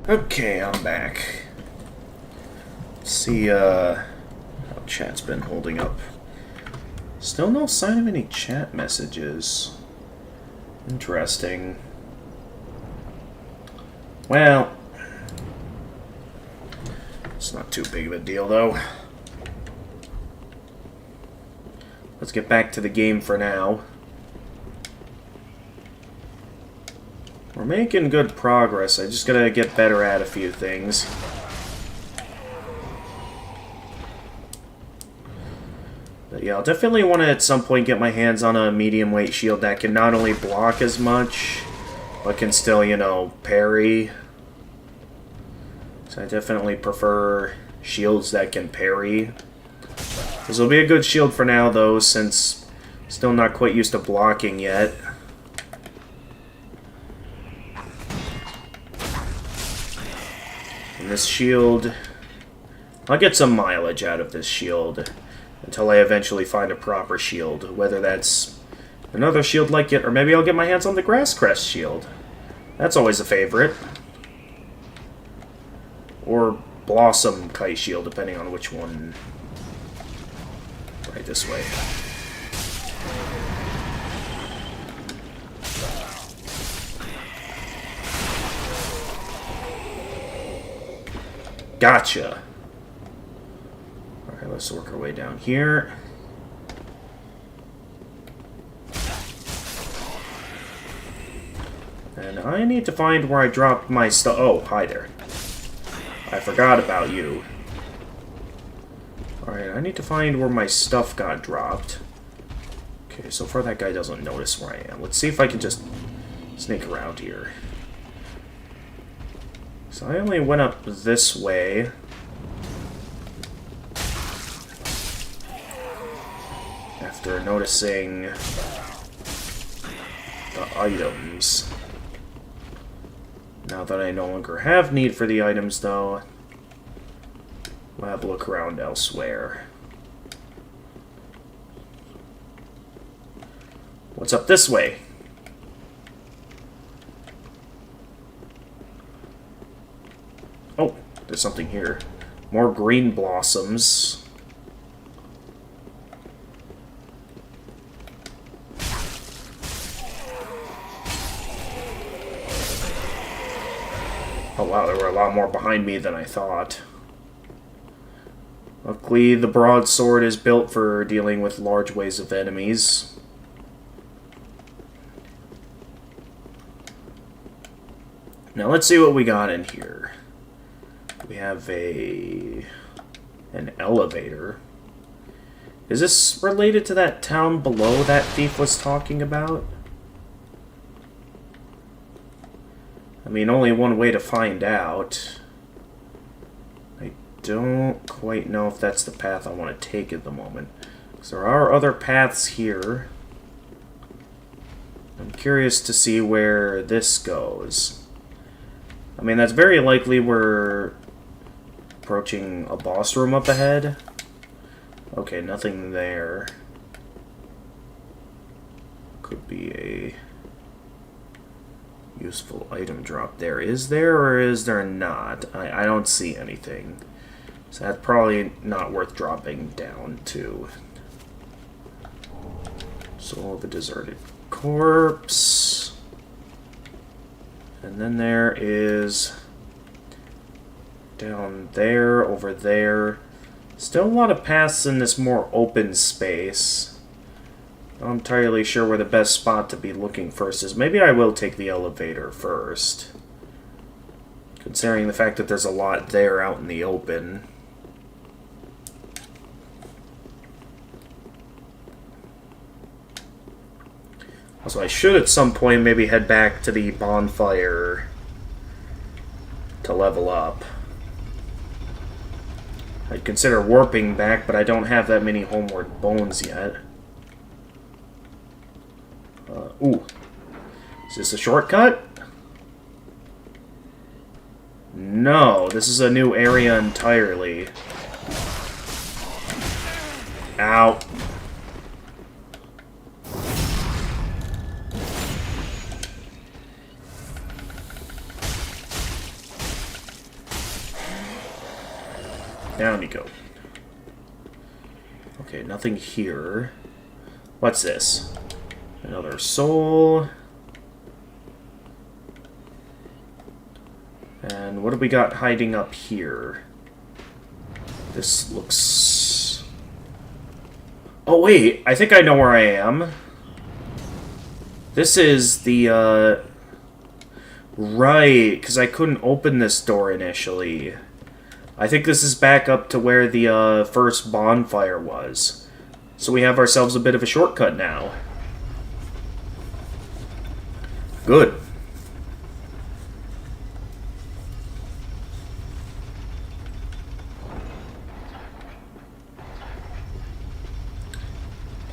Okay, I'm back. Let's see how chat's been holding up. Still no sign of any chat messages. Interesting. Well, it's not too big of a deal though. Let's get back to the game for now. We're making good progress. I just gotta get better at a few things. But yeah, I'll definitely want to at some point get my hands on a medium weight shield that can not only block as much, but can still, you know, parry. So So I definitely prefer shields that can parry. This will be a good shield for now, though, since still not quite used to blocking yet. And this shield... I'll get some mileage out of this shield until I eventually find a proper shield, whether that's another shield like it, or maybe I'll get my hands on the Grass Crest shield. That's always a favorite. Or Blossom Kite Shield, depending on which one. Right this way. Gotcha. Alright, let's work our way down here. And I need to find where I dropped my stuff. Oh, hi there. I forgot about you. Alright, I need to find where my stuff got dropped. Okay, so far that guy doesn't notice where I am. Let's see if I can just sneak around here. So I only went up this way. After noticing the items. Now that I no longer have need for the items, though, we'll have a look around elsewhere. What's up this way? Oh, there's something here. More green blossoms. Oh wow, there were a lot more behind me than I thought. Luckily, the broadsword is built for dealing with large waves of enemies. Now let's see what we got in here. We have an elevator. Is this related to that town below that thief was talking about? I mean, only one way to find out. I don't quite know if that's the path I want to take at the moment. Because there are other paths here. I'm curious to see where this goes. I mean, that's very likely we're approaching a boss room up ahead. Okay, nothing there. Could be a useful item drop there. Is there or is there not? I don't see anything. So that's probably not worth dropping down to. Soul of a deserted corpse. And then there is down there, over there. Still a lot of paths in this more open space. Not entirely sure where the best spot to be looking first is. Maybe I will take the elevator first. Considering the fact that there's a lot there out in the open. Also, I should at some point maybe head back to the bonfire to level up. I'd consider warping back, but I don't have that many homeward bones yet. Ooh. Is this a shortcut? No, this is a new area entirely. Ow. Down you go. Okay, nothing here. What's this? Another soul. And what do we got hiding up here? This looks... Oh wait, I think I know where I am. This is the, Right, because I couldn't open this door initially. I think this is back up to where the, first bonfire was. So we have ourselves a bit of a shortcut now. Good.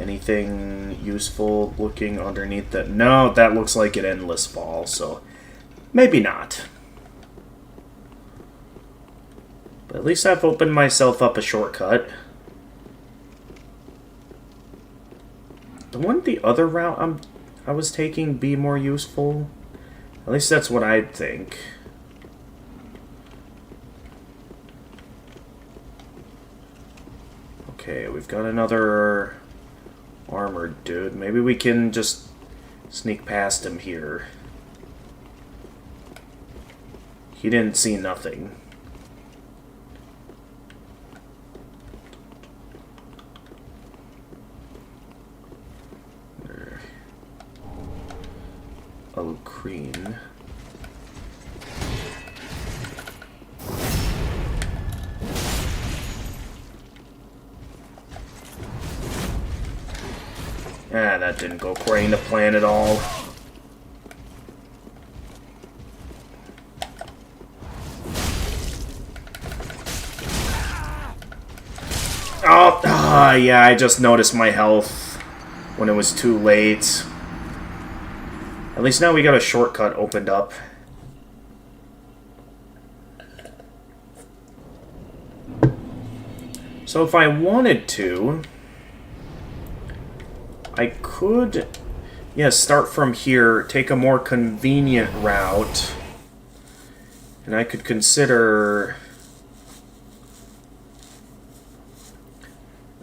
Anything useful looking underneath that? No, that looks like an endless fall, so maybe not. But at least I've opened myself up a shortcut. Wouldn't the other route I was taking be more useful? At least that's what I'd think. Okay, we've got another armored dude. Maybe we can just sneak past him here. He didn't see nothing. Crean. Ah, that didn't go according to plan at all. Oh, yeah, I just noticed my health when it was too late. At least now we got a shortcut opened up. So if I wanted to, I could, yeah, start from here, take a more convenient route, and I could consider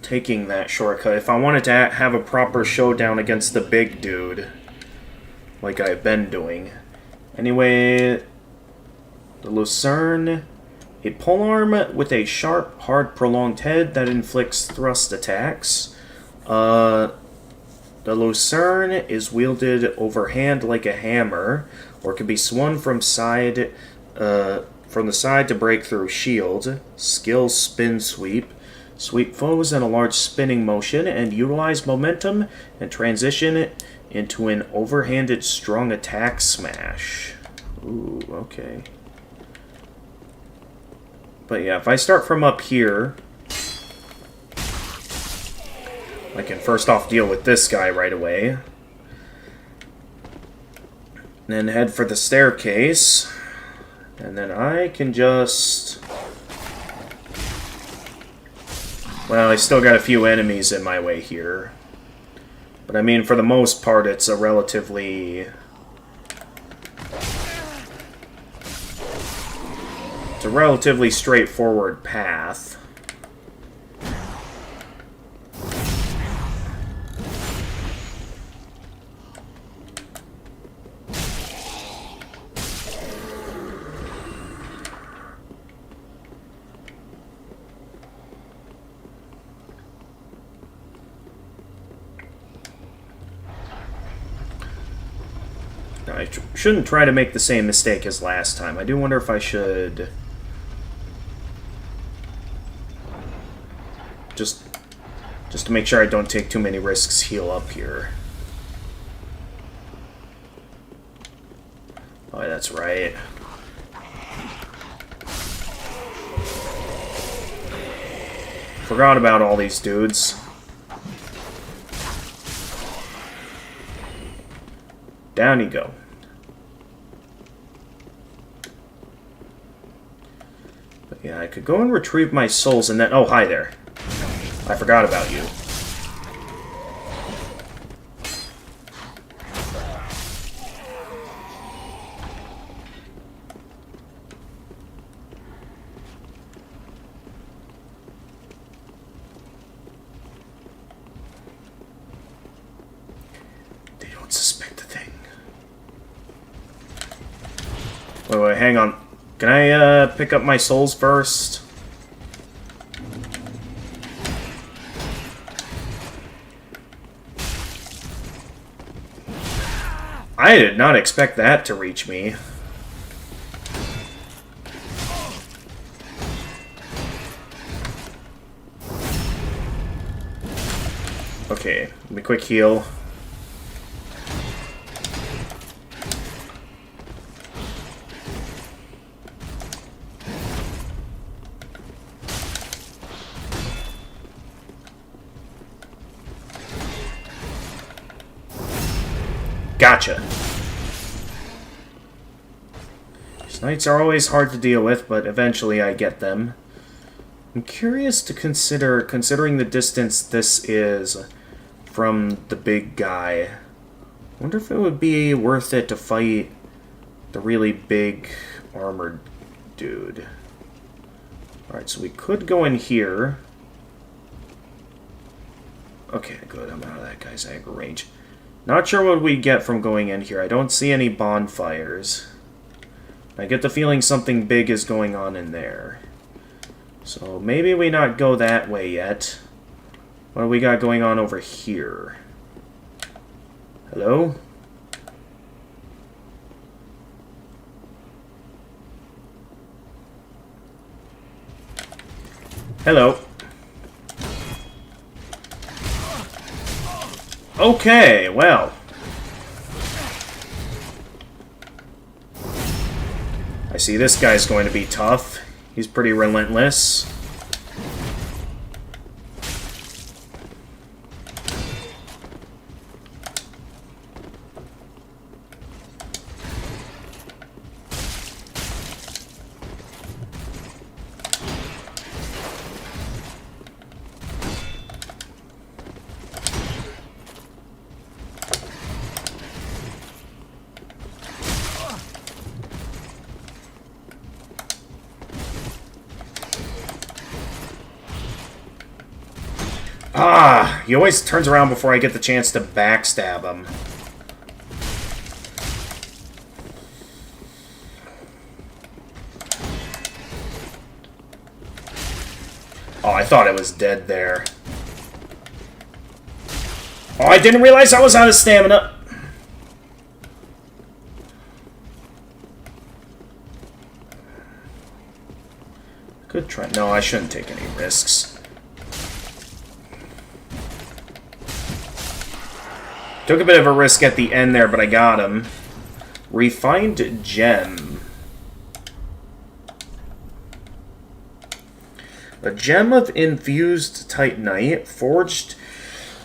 taking that shortcut if I wanted to have a proper showdown against the big dude. Like I've been doing. Anyway, the Lucerne, a polearm with a sharp, hard, prolonged head that inflicts thrust attacks. The Lucerne is wielded overhand like a hammer, or can be swung from the side to break through shield. Skill spin sweep. Sweep foes in a large spinning motion and utilize momentum and transition into an overhanded strong attack smash. Ooh, okay. But yeah, if I start from up here, I can first off deal with this guy right away. And then head for the staircase. And then I can just... Well, I still got a few enemies in my way here. But I mean, for the most part, it's a relatively... It's a relatively straightforward path. I shouldn't try to make the same mistake as last time. I do wonder if I should... Just to make sure I don't take too many risks, heal up here. Oh, that's right. Forgot about all these dudes. Down you go. But yeah, I could go and retrieve my souls and then... Oh, hi there. I forgot about you. They don't suspect a thing. Wait, hang on. Can I pick up my souls first? I did not expect that to reach me. Okay, let me quick heal. Gotcha. These knights are always hard to deal with, but eventually I get them. I'm curious to consider, considering the distance this is from the big guy. I wonder if it would be worth it to fight the really big armored dude. Alright, so we could go in here. Okay, good. I'm out of that guy's aggro range. Not sure what we get from going in here. I don't see any bonfires. I get the feeling something big is going on in there. So maybe we not go that way yet. What do we got going on over here? Hello? Hello. Okay, well. I see this guy's going to be tough. He's pretty relentless. Ah, he always turns around before I get the chance to backstab him. Oh, I thought I was dead there. Oh, I didn't realize I was out of stamina. Good try. No, I shouldn't take any risks. Took a bit of a risk at the end there, but I got him. Refined gem. A gem of infused titanite, forged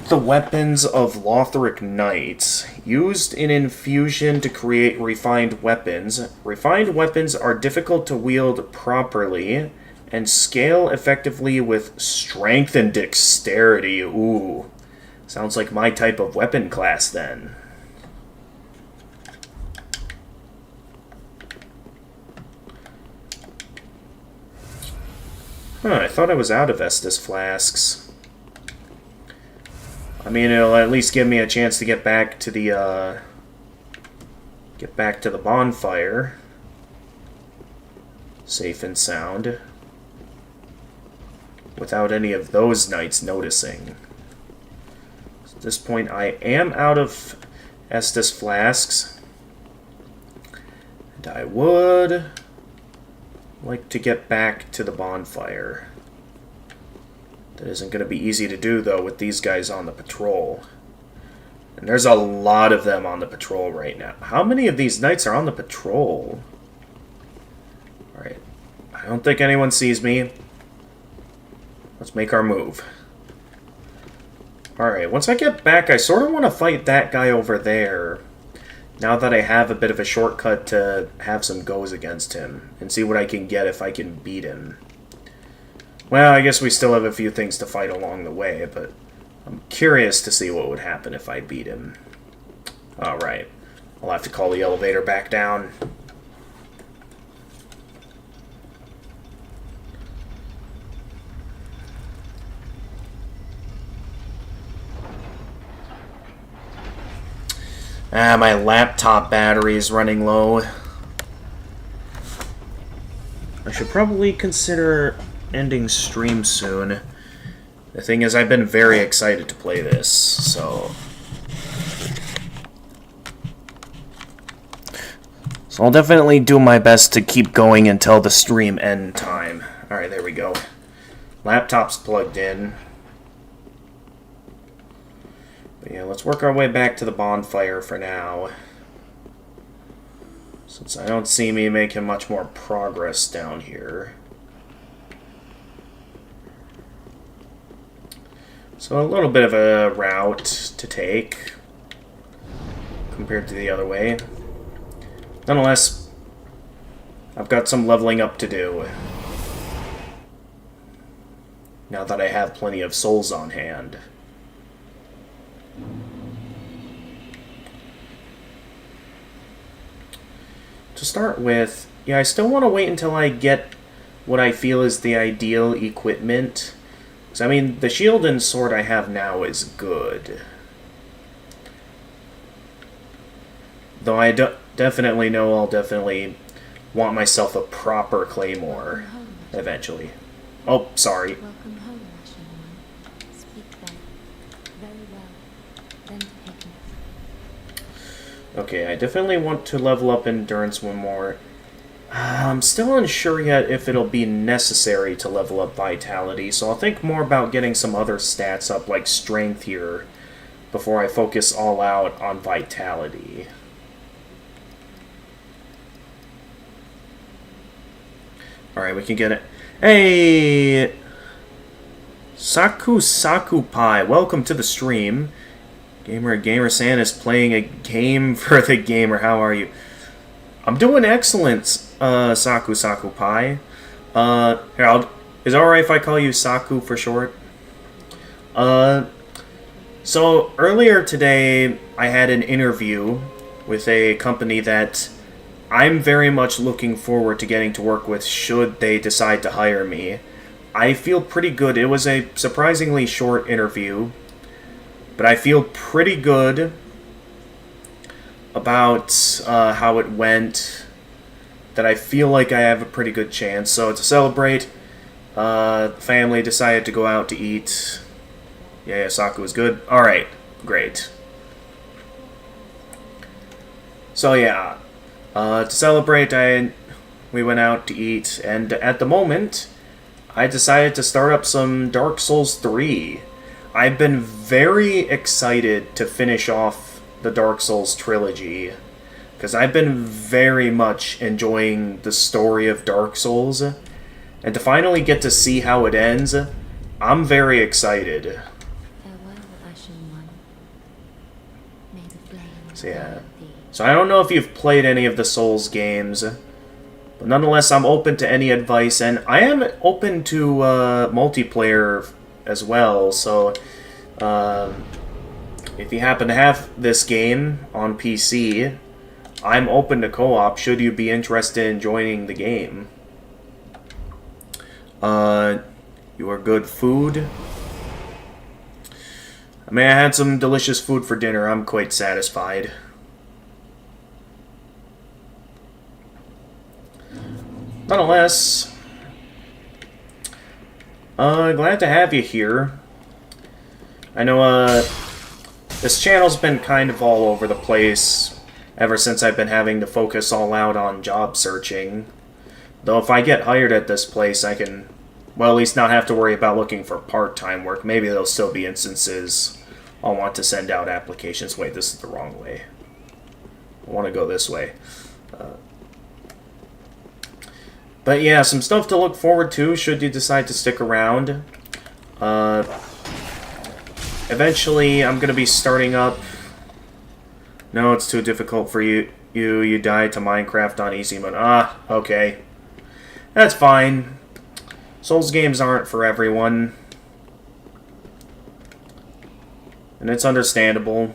the weapons of Lothric knights, used in infusion to create refined weapons. Refined weapons are difficult to wield properly and scale effectively with strength and dexterity. Ooh. Sounds like my type of weapon class, then. Huh, I thought I was out of Estus flasks. I mean, it'll at least give me a chance to get back to the, bonfire. Safe and sound. Without any of those knights noticing. At this point, I am out of Estus flasks. And I would like to get back to the bonfire. That isn't going to be easy to do, though, with these guys on the patrol. And there's a lot of them on the patrol right now. How many of these knights are on the patrol? Alright. I don't think anyone sees me. Let's make our move. Alright, once I get back, I sort of want to fight that guy over there. Now that I have a bit of a shortcut to have some goes against him. And see what I can get if I can beat him. Well, I guess we still have a few things to fight along the way, but I'm curious to see what would happen if I beat him. Alright. I'll have to call the elevator back down. Ah, my laptop battery is running low. I should probably consider ending stream soon. The thing is, I've been very excited to play this, so I'll definitely do my best to keep going until the stream end time. Alright, there we go. Laptop's plugged in. But yeah, let's work our way back to the bonfire for now. Since I don't see me making much more progress down here. So a little bit of a route to take. compared to the other way. Nonetheless, I've got some leveling up to do. Now that I have plenty of souls on hand. To start with, yeah, I still want to wait until I get what I feel is the ideal equipment. Because, I mean, the shield and sword I have now is good. Though I definitely know I'll definitely want myself a proper claymore eventually. Oh, sorry. Welcome home, Ashen One. Speak then. Very well. Then take me. Okay, I definitely want to level up endurance one more. I'm still unsure yet if it'll be necessary to level up vitality, so I'll think more about getting some other stats up, like strength here, before I focus all out on vitality. Alright, we can get it. Hey! Saku Pai, welcome to the stream. Gamer-San is playing a game for the gamer. How are you? I'm doing excellent, Saku Pai. Here, is it alright if I call you Saku for short? So, earlier today, I had an interview with a company that I'm very much looking forward to getting to work with should they decide to hire me. I feel pretty good. It was a surprisingly short interview, but I feel pretty good about how it went, that I feel like I have a pretty good chance. So to celebrate, the family decided to go out to eat. Yeah, Saku was good. Alright, great. So yeah, to celebrate, we went out to eat, and at the moment, I decided to start up some Dark Souls 3. I've been very excited to finish off the Dark Souls trilogy, because I've been very much enjoying the story of Dark Souls, and to finally get to see how it ends, I'm very excited. Farewell, Ashen One. May the flame So yeah. guide thee. So I don't know if you've played any of the Souls games, but nonetheless I'm open to any advice, and I am open to multiplayer as well, so if you happen to have this game on PC, I'm open to co-op should you be interested in joining the game. Your good food. I mean, I had some delicious food for dinner. I'm quite satisfied. Nonetheless, glad to have you here. I know, this channel's been kind of all over the place ever since I've been having to focus all out on job searching. Though if I get hired at this place, I can, well, at least not have to worry about looking for part-time work. Maybe there'll still be instances I'll want to send out applications. Wait, this is the wrong way. I want to go this way. But yeah, some stuff to look forward to should you decide to stick around. Eventually, I'm going to be starting up... No, it's too difficult for you. You died to Minecraft on easy mode. Ah, okay. That's fine. Souls games aren't for everyone. And it's understandable.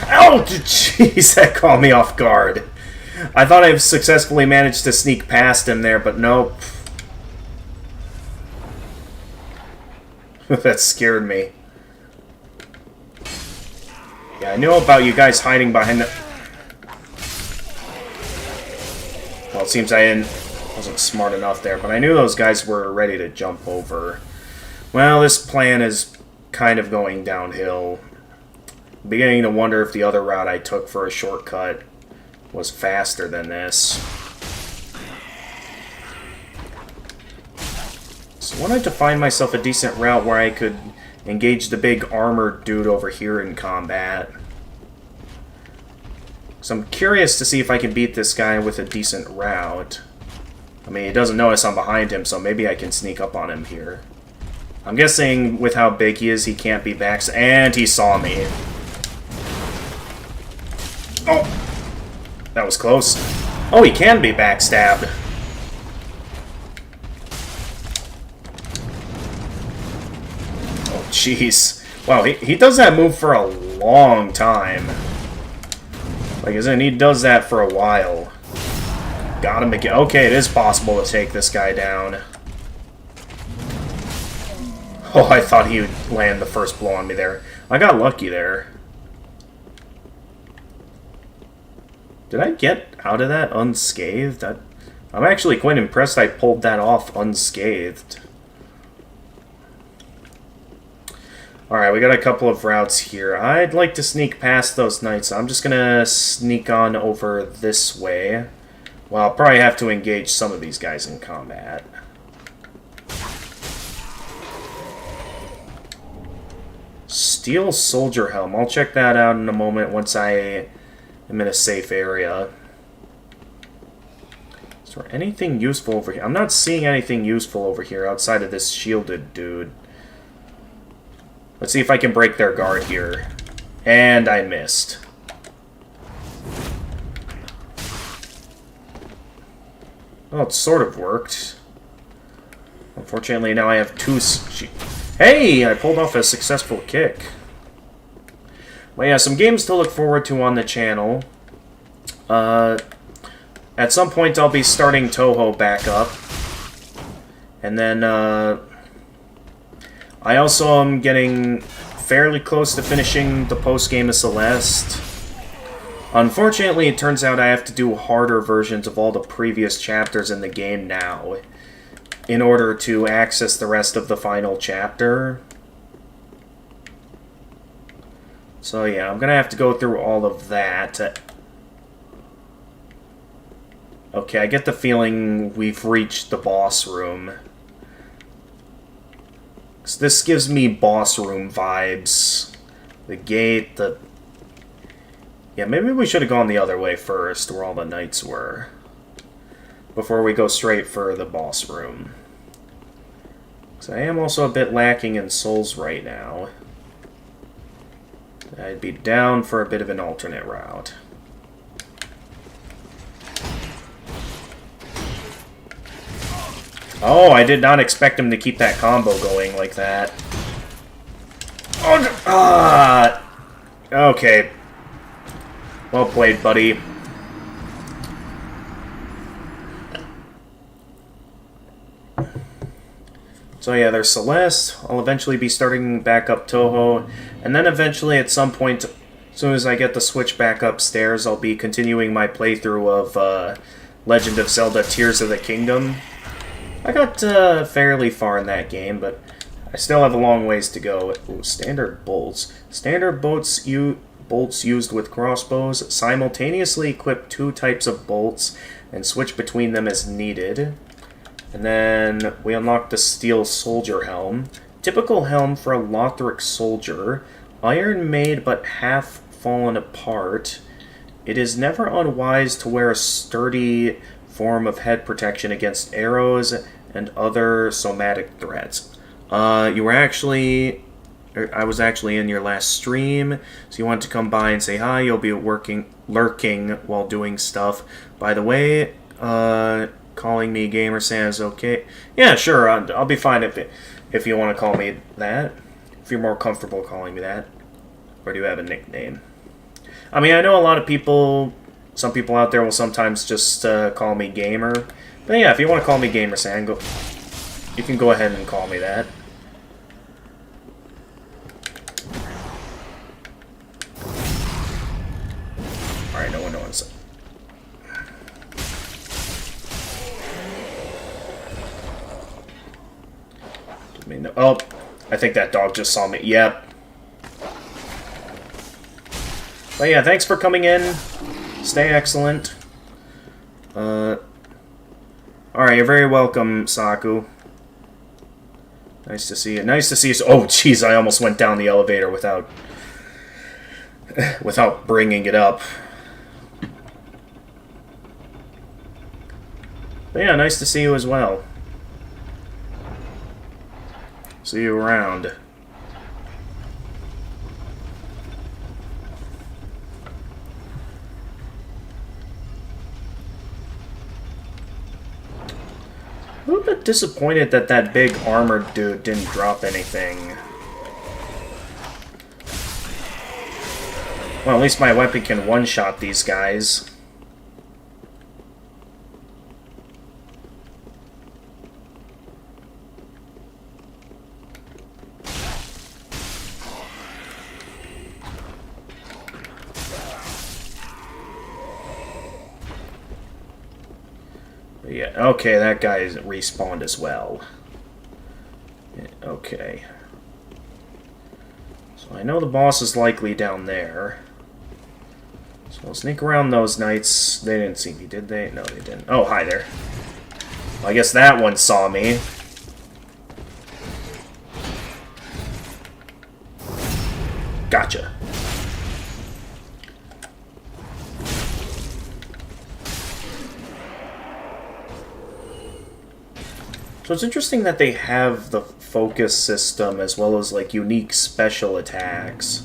Ow! Jeez, that caught me off guard. I thought I've successfully managed to sneak past him there, but nope. That scared me. Yeah, I knew about you guys hiding behind the... Well, it seems I wasn't smart enough there, but I knew those guys were ready to jump over. Well, this plan is kind of going downhill. I'm beginning to wonder if the other route I took for a shortcut was faster than this. So I wanted to find myself a decent route where I could engage the big armored dude over here in combat. So I'm curious to see if I can beat this guy with a decent route. I mean, he doesn't notice I'm behind him, so maybe I can sneak up on him here. I'm guessing with how big he is, he can't be back, and he saw me. Oh! That was close. Oh, he can be backstabbed. Oh, jeez. Wow, he does that move for a long time. Like, as in, he does that for a while. Got him again. Okay, it is possible to take this guy down. Oh, I thought he would land the first blow on me there. I got lucky there. Did I get out of that unscathed? I'm actually quite impressed I pulled that off unscathed. Alright, we got a couple of routes here. I'd like to sneak past those knights. I'm just gonna sneak on over this way. Well, I'll probably have to engage some of these guys in combat. Steel Soldier Helm. I'll check that out in a moment once I am in a safe area. Is there anything useful over here? I'm not seeing anything useful over here outside of this shielded dude. Let's see if I can break their guard here. And I missed. Well, it sort of worked. Unfortunately, now I have two... Hey! I pulled off a successful kick. Well, yeah, some games to look forward to on the channel. At some point, I'll be starting Touhou back up. And then, I also am getting fairly close to finishing the post-game of Celeste. Unfortunately, it turns out I have to do harder versions of all the previous chapters in the game now in order to access the rest of the final chapter. So yeah, I'm gonna have to go through all of that. Okay, I get the feeling we've reached the boss room. So this gives me boss room vibes. The gate, the... Yeah, maybe we should have gone the other way first, where all the knights were, before we go straight for the boss room. So I am also a bit lacking in souls right now. I'd be down for a bit of an alternate route. Oh, I did not expect him to keep that combo going like that. Oh, okay. Well played, buddy. So yeah, there's Celeste. I'll eventually be starting back up Touhou. And then eventually at some point, as soon as I get the switch back upstairs, I'll be continuing my playthrough of Legend of Zelda Tears of the Kingdom. I got fairly far in that game, but I still have a long ways to go. Ooh, standard bolts. Standard bolts used with crossbows simultaneously equip 2 types of bolts and switch between them as needed. And then we unlock the Steel Soldier Helm. Typical helm for a Lothric soldier. Iron made but half fallen apart. It is never unwise to wear a sturdy form of head protection against arrows and other somatic threats. You were actually... I was actually in your last stream, so you want to come by and say hi. You'll be lurking while doing stuff. By the way, calling me Gamer Sans okay? Yeah, sure. I'll be fine if you want to call me that. If you're more comfortable calling me that, or do you have a nickname? I mean, I know a lot of people. Some people out there will sometimes just call me Gamer. But yeah, if you want to call me Gamer Sans, you can go ahead and call me that. Alright, no one's... Oh, I think that dog just saw me. Yep. But yeah, thanks for coming in. Stay excellent. Alright, you're very welcome, Saku. Nice to see you. Nice to see you. Oh, jeez, I almost went down the elevator without bringing it up. But yeah, nice to see you as well. See you around. A little bit disappointed that that big armored dude didn't drop anything. Well, at least my weapon can one-shot these guys. Yeah, okay, that guy is respawned as well. Yeah, okay. So I know the boss is likely down there. So I'll sneak around those knights. They didn't see me, did they? No, they didn't. Oh, hi there. Well, I guess that one saw me. Gotcha. So it's interesting that they have the focus system as well as like unique special attacks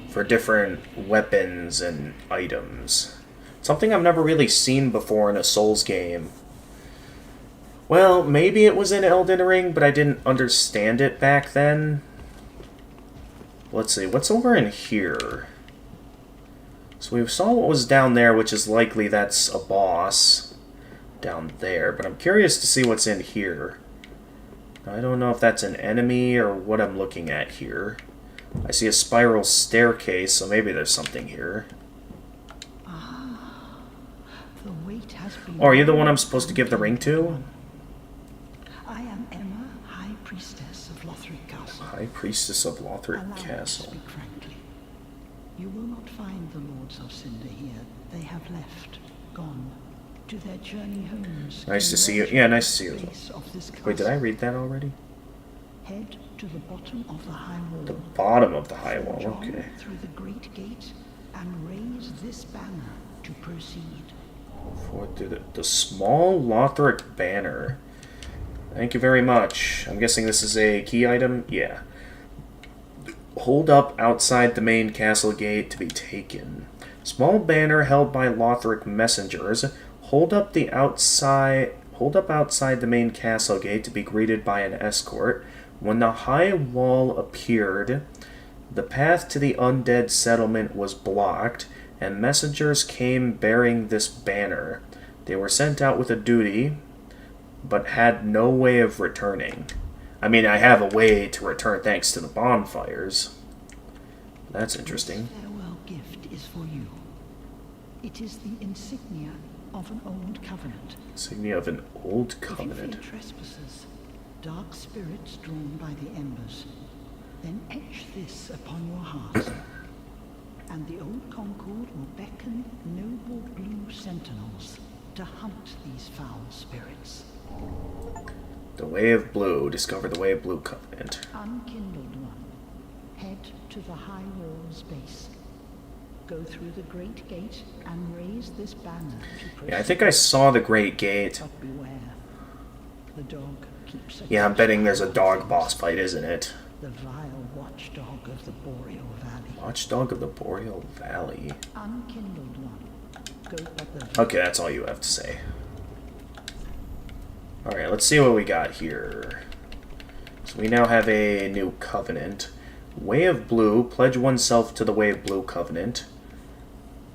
for different weapons and items. Something I've never really seen before in a Souls game. Well, maybe it was in Elden Ring, but I didn't understand it back then. Let's see, what's over in here? So we saw what was down there, which is likely that's a boss down there, but I'm curious to see what's in here. I don't know if that's an enemy or what I'm looking at here. I see a spiral staircase, so maybe there's something here. The weight has been. Oh, are you the one I'm supposed to give the ring to? I am Emma, High Priestess of Lothric Castle. High Priestess of Lothric Allow me to Castle. speak frankly. You will not find the Lords of Cinder here. They have left, gone, to their journey homes. Nice to in see you. the Yeah, nice to see you. base of this Wait, did I castle. read that already? Head to the bottom of the high wall. The bottom of the high wall, Forge on okay. through the great gate and raise this banner to proceed. For the small Lothric banner. Thank you very much. I'm guessing this is a key item? Yeah. Hold up outside the main castle gate to be taken. Small banner held by Lothric messengers. Hold up outside the main castle gate to be greeted by an escort. When the high wall appeared, the path to the undead settlement was blocked, and messengers came bearing this banner. They were sent out with a duty, but had no way of returning. I mean, I have a way to return thanks to the bonfires. That's interesting. This farewell gift is for you. It is the insignia of an old covenant. Insignia of an old If you covenant. fear trespassers, dark spirits drawn by the embers, then etch this upon your heart, and the old Concord will beckon noble blue sentinels to hunt these foul spirits. The Way of Blue. Discover the Way of Blue covenant. Unkindled one, head to the high wall's base. Go through the great gate and raise this banner to proceed. Yeah, I think I saw the Great Gate. But beware, the dog keeps a Yeah, I'm watch betting there's a over dog things. boss fight, isn't it? The vile watchdog of the Boreal Valley. Watchdog of the Boreal Valley. Unkindled one, go but the Okay, that's all you have to say. Alright, let's see what we got here. So we now have a new covenant. Way of Blue. Pledge oneself to the Way of Blue covenant.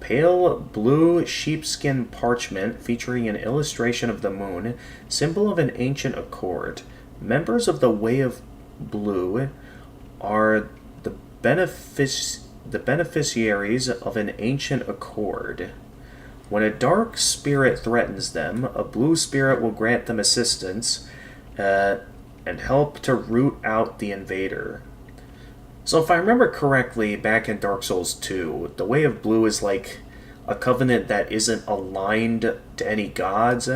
Pale blue sheepskin parchment featuring an illustration of the moon, symbol of an ancient accord. Members of the Way of Blue are the beneficiaries of an ancient accord. When a dark spirit threatens them, a blue spirit will grant them assistance and help to root out the invader. So if I remember correctly, back in Dark Souls 2, the Way of Blue is like a covenant that isn't aligned to any gods,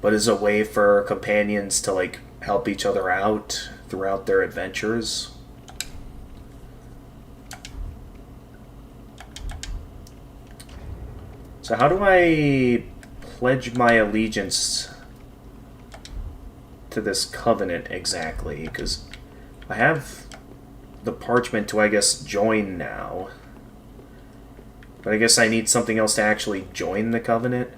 but is a way for companions to like help each other out throughout their adventures. So how do I pledge my allegiance to this covenant exactly? Because I have the parchment to, I guess, join now. But I guess I need something else to actually join the covenant.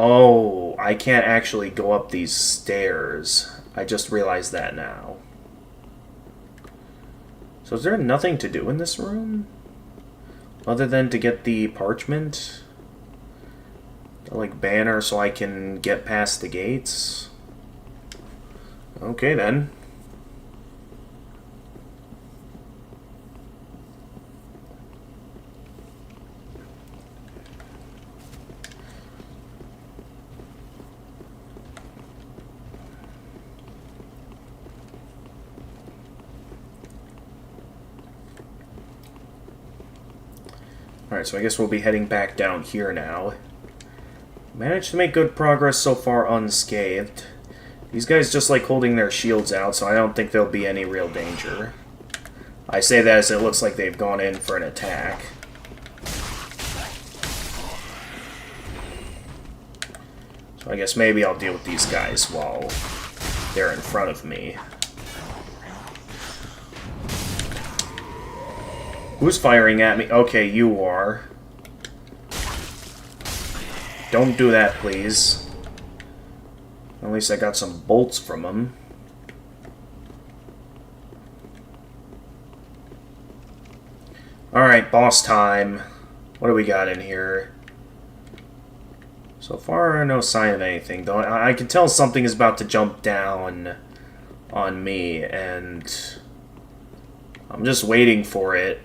Oh, I can't actually go up these stairs. I just realized that now. So is there nothing to do in this room? Other than to get the parchment? Like banner so I can get past the gates? Okay then. Alright, so I guess we'll be heading back down here now. Managed to make good progress so far unscathed. These guys just like holding their shields out, so I don't think there'll be any real danger. I say that as it looks like they've gone in for an attack. So I guess maybe I'll deal with these guys while they're in front of me. Who's firing at me? Okay, you are. Don't do that, please. At least I got some bolts from them. Alright, boss time. What do we got in here? So far, no sign of anything, though. I can tell something is about to jump down on me, and I'm just waiting for it.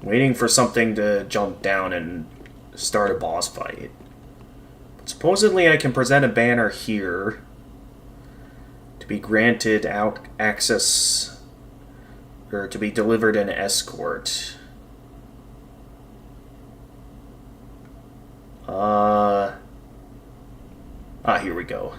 Waiting for something to jump down and start a boss fight. But supposedly I can present a banner here to be granted access, or to be delivered an escort. Here we go.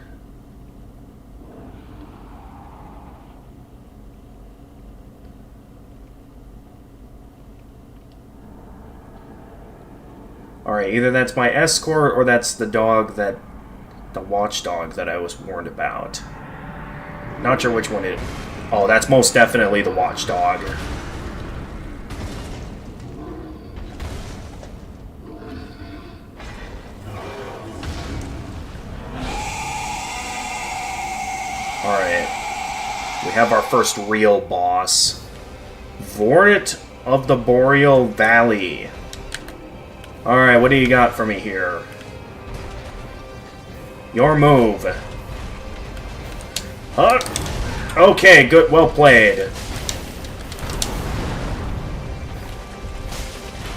Alright, either that's my escort or that's the dog that... the watchdog that I was warned about. Not sure which one it... Oh, that's most definitely the watchdog. Alright. We have our first real boss. Vornit of the Boreal Valley. Alright, what do you got for me here? Your move. Huh? Okay, good, well played.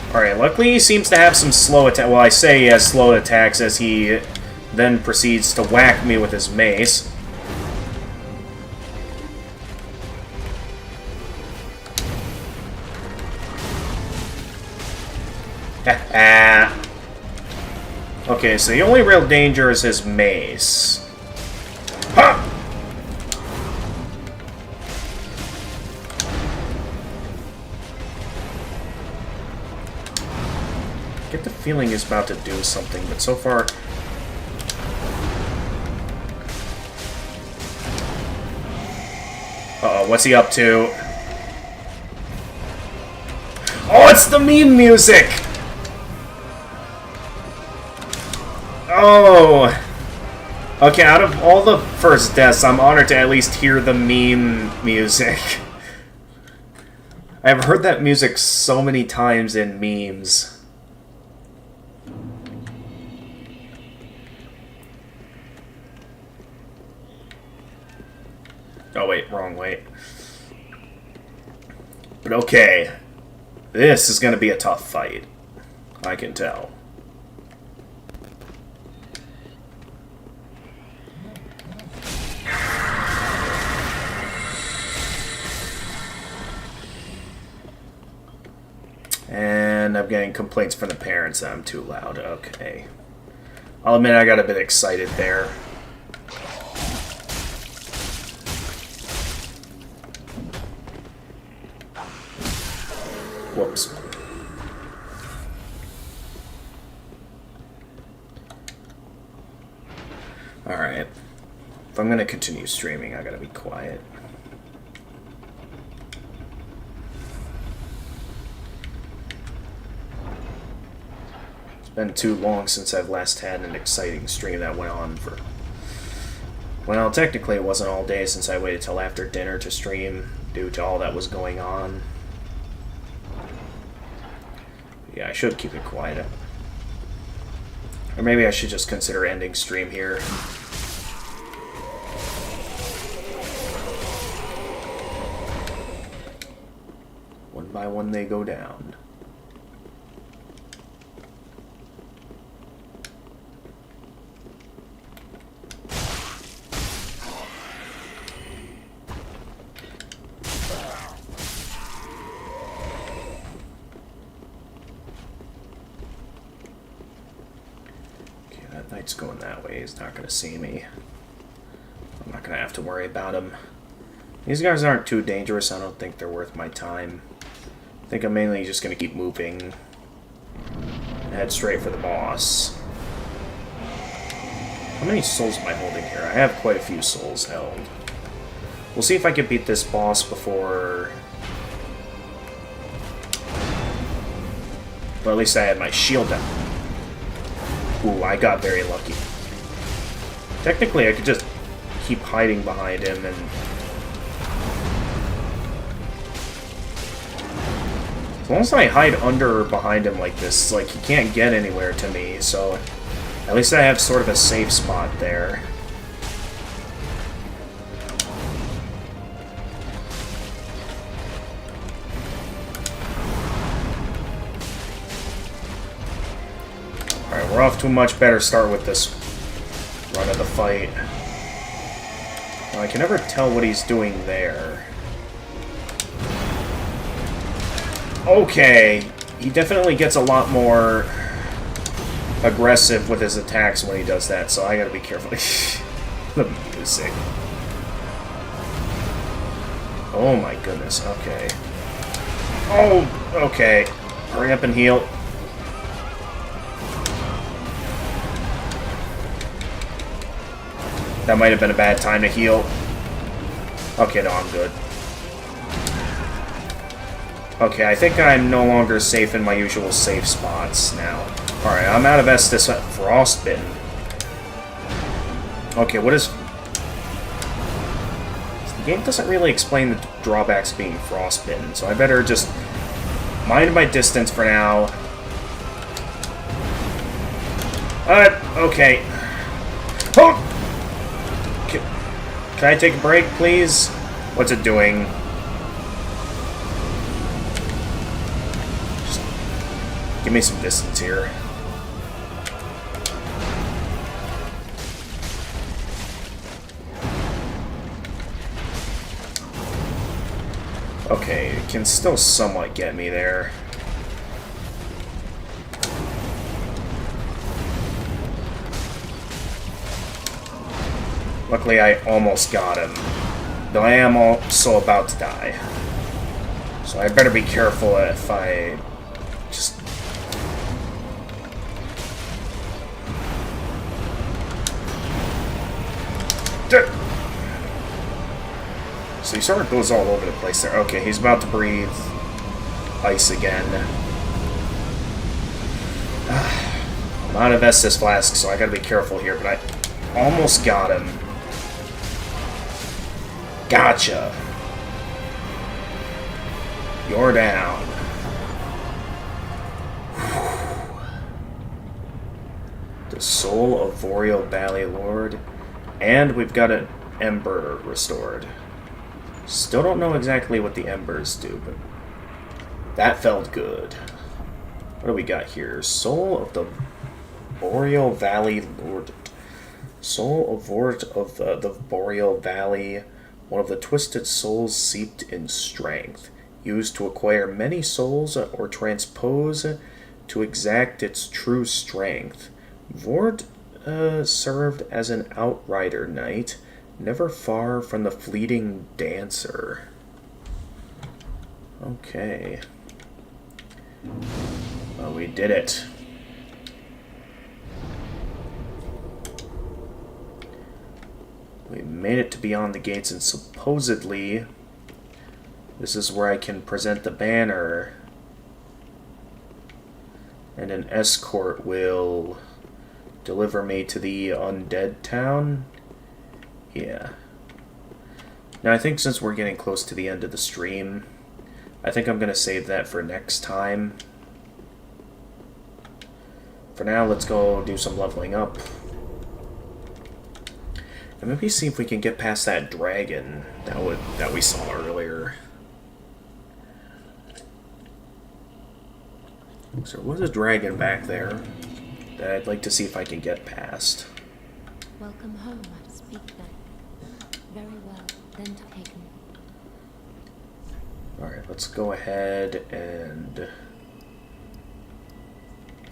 Alright, luckily he seems to have some slow attack. Well, I say he has slow attacks as he then proceeds to whack me with his mace. Okay, so the only real danger is his mace. Ha! Get the feeling he's about to do something, but so far... Uh-oh, what's he up to? Oh, it's the meme music! Oh! Okay, out of all the first deaths, I'm honored to at least hear the meme music. I've heard that music so many times in memes. Oh wait, wrong way. But okay. This is gonna be a tough fight. I can tell. And I'm getting complaints from the parents that I'm too loud. Okay. I'll admit I got a bit excited there. Whoops. Alright. If I'm going to continue streaming, I gotta be quiet. been too long since I've last had an exciting stream that went on for... Well, technically it wasn't all day since I waited till after dinner to stream due to all that was going on. Yeah, I should keep it quiet. Or maybe I should just consider ending stream here. One by one they go down. Knight's going that way. He's not going to see me. I'm not going to have to worry about him. These guys aren't too dangerous. I don't think they're worth my time. I think I'm mainly just going to keep moving and head straight for the boss. How many souls am I holding here? I have quite a few souls held. We'll see if I can beat this boss before... Well, at least I had my shield down. Ooh, I got very lucky. Technically, I could just keep hiding behind him and... As long as I hide under or behind him like this, like, he can't get anywhere to me, so... At least I have sort of a safe spot there. We're off to a much better start with this run of the fight. Now, I can never tell what he's doing there. Okay, he definitely gets a lot more aggressive with his attacks when he does that, so I gotta be careful. The music. Oh my goodness, okay. Oh, okay. Hurry up and heal. That might have been a bad time to heal. Okay, no, I'm good. Okay, I think I'm no longer safe in my usual safe spots now. Alright, I'm out of Estus Frostbitten. Okay, what is... The game doesn't really explain the drawbacks being frostbitten, so I better just mind my distance for now. Okay. Oh! Can I take a break, please? What's it doing? Just give me some distance here. Okay, it can still somewhat get me there. Luckily, I almost got him. Though I am also about to die. So I better be careful if I just... So he sort of goes all over the place there. Okay, he's about to breathe ice again. I'm out of Estus Flask, so I gotta be careful here, but I almost got him. Gotcha. You're down. The soul of Boreal Valley Lord. And we've got an Ember restored. Still don't know exactly what the Embers do, but that felt good. What do we got here? Soul of the Boreal Valley Lord. Soul of Lord of the Boreal Valley. One of the twisted souls seeped in strength, used to acquire many souls or transpose to exact its true strength. Vord served as an outrider knight, never far from the fleeting dancer. Okay. Well, we did it. We made it to beyond the gates, and supposedly this is where I can present the banner. And an escort will deliver me to the undead town. Yeah. Now I think since we're getting close to the end of the stream, I think I'm going to save that for next time. For now, let's go do some leveling up. And maybe see if we can get past that dragon that we saw earlier. So there was a dragon back there that I'd like to see if I can get past. Welcome home, I speak then. Very well, then taken. Alright, let's go ahead and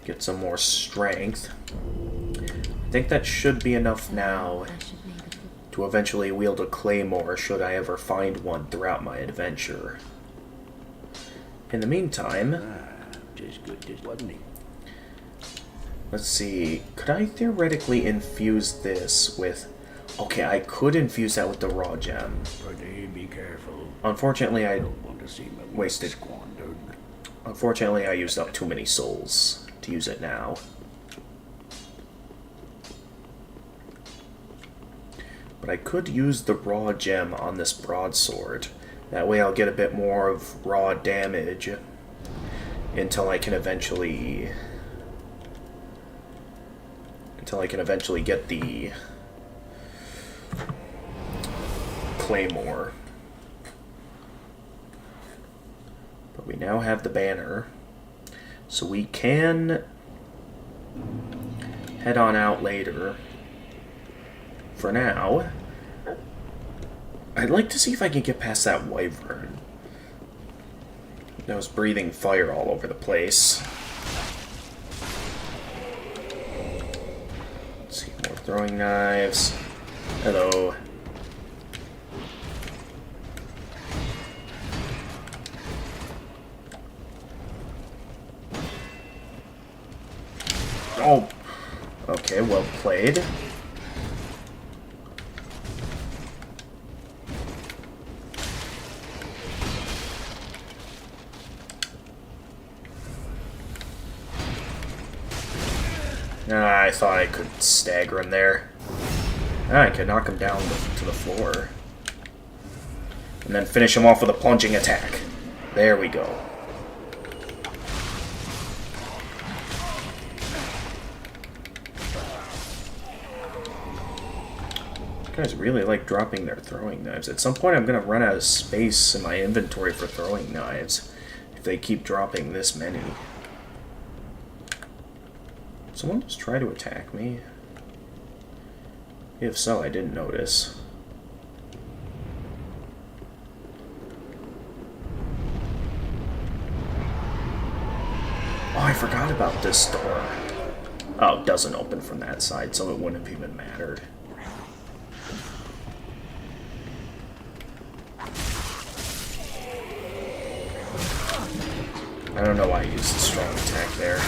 get some more strength. I think that should be enough now I should make a good to eventually wield a claymore should I ever find one throughout my adventure. In the meantime, Tis good, tis wasn't he? let's see, could I theoretically infuse this with... Okay, I could infuse that with the raw gem. Pretty be careful. Unfortunately, I Don't want to see my wits wasted. squandered. Unfortunately, I used up too many souls to use it now. But I could use the raw gem on this broadsword. That way I'll get a bit more of raw damage until I can eventually get the claymore. But we now have the banner, so we can head on out later. For now, I'd like to see if I can get past that wyvern that was breathing fire all over the place. Let's see, more throwing knives. Hello. Oh, okay, well played. I thought I could stagger him there. I could knock him down to the floor. And then finish him off with a plunging attack. There we go. You guys really like dropping their throwing knives. At some point I'm going to run out of space in my inventory for throwing knives if they keep dropping this many. Someone just try to attack me? If so, I didn't notice. Oh, I forgot about this door. Oh, it doesn't open from that side, so it wouldn't have even mattered. I don't know why I used the strong attack there.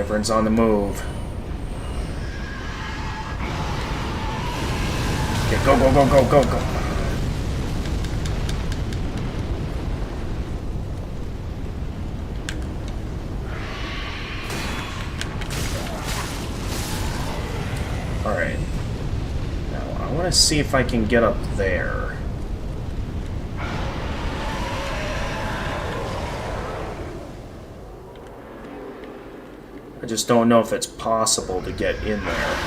Wyvern's on the move. Okay, go, go, go, go, go, go. Alright. Now, I want to see if I can get up there. I just don't know if it's possible to get in there.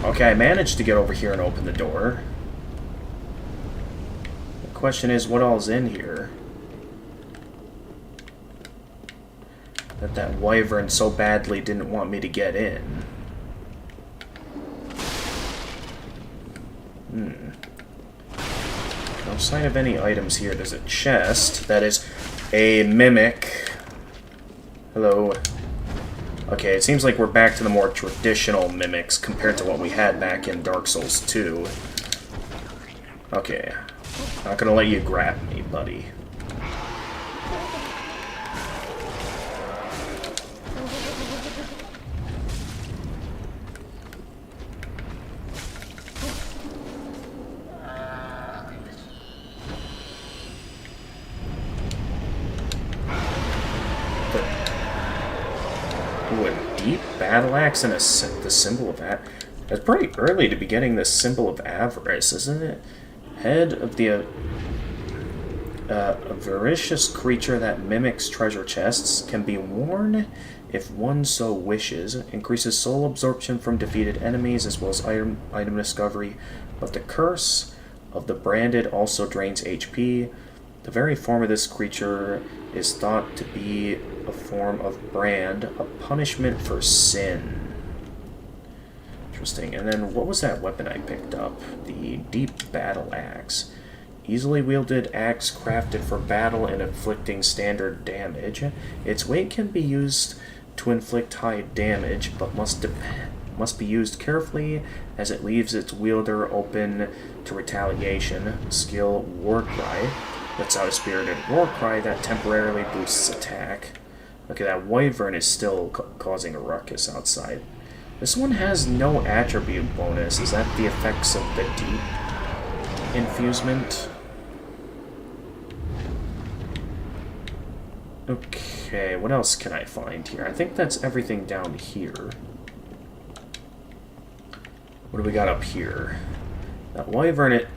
Okay, I managed to get over here and open the door. The question is, what all's in here? That wyvern so badly didn't want me to get in. no sign of any items here. There's a chest that is a mimic. Hello. Okay, it seems like we're back to the more traditional mimics compared to what we had back in Dark Souls 2. Okay. Not gonna let you grab me, buddy. Ooh, a deep battle axe and the symbol of that. It's pretty early to be getting the symbol of avarice, isn't it? Head of the avaricious creature that mimics treasure chests can be worn if one so wishes. Increases soul absorption from defeated enemies as well as item discovery. But the curse of the branded also drains HP. The very form of this creature is thought to be a form of brand, a punishment for sin. Interesting. And then what was that weapon I picked up? The deep battle axe. Easily wielded axe crafted for battle and inflicting standard damage. Its weight can be used to inflict high damage, but must be used carefully as it leaves its wielder open to retaliation. Skill Warcry lets out a spirited Warcry that temporarily boosts attack. Okay, that wyvern is still causing a ruckus outside. This one has no attribute bonus. Is that the effects of the deep infusement? Okay, what else can I find here? I think that's everything down here. What do we got up here? That wyvern, it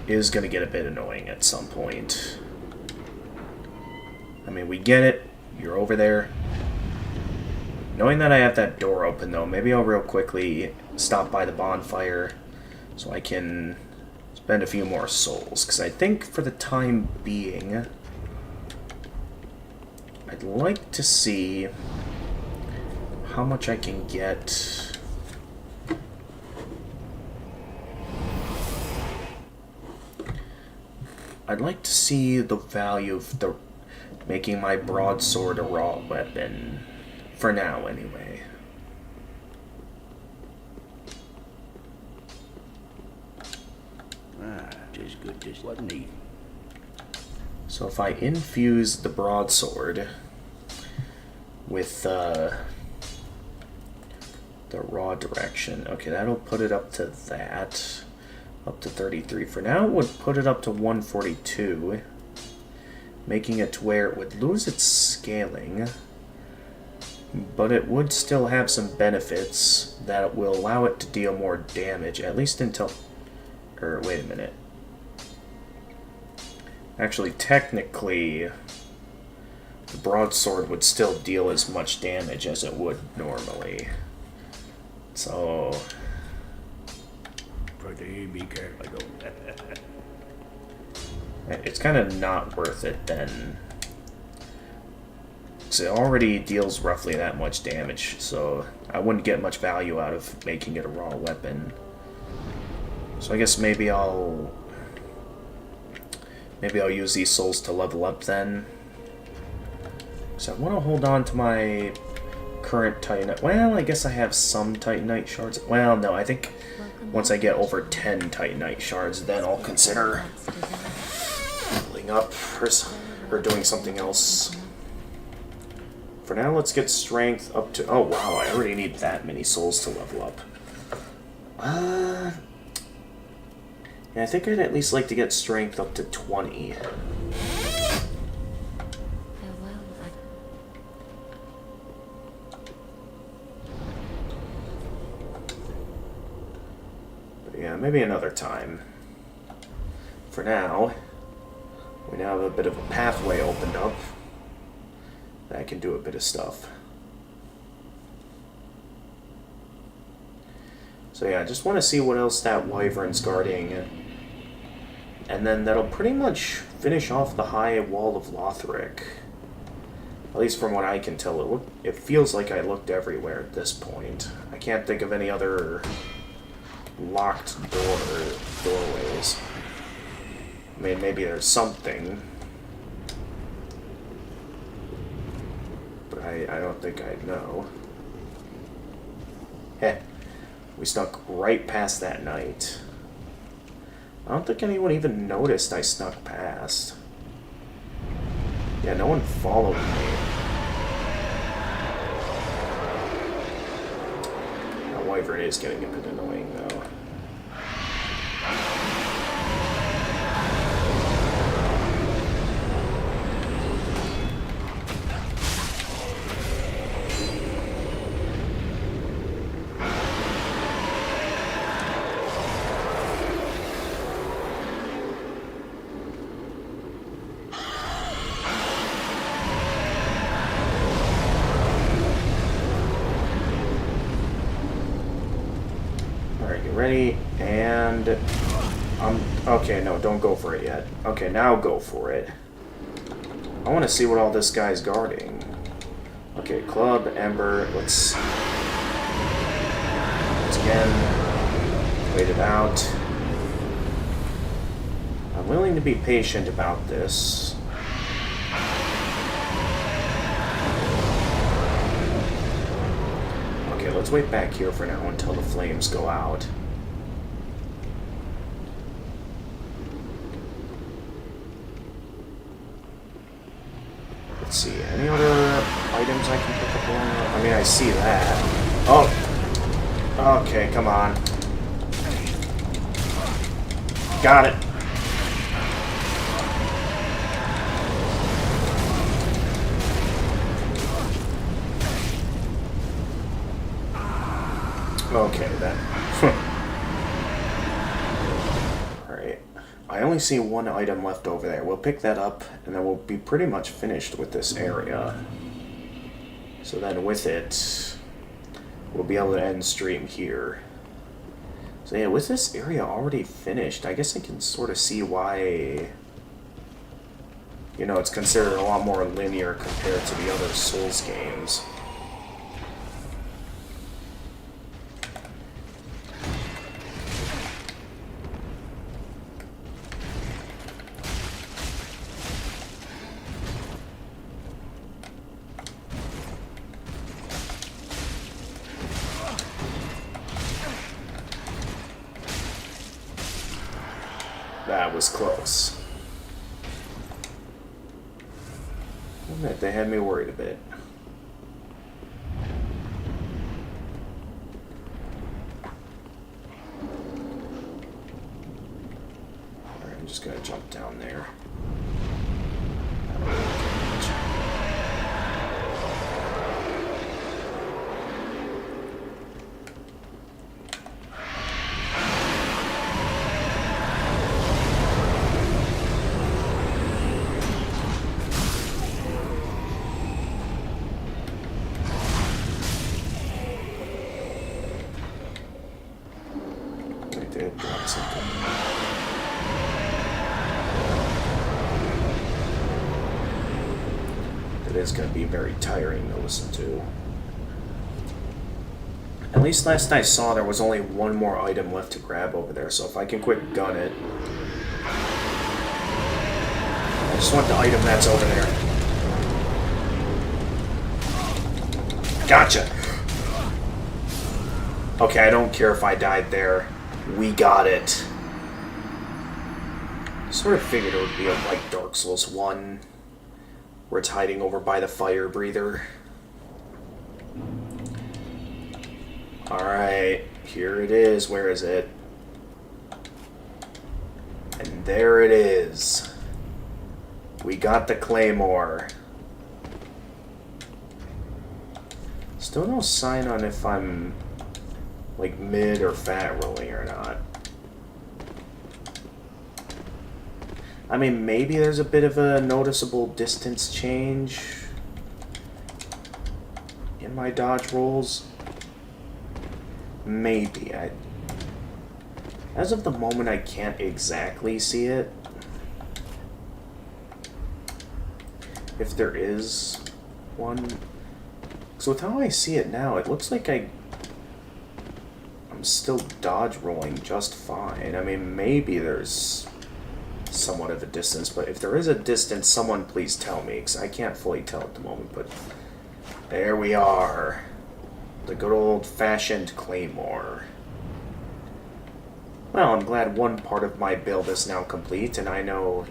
is going to get a bit annoying at some point. I mean, we get it. You're over there. Knowing that I have that door open, though, maybe I'll real quickly stop by the bonfire so I can spend a few more souls. Because I think for the time being, I'd like to see how much I can get. I'd like to see the value of the making my broadsword a raw weapon. For now, anyway. Ah, 'tis good, 'tis what neat. So if I infuse the broadsword with the raw direction, okay, that'll put it up to that. Up to 33. For now, it would put it up to 142. Making it to where it would lose its scaling. But it would still have some benefits that will allow it to deal more damage, at least until... wait a minute. Actually, technically, the broadsword would still deal as much damage as it would normally. So... Pretty be careful, though. It's kind of not worth it, then. Because it already deals roughly that much damage, so I wouldn't get much value out of making it a raw weapon. So I guess maybe I'll use these souls to level up then. So I want to hold on to my current Titanite. Well, I guess I have some Titanite shards. Well, no, I think once I get over 10 Titanite shards, then I'll consider leveling up or doing something else. For now, let's get strength up to... Oh, wow, I already need that many souls to level up. Yeah, I think I'd at least like to get strength up to 20. But yeah, maybe another time. For now, we now have a bit of a pathway opened up. I can do a bit of stuff. So yeah, I just want to see what else that wyvern's guarding. And then that'll pretty much finish off the high wall of Lothric. At least from what I can tell, it feels like I looked everywhere at this point. I can't think of any other locked doorways. I mean, maybe there's something. But I don't think I'd know. Heh. We snuck right past that knight. I don't think anyone even noticed I snuck past. Yeah, no one followed me. That wyvern is getting a bit annoying, though. Ready, and okay, no, don't go for it yet. Okay, now go for it. I want to see what all this guy's guarding. Okay, club, ember, let's again, wait it out. I'm willing to be patient about this. Okay, let's wait back here for now until the flames go out. Let's see, any other items I can pick up along the... I mean, I see that. Oh! Okay, come on. Got it. Okay, then. Alright. I only see one item left over there. We'll pick that up, and then we'll be pretty much finished with this area. So then with it, we'll be able to end stream here. So yeah, with this area already finished, I guess I can sort of see why, you know, it's considered a lot more linear compared to the other Souls games. That was close. I'll admit, they had me worried a bit. Alright, I'm just gonna jump down there. It's going to be very tiring to listen to. At least last I saw there was only one more item left to grab over there, so if I can quick gun it. I just want the item that's over there. Gotcha! Okay, I don't care if I died there. We got it. Sort of figured it would be like Dark Souls 1. Where it's hiding over by the fire breather. Alright, here it is. Where is it? And there it is. We got the claymore. Still no sign on if I'm like mid or fat rolling or not. I mean, maybe there's a bit of a noticeable distance change in my dodge rolls. Maybe. As of the moment, I can't exactly see it. If there is one. So with how I see it now, it looks like I'm still dodge rolling just fine. I mean, maybe there's somewhat of a distance, but if there is a distance, someone please tell me, because I can't fully tell at the moment, but there we are. The good old-fashioned Claymore. Well, I'm glad one part of my build is now complete, and I know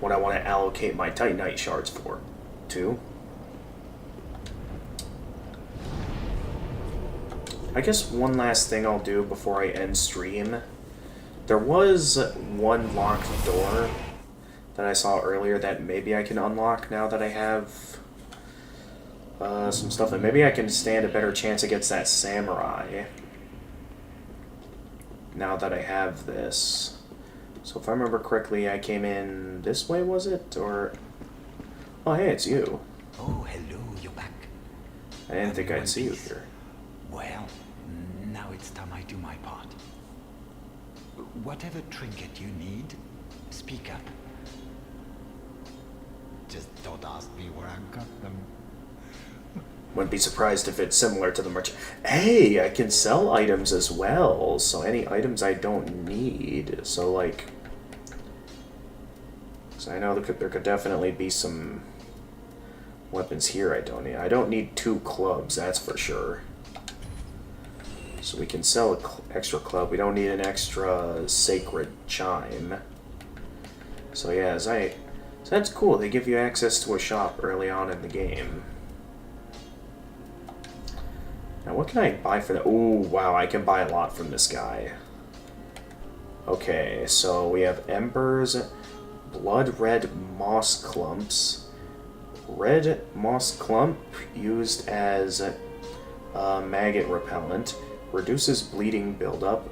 what I want to allocate my Titanite shards for, too. I guess one last thing I'll do before I end stream. There was one locked door that I saw earlier that maybe I can unlock now that I have some stuff, and maybe I can stand a better chance against that samurai now that I have this. So if I remember correctly, I came in this way, was it? Or... oh, hey, it's you. Oh, hello, you're back. I didn't think I'd see you here. Well, now it's time I do my part. Whatever trinket you need, speak up. Just don't ask me where I got them. Wouldn't be surprised if it's similar to the merchant. Hey, I can sell items as well, so any items I don't need. So, like... so I know there could definitely be some weapons here I don't need. I don't need 2 clubs, that's for sure. So we can sell an extra club. We don't need an extra sacred chime. So yeah, so that's cool. They give you access to a shop early on in the game. Now what can I buy for that? Oh wow, I can buy a lot from this guy. Okay, so we have embers, blood red moss clumps. Red moss clump used as maggot repellent. Reduces bleeding buildup.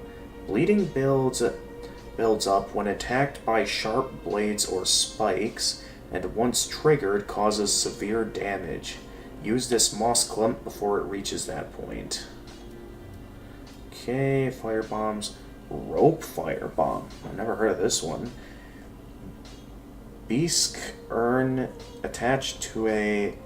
Bleeding builds up when attacked by sharp blades or spikes, and once triggered causes severe damage. Use this moss clump before it reaches that point. Okay, fire bombs. Rope fire bomb. I've never heard of this one. Bisque urn attached to a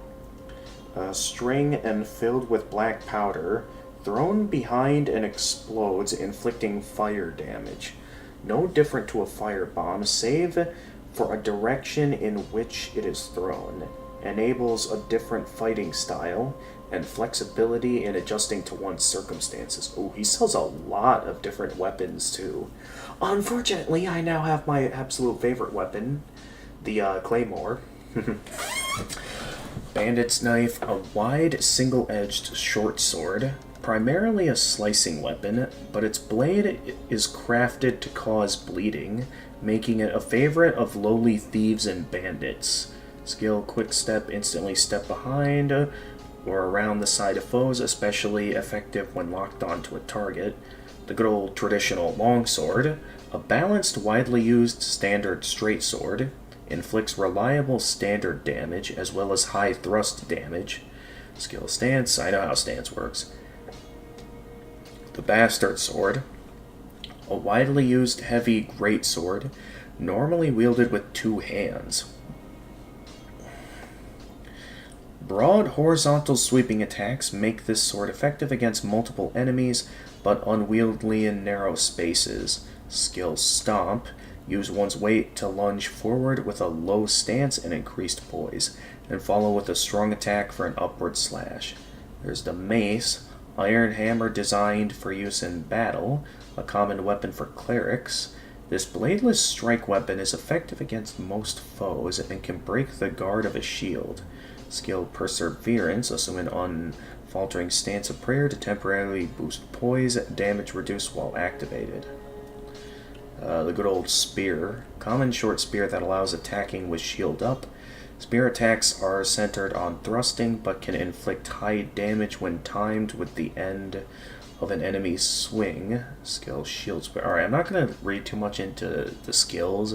string and filled with black powder. Thrown behind and explodes, inflicting fire damage. No different to a firebomb, save for a direction in which it is thrown. Enables a different fighting style and flexibility in adjusting to one's circumstances. Oh, he sells a lot of different weapons too. Unfortunately, I now have my absolute favorite weapon, the Claymore. Bandit's knife, a wide single-edged short sword. Primarily a slicing weapon, but its blade is crafted to cause bleeding, making it a favorite of lowly thieves and bandits. Skill quick step, instantly step behind or around the side of foes, especially effective when locked onto a target. The good old traditional longsword, a balanced, widely used standard straight sword, inflicts reliable standard damage as well as high thrust damage. Skill stance, I know how stance works. The Bastard Sword, a widely used heavy greatsword, normally wielded with 2 hands. Broad horizontal sweeping attacks make this sword effective against multiple enemies, but unwieldy in narrow spaces. Skill Stomp, use one's weight to lunge forward with a low stance and increased poise, and follow with a strong attack for an upward slash. There's the Mace, iron hammer designed for use in battle, a common weapon for clerics. This bladeless strike weapon is effective against most foes and can break the guard of a shield. Skill Perseverance, assume an unfaltering stance of prayer to temporarily boost poise, damage reduced while activated. The good old Spear, common short spear that allows attacking with shield up. Spear attacks are centered on thrusting, but can inflict high damage when timed with the end of an enemy's swing. Skill Shield Spear. Alright, I'm not going to read too much into the skills,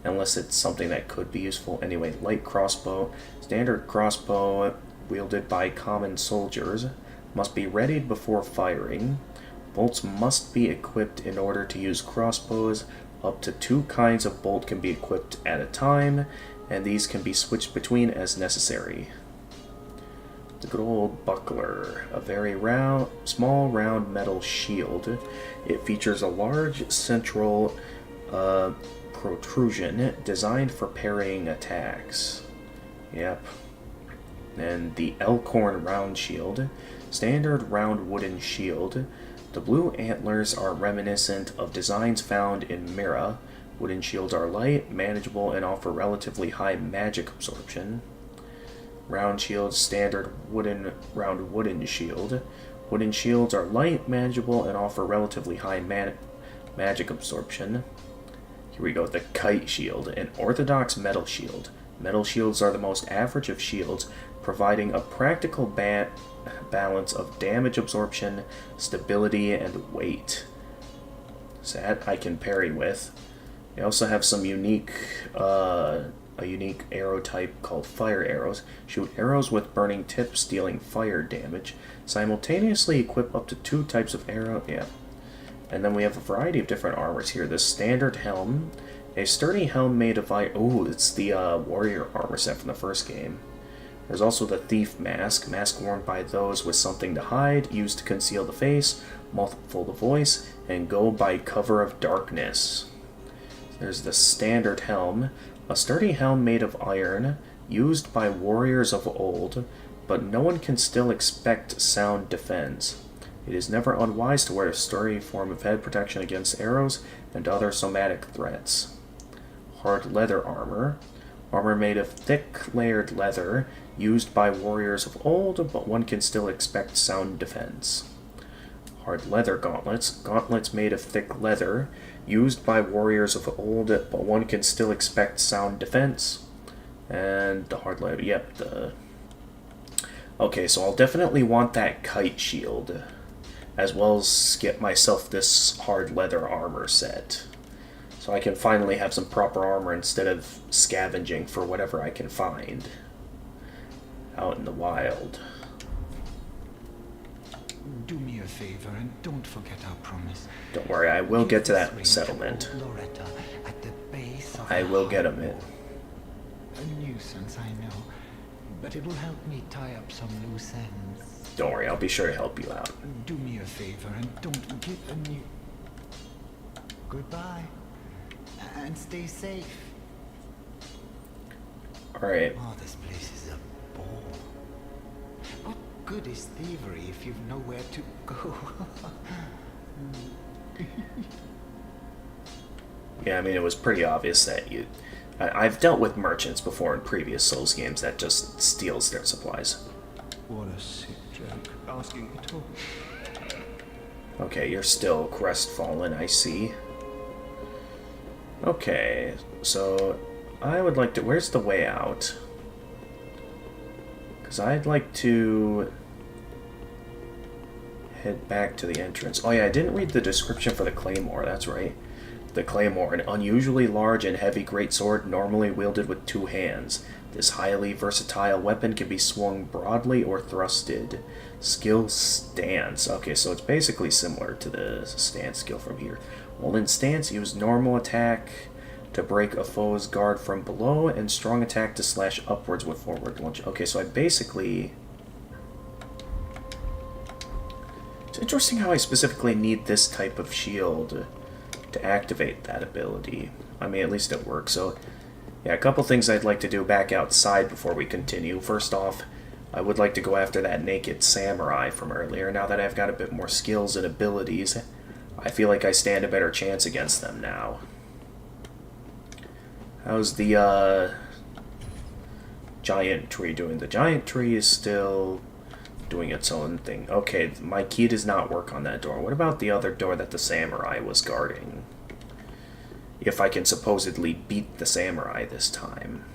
unless it's something that could be useful. Anyway, Light Crossbow. Standard crossbow wielded by common soldiers. Must be readied before firing. Bolts must be equipped in order to use crossbows. Up to 2 kinds of bolt can be equipped at a time, and these can be switched between as necessary. The good old Buckler, a very small round metal shield. It features a large central protrusion, designed for parrying attacks. Yep. And the Elkhorn round shield, standard round wooden shield. The blue antlers are reminiscent of designs found in Mira. Wooden shields are light, manageable, and offer relatively high magic absorption. Round shields, standard round wooden shield. Wooden shields are light, manageable, and offer relatively high magic absorption. Here we go, the kite shield, an orthodox metal shield. Metal shields are the most average of shields, providing a practical balance of damage absorption, stability, and weight. So that I can parry with. They also have some unique, a unique arrow type called fire arrows. Shoot arrows with burning tips, dealing fire damage. Simultaneously equip up to 2 types of arrow. Yeah. And then we have a variety of different armors here. The standard helm, a sturdy helm made of iron. Oh, it's the warrior armor set from the first game. There's also the thief mask, mask worn by those with something to hide, used to conceal the face, muffle the voice, and go by cover of darkness. There's the standard helm, a sturdy helm made of iron, used by warriors of old, but no one can still expect sound defense. It is never unwise to wear a sturdy form of head protection against arrows and other somatic threats. Hard leather armor, armor made of thick layered leather, used by warriors of old, but one can still expect sound defense. Hard leather gauntlets, gauntlets made of thick leather, used by warriors of old, but one can still expect sound defense. And the hard leather, yep, Okay, so I'll definitely want that kite shield, as well as get myself this hard leather armor set. So I can finally have some proper armor instead of scavenging for whatever I can find out in the wild. Do me a favor and don't forget our promise. Don't worry, I will get to Give this that ring settlement. old Loretta at the base of I the will get harbor. him in. A nuisance, I know, but it'll help me tie up some loose ends. Don't worry, I'll be sure to help you out. Do me a favor and don't give a new... Goodbye. And stay safe. Alright, Oh, this place is a bore. What good is thievery if you've nowhere to go? yeah, I mean, it was pretty obvious that I've dealt with merchants before in previous Souls games that just steals their supplies. What a sick joke. Asking at all. Okay, you're still crestfallen, I see. Okay, so I would like to... Where's the way out? Because I'd like to head back to the entrance. Oh yeah, I didn't read the description for the Claymore, that's right. The Claymore, an unusually large and heavy greatsword normally wielded with 2 hands. This highly versatile weapon can be swung broadly or thrusted. Skill stance. Okay, so it's basically similar to the stance skill from here. While in stance, use normal attack to break a foe's guard from below, and strong attack to slash upwards with forward lunge. Okay, so I basically... It's interesting how I specifically need this type of shield to activate that ability. I mean, at least it works. So, yeah, a couple things I'd like to do back outside before we continue. First off, I would like to go after that naked samurai from earlier. Now that I've got a bit more skills and abilities, I feel like I stand a better chance against them now. How's the giant tree doing? The giant tree is still doing its own thing. Okay, my key does not work on that door. What about the other door that the samurai was guarding? If I can supposedly beat the samurai this time.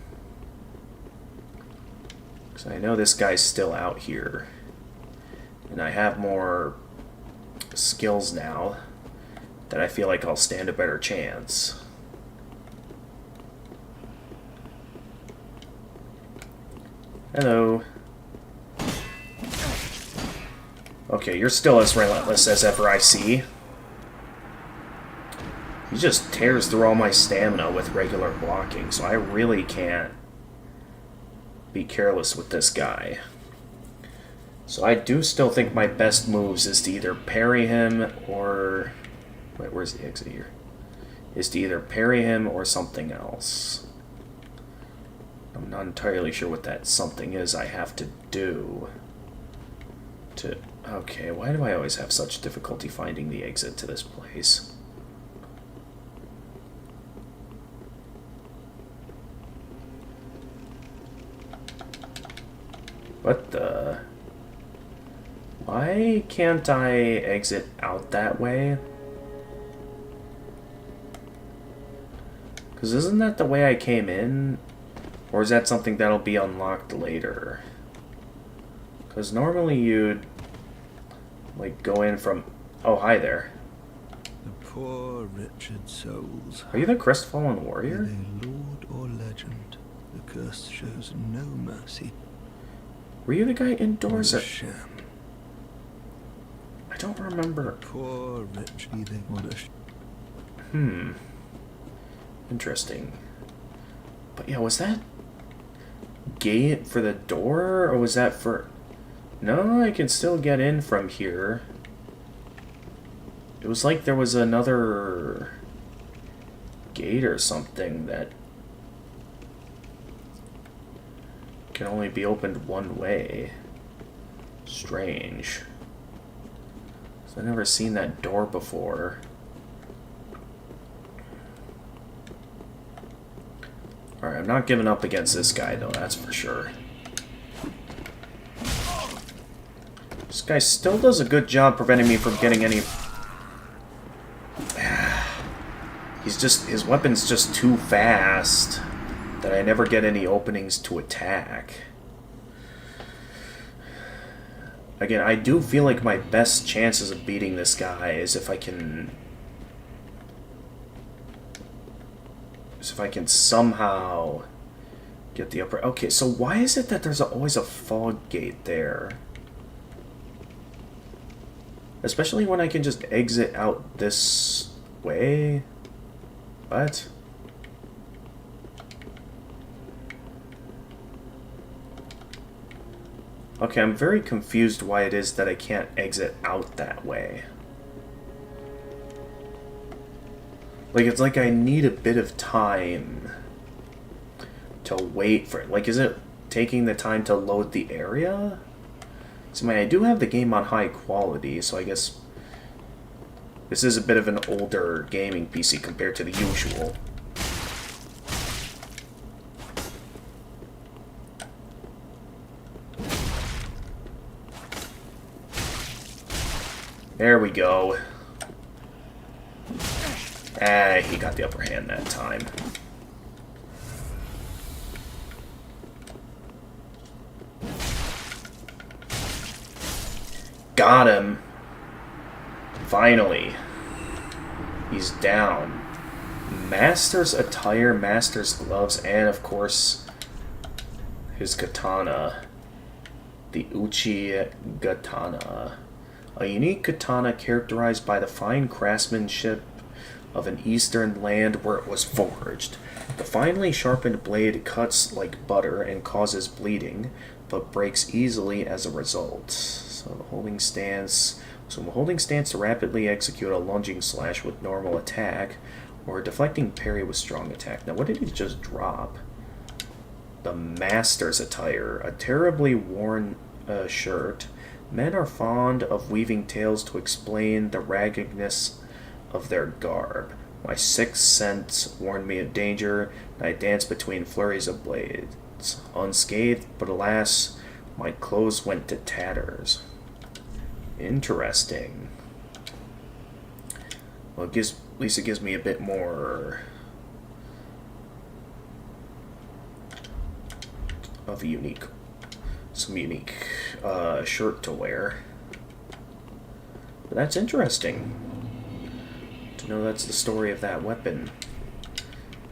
Because I know this guy's still out here. And I have more skills now that I feel like I'll stand a better chance. Hello. Okay, you're still as relentless as ever, I see. He just tears through all my stamina with regular blocking, so I really can't be careless with this guy. So I do still think my best moves is to either parry him or... Wait, where's the exit here? is to either parry him or something else. I'm not entirely sure what that something is I have to do. Okay, why do I always have such difficulty finding the exit to this place? What the... Why can't I exit out that way? Because isn't that the way I came in? Or is that something that'll be unlocked later? Because normally you'd... like, go in from... Oh, hi there. The poor wretched souls. Are you the Crestfallen Be Warrior? they lord or legend, the curse shows no mercy. Were you the guy indoors? What a sham. I don't remember. Poor wretch, be they what a Interesting. But yeah, was that gate for the door, or was that for... No, I can still get in from here. It was like there was another gate or something that can only be opened one way. Strange. I've never seen that door before. Alright, I'm not giving up against this guy though, that's for sure. This guy still does a good job preventing me from getting any... his weapon's just too fast that I never get any openings to attack. Again, I do feel like my best chances of beating this guy is if I can somehow get the upper... Okay, so why is it that there's always a fog gate there? Especially when I can just exit out this way? What? Okay, I'm very confused why it is that I can't exit out that way. Like, it's like I need a bit of time to wait for it. Like, is it taking the time to load the area? So, I mean, I do have the game on high quality, so I guess this is a bit of an older gaming PC compared to the usual. There we go. Ah, he got the upper hand that time. Got him. Finally. He's down. Master's attire, Master's gloves, and of course, his katana. The Uchi Katana. A unique katana characterized by the fine craftsmanship of an eastern land where it was forged. The finely sharpened blade cuts like butter and causes bleeding, but breaks easily as a result. So holding stance to rapidly execute a lunging slash with normal attack, or a deflecting parry with strong attack. Now what did he just drop? The Master's attire, a terribly worn shirt. Men are fond of weaving tales to explain the raggedness of their garb. My sixth sense warned me of danger, and I danced between flurries of blades. Unscathed, but alas, my clothes went to tatters. Interesting. Well, at least it gives me a bit more of a some unique shirt to wear. But that's interesting to know that's the story of that weapon.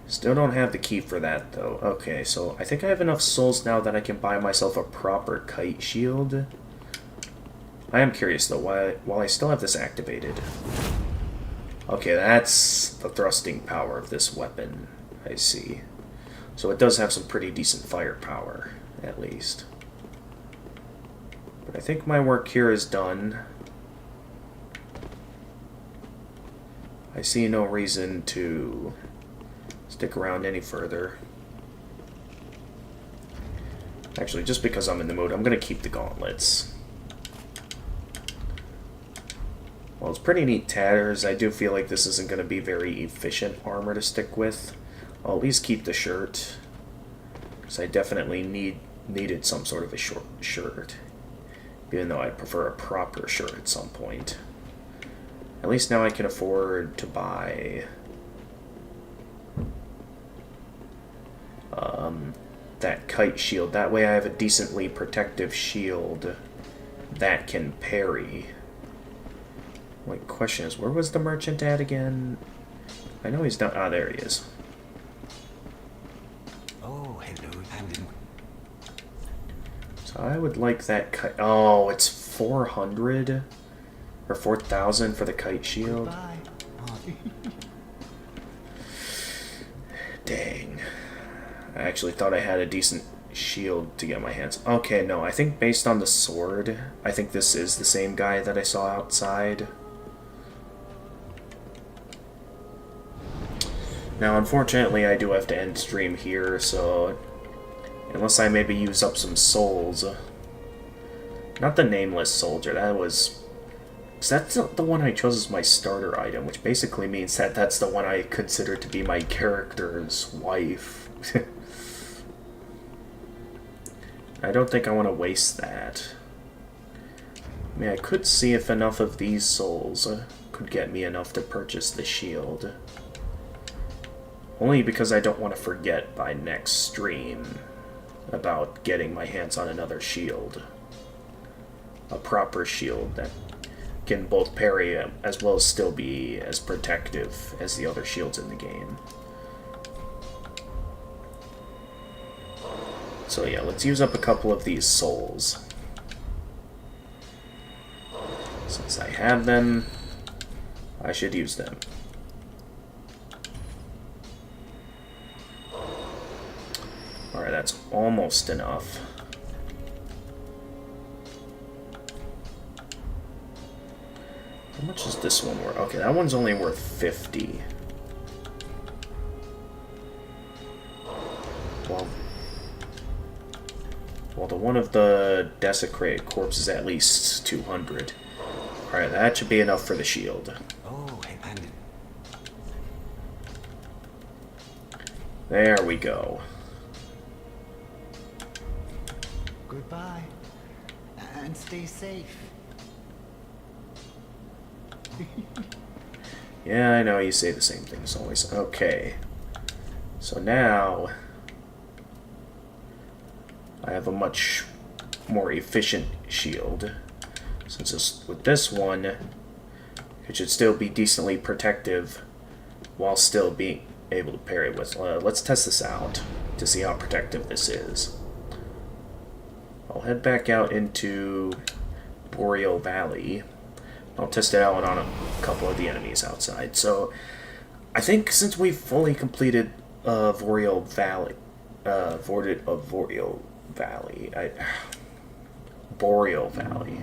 Still don't have the key for that though. Okay, so I think I have enough souls now that I can buy myself a proper kite shield. I am curious though, while I still have this activated. Okay, that's the thrusting power of this weapon, I see. So it does have some pretty decent firepower, at least. But I think my work here is done. I see no reason to stick around any further. Actually, just because I'm in the mood, I'm going to keep the gauntlets. Well, it's pretty neat tatters. I do feel like this isn't going to be very efficient armor to stick with. I'll at least keep the shirt, because I definitely needed some sort of a short shirt, even though I prefer a proper shirt at some point. At least now I can afford to buy that kite shield. That way I have a decently protective shield that can parry. My question is, where was the merchant at again? I know he's not. Ah, there he is. Oh, hello, Landon. So I would like that kite. Oh, it's 400 or 4,000 for the kite shield. Bye. Dang. I actually thought I had a decent shield to get my hands. Okay, no, I think based on the sword, I think this is the same guy that I saw outside. Now, unfortunately, I do have to end stream here, so unless I maybe use up some souls. Not the Nameless Soldier, that was... So that's the one I chose as my starter item, which basically means that that's the one I consider to be my character's wife. I don't think I want to waste that. I mean, I could see if enough of these souls could get me enough to purchase the shield. Only because I don't want to forget by next stream about getting my hands on another shield. A proper shield that can both parry as well as still be as protective as the other shields in the game. So yeah, let's use up a couple of these souls. Since I have them, I should use them. Alright, that's almost enough. How much is this one worth? Okay, that one's only worth 50. Well, the one of the desecrated corpse is at least 200. Alright, that should be enough for the shield. Oh, hey, Landon. There we go. Goodbye. And stay safe. Yeah, I know, you say the same things always. Okay. So now... I have a much more efficient shield. Since with this one, it should still be decently protective while still being able to parry with. Let's test this out to see how protective this is. I'll head back out into Boreal Valley. I'll test it out on a couple of the enemies outside. So, I think since we've fully completed Boreal Valley, Boreal Valley.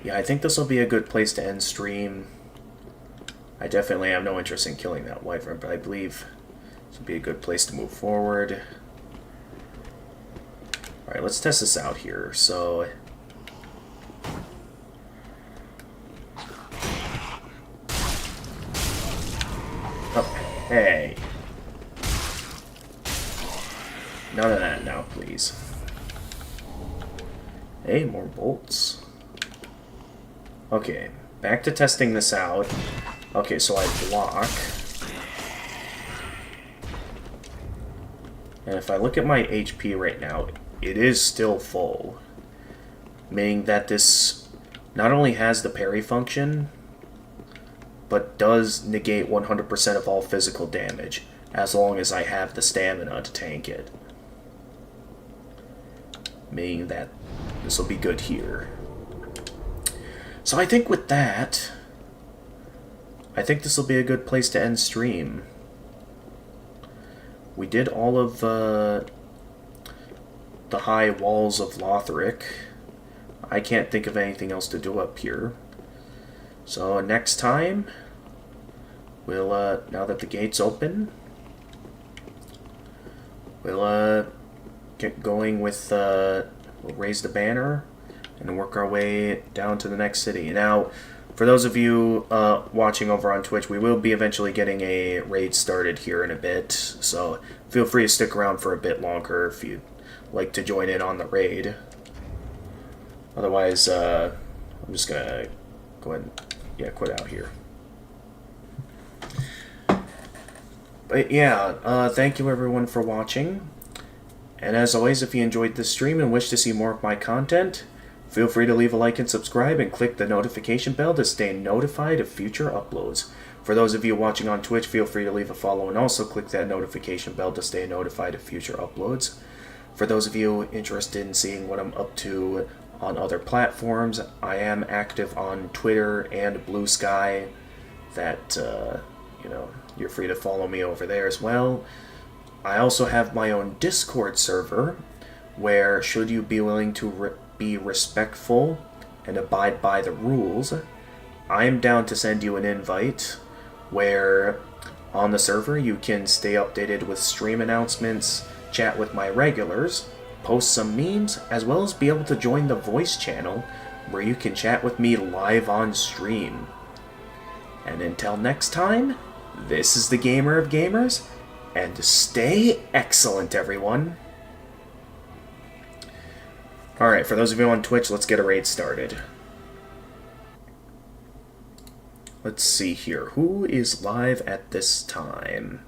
Yeah, I think this will be a good place to end stream. I definitely have no interest in killing that wyvern, but I believe this will be a good place to move forward. Alright, let's test this out here. So... Oh, hey. None of that now, please. Hey, more bolts. Okay, back to testing this out. Okay, so I block. And if I look at my HP right now, it is still full. Meaning that this not only has the parry function, but does negate 100% of all physical damage, as long as I have the stamina to tank it. Meaning that this will be good here. So I think with that, I think this will be a good place to end stream. We did all of the high walls of Lothric. I can't think of anything else to do up here. So next time, we'll, now that the gate's open, we'll, get going with, we'll raise the banner and work our way down to the next city. Now, for those of you watching over on Twitch, we will be eventually getting a raid started here in a bit, so feel free to stick around for a bit longer if you'd like to join in on the raid. Otherwise, I'm just gonna go ahead and quit out here. But yeah, thank you everyone for watching. And as always, if you enjoyed this stream and wish to see more of my content, feel free to leave a like and subscribe and click the notification bell to stay notified of future uploads. For those of you watching on Twitch, feel free to leave a follow and also click that notification bell to stay notified of future uploads. For those of you interested in seeing what I'm up to on other platforms, I am active on Twitter and Blue Sky. That, you know, you're free to follow me over there as well. I also have my own Discord server, where should you be willing to be respectful and abide by the rules, I am down to send you an invite where on the server you can stay updated with stream announcements, chat with my regulars, post some memes, as well as be able to join the voice channel where you can chat with me live on stream. And until next time, this is the Gamer of Gamers, and stay excellent, everyone. Alright, for those of you on Twitch, let's get a raid started. Let's see here. Who is live at this time?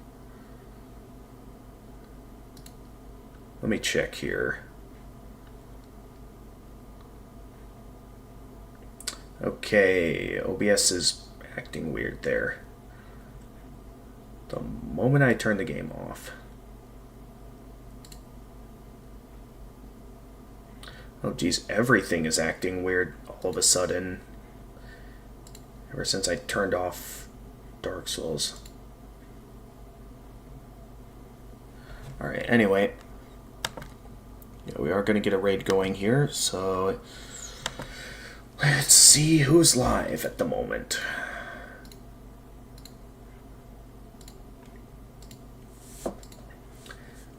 Let me check here. Okay, OBS is acting weird there. The moment I turn the game off. Oh geez, everything is acting weird all of a sudden. Ever since I turned off Dark Souls. Alright, anyway. Yeah, we are going to get a raid going here, so let's see who's live at the moment.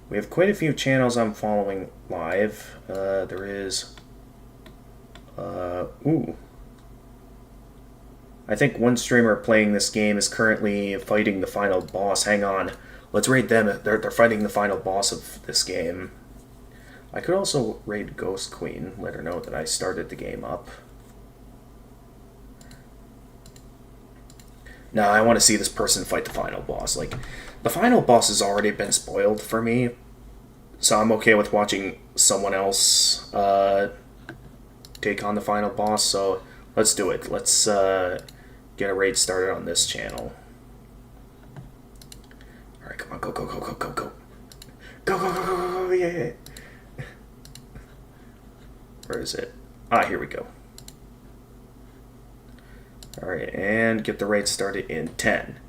We have quite a few channels I'm following live. There is... ooh. I think one streamer playing this game is currently fighting the final boss. Hang on. Let's raid them. They're fighting the final boss of this game. I could also raid Ghost Queen. Let her know that I started the game up. No, I want to see this person fight the final boss. Like, the final boss has already been spoiled for me, so I'm okay with watching someone else take on the final boss, so let's do it. Let's get a raid started on this channel. Alright, come on, go, go, go, go, go, go. Go, go, go, go, go, go, yeah. Where is it? Ah, here we go. Alright, and get the raid started in 10,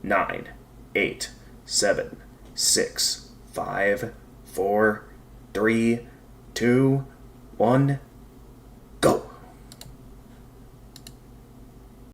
9, 8, 7, 6, 5, 4, 3, 2, 1...